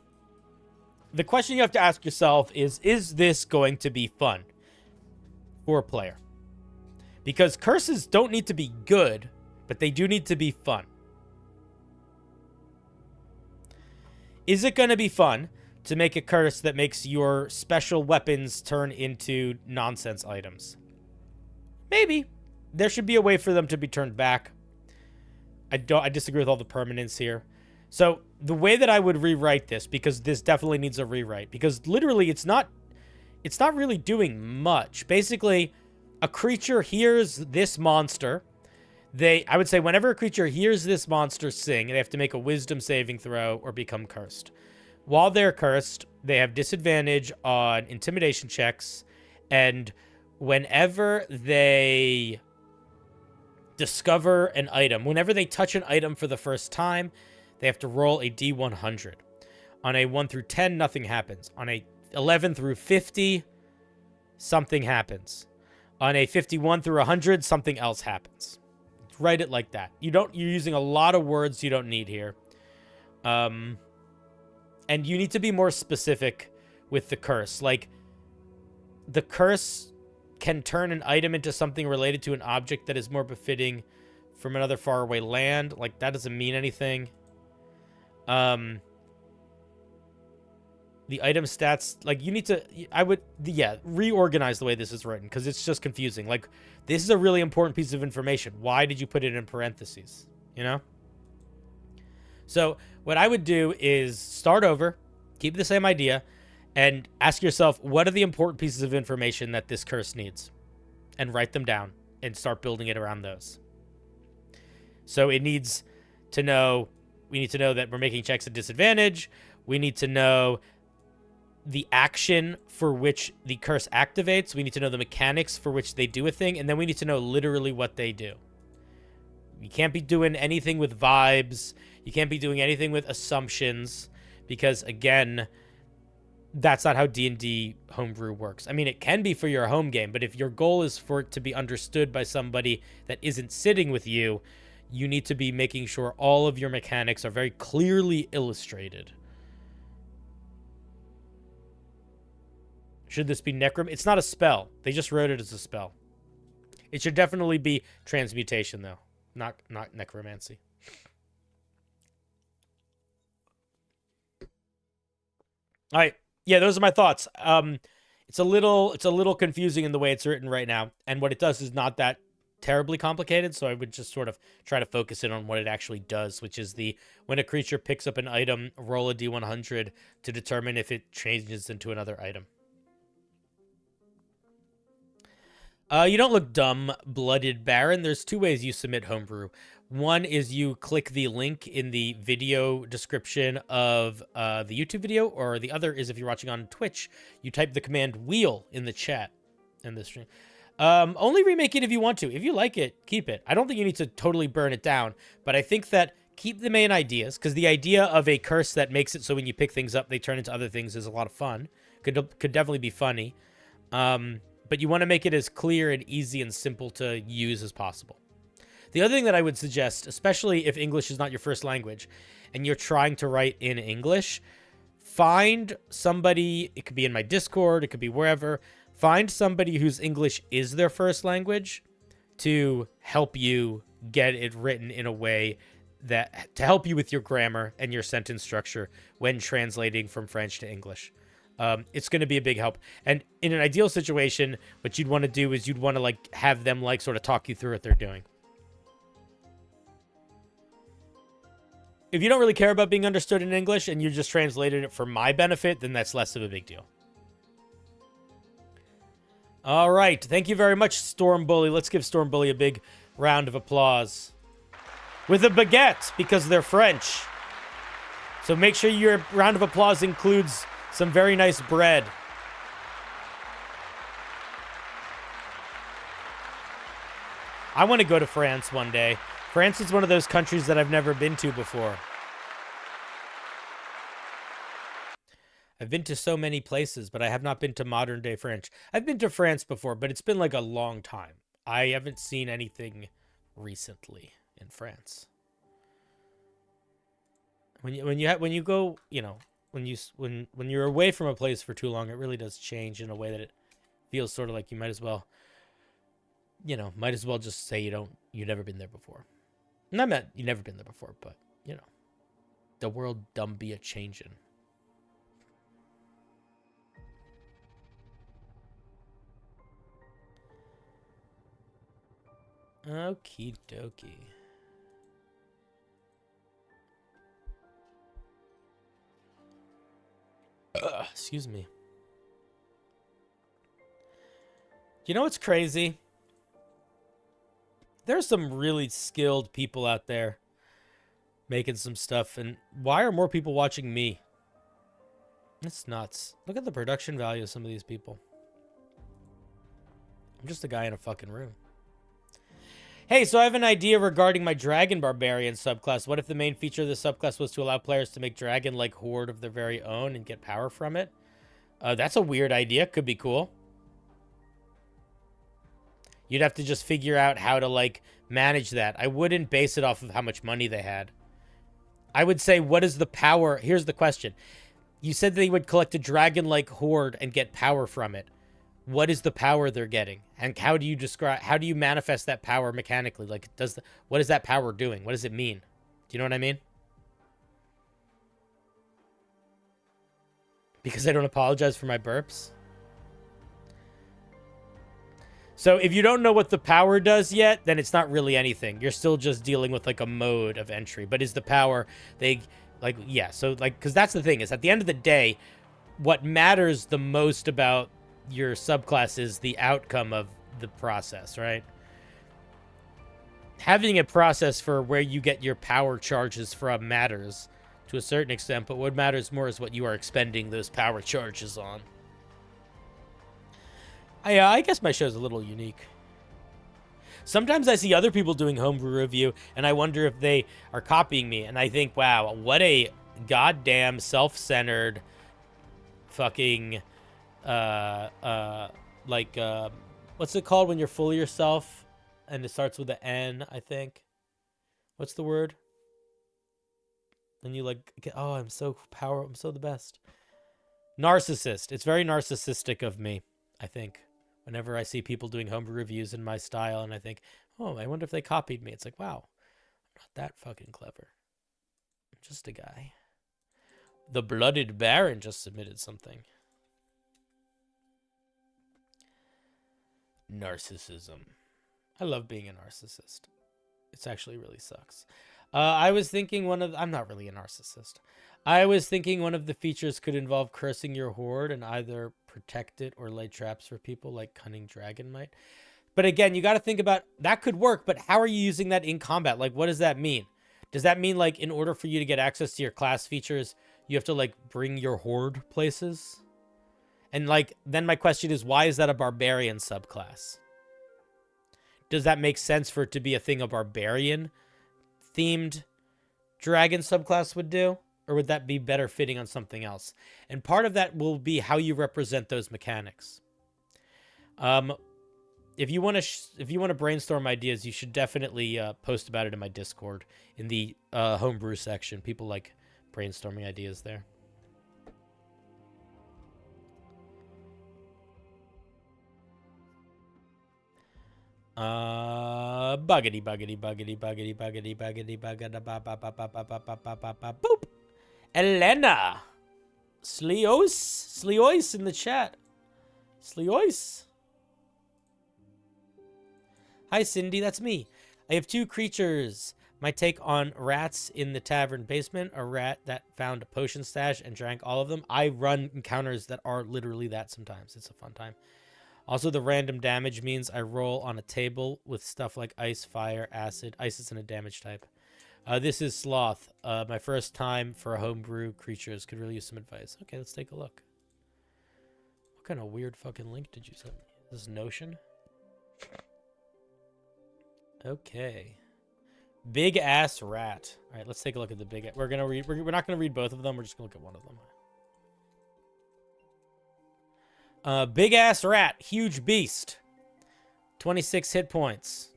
the question you have to ask yourself is this going to be fun for a player? Because curses don't need to be good, but they do need to be fun. Is it going to be fun to make a curse that makes your special weapons turn into nonsense items? Maybe. There should be a way for them to be turned back. I disagree with all the permanence here. So the way that I would rewrite this, because this definitely needs a rewrite, because literally it's not really doing much. Basically, a creature hears this monster. I would say whenever a creature hears this monster sing, they have to make a wisdom saving throw or become cursed. While they're cursed, they have disadvantage on intimidation checks, and whenever they discover an item, whenever they touch an item for the first time, they have to roll a d100. On a 1 through 10, nothing happens. On a 11 through 50, something happens. On a 51 through 100, something else happens. Write it like that. You're using a lot of words you don't need here. And you need to be more specific with the curse. Like, the curse can turn an item into something related to an object that is more befitting from another faraway land. Like, that doesn't mean anything. The item stats, like, you need to, reorganize the way this is written, because it's just confusing. Like, this is a really important piece of information. Why did you put it in parentheses? You know? So, what I would do is start over, keep the same idea, and ask yourself, what are the important pieces of information that this curse needs? And write them down, and start building it around those. So, it needs to know, we need to know that we're making checks at disadvantage. We need to know the action for which the curse activates. We need to know the mechanics for which they do a thing. And then we need to know literally what they do. You can't be doing anything with vibes. You can't be doing anything with assumptions. Because, again, that's not how D&D homebrew works. I mean, it can be for your home game. But if your goal is for it to be understood by somebody that isn't sitting with you, you need to be making sure all of your mechanics are very clearly illustrated. Should this be Necrom? It's not a spell. They just wrote it as a spell. It should definitely be transmutation, though. Not necromancy. All right. Yeah, those are my thoughts. It's a little confusing in the way it's written right now. And what it does is not that terribly complicated, so I would just sort of try to focus in on what it actually does, which is when a creature picks up an item, roll a d100 to determine if it changes into another item. You don't look dumb, Blooded Baron. There's two ways you submit homebrew. One is you click the link in the video description of the YouTube video, or the other is if you're watching on Twitch, you type the command wheel in the chat in the stream. Only remake it if you want to. If you like it, keep it. I don't think you need to totally burn it down, but I think that keep the main ideas, because the idea of a curse that makes it so when you pick things up, they turn into other things is a lot of fun. Could definitely be funny. But you want to make it as clear and easy and simple to use as possible. The other thing that I would suggest, especially if English is not your first language and you're trying to write in English, find somebody, it could be in my Discord, it could be wherever, find somebody whose English is their first language to help you get it written in a way that, to help you with your grammar and your sentence structure when translating from French to English. It's going to be a big help. And in an ideal situation, what you'd want to do is you'd want to like have them like sort of talk you through what they're doing. If you don't really care about being understood in English and you just translated it for my benefit, then that's less of a big deal. All right. Thank you very much, Storm Bully. Let's give Storm Bully a big round of applause. With a baguette, because they're French. So make sure your round of applause includes some very nice bread. I want to go to France one day. France is one of those countries that I've never been to before. I've been to so many places, but I have not been to modern day French. I've been to France before, but it's been like a long time. I haven't seen anything recently in France. When you go, you know, when you're away from a place for too long, it really does change in a way that it feels sort of like you might as well, you know, just say you've never been there before. Not meant you've never been there before, but you know, the world dumb be a changin'. Okie dokie. Excuse me. You know what's crazy? There's some really skilled people out there making some stuff, and why are more people watching me? It's nuts. Look at the production value of some of these people. I'm just a guy in a fucking room. Hey, so I have an idea regarding my Dragon Barbarian subclass. What if the main feature of the subclass was to allow players to make dragon-like horde of their very own and get power from it? That's a weird idea. Could be cool. You'd have to just figure out how to, like, manage that. I wouldn't base it off of how much money they had. I would say, what is the power? Here's the question. You said they would collect a dragon-like horde and get power from it. What is the power they're getting? And how do you manifest that power mechanically? Like, what is that power doing? What does it mean? Do you know what I mean? Because I don't apologize for my burps. So if you don't know what the power does yet, then it's not really anything. You're still just dealing with like a mode of entry. But is the power, yeah. So like, because that's the thing is at the end of the day, what matters the most about your subclass is the outcome of the process, right? Having a process for where you get your power charges from matters to a certain extent, but what matters more is what you are expending those power charges on. I guess my show's a little unique. Sometimes I see other people doing homebrew review, and I wonder if they are copying me, and I think, wow, what a goddamn self-centered fucking, what's it called when you're full of yourself, and it starts with an N, I think. What's the word? And you like, oh, I'm so the best. Narcissist. It's very narcissistic of me, I think. Whenever I see people doing homebrew reviews in my style, and I think, oh, I wonder if they copied me. It's like, wow, I'm not that fucking clever. I'm just a guy. The Blooded Baron just submitted something. Narcissism. I love being a narcissist. It's actually really sucks. I was thinking I'm not really a narcissist. I was thinking one of the features could involve cursing your horde and either protect it or lay traps for people like Cunning Dragon might. But again, you got to think about, that could work, but how are you using that in combat? Like, what does that mean? Does that mean, like, in order for you to get access to your class features, you have to, like, bring your horde places? And, like, then my question is, why is that a barbarian subclass? Does that make sense for it to be a thing a barbarian-themed dragon subclass would do? Or would that be better fitting on something else? And part of that will be how you represent those mechanics. If you want to brainstorm ideas, you should definitely post about it in my Discord in the homebrew section. People like brainstorming ideas there. Buggity buggity buggity buggity buggity buggity buggity boop. Elena, Sleois in the chat. Sleois. Hi Cindy, that's me. I have 2 creatures. My take on rats in the tavern basement. A rat that found a potion stash and drank all of them. I run encounters that are literally that sometimes. It's a fun time. Also, the random damage means I roll on a table with stuff like ice, fire, acid. Ice isn't a damage type. This is Sloth. My first time for homebrew creatures. Could really use some advice. Okay, let's take a look. What kind of weird fucking link did you send me? This is Notion? Okay. Big ass rat. All right, let's take a look at the big. We're not gonna read both of them. We're just gonna look at one of them. Big ass rat, huge beast. 26 hit points.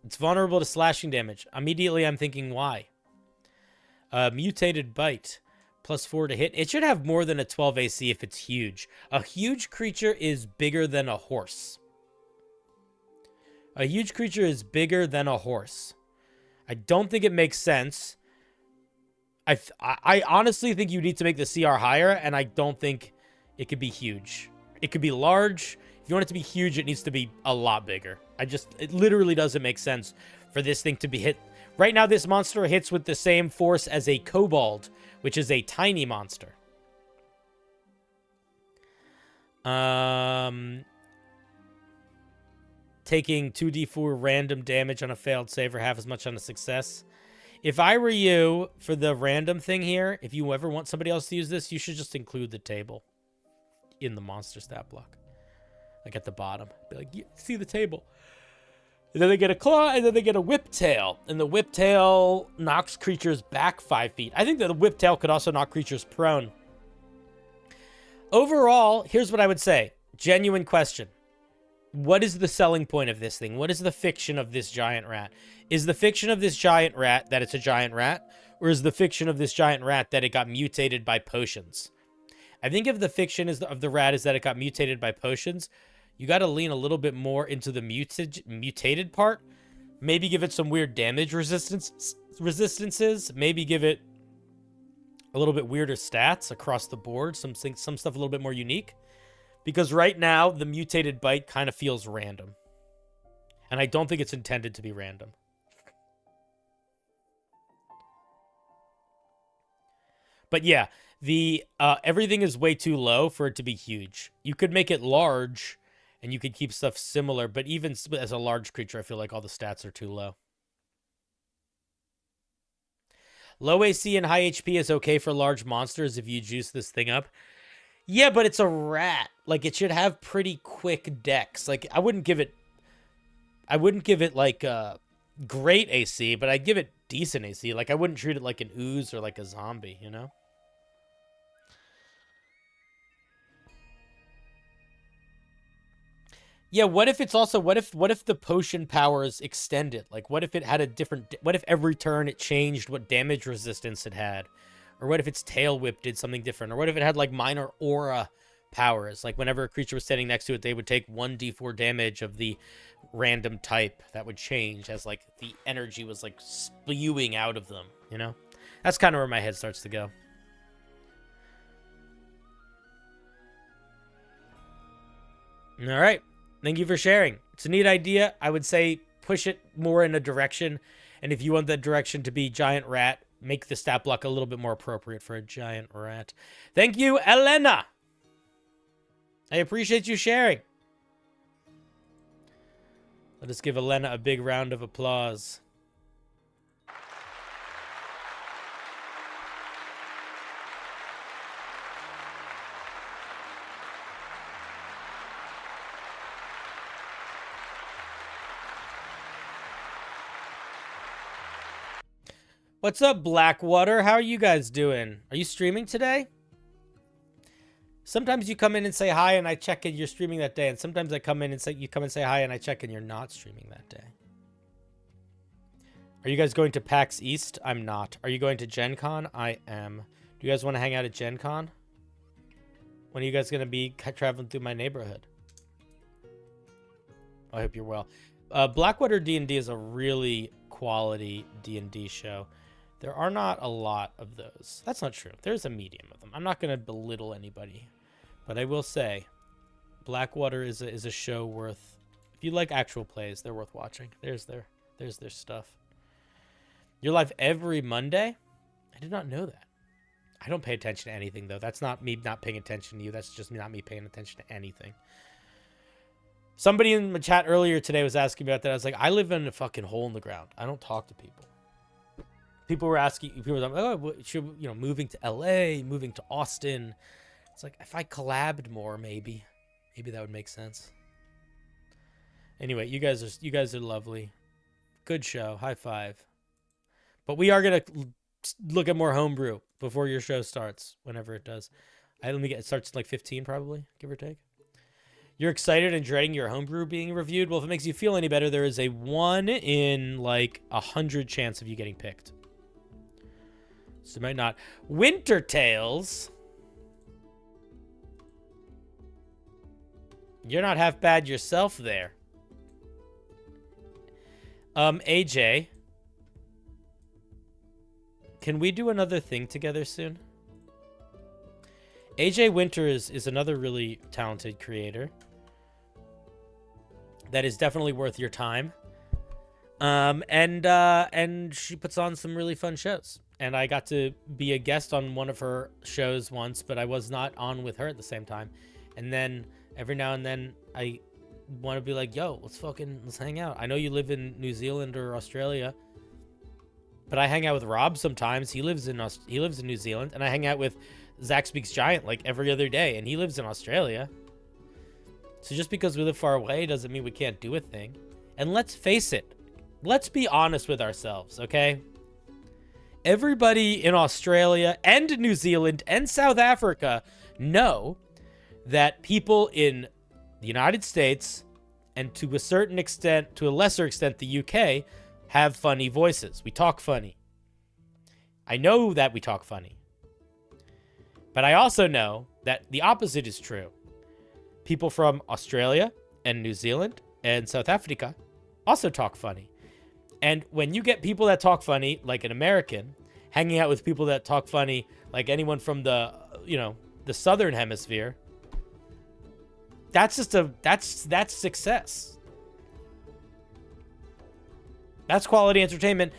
It's vulnerable to slashing damage. Immediately, I'm thinking why. Mutated bite, +4 to hit. It should have more than a 12 AC if it's huge. A huge creature is bigger than a horse. A huge creature is bigger than a horse. I don't think it makes sense. I honestly think you need to make the CR higher, and I don't think it could be huge. It could be large. If you want it to be huge, it needs to be a lot bigger. It literally doesn't make sense for this thing to be hit. Right now, this monster hits with the same force as a kobold, which is a tiny monster. Taking 2d4 random damage on a failed save or half as much on a success. If I were you, for the random thing here, if you ever want somebody else to use this, you should just include the table in the monster stat block. Like at the bottom. Be like, see the table. And then they get a claw, and then they get a whip tail. And the whip tail knocks creatures back 5 feet. I think that the whip tail could also knock creatures prone. Overall, here's what I would say. Genuine question. What is the selling point of this thing? What is the fiction of this giant rat? Is the fiction of this giant rat that it's a giant rat? Or is the fiction of this giant rat that it got mutated by potions? I think if the fiction of the rat is that it got mutated by potions, you got to lean a little bit more into the mutated part. Maybe give it some weird damage resistances. Maybe give it a little bit weirder stats across the board. Some stuff a little bit more unique. Because right now, the mutated bite kind of feels random. And I don't think it's intended to be random. But yeah, everything is way too low for it to be huge. You could make it large, and you could keep stuff similar. But even as a large creature, I feel like all the stats are too low. Low AC and high HP is okay for large monsters if you juice this thing up. Yeah, but it's a rat. Like, it should have pretty quick decks. Like, I wouldn't give it like great AC, but I'd give it decent AC. Like, I wouldn't treat it like an ooze or like a zombie, you know? Yeah, what if it's also, what if the potion powers extended? Like, what if it had a different, what if every turn it changed what damage resistance it had? Or what if its tail whip did something different? Or what if it had, like, minor aura powers? Like, whenever a creature was standing next to it, they would take 1d4 damage of the random type that would change as, like, the energy was, like, spewing out of them, you know? That's kind of where my head starts to go. All right. Thank you for sharing. It's a neat idea. I would say push it more in a direction. And if you want that direction to be giant rat, make the stat block a little bit more appropriate for a giant rat. Thank you, Elena. I appreciate you sharing. Let us give Elena a big round of applause. What's up, Blackwater? How are you guys doing? Are you streaming today? Sometimes you come in and say hi and I check in you're streaming that day, and sometimes I come in and say you come and say hi and I check in you're not streaming that day. Are you guys going to PAX East? I'm not. Are you going to Gen Con? I am. Do you guys want to hang out at Gen Con? When are you guys going to be traveling through my neighborhood? I hope you're well. Blackwater D&D is a really quality D&D show. There are not a lot of those. That's not true. There's a medium of them. I'm not going to belittle anybody. But I will say, Blackwater is a show worth... If you like actual plays, they're worth watching. There's their stuff. You're live every Monday? I did not know that. I don't pay attention to anything, though. That's not me not paying attention to you. That's just not me paying attention to anything. Somebody in the chat earlier today was asking about that. I was like, I live in a fucking hole in the ground. I don't talk to people. People were asking, people were like, oh, should, you know, moving to LA, moving to Austin. It's like, if I collabed more, maybe that would make sense. Anyway, you guys are lovely. Good show. High five. But we are going to look at more Homebrew before your show starts, whenever it does. It starts at like 15 probably, give or take. You're excited and dreading your Homebrew being reviewed? Well, if it makes you feel any better, there is a 1 in like 100 chance of you getting picked. So it might not. Winter Tales. You're not half bad yourself there. AJ. Can we do another thing together soon? AJ Winter is another really talented creator. That is definitely worth your time. And she puts on some really fun shows. And I got to be a guest on one of her shows once, but I was not on with her at the same time. And then every now and then I want to be like, yo, let's hang out. I know you live in New Zealand or Australia, but I hang out with Rob sometimes. He lives in New Zealand, and I hang out with Zach Speaks Giant like every other day, and he lives in Australia. So just because we live far away doesn't mean we can't do a thing. And let's face it, let's be honest with ourselves, okay? Everybody in Australia and New Zealand and South Africa know that people in the United States and to a certain extent, to a lesser extent, the UK, have funny voices. We talk funny. I know that we talk funny. But I also know that the opposite is true. People from Australia and New Zealand and South Africa also talk funny. And when you get people that talk funny, like an American, hanging out with people that talk funny, like anyone from the, the Southern Hemisphere, that's success. That's quality entertainment,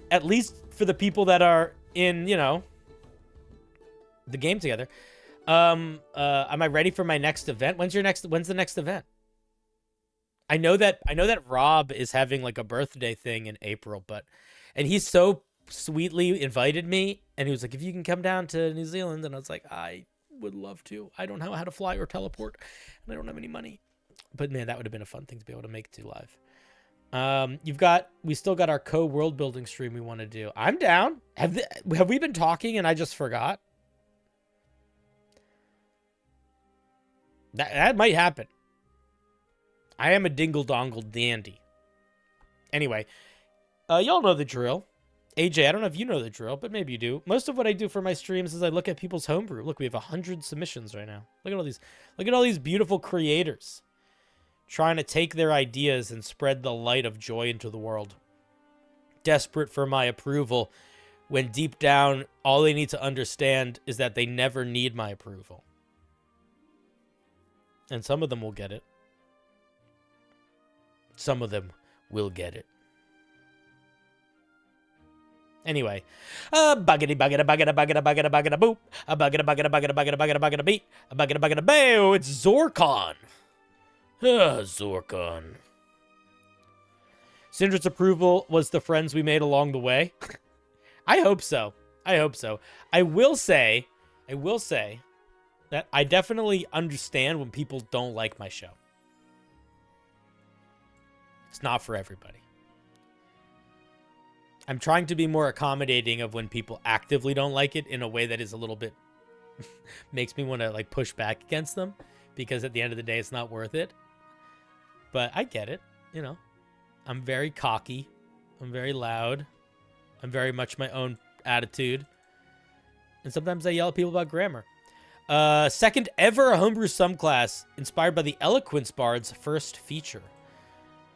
at least for the people that are in, the game together. Am I ready for my next event? When's the next event? I know that Rob is having like a birthday thing in April, and he's so sweetly invited me, and he was like, if you can come down to New Zealand, and I was like, I would love to. I don't know how to fly or teleport, and I don't have any money. But man, that would have been a fun thing to be able to make to live. We still got our world building stream we want to do. I'm down. Have we been talking and I just forgot? That might happen. I am a dingle dongle dandy. Anyway, y'all know the drill. AJ, I don't know if you know the drill, but maybe you do. Most of what I do for my streams is I look at people's homebrew. Look, we have 100 submissions right now. Look at all these beautiful creators trying to take their ideas and spread the light of joy into the world. Desperate for my approval, when deep down, all they need to understand is that they never need my approval. And some of them will get it. Some of them will get it. Anyway, buggity buggity buggity buggity buggity buggity boop, a buggity buggity buggity buggity buggity buggity beat, a buggity buggity boo. It's Zorkon. Zorkon. Cinder's approval was the friends we made along the way. I hope so. I hope so. I will say that I definitely understand when people don't like my show. It's not for everybody. I'm trying to be more accommodating of when people actively don't like it in a way that is a little bit makes me want to like push back against them, because at the end of the day, it's not worth it. But I get it, you know. I'm very cocky. I'm very loud. I'm very much my own attitude. And sometimes I yell at people about grammar. Second ever homebrew subclass inspired by the Eloquence Bard's first feature.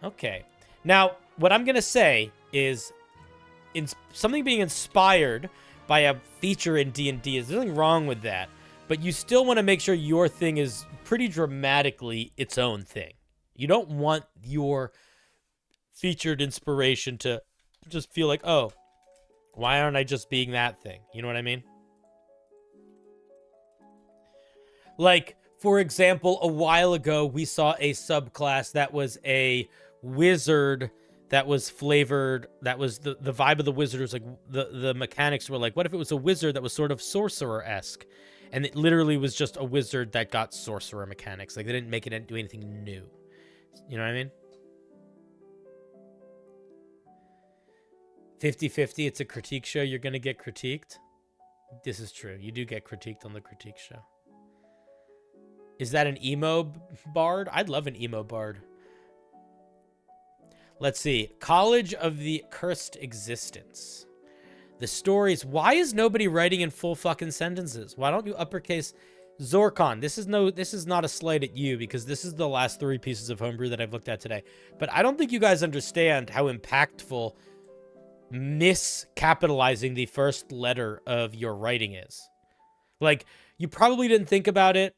Okay. Now, what I'm going to say is something being inspired by a feature in D&D, there's nothing wrong with that. But you still want to make sure your thing is pretty dramatically its own thing. You don't want your featured inspiration to just feel like, oh, why aren't I just being that thing? You know what I mean? Like, for example, a while ago, we saw a subclass that was a wizard that was flavored, that was the vibe of the wizard was like, the mechanics were like, what if it was a wizard that was sort of sorcerer-esque? And it literally was just a wizard that got sorcerer mechanics. Like, they didn't make it do anything new. You know what I mean? 50-50, it's a critique show. You're going to get critiqued. This is true. You do get critiqued on the critique show. Is that an emo bard? I'd love an emo bard. Let's see. College of the Cursed Existence. The stories. Why is nobody writing in full fucking sentences? Why don't you uppercase Zorkon? This is not a slight at you, because this is the last 3 pieces of homebrew that I've looked at today. But I don't think you guys understand how impactful miscapitalizing the first letter of your writing is. Like, you probably didn't think about it,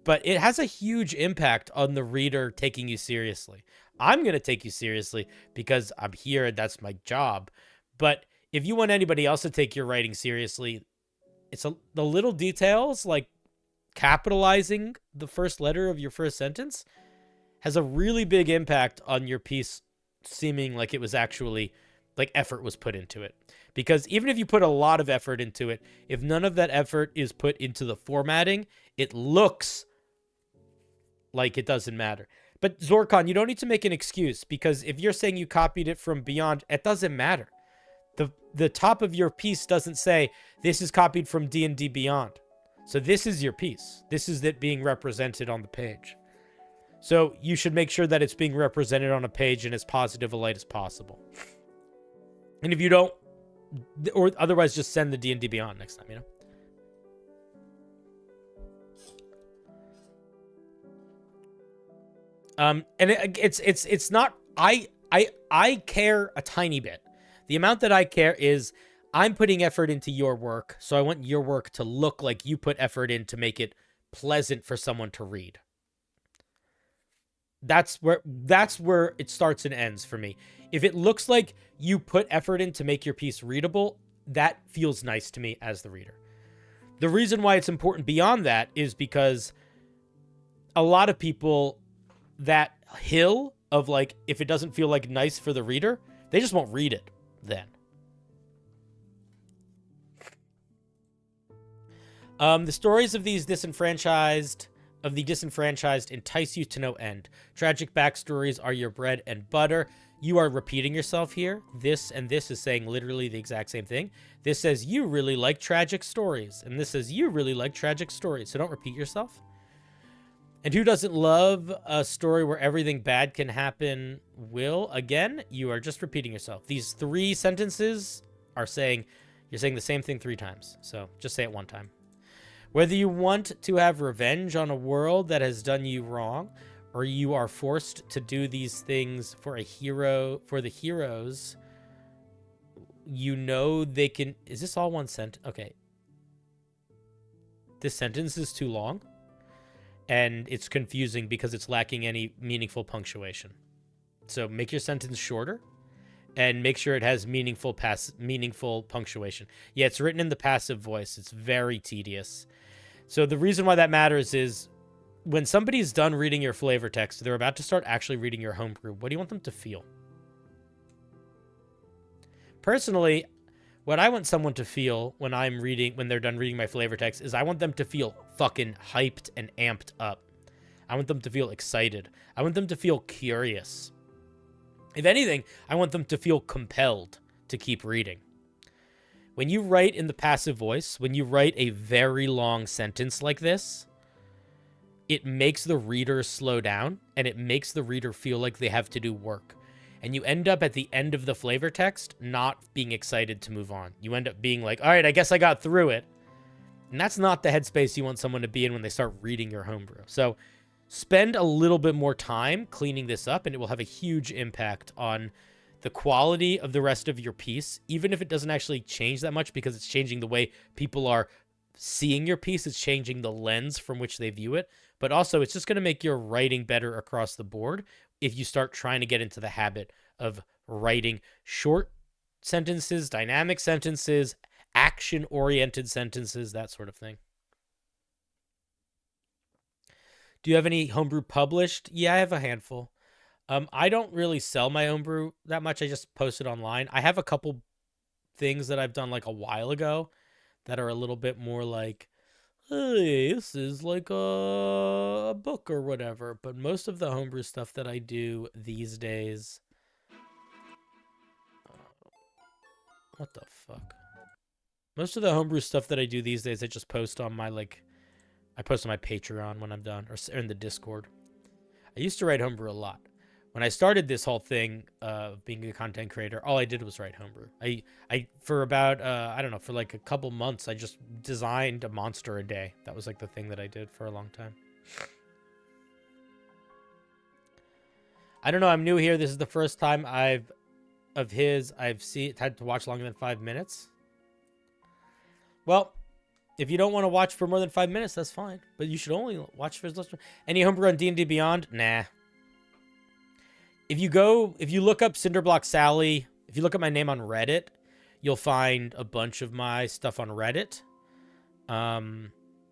but it has a huge impact on the reader taking you seriously. I'm going to take you seriously because I'm here and that's my job. But if you want anybody else to take your writing seriously, it's the little details, like capitalizing the first letter of your first sentence, has a really big impact on your piece seeming like it was actually, like, effort was put into it. Because even if you put a lot of effort into it, if none of that effort is put into the formatting, it looks like it doesn't matter. But Zorkon, you don't need to make an excuse, because if you're saying you copied it from Beyond, it doesn't matter. The top of your piece doesn't say, this is copied from D&D Beyond. So this is your piece. This is it being represented on the page. So you should make sure that it's being represented on a page in as positive a light as possible. And if you don't, or otherwise just send the D&D Beyond next time, you know? And it's not, I care a tiny bit. The amount that I care is I'm putting effort into your work, so I want your work to look like you put effort in to make it pleasant for someone to read. That's where it starts and ends for me. If it looks like you put effort in to make your piece readable, that feels nice to me as the reader. The reason why it's important beyond that is because a lot of people, that hill of like, if it doesn't feel like nice for the reader, they just won't read it then. The stories of the disenfranchised entice you to no end. Tragic backstories are your bread and butter. You are repeating yourself here. This and this is saying literally the exact same thing. This says you really like tragic stories, and this says you really like tragic stories. So don't repeat yourself. And who doesn't love a story where everything bad can happen? Will, again, you are just repeating yourself. These 3 sentences are saying, you're saying the same thing 3 times. So just say it 1 time. Whether you want to have revenge on a world that has done you wrong, or you are forced to do these things for the heroes, you know they can... Is this all 1 sentence? Okay. This sentence is too long. And it's confusing because it's lacking any meaningful punctuation. So make your sentence shorter and make sure it has meaningful punctuation. Yeah, it's written in the passive voice. It's very tedious. So the reason why that matters is when somebody's done reading your flavor text, they're about to start actually reading your homebrew. What do you want them to feel? Personally, what I want someone to feel when they're done reading my flavor text is I want them to feel fucking hyped and amped up. I want them to feel excited. I want them to feel curious. If anything, I want them to feel compelled to keep reading. When you write in the passive voice, when you write a very long sentence like this, it makes the reader slow down and it makes the reader feel like they have to do work. And you end up at the end of the flavor text not being excited to move on. You end up being like, all right, I guess I got through it. And that's not the headspace you want someone to be in when they start reading your homebrew. So spend a little bit more time cleaning this up, and it will have a huge impact on the quality of the rest of your piece, even if it doesn't actually change that much because it's changing the way people are seeing your piece. It's changing the lens from which they view it. But also, it's just going to make your writing better across the board if you start trying to get into the habit of writing short sentences, dynamic sentences, action-oriented sentences, that sort of thing. Do you have any homebrew published? Yeah, I have a handful. I don't really sell my homebrew that much. I just post it online. I have a couple things that I've done like a while ago that are a little bit more like, hey, this is like a book or whatever. But most of the homebrew stuff that I do these days... what the fuck? Most of the homebrew stuff that I do these days, I just post on my, I post on my Patreon when I'm done, or in the Discord. I used to write homebrew a lot. When I started this whole thing of being a content creator, all I did was write homebrew. For about, I don't know, for like a couple months, I just designed a monster a day. That was like the thing that I did for a long time. I don't know, I'm new here. This is the first time I've had to watch longer than 5 minutes. Well, if you don't want to watch for more than 5 minutes, that's fine. But you should only watch for any homebrew on D&D Beyond? Nah. If you look up CinderBlocksally, if you look up my name on Reddit, you'll find a bunch of my stuff on Reddit. And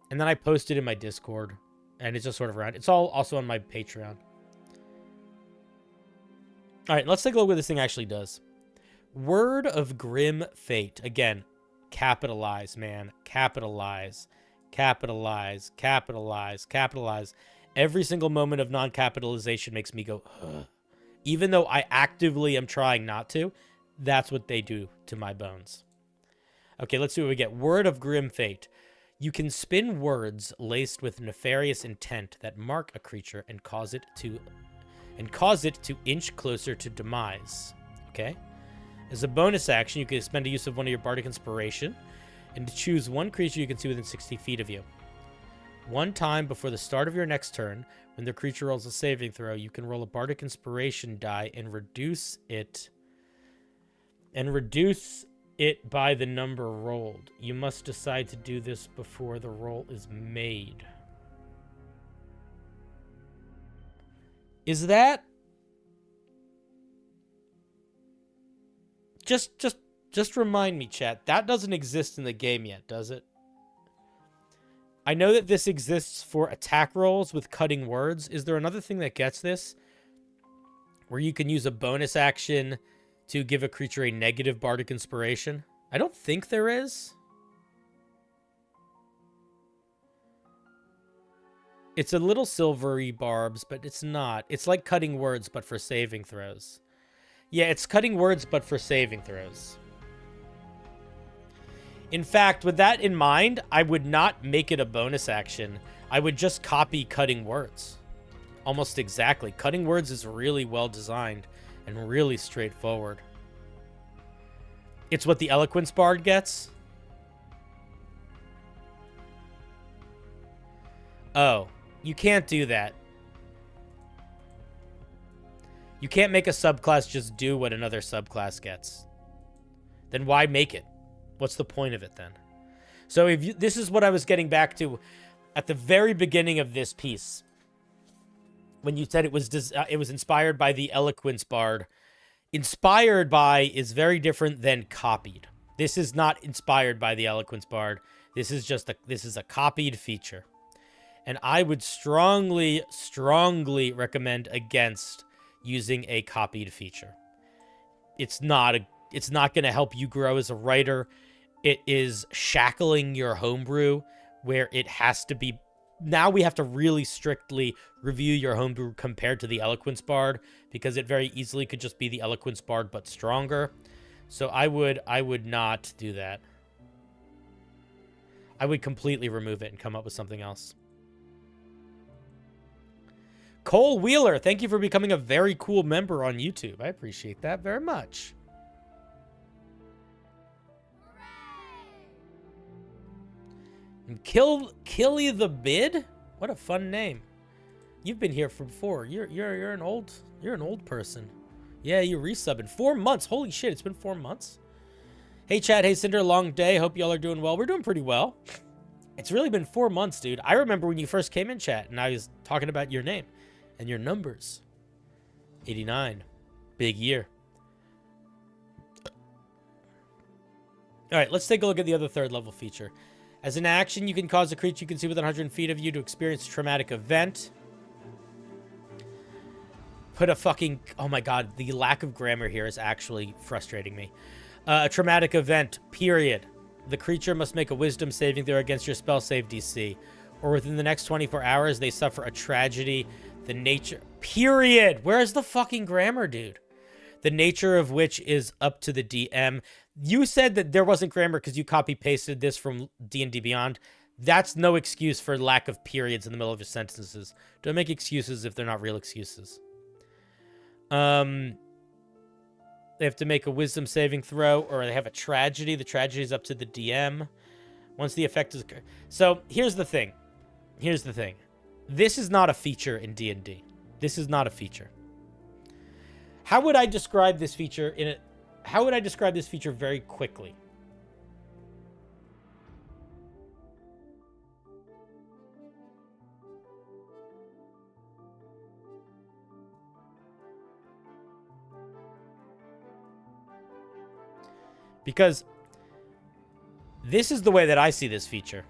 then I post it in my Discord, and it's just sort of around. It's all also on my Patreon. All right, let's take a look at what this thing actually does. Word of Grim Fate. Again, capitalize, man. Capitalize. Capitalize. Capitalize. Capitalize. Every single moment of non-capitalization makes me go, ugh. Even though I actively am trying not to, that's what they do to my bones. Okay, let's see what we get. Word of Grim Fate. You can spin words laced with nefarious intent that mark a creature and cause it to inch closer to demise. Okay? As a bonus action, you can spend a use of one of your Bardic Inspiration and to choose one creature you can see within 60 feet of you. One time before the start of your next turn, when the creature rolls a saving throw, you can roll a Bardic Inspiration die and reduce it by the number rolled. You must decide to do this before the roll is made. Is that... Just remind me, chat. That doesn't exist in the game yet, does it? I know that this exists for attack rolls with cutting words. Is there another thing that gets this? Where you can use a bonus action to give a creature a negative Bardic Inspiration? I don't think there is. It's a little silvery barbs, but it's not. It's like cutting words, but for saving throws. Yeah, it's cutting words, but for saving throws. In fact, with that in mind, I would not make it a bonus action. I would just copy cutting words. Almost exactly. Cutting words is really well designed and really straightforward. It's what the Eloquence Bard gets. Oh, you can't do that. You can't make a subclass just do what another subclass gets. Then why make it? What's the point of it then? So if you, this is what I was getting back to at the very beginning of this piece, when you said it was inspired by the Eloquence Bard. Inspired by is very different than copied. This is not inspired by the Eloquence Bard. This is just a copied feature. And I would strongly, strongly recommend against using a copied feature. It's not going to help you grow as a writer. It is shackling your homebrew where it has to be. Now we have to really strictly review your homebrew compared to the Eloquence Bard, because it very easily could just be the Eloquence Bard but stronger. So I would not do that. I would completely remove it and come up with something else. Cole Wheeler, thank you for becoming a very cool member on YouTube. I appreciate that very much. And Killy the Bid? What a fun name. You've been here for before. You're an old person. Yeah, you resubbing 4 months. Holy shit, it's been 4 months. Hey Chad, hey Cinder, long day. Hope y'all are doing well. We're doing pretty well. It's really been 4 months, dude. I remember when you first came in chat and I was talking about your name and your numbers. 89. Big year. All right, let's take a look at the other third level feature. As an action, you can cause a creature you can see within 100 feet of you to experience a traumatic event. Put a fucking... Oh my god, the lack of grammar here is actually frustrating me. A traumatic event, period. The creature must make a wisdom saving throw against your spell save DC. Or within the next 24 hours, they suffer a tragedy. The nature... Period! Where's the fucking grammar, dude? The nature of which is up to the DM. You said that there wasn't grammar because you copy-pasted this from D&D Beyond. That's no excuse for lack of periods in the middle of your sentences. Don't make excuses if they're not real excuses. They have to make a wisdom saving throw, or they have a tragedy. The tragedy is up to the DM. Once the effect is... So, here's the thing. Here's the thing. This is not a feature in D&D. This is not a feature. How would I describe this feature in a... How would I describe this feature very quickly? Because this is the way that I see this feature.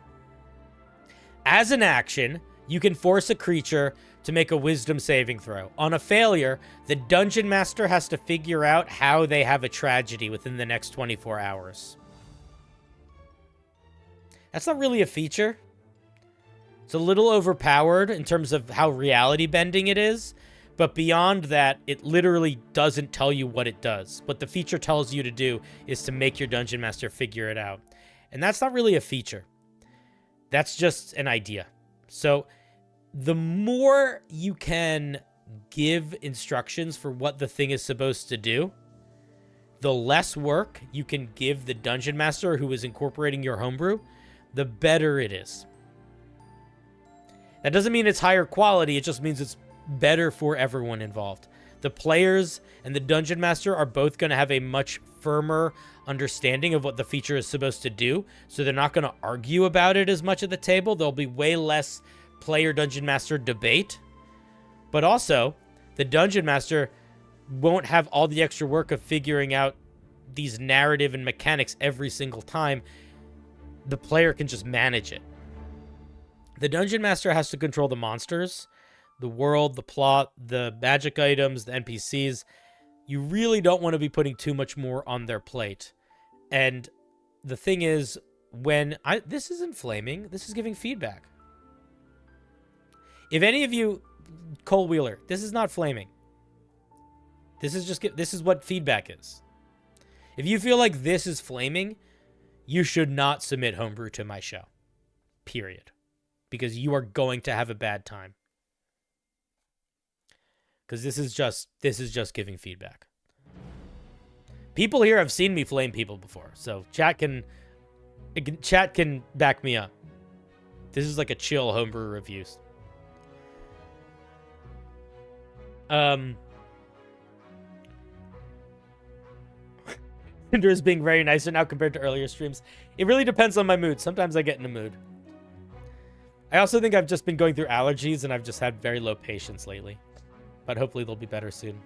As an action, you can force a creature to make a wisdom saving throw. On a failure, the dungeon master has to figure out how they have a tragedy within the next 24 hours. That's not really a feature. It's a little overpowered in terms of how reality bending it is. But beyond that, it literally doesn't tell you what it does. What the feature tells you to do is to make your dungeon master figure it out. And that's not really a feature. That's just an idea. So the more you can give instructions for what the thing is supposed to do, the less work you can give the dungeon master who is incorporating your homebrew, the better it is. That doesn't mean it's higher quality. It just means it's better for everyone involved. The players and the dungeon master are both going to have a much firmer understanding of what the feature is supposed to do, so they're not going to argue about it as much at the table. There'll be way less player dungeon master debate, but also the dungeon master won't have all the extra work of figuring out these narrative and mechanics every single time. The player can just manage it. The dungeon master has to control the monsters, the world, the plot, the magic items, the NPCs. You really don't want to be putting too much more on their plate. And the thing is, this isn't flaming, this is giving feedback. If any of you, Cole Wheeler, this is not flaming. This is what feedback is. If you feel like this is flaming, you should not submit Homebrew to my show. Period. Because you are going to have a bad time. Because this is just giving feedback. People here have seen me flame people before, so chat can back me up. This is like a chill Homebrew reviews. Cinder is being very nicer now compared to earlier streams. It really depends on my mood. Sometimes I get in a mood. I also think I've just been going through allergies and I've just had very low patience lately. But hopefully they'll be better soon.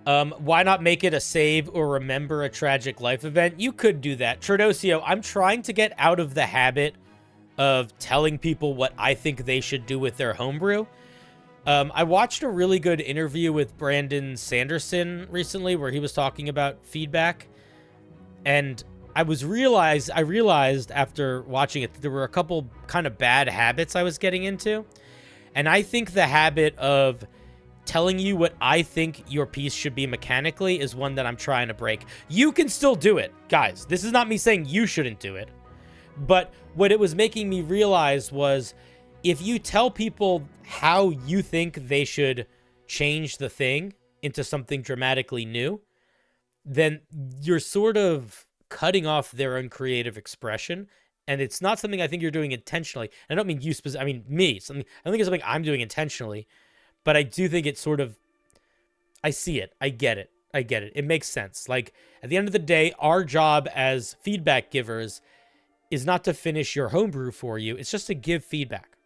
Why not make it a save or remember a tragic life event? You could do that. Trodosio, I'm trying to get out of the habit of telling people what I think they should do with their homebrew. I watched a really good interview with Brandon Sanderson recently where he was talking about feedback. And I realized after watching it that there were a couple kind of bad habits I was getting into. And I think the habit of telling you what I think your piece should be mechanically is one that I'm trying to break. You can still do it, guys. This is not me saying you shouldn't do it. But what it was making me realize was if you tell people how you think they should change the thing into something dramatically new, then you're sort of cutting off their own creative expression. And it's not something I think you're doing intentionally. I don't mean you I mean me. I don't think it's something I'm doing intentionally. But I do think it's sort of, I see it. I get it. It makes sense. Like, at the end of the day, our job as feedback givers is not to finish your homebrew for you. It's just to give feedback.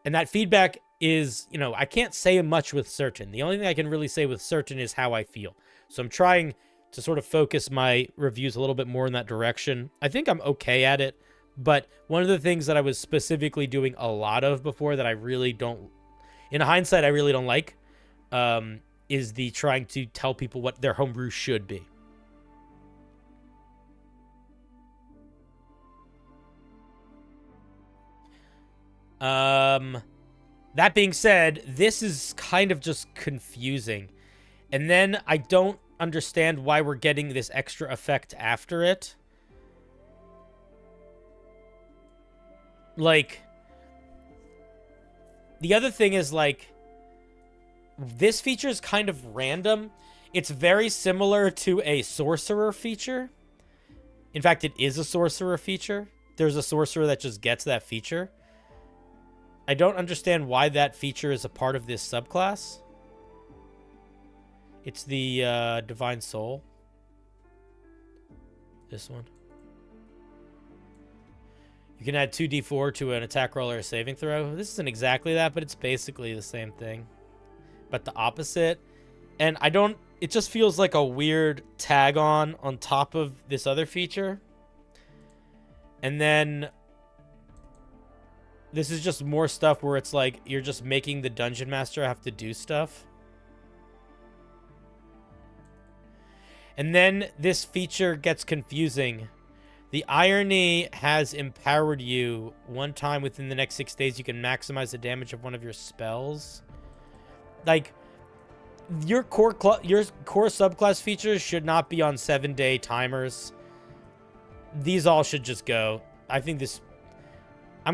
And that feedback is, you know, I can't say much with certain. The only thing I can really say with certain is how I feel. So I'm trying to sort of focus my reviews a little bit more in that direction. I think I'm okay at it. But one of the things that I was specifically doing a lot of before that I really don't, in hindsight, I really don't like, is the trying to tell people what their homebrew should be. That being said, this is kind of just confusing. And then I don't understand why we're getting this extra effect after it. Like, the other thing is, like, this feature is kind of random. It's very similar to a sorcerer feature. In fact, it is a sorcerer feature. There's a sorcerer that just gets that feature. I don't understand why that feature is a part of this subclass. It's the Divine Soul. This one. You can add 2d4 to an attack roll or a saving throw. This isn't exactly that, but it's basically the same thing. But the opposite. And I don't... It just feels like a weird tag on top of this other feature. And then... This is just more stuff where it's like you're just making the Dungeon Master have to do stuff. And then this feature gets confusing. The irony has empowered you. One time within the next 6 days, you can maximize the damage of one of your spells. Like, your core subclass features should not be on 7-day timers. These all should just go. I think this...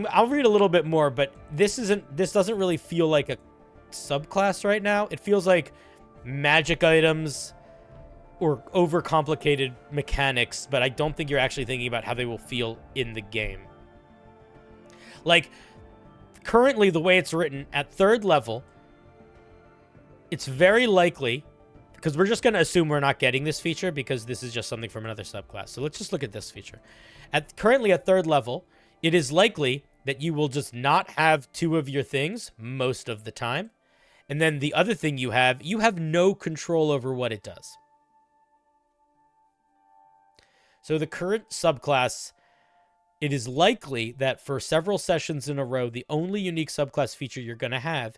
I'll read a little bit more, but this doesn't really feel like a subclass right now. It feels like magic items or overcomplicated mechanics, but I don't think you're actually thinking about how they will feel in the game. Like, currently the way it's written, at 3rd level, it's very likely, because we're just going to assume we're not getting this feature because this is just something from another subclass. So let's just look at this feature. Currently at 3rd level, it is likely that you will just not have 2 of your things most of the time. And then the other thing you have no control over what it does. So the current subclass, it is likely that for several sessions in a row, the only unique subclass feature you're going to have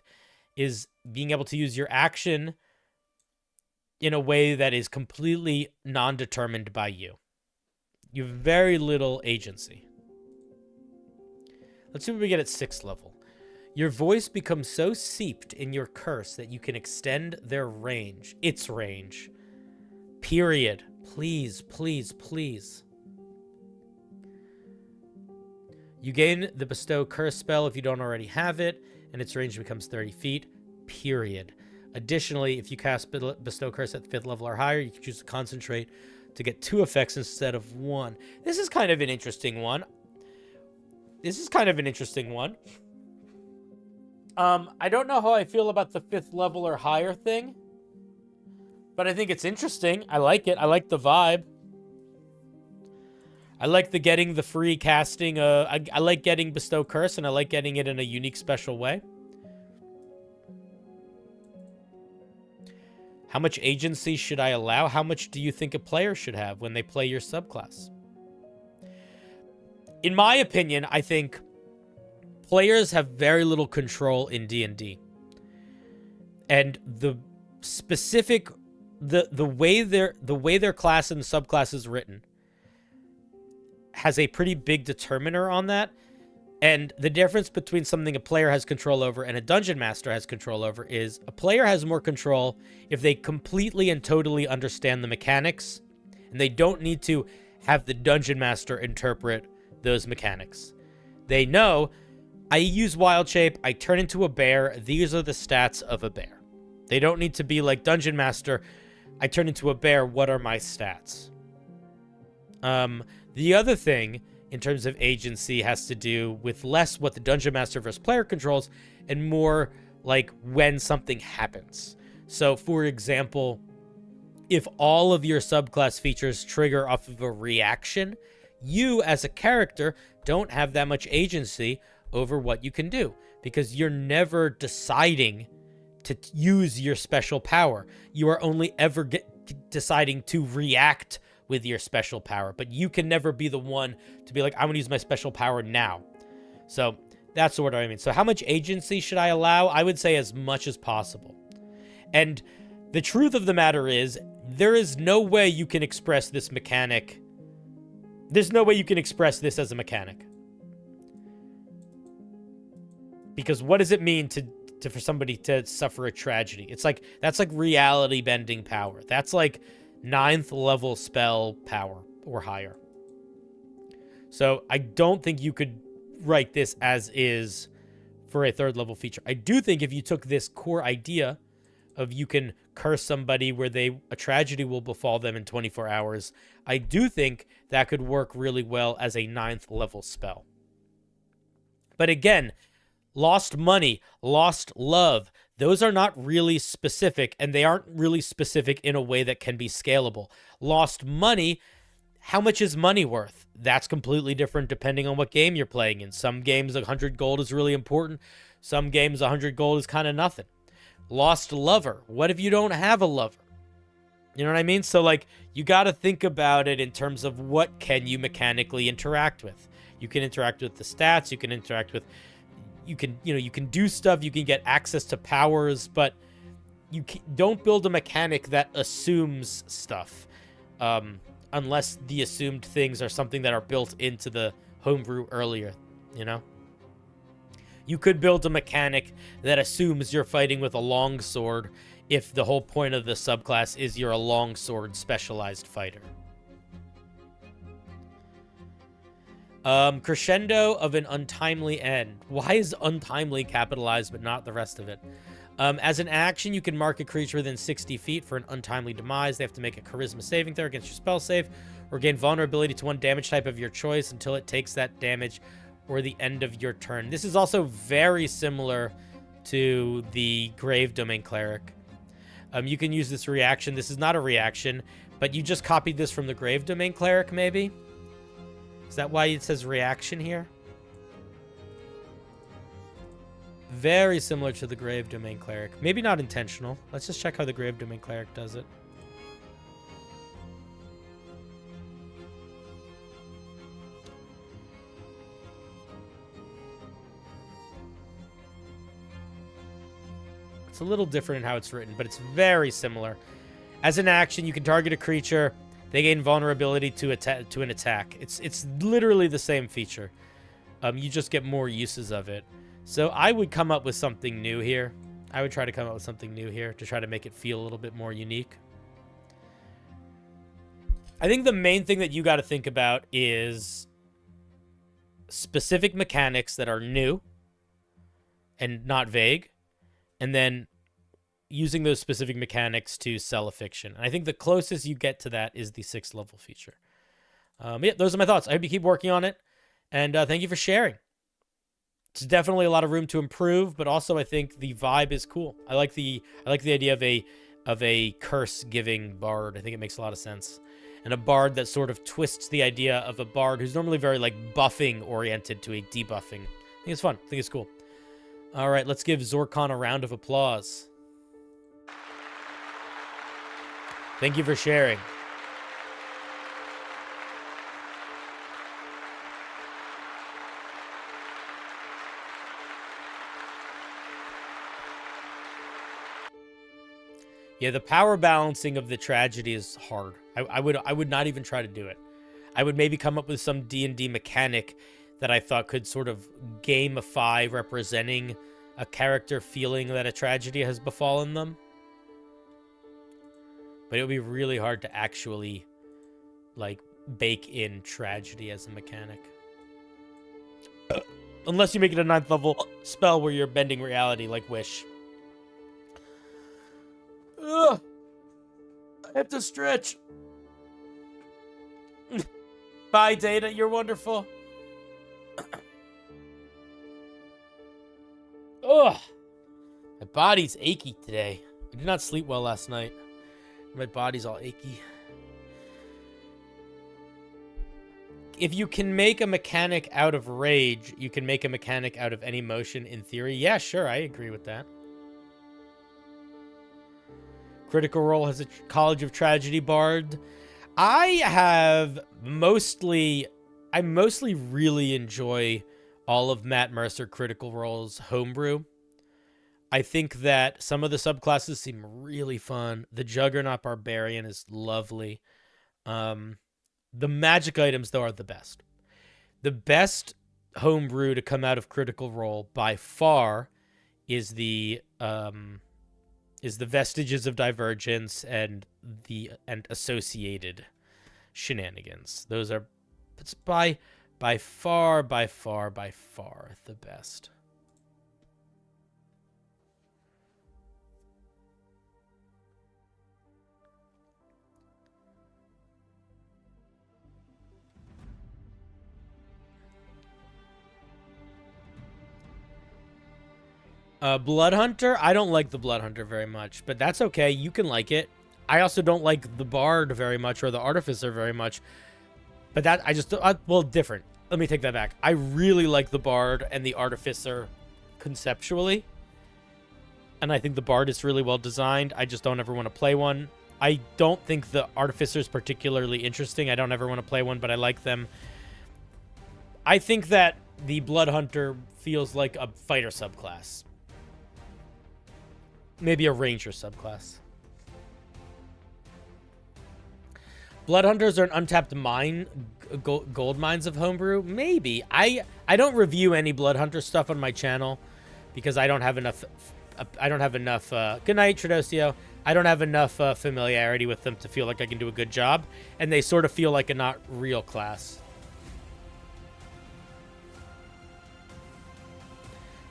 is being able to use your action in a way that is completely non-determined by you. You have very little agency. Let's see what we get at 6th level. Your voice becomes so seeped in your curse that you can extend their range. Its range. Period. Please, please, please. You gain the Bestow Curse spell if you don't already have it, and its range becomes 30 feet. Period. Additionally, if you cast Bestow Curse at 5th level or higher, you can choose to concentrate to get 2 effects instead of 1. This is kind of an interesting one. I don't know how I feel about the 5th level or higher thing, but I think it's interesting. I like it. I like the vibe. I like the getting the free casting. I like getting Bestow Curse, and I like getting it in a unique, special way. How much agency should I allow? How much do you think a player should have when they play your subclass? In my opinion, I think players have very little control in D&D. And the specific the way their class and subclass is written has a pretty big determiner on that. And the difference between something a player has control over and a dungeon master has control over is a player has more control if they completely and totally understand the mechanics, and they don't need to have the dungeon master interpret those mechanics. They know, I use wild shape, I turn into a bear, these are the stats of a bear. They don't need to be like, dungeon master, I turn into a bear, what are my stats? The other thing in terms of agency has to do with less what the dungeon master versus player controls and more like when something happens. So for example, if all of your subclass features trigger off of a reaction, you as a character don't have that much agency over what you can do because you're never deciding to use your special power. You are only ever deciding to react with your special power, but you can never be the one to be like, I'm gonna use my special power now. So that's what I mean. So how much agency should I allow? I would say as much as possible. And the truth of the matter is, there is no way you can express this mechanic. There's no way you can express this as a mechanic. Because what does it mean for somebody to suffer a tragedy? It's like, that's like reality bending power. That's like 9th level spell power or higher. So I don't think you could write this as is for a 3rd level feature. I do think if you took this core idea of you can curse somebody where a tragedy will befall them in 24 hours, I do think that could work really well as a 9th level spell. But again, lost money, lost love, those are not really specific, and they aren't really specific in a way that can be scalable. Lost money, how much is money worth? That's completely different depending on what game you're playing in. Some games, 100 gold is really important. Some games, 100 gold is kind of nothing. Lost lover, what if you don't have a lover? You know what I mean? So, like, you got to think about it in terms of what can you mechanically interact with. You can interact with the stats, you can interact with... You can do stuff, you can get access to powers, but you don't build a mechanic that assumes stuff. Unless the assumed things are something that are built into the homebrew earlier, you know? You could build a mechanic that assumes you're fighting with a longsword if the whole point of the subclass is you're a longsword specialized fighter. Crescendo of an untimely end. Why is untimely capitalized but not the rest of it? As an action, you can mark a creature within 60 feet for an untimely demise. They have to make a charisma saving throw against your spell save or gain vulnerability to one damage type of your choice until it takes that damage or the end of your turn. This is also very similar to the Grave Domain Cleric. You can use this reaction. This is not a reaction, but you just copied this from the Grave Domain Cleric, maybe? Is that why it says reaction here? Very similar to the Grave Domain Cleric. Maybe not intentional. Let's just check how the Grave Domain Cleric does it. It's a little different in how it's written, but it's very similar. As an action, you can target a creature. They gain vulnerability to an attack. It's literally the same feature. you just get more uses of it. So I would come up with something new here. I would try to come up with something new here to try to make it feel a little bit more unique. I think the main thing that you got to think about is specific mechanics that are new and not vague, and then using those specific mechanics to sell a fiction. And I think the closest you get to that is the 6th level feature. Yeah, those are my thoughts. I hope you keep working on it, and thank you for sharing. It's definitely a lot of room to improve, but also I think the vibe is cool. I like the idea of a curse giving bard. I think it makes a lot of sense. And a bard that sort of twists the idea of a bard who's normally very like buffing oriented to a debuffing. I think it's fun. I think it's cool. All right, let's give Zorkon a round of applause. Thank you for sharing. Yeah, the power balancing of the tragedy is hard. I would not even try to do it. I would maybe come up with some D&D mechanic that I thought could sort of gamify representing a character feeling that a tragedy has befallen them. But it would be really hard to actually, like, bake in tragedy as a mechanic. Unless you make it a 9th level spell where you're bending reality, like Wish. Ugh. I have to stretch. Bye, Data. You're wonderful. Ugh. My body's achy today. I did not sleep well last night. My body's all achy. If you can make a mechanic out of rage, you can make a mechanic out of any motion in theory. Yeah, sure. I agree with that. Critical Role has a College of Tragedy bard. I mostly really enjoy all of Matt Mercer Critical Role's Homebrew. I think that some of the subclasses seem really fun. The Juggernaut Barbarian is lovely. The magic items, though, are the best. The best homebrew to come out of Critical Role by far is the Vestiges of Divergence and associated shenanigans. Those are by far the best. Blood Hunter, I don't like the Blood Hunter very much, but that's okay. You can like it. I also don't like the Bard very much or the Artificer very much, but that well, different. Let me take that back. I really like the Bard and the Artificer conceptually, and I think the Bard is really well designed. I just don't ever want to play one. I don't think the Artificer is particularly interesting. I don't ever want to play one, but I like them. I think that the Blood Hunter feels like a fighter subclass. Maybe a ranger subclass. Blood Hunters are an untapped mine, gold mines of homebrew. Maybe. I don't review any Blood Hunter stuff on my channel because I don't have enough. Good night, Tradosio. I don't have enough familiarity with them to feel like I can do a good job, and they sort of feel like a not real class.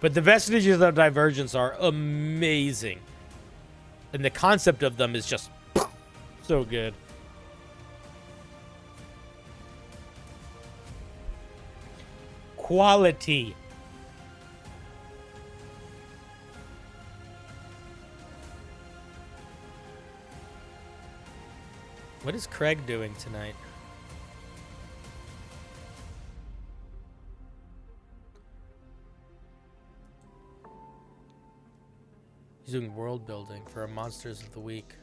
But the Vestiges of Divergence are amazing. And the concept of them is just so good. Quality. What is Craig doing tonight? He's doing world building for our Monsters of the Week.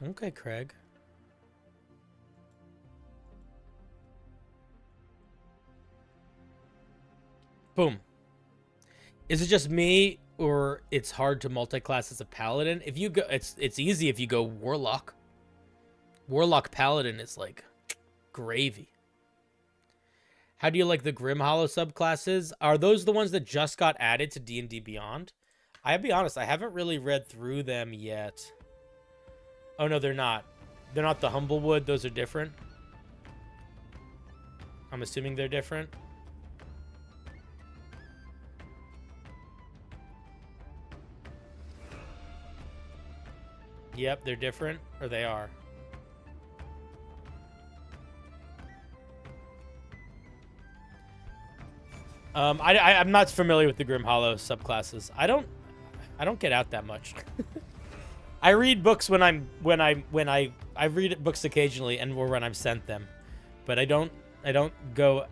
Okay, Craig. Boom. Is it just me, or it's hard to multi-class as a paladin? If you go, it's easy if you go warlock. Warlock paladin is like gravy. How do you like the Grim Hollow subclasses? Are those the ones that just got added to D&D Beyond? I'll be honest, I haven't really read through them yet. Oh, no, they're not. They're not the Humblewood. Those are different. I'm assuming they're different. Yep, they're different. Or they are. I'm not familiar with the Grim Hollow subclasses. I don't get out that much. I read books when I read books occasionally and or when I'm sent them, but I don't go.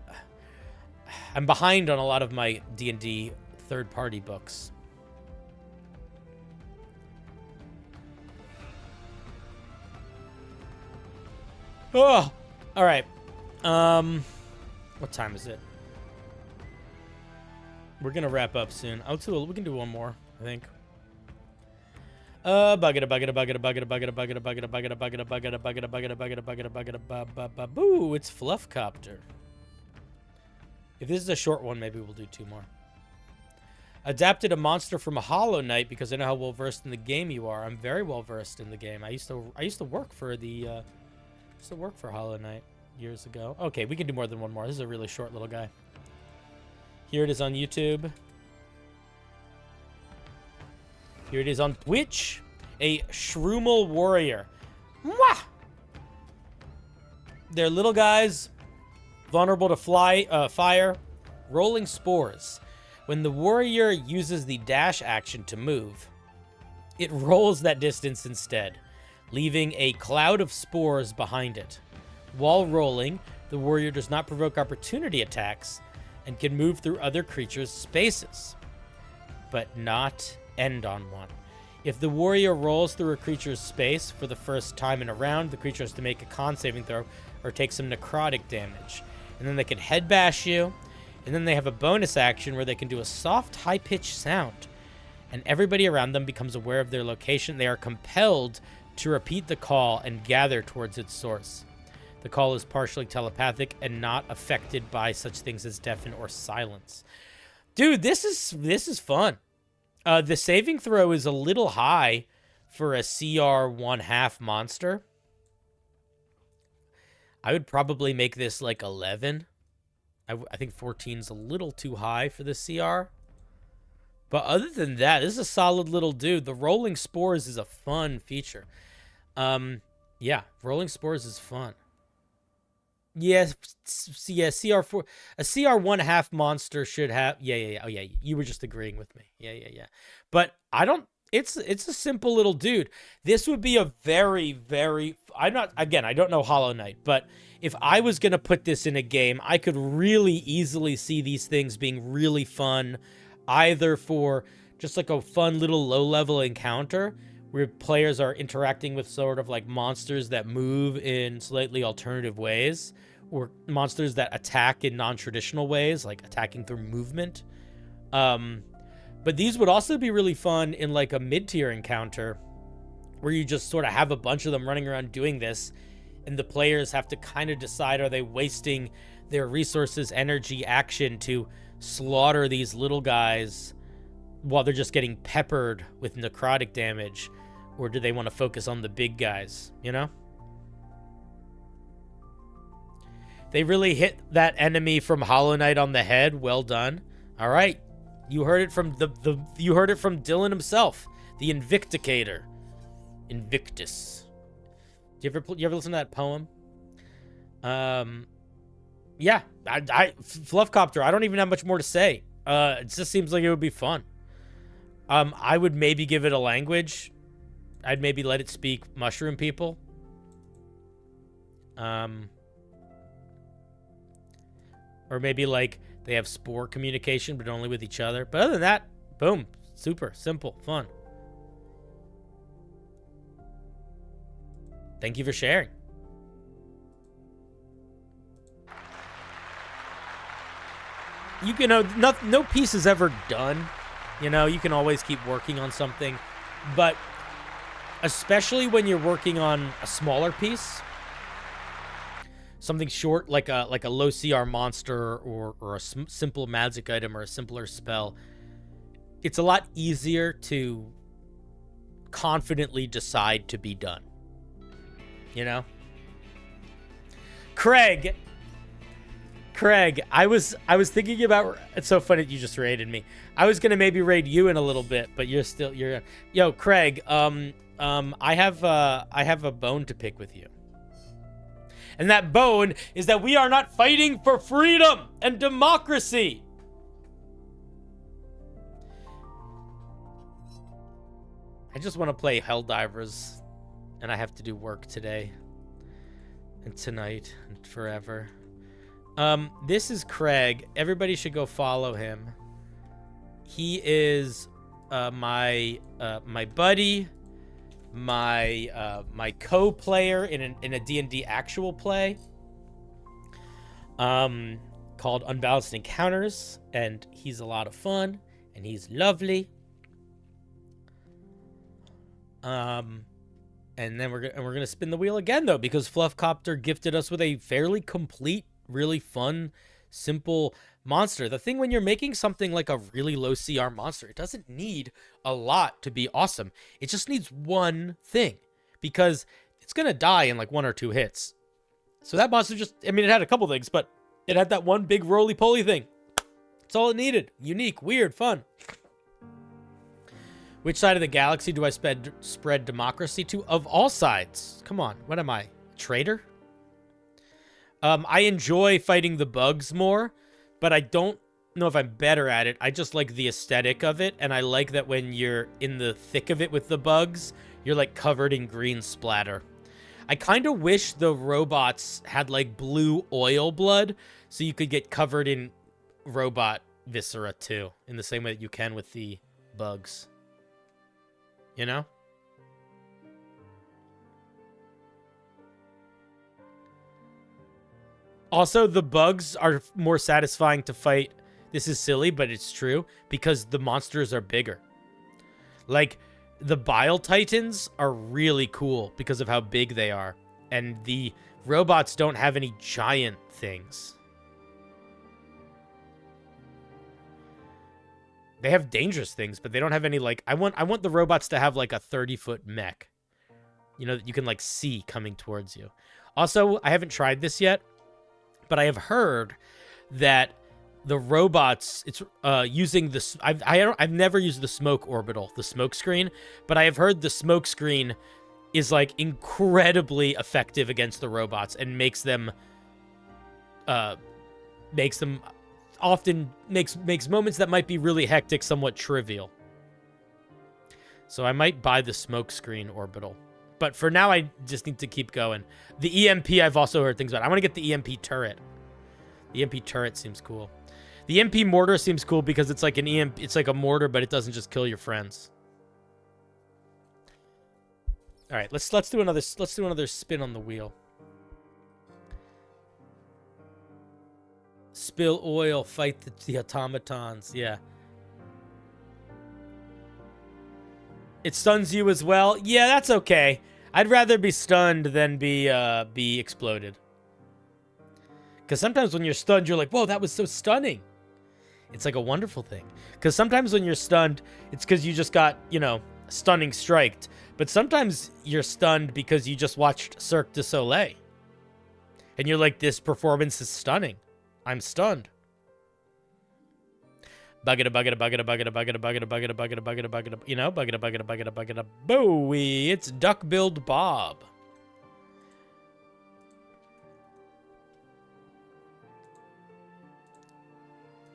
I'm behind on a lot of my D&D third-party books. Oh, all right. What time is it? We're gonna wrap up soon. We can do one more, I think. Boo! It's Fluffcopter. If this is a short one, maybe we'll do 2 more. Adapted a monster from Hollow Knight because I know how well versed in the game you are. I'm very well versed in the game. I used to work for the Hollow Knight years ago. Okay, we can do more than one more. This is a really short little guy. Here it is on YouTube. Here it is on Twitch. A Shroomal Warrior. Mwah! They're little guys, vulnerable to fire, rolling spores. When the warrior uses the dash action to move, it rolls that distance instead, leaving a cloud of spores behind it. While rolling, the warrior does not provoke opportunity attacks and can move through other creatures' spaces, but not end on one. If the warrior rolls through a creature's space for the first time in a round, the creature has to make a con saving throw or take some necrotic damage. And then they can head bash you, and then they have a bonus action where they can do a soft, high-pitched sound, and everybody around them becomes aware of their location. They are compelled to repeat the call and gather towards its source. The call is partially telepathic and not affected by such things as deafen or silence. Dude, this is fun. The saving throw is a little high for a CR 1/2 monster. I would probably make this like 11. I think 14's a little too high for the CR. But other than that, this is a solid little dude. The rolling spores is a fun feature. Yeah, rolling spores is fun. Yeah, CR4, a CR 1/2 monster should have. Yeah. Oh yeah, you were just agreeing with me. Yeah. But I don't. It's a simple little dude. This would be a very. I don't know Hollow Knight, but if I was gonna put this in a game, I could really easily see these things being really fun, either for just like a fun little low-level encounter where players are interacting with sort of like monsters that move in slightly alternative ways, or monsters that attack in non-traditional ways, like attacking through movement. But these would also be really fun in like a mid-tier encounter where you just sort of have a bunch of them running around doing this, and the players have to kind of decide, are they wasting their resources, energy, action to slaughter these little guys while they're just getting peppered with necrotic damage, or do they want to focus on the big guys, you know? They really hit that enemy from Hollow Knight on the head. Well done. All right. You heard it from you heard it from Dylan himself, the Invicticator. Invictus. Do you ever listen to that poem? Yeah, Fluffcopter, I don't even have much more to say. It just seems like it would be fun. I would maybe give it a language. I'd maybe let it speak mushroom people. Or maybe like they have spore communication, but only with each other. But other than that, boom, super simple, fun. Thank you for sharing. You know, no piece is ever done. You know, you can always keep working on something. But especially when you're working on a smaller piece. something short like a low CR monster or a simple magic item or a simpler spell, it's a lot easier to confidently decide to be done. You know? Craig, I was thinking about, it's so funny you just raided me. I was gonna maybe raid you in a little bit, but you're yo, Craig, I have a bone to pick with you. And that bone is that we are not fighting for freedom and democracy. I just want to play Helldivers, and I have to do work today and tonight and forever. This is Craig. Everybody should go follow him. He is my buddy, my co-player in a D&D actual play called Unbalanced Encounters, and he's a lot of fun and he's lovely. And then we're gonna spin the wheel again though, because Fluffcopter gifted us with a fairly complete, really fun, simple monster. The thing when you're making something like a really low CR monster, it doesn't need a lot to be awesome. It just needs one thing, because it's gonna die in like 1 or 2 hits. So that monster just, I mean, it had a couple things, but it had that one big roly-poly thing. That's all it needed. Unique, weird, fun. Which side of the galaxy do I spread democracy to? Of all sides. Come on, what am I? A traitor? I enjoy fighting the bugs more, but I don't know if I'm better at it. I just like the aesthetic of it, and I like that when you're in the thick of it with the bugs, you're like covered in green splatter. I kind of wish the robots had like blue oil blood, so you could get covered in robot viscera too, in the same way that you can with the bugs. You know? Also, the bugs are more satisfying to fight. This is silly, but it's true, because the monsters are bigger. Like, the Bile Titans are really cool because of how big they are. And the robots don't have any giant things. They have dangerous things, but they don't have any, like... I want the robots to have, like, a 30-foot mech. You know, that you can, like, see coming towards you. Also, I haven't tried this yet, but I have heard that the robots... It's using the... I've never used the smoke orbital, the smoke screen, but I have heard the smoke screen is, like, incredibly effective against the robots and makes them often makes moments that might be really hectic somewhat trivial. So I might buy the smoke screen orbital. But for now, I just need to keep going. The EMP, I've also heard things about. I want to get the EMP turret. The EMP turret seems cool. The EMP mortar seems cool because it's like an EMP. It's like a mortar, but it doesn't just kill your friends. All right, let's do another spin on the wheel. Spill oil, fight the automatons. Yeah. It stuns you as well. Yeah, that's okay. I'd rather be stunned than be exploded. Because sometimes when you're stunned, you're like, whoa, that was so stunning. It's like a wonderful thing. Because sometimes when you're stunned, it's because you just got, you know, stunning striked. But sometimes you're stunned because you just watched Cirque du Soleil. And you're like, this performance is stunning. I'm stunned. Buggada, buggada, buggada, buggada, buggada, buggada, buggada, buggada, buggada, buggada, you know, buggada, buggada, buggada, buggada, booey. It's Duck-Billed Bob.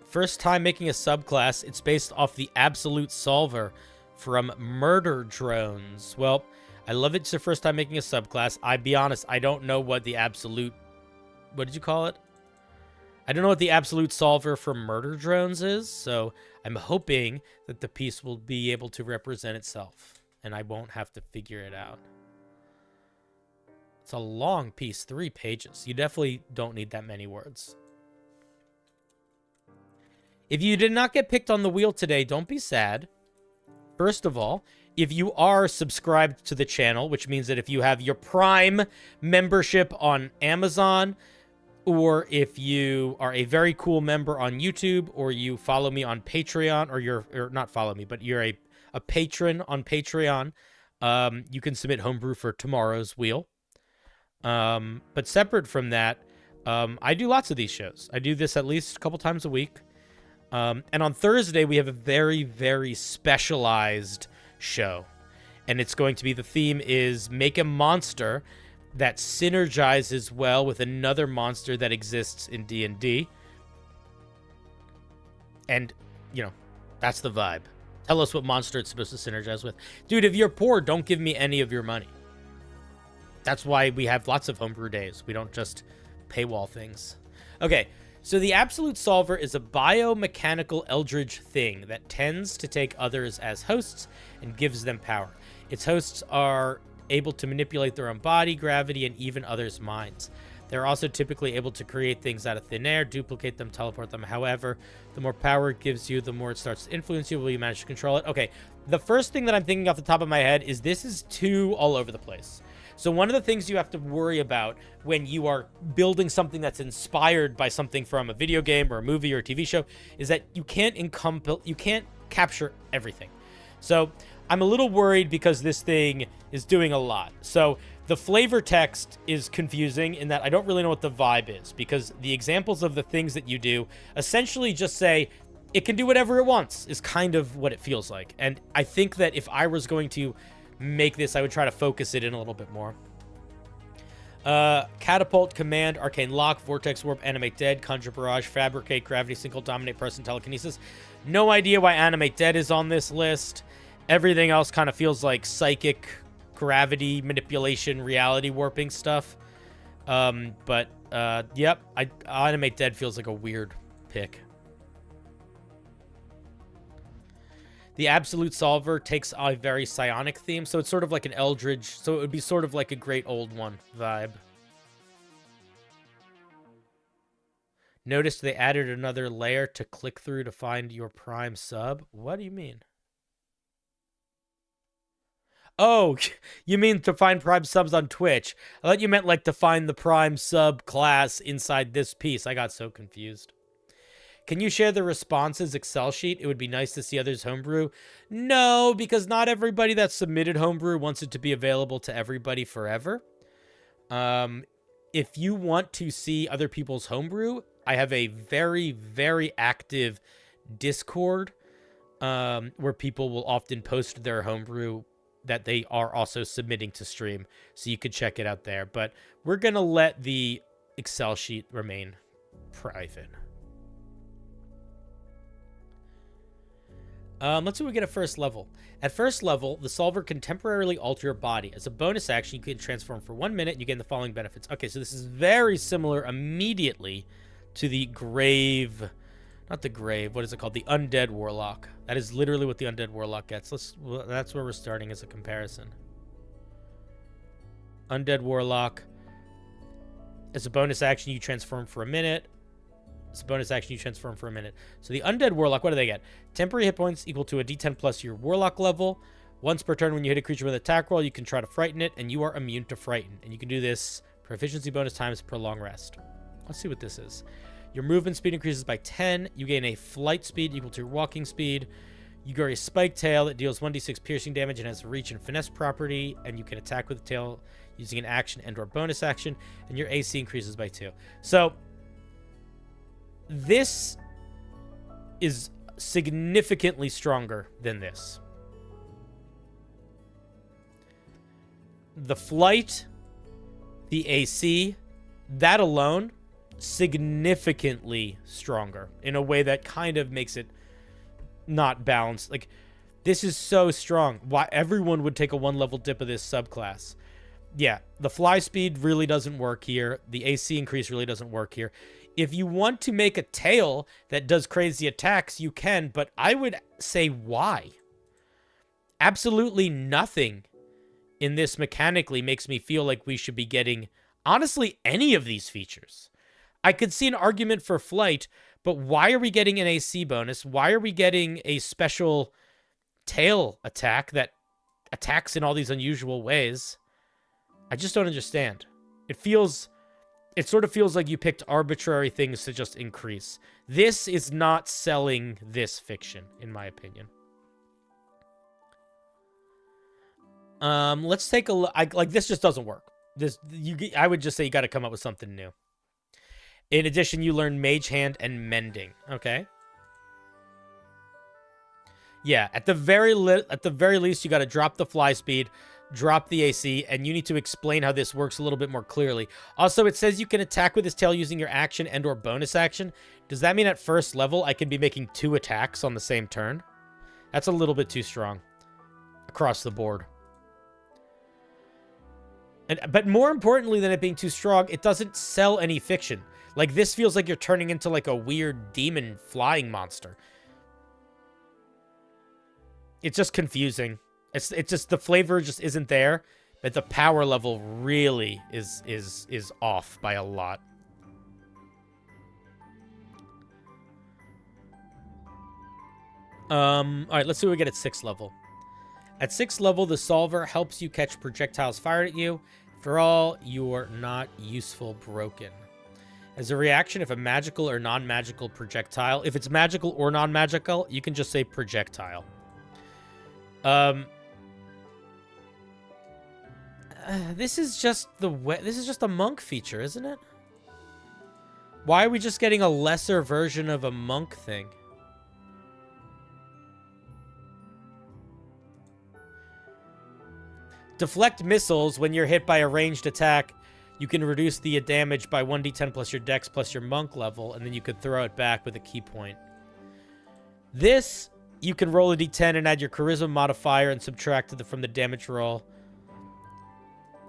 First time making a subclass. It's based off the Absolute Solver from Murder Drones. Well, I love it's your first time making a subclass. I'll be honest, I don't know what the absolute... What did you call it? I don't know what the Absolute Solver for Murder Drones is, so I'm hoping that the piece will be able to represent itself, and I won't have to figure it out. It's a long piece, 3 pages. You definitely don't need that many words. If you did not get picked on the wheel today, don't be sad. First of all, if you are subscribed to the channel, which means that if you have your Prime membership on Amazon, or if you are a very cool member on YouTube, or you follow me on Patreon, or not follow me, but you're a patron on Patreon, you can submit homebrew for tomorrow's wheel. But separate from that, I do lots of these shows. I do this at least a couple times a week. And on Thursday, we have a very, very specialized show. And it's going to be, the theme is make a monster that synergizes well with another monster that exists in D&D. And, you know, that's the vibe. Tell us what monster it's supposed to synergize with. Dude, if you're poor, don't give me any of your money. That's why we have lots of homebrew days. We don't just paywall things. Okay, so the Absolute Solver is a biomechanical eldritch thing that tends to take others as hosts and gives them power. Its hosts are able to manipulate their own body, gravity, and even others' minds. They're also typically able to create things out of thin air, duplicate them, teleport them. However, the more power it gives you, the more it starts to influence you. Will you manage to control it? Okay, the first thing that I'm thinking off the top of my head is this is too all over the place. So one of the things you have to worry about when you are building something that's inspired by something from a video game or a movie or a TV show is that you can't capture everything. So I'm a little worried because this thing is doing a lot. So the flavor text is confusing in that I don't really know what the vibe is, because the examples of the things that you do essentially just say it can do whatever it wants is kind of what it feels like. And I think that if I was going to make this, I would try to focus it in a little bit more. Catapult, Command, Arcane Lock, Vortex Warp, Animate Dead, Conjure Barrage, Fabricate, Gravity Single, Dominate Person, Telekinesis. No idea why Animate Dead is on this list. Everything else kind of feels like psychic, gravity, manipulation, reality warping stuff. Yep, Animate Dead feels like a weird pick. The Absolute Solver takes a very psionic theme, so it's sort of like an Eldritch, so it would be sort of like a Great Old One vibe. Notice they added another layer to click through to find your Prime sub. What do you mean? Oh, you mean to find Prime subs on Twitch. I thought you meant like to find the Prime sub class inside this piece. I got so confused. Can you share the responses Excel sheet? It would be nice to see others homebrew. No, because not everybody that submitted homebrew wants it to be available to everybody forever. If you want to see other people's homebrew, I have a very, very active Discord where people will often post their homebrew that they are also submitting to stream. So you could check it out there. But we're going to let the Excel sheet remain private. Let's see what we get at first level. At first level, the solver can temporarily alter your body. As a bonus action, you can transform for 1 minute and you gain the following benefits. Okay, so this is very similar immediately to the grave... Not the grave, what is it called? The Undead Warlock. That is literally what the Undead Warlock gets. That's where we're starting as a comparison. Undead Warlock. As a bonus action, you transform for a minute. As a bonus action, you transform for a minute. So the Undead Warlock, what do they get? Temporary hit points equal to a d10 plus your Warlock level. Once per turn, when you hit a creature with an attack roll, you can try to frighten it, and you are immune to frighten. And you can do this proficiency bonus times per long rest. Let's see what this is. Your movement speed increases by 10. You gain a flight speed equal to your walking speed. You grow a spike tail that deals 1d6 piercing damage and has a reach and finesse property. And you can attack with the tail using an action and or bonus action. And your AC increases by 2. So this is significantly stronger than this. The flight, the AC, that alone, significantly stronger in a way that kind of makes it not balanced. Like, this is so strong. Why everyone would take a 1-level dip of this subclass. Yeah, the fly speed really doesn't work here. The AC increase really doesn't work here. If you want to make a tail that does crazy attacks, you can, but I would say why? Absolutely nothing in this mechanically makes me feel like we should be getting, honestly, any of these features. I could see an argument for flight, but why are we getting an AC bonus? Why are we getting a special tail attack that attacks in all these unusual ways? I just don't understand. It feels it sort of feels like you picked arbitrary things to just increase. This is not selling this fiction, in my opinion. Let's take a look. Like, this just doesn't work. I would just say you got to come up with something new. In addition, you learn Mage Hand and Mending. Okay. Yeah, at the very least, you got to drop the fly speed, drop the AC, and you need to explain how this works a little bit more clearly. Also, it says you can attack with his tail using your action and or bonus action. Does that mean at first level I can be making 2 attacks on the same turn? That's a little bit too strong across the board. But more importantly than it being too strong, it doesn't sell any fiction. Like, this feels like you're turning into like a weird demon flying monster. It's just confusing. It's just the flavor just isn't there, but the power level really is off by a lot. All right, let's see what we get at 6th level. At 6th level, the Solver helps you catch projectiles fired at you. For all, you're not useful broken. As a reaction, if a magical or non-magical projectile, if it's magical or non-magical, you can just say projectile. This is just a monk feature, isn't it? Why are we just getting a lesser version of a monk thing? Deflect missiles. When you're hit by a ranged attack, you can reduce the damage by 1d10 plus your dex plus your monk level, and then you could throw it back with a key point. This, you can roll a d10 and add your charisma modifier and subtract it from the damage roll.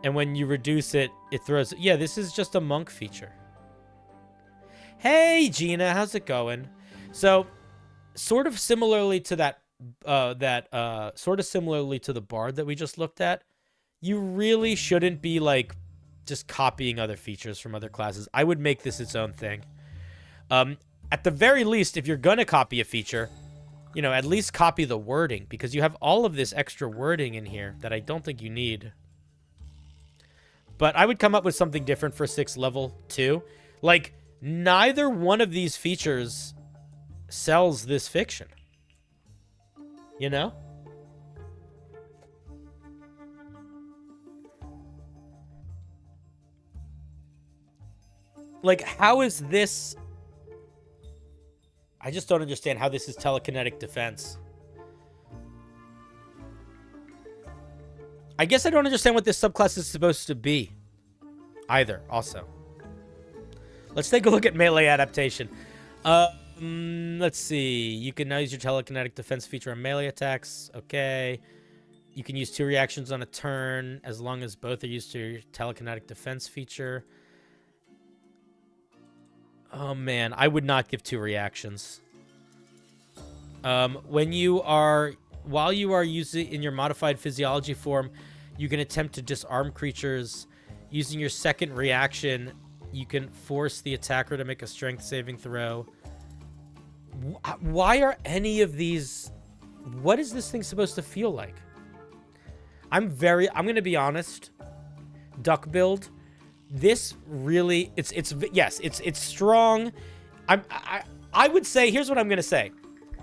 And when you reduce it, it throws... Yeah, this is just a monk feature. Hey, Gina, how's it going? So, sort of similarly to sort of similarly to the bard that we just looked at, you really shouldn't be, like, just copying other features from other classes. I would make this its own thing. At the very least, if you're gonna copy a feature, you know, at least copy the wording, because you have all of this extra wording in here that I don't think you need. But I would come up with something different for 6th level, too. Like, neither one of these features sells this fiction. You know? Like, how is this... I just don't understand how this is telekinetic defense. I guess I don't understand what this subclass is supposed to be. Either, also. Let's take a look at melee adaptation. Let's see. You can now use your telekinetic defense feature on melee attacks. Okay. You can use 2 reactions on a turn, as long as both are used to your telekinetic defense feature. Oh, man. I would not give 2 reactions. While you are using in your modified physiology form, you can attempt to disarm creatures. Using your second reaction, you can force the attacker to make a strength saving throw. Why are any of these... What is this thing supposed to feel like? I'm going to be honest. Duck build. This really... It's strong. I would say... Here's what I'm going to say.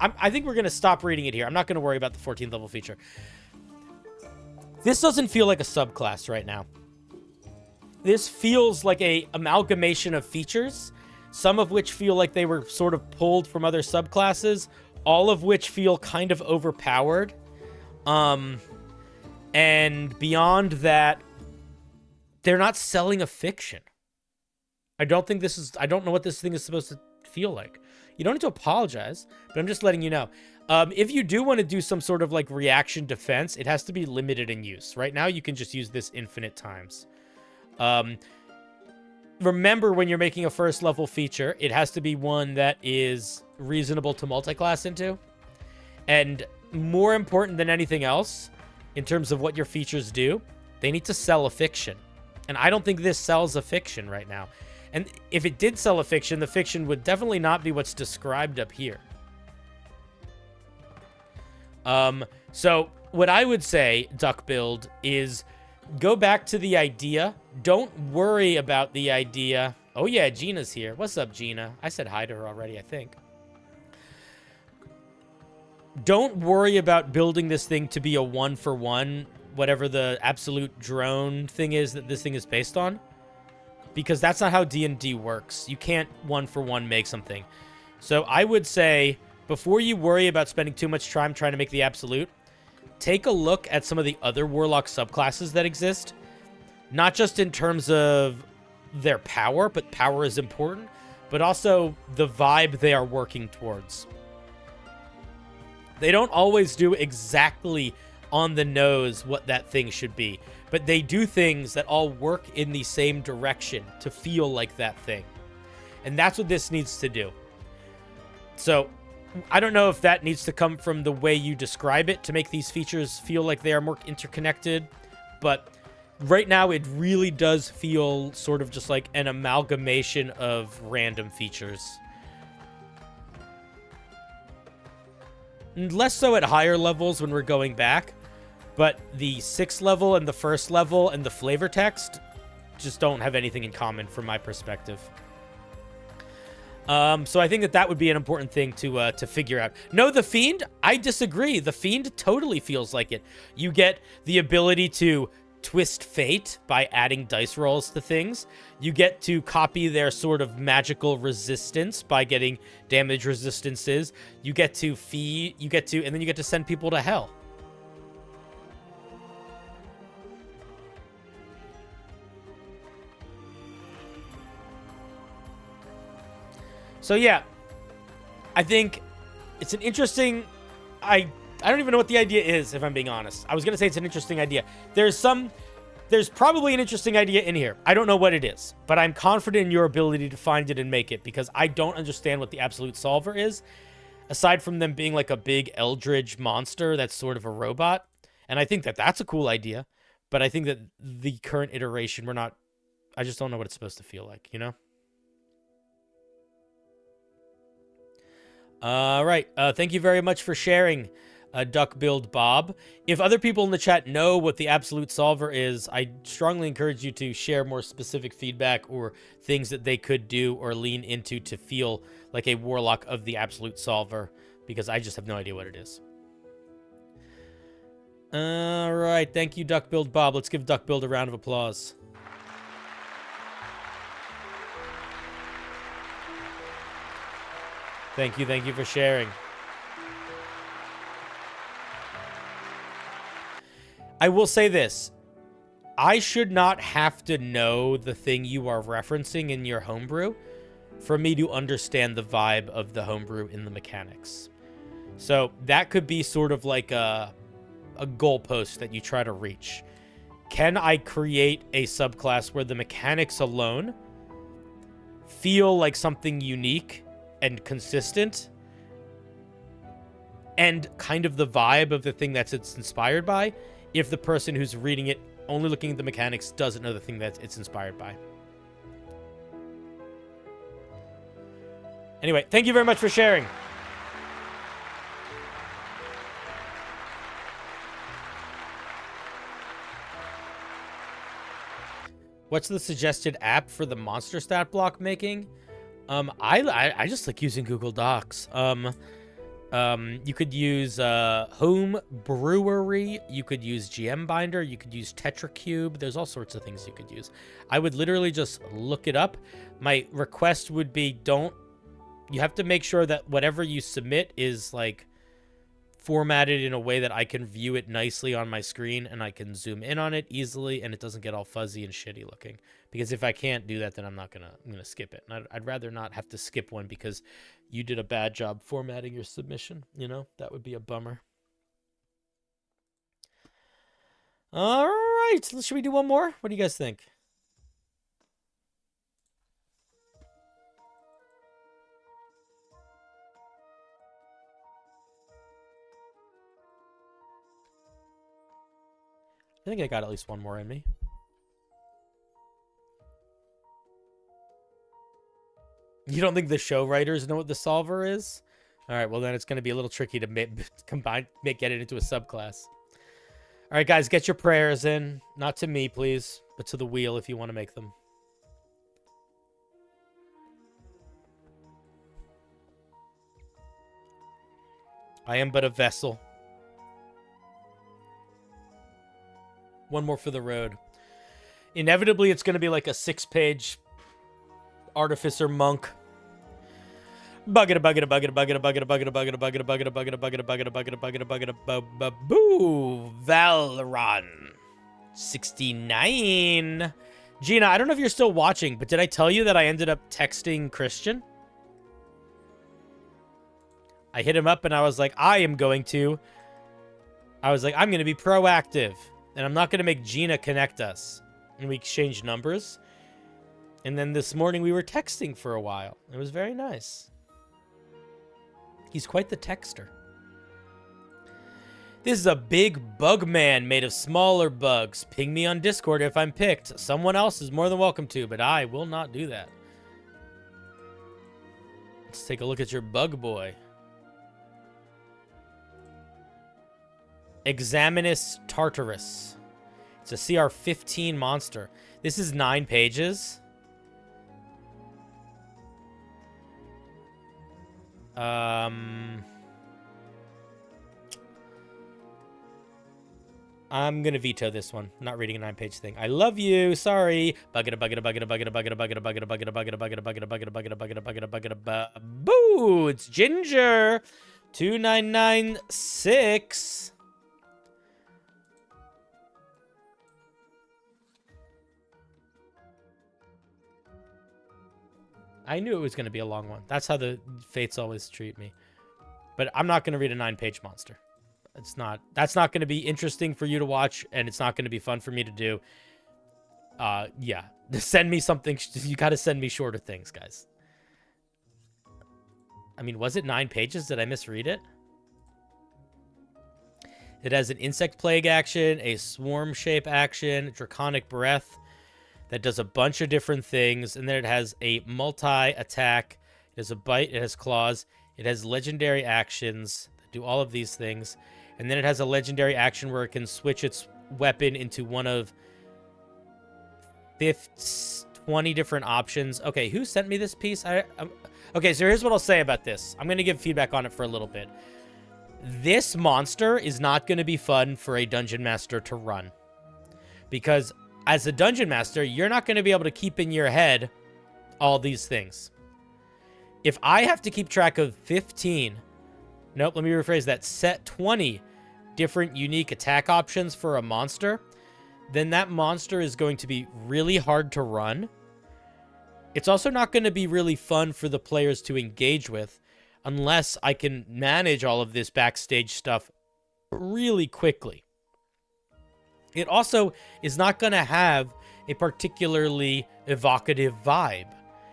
I think we're going to stop reading it here. I'm not going to worry about the 14th level feature. This doesn't feel like a subclass right now. This feels like a amalgamation of features, some of which feel like they were sort of pulled from other subclasses, all of which feel kind of overpowered. And beyond that, they're not selling a fiction. I don't know what this thing is supposed to feel like. You don't need to apologize, but I'm just letting you know. If you do want to do some sort of like reaction defense, it has to be limited in use. Right now, you can just use this infinite times. Remember, when you're making a 1st level feature, it has to be one that is reasonable to multiclass into. And more important than anything else, in terms of what your features do, they need to sell a fiction. And I don't think this sells a fiction right now. And if it did sell a fiction, the fiction would definitely not be what's described up here. So what I would say, Duck Build, is go back to the idea. Don't worry about the idea. Oh yeah, Gina's here. What's up, Gina? I said hi to her already, I think. Don't worry about building this thing to be a 1-for-1, whatever the absolute drone thing is that this thing is based on. Because that's not how D&D works. You can't 1-for-1 make something. So I would say, before you worry about spending too much time trying to make the absolute, take a look at some of the other Warlock subclasses that exist. Not just in terms of their power, but power is important, but also the vibe they are working towards. They don't always do exactly on the nose what that thing should be, but they do things that all work in the same direction to feel like that thing. And that's what this needs to do. So I don't know if that needs to come from the way you describe it to make these features feel like they are more interconnected, but right now it really does feel sort of just like an amalgamation of random features. Less so at higher levels when we're going back, but the 6th level and the 1st level and the flavor text just don't have anything in common from my perspective. So I think that would be an important thing to figure out. No, the Fiend, I disagree. The Fiend totally feels like it. You get the ability to twist fate by adding dice rolls to things. You get to copy their sort of magical resistance by getting damage resistances. You get to feed, and then you get to send people to hell. So yeah, I think it's an interesting, I don't even know what the idea is, if I'm being honest. I was going to say it's an interesting idea. There's probably an interesting idea in here. I don't know what it is, but I'm confident in your ability to find it and make it, because I don't understand what the absolute solver is, aside from them being like a big eldritch monster that's sort of a robot. And I think that that's a cool idea, but I think that the current iteration, I just don't know what it's supposed to feel like, you know? All right. Thank you very much for sharing, Duck Build Bob. If other people in the chat know what the absolute solver is, I strongly encourage you to share more specific feedback or things that they could do or lean into to feel like a warlock of the absolute solver, because I just have no idea what it is. All right. Thank you, Duck Build Bob. Let's give Duck Build a round of applause. Thank you for sharing. I will say this. I should not have to know the thing you are referencing in your homebrew for me to understand the vibe of the homebrew in the mechanics. So that could be sort of like a goalpost that you try to reach. Can I create a subclass where the mechanics alone feel like something unique and consistent, and kind of the vibe of the thing that it's inspired by, if the person who's reading it, only looking at the mechanics, doesn't know the thing that it's inspired by? Anyway, thank you very much for sharing. What's the suggested app for the monster stat block making? I just like using Google Docs. You could use Home Brewery. You could use GM Binder. You could use Tetracube. There's all sorts of things you could use. I would literally just look it up. My request would be, you have to make sure that whatever you submit is like formatted in a way that I can view it nicely on my screen and I can zoom in on it easily and it doesn't get all fuzzy and shitty looking. Because if I can't do that, then I'm gonna skip it. And I'd rather not have to skip one because you did a bad job formatting your submission. You know, that would be a bummer. All right, should we do one more? What do you guys think? I think I got at least one more in me. You don't think the show writers know what the solver is? All right, well then it's going to be a little tricky to get it into a subclass. All right, guys, get your prayers in. Not to me, please, but to the wheel if you want to make them. I am but a vessel. One more for the road. Inevitably, it's going to be like a 6-page Artificer Monk. Boo! Valron. 69. Gina, I don't know if you're still watching, but did I tell you that I ended up texting Christian? I hit him up and I was like, I'm going to be proactive. And I'm not going to make Gina connect us. And we exchanged numbers. And then this morning we were texting for a while. It was very nice. He's quite the texter. This is a big bug man made of smaller bugs. Ping me on Discord if I'm picked. Someone else is more than welcome to, but I will not do that. Let's take a look at your bug boy. Examinus Tartarus. It's a CR 15 monster. This is 9 pages. I'm gonna veto this one. I'm not reading a 9-page thing. I love you. Sorry. Boo! It's Ginger. 2996. I knew it was going to be a long one. That's how the fates always treat me. But I'm not going to read a 9-page monster. That's not going to be interesting for you to watch, and it's not going to be fun for me to do. Yeah. Send me something. You got to send me shorter things, guys. I mean, was it 9 pages? Did I misread it? It has an insect plague action, a swarm shape action, draconic breath that does a bunch of different things, and then it has a multi-attack. It has a bite, it has claws, it has legendary actions that do all of these things, and then it has a legendary action where it can switch its weapon into one of 20 different options. Okay, who sent me this piece? Okay, so here's what I'll say about this. I'm going to give feedback on it for a little bit. This monster is not going to be fun for a dungeon master to run. Because as a dungeon master, you're not going to be able to keep in your head all these things. If I have to keep track of 15... Nope, let me rephrase that. Set 20 different unique attack options for a monster, then that monster is going to be really hard to run. It's also not going to be really fun for the players to engage with unless I can manage all of this backstage stuff really quickly. It also is not going to have a particularly evocative vibe.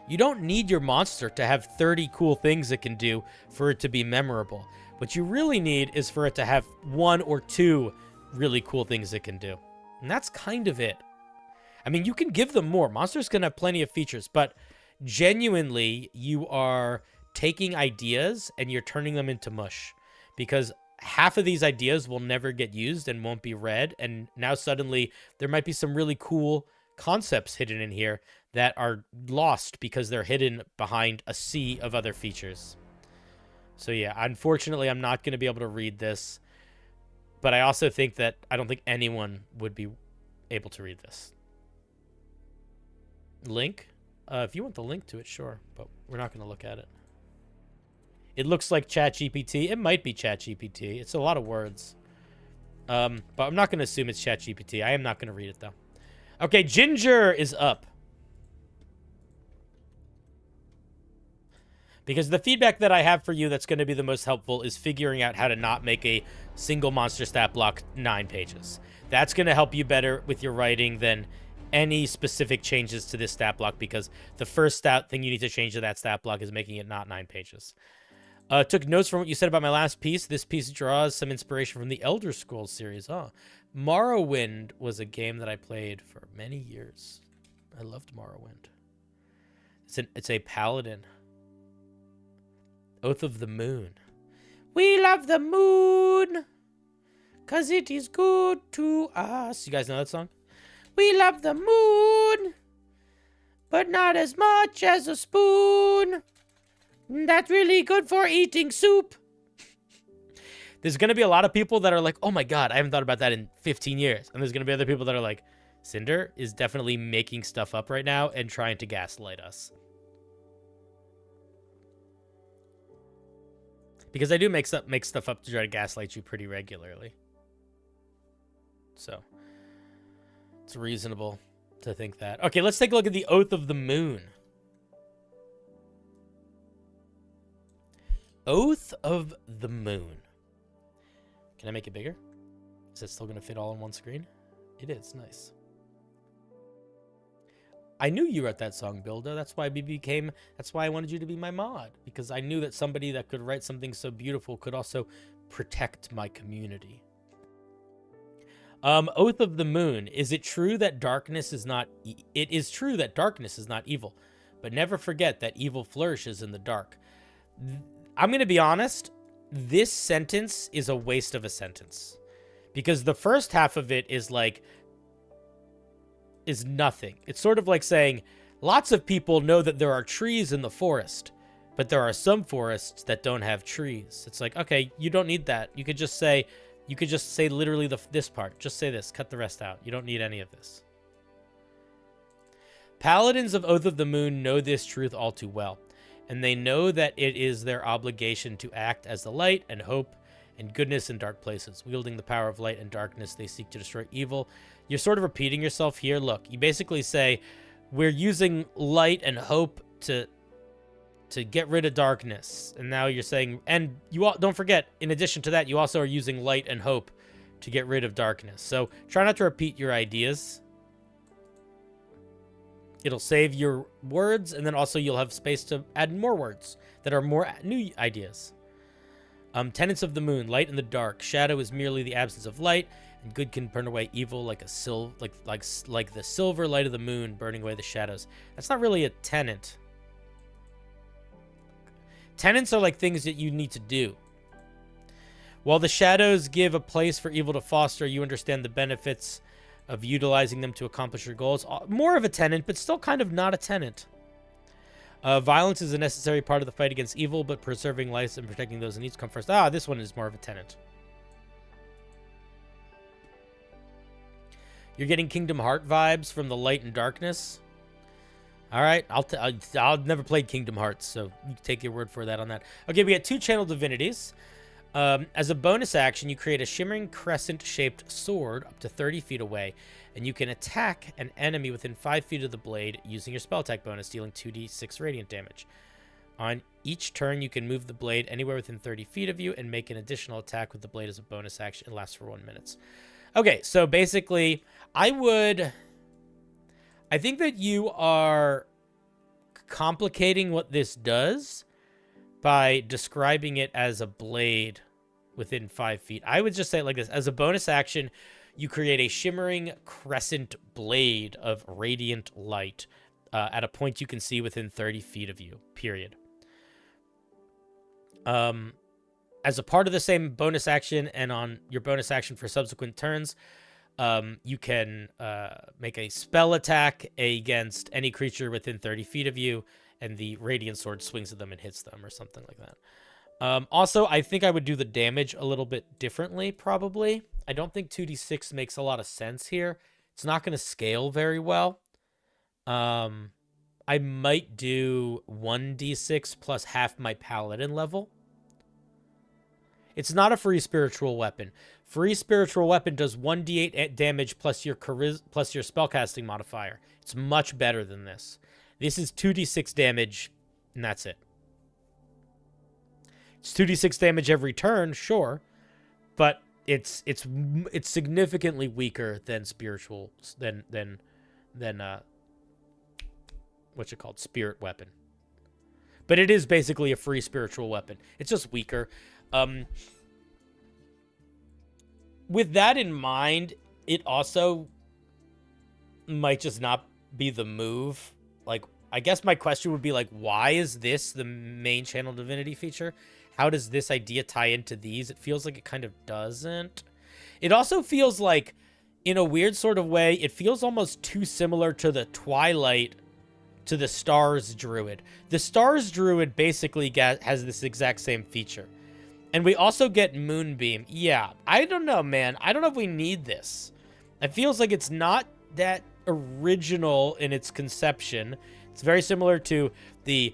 You don't need your monster to have 30 cool things it can do for it to be memorable. What you really need is for it to have 1 or 2 really cool things it can do. And that's kind of it. I mean, you can give them more. Monsters can have plenty of features, but genuinely, you are taking ideas and you're turning them into mush. Because half of these ideas will never get used and won't be read, and now suddenly there might be some really cool concepts hidden in here that are lost because they're hidden behind a sea of other features. So yeah, unfortunately, I'm not going to be able to read this, but I also think that I don't think anyone would be able to read this. Link? If you want the link to it, sure, but we're not going to look at it. It looks like ChatGPT. It might be ChatGPT. It's a lot of words. But I'm not going to assume it's ChatGPT. I am not going to read it, though. Okay, Ginger is up. Because the feedback that I have for you that's going to be the most helpful is figuring out how to not make a single monster stat block 9 pages. That's going to help you better with your writing than any specific changes to this stat block, because the first thing you need to change to that stat block is making it not 9 pages. Took notes from what you said about my last piece. This piece draws some inspiration from the Elder Scrolls series. Morrowind was a game that I played for many years. I loved Morrowind. It's a paladin. Oath of the Moon. We love the moon. 'cause it is good to us. You guys know that song? We love the moon, but not as much as a spoon. That's really good for eating soup. There's going to be a lot of people that are like, oh my god, I haven't thought about that in 15 years. And there's going to be other people that are like, Cinder is definitely making stuff up right now and trying to gaslight us. Because I do make stuff up to try to gaslight you pretty regularly. So, it's reasonable to think that. Okay, let's take a look at the Oath of the Moon. Oath of the Moon. Can I make it bigger? Is it still going to fit all on one screen? It is. Nice. I knew you wrote that song, Builder. That's why I wanted you to be my mod. Because I knew that somebody that could write something so beautiful could also protect my community. Oath of the Moon. Is it true that darkness is not... It is true that darkness is not evil. But never forget that evil flourishes in the dark. I'm going to be honest. This sentence is a waste of a sentence. Because the first half of it is like... is nothing. It's sort of like saying, lots of people know that there are trees in the forest, but there are some forests that don't have trees. It's like, okay, you don't need that. You could just say literally this part. Just say this. Cut the rest out. You don't need any of this. Paladins of Oath of the Moon know this truth all too well, and they know that it is their obligation to act as the light and hope and goodness in dark places. Wielding the power of light and darkness, they seek to destroy evil. You're sort of repeating yourself here. Look, you basically say, we're using light and hope to get rid of darkness. And now you're saying, and you all, don't forget, in addition to that, you also are using light and hope to get rid of darkness. So try not to repeat your ideas. It'll save your words, and then also you'll have space to add more words that are more new ideas. Tenets of the Moon, light and the dark. Shadow is merely the absence of light, and good can burn away evil like a like the silver light of the moon burning away the shadows. That's not really a tenet. Tenets are like things that you need to do. While the shadows give a place for evil to foster, you understand the benefits of utilizing them to accomplish your goals. More of a tenet, but still kind of not a tenet. Violence is a necessary part of the fight against evil, but preserving lives and protecting those in need come first. Ah, this one is more of a tenet. You're getting Kingdom Heart vibes from the light and darkness. All right, I'll never played Kingdom Hearts, so you can take your word for that on that. Okay, we got 2 channel divinities. As a bonus action, you create a shimmering crescent-shaped sword up to 30 feet away, and you can attack an enemy within 5 feet of the blade using your spell attack bonus, dealing 2d6 radiant damage. On each turn, you can move the blade anywhere within 30 feet of you and make an additional attack with the blade as a bonus action. It lasts for 1 minute. Okay, so basically, I think that you are complicating what this does by describing it as a blade within 5 feet. I would just say it like this. As a bonus action, you create a shimmering crescent blade of radiant light at a point you can see within 30 feet of you, period. As a part of the same bonus action and on your bonus action for subsequent turns, you can make a spell attack against any creature within 30 feet of you, and the radiant sword swings at them and hits them or something like that. Also, I think I would do the damage a little bit differently, probably. I don't think 2d6 makes a lot of sense here. It's not going to scale very well. I might do 1d6 plus half my paladin level. It's not a free spiritual weapon. Free spiritual weapon does 1d8 damage plus your spellcasting modifier. It's much better than this. This is 2d6 damage, and that's it. It's 2d6 damage every turn, sure, but it's significantly weaker than spiritual than what's it called? Spirit weapon. But it is basically a free spiritual weapon. It's just weaker. With that in mind, it also might just not be the move. Like, I guess my question would be like, why is this the main channel divinity feature? How does this idea tie into these? It feels like it kind of doesn't. It also feels like, in a weird sort of way, it feels almost too similar to the Twilight, to the Stars Druid. The Stars Druid basically has this exact same feature. And we also get Moonbeam. Yeah, I don't know, man. I don't know if we need this. It feels like it's not that original in its conception. It's very similar to the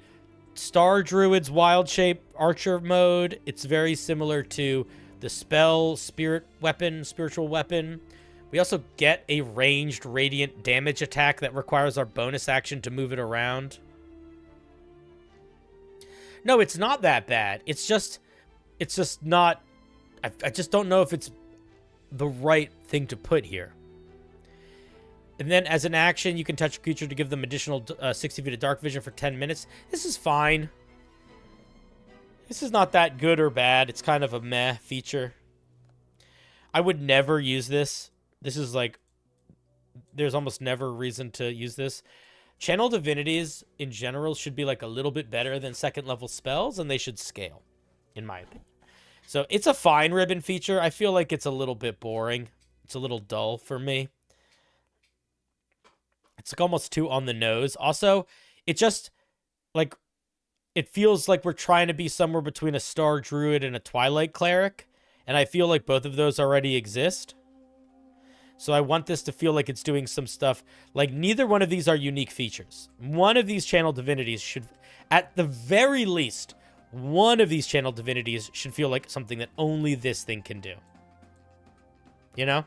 Star Druid's Wild Shape Archer mode. It's very similar to the Spell Spiritual Weapon. We also get a ranged radiant damage attack that requires our bonus action to move it around. No, it's not that bad. It's just not... I just don't know if it's the right thing to put here. And then as an action, you can touch a creature to give them additional 60 feet of dark vision for 10 minutes. This is fine. This is not that good or bad. It's kind of a meh feature. I would never use this. This is like... There's almost never a reason to use this. Channel Divinities, in general, should be like a little bit better than second level spells, and they should scale, in my opinion. So it's a fine ribbon feature. I feel like it's a little bit boring. It's a little dull for me. It's like almost too on the nose. Also, it just, like, it feels like we're trying to be somewhere between a Star Druid and a Twilight Cleric. And I feel like both of those already exist. So I want this to feel like it's doing some stuff. Like, neither one of these are unique features. One of these Channel Divinities should, at the very least, one of these Channel Divinities should feel like something that only this thing can do. You know?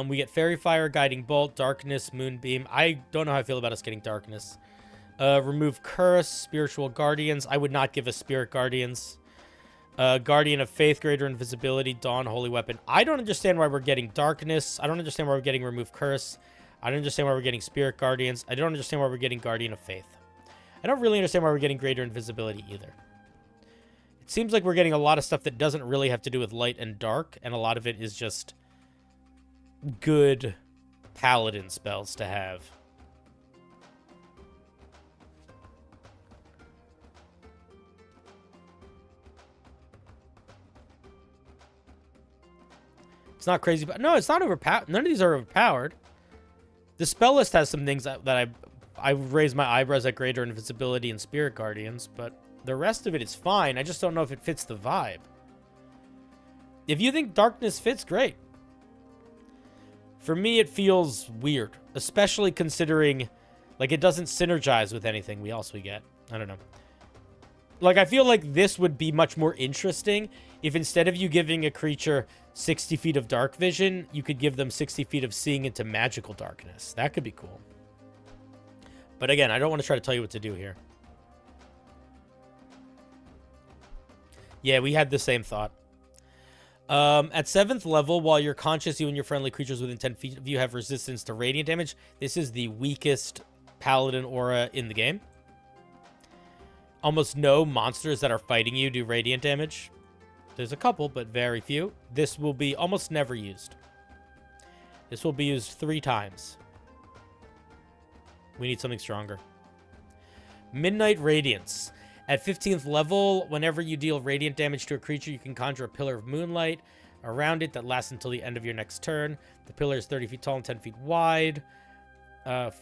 We get Fairy Fire, Guiding Bolt, Darkness, Moonbeam. I don't know how I feel about us getting Darkness. Remove Curse, Spiritual Guardians. I would not give us Spirit Guardians. Guardian of Faith, Greater Invisibility, Dawn, Holy Weapon. I don't understand why we're getting Darkness. I don't understand why we're getting Remove Curse. I don't understand why we're getting Spirit Guardians. I don't understand why we're getting Guardian of Faith. I don't really understand why we're getting Greater Invisibility either. It seems like we're getting a lot of stuff that doesn't really have to do with light and dark, and a lot of it is just good paladin spells to have. It's not crazy, but no, it's not overpowered. None of these are overpowered. The spell list has some things that I raise my eyebrows at: Greater Invisibility and Spirit Guardians, but the rest of it is fine. I just don't know if it fits the vibe. If you think Darkness fits, great. For me, it feels weird, especially considering, like, it doesn't synergize with anything else we get. I don't know. Like, I feel like this would be much more interesting if instead of you giving a creature 60 feet of dark vision, you could give them 60 feet of seeing into magical darkness. That could be cool. But again, I don't want to try to tell you what to do here. Yeah, we had the same thought. At 7th level, while you're conscious, you and your friendly creatures within 10 feet of you have resistance to radiant damage. This is the weakest paladin aura in the game. Almost no monsters that are fighting you do radiant damage. There's a couple, but very few. This will be almost never used. This will be used 3 times. We need something stronger. Midnight Radiance. At 15th level, whenever you deal radiant damage to a creature, you can conjure a pillar of moonlight around it that lasts until the end of your next turn. The pillar is 30 feet tall and 10 feet wide.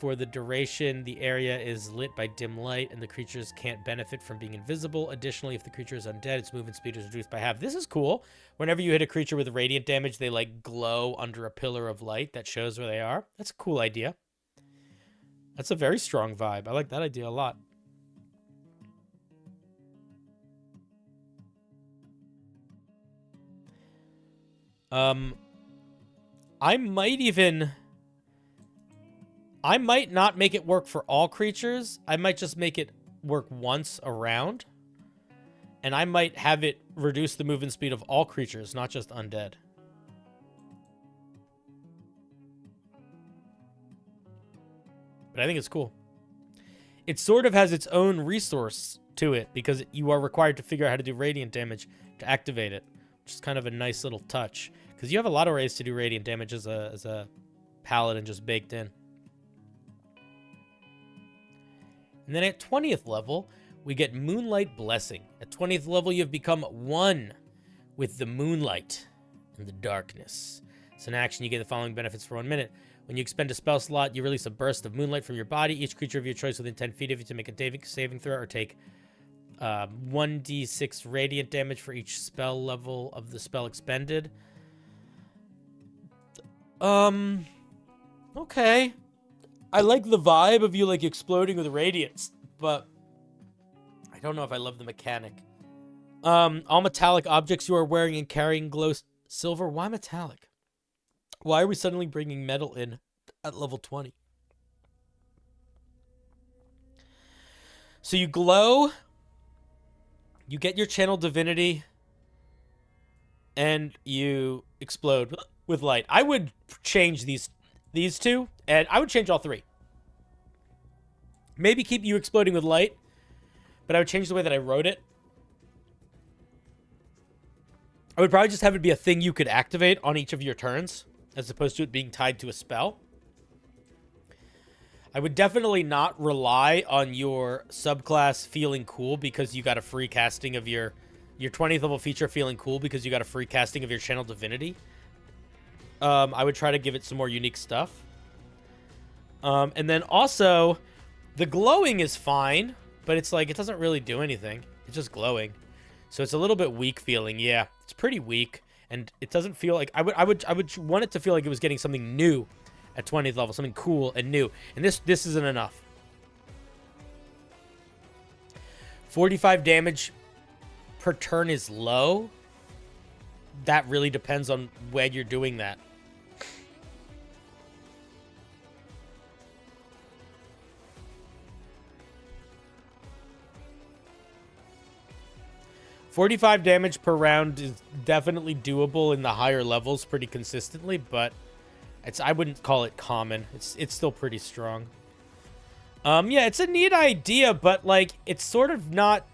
For the duration, the area is lit by dim light, and the creatures can't benefit from being invisible. Additionally, if the creature is undead, its movement speed is reduced by half. This is cool. Whenever you hit a creature with radiant damage, they, like, glow under a pillar of light that shows where they are. That's a cool idea. That's a very strong vibe. I like that idea a lot. I might not make it work for all creatures. I might just make it work once around. And I might have it reduce the movement speed of all creatures, not just undead. But I think it's cool. It sort of has its own resource to it, because you are required to figure out how to do radiant damage to activate it, which is kind of a nice little touch. Because you have a lot of ways to do radiant damage as a paladin just baked in. And then at 20th level, we get Moonlight Blessing. At 20th level, you've become one with the moonlight and the darkness. It's an action. You get the following benefits for 1 minute. When you expend a spell slot, you release a burst of moonlight from your body. Each creature of your choice within 10 feet of you to make a saving throw or take 1d6 radiant damage for each spell level of the spell expended. Okay. I like the vibe of you, like, exploding with radiance, but I don't know if I love the mechanic. All metallic objects you are wearing and carrying glow silver. Why metallic? Why are we suddenly bringing metal in at level 20? So you glow, you get your channel divinity, and you explode with light. I would change these two, and I would change all three. Maybe keep you exploding with light, but I would change the way that I wrote it. I would probably just have it be a thing you could activate on each of your turns, as opposed to it being tied to a spell. I would definitely not rely on your subclass feeling cool because you got a free casting of your 20th level feature feeling cool because you got a free casting of your channel divinity. I would try to give it some more unique stuff. And then also, the glowing is fine, but it's like, it doesn't really do anything. It's just glowing. So it's a little bit weak feeling. Yeah, it's pretty weak. And it doesn't feel like... I would want it to feel like it was getting something new at 20th level. Something cool and new. And this isn't enough. 45 damage per turn is low. That really depends on when you're doing that. $45 damage per round is definitely doable in the higher levels pretty consistently, but I wouldn't call it common. It's still pretty strong. Yeah, it's a neat idea, but like it's sort of not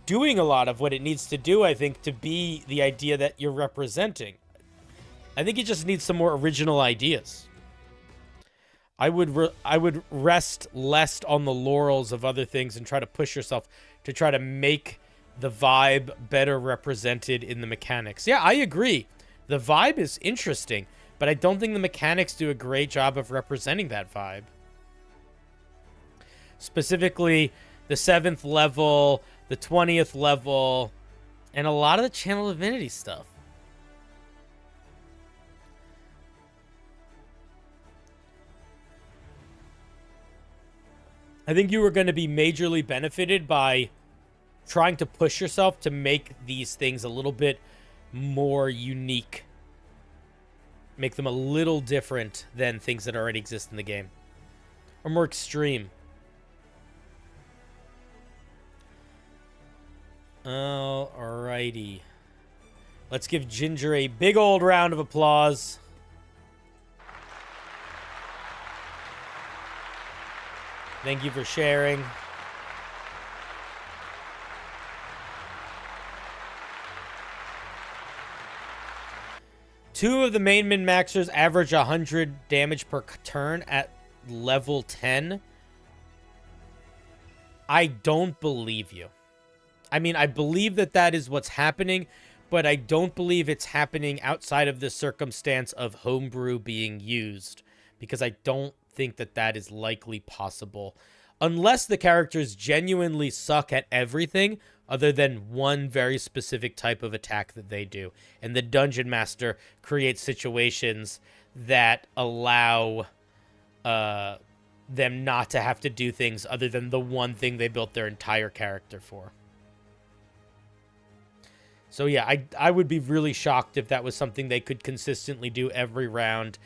doing a lot of what it needs to do, I think, to be the idea that you're representing. I think it just needs some more original ideas. I would rest less on the laurels of other things and try to push yourself to try to make the vibe better represented in the mechanics. Yeah, I agree. The vibe is interesting, but I don't think the mechanics do a great job of representing that vibe. Specifically, the 7th level, the 20th level, and a lot of the channel divinity stuff. I think you were going to be majorly benefited by trying to push yourself to make these things a little bit more unique. Make them a little different than things that already exist in the game. Or more extreme. Alrighty. Let's give Ginger a big old round of applause. Thank you for sharing. Two of the main min-maxers average 100 damage per turn at level 10. I don't believe you. I mean, I believe that that is what's happening, but I don't believe it's happening outside of the circumstance of Homebrew being used, because I don't think that that is likely possible. Unless the characters genuinely suck at everything other than one very specific type of attack that they do. And the Dungeon Master creates situations that allow them not to have to do things other than the one thing they built their entire character for. So yeah, I would be really shocked if that was something they could consistently do every round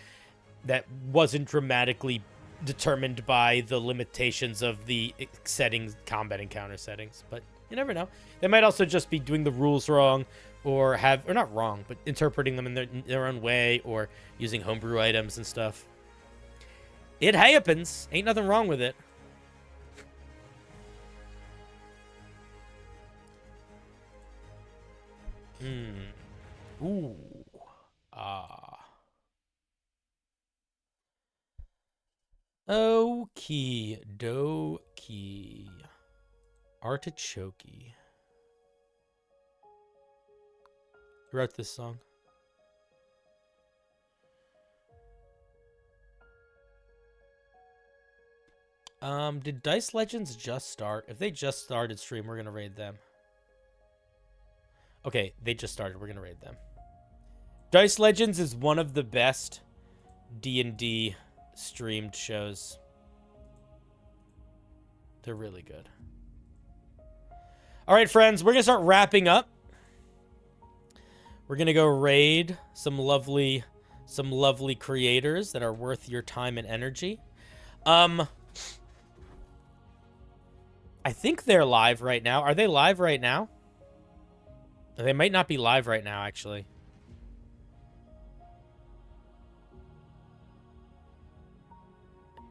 that wasn't dramatically determined by the limitations of the settings, combat encounter settings. But you never know. They might also just be doing the rules wrong, or not wrong, but interpreting them in their own way, or using homebrew items and stuff. It happens. Ain't nothing wrong with it. Ooh. Okie dokie. Artichoke. Who wrote this song? Did Dice Legends just start? If they just started stream, we're gonna raid them. Okay, they just started. We're gonna raid them. Dice Legends is one of the best D&D streamed shows. They're really good. All right, friends, we're gonna start wrapping up. We're gonna go raid some lovely creators that are worth your time and energy. I think they're live right now. Are they live right now? They might not be live right now, actually.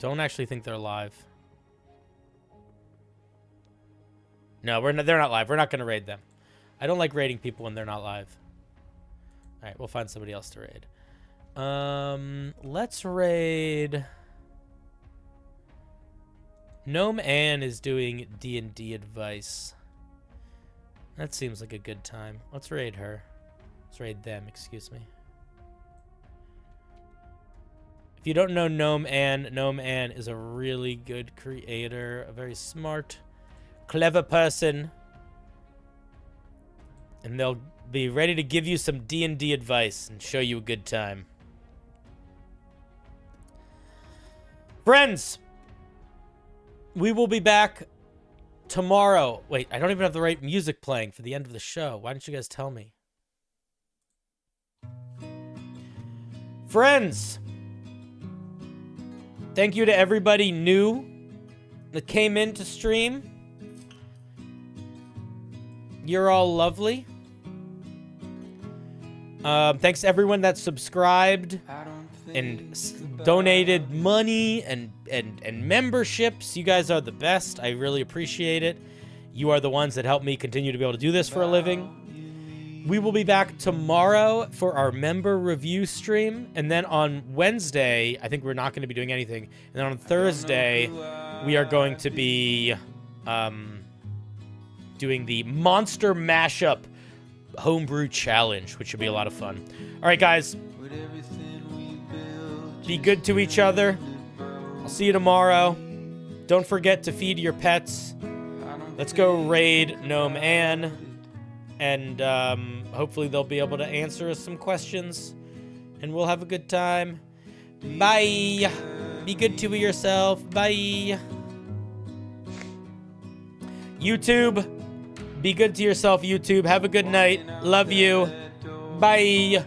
Don't actually think they're live. No, they're not live. We're not going to raid them. I don't like raiding people when they're not live. All right, we'll find somebody else to raid. Let's raid... Gnome Ann is doing D&D advice. That seems like a good time. Let's raid her. Let's raid them, excuse me. If you don't know Gnome Ann is a really good creator, a very smart, clever person. And they'll be ready to give you some D&D advice and show you a good time. Friends, we will be back tomorrow. Wait, I don't even have the right music playing for the end of the show. Why didn't you guys tell me? Friends, thank you to everybody new that came in to stream. You're all lovely. Thanks to everyone that subscribed and donated money and memberships. You guys are the best. I really appreciate it. You are the ones that help me continue to be able to do this for a living. We will be back tomorrow for our member review stream. And then on Wednesday, I think we're not going to be doing anything. And then on Thursday, we are going to be doing the Monster Mashup Homebrew Challenge, which should be a lot of fun. All right, guys. Be good to each other. I'll see you tomorrow. Don't forget to feed your pets. Let's go raid Gnome Ann. And hopefully they'll be able to answer us some questions. And we'll have a good time. Bye. Be good to yourself. Bye. YouTube. Be good to yourself, YouTube. Have a good night. Love you. Bye.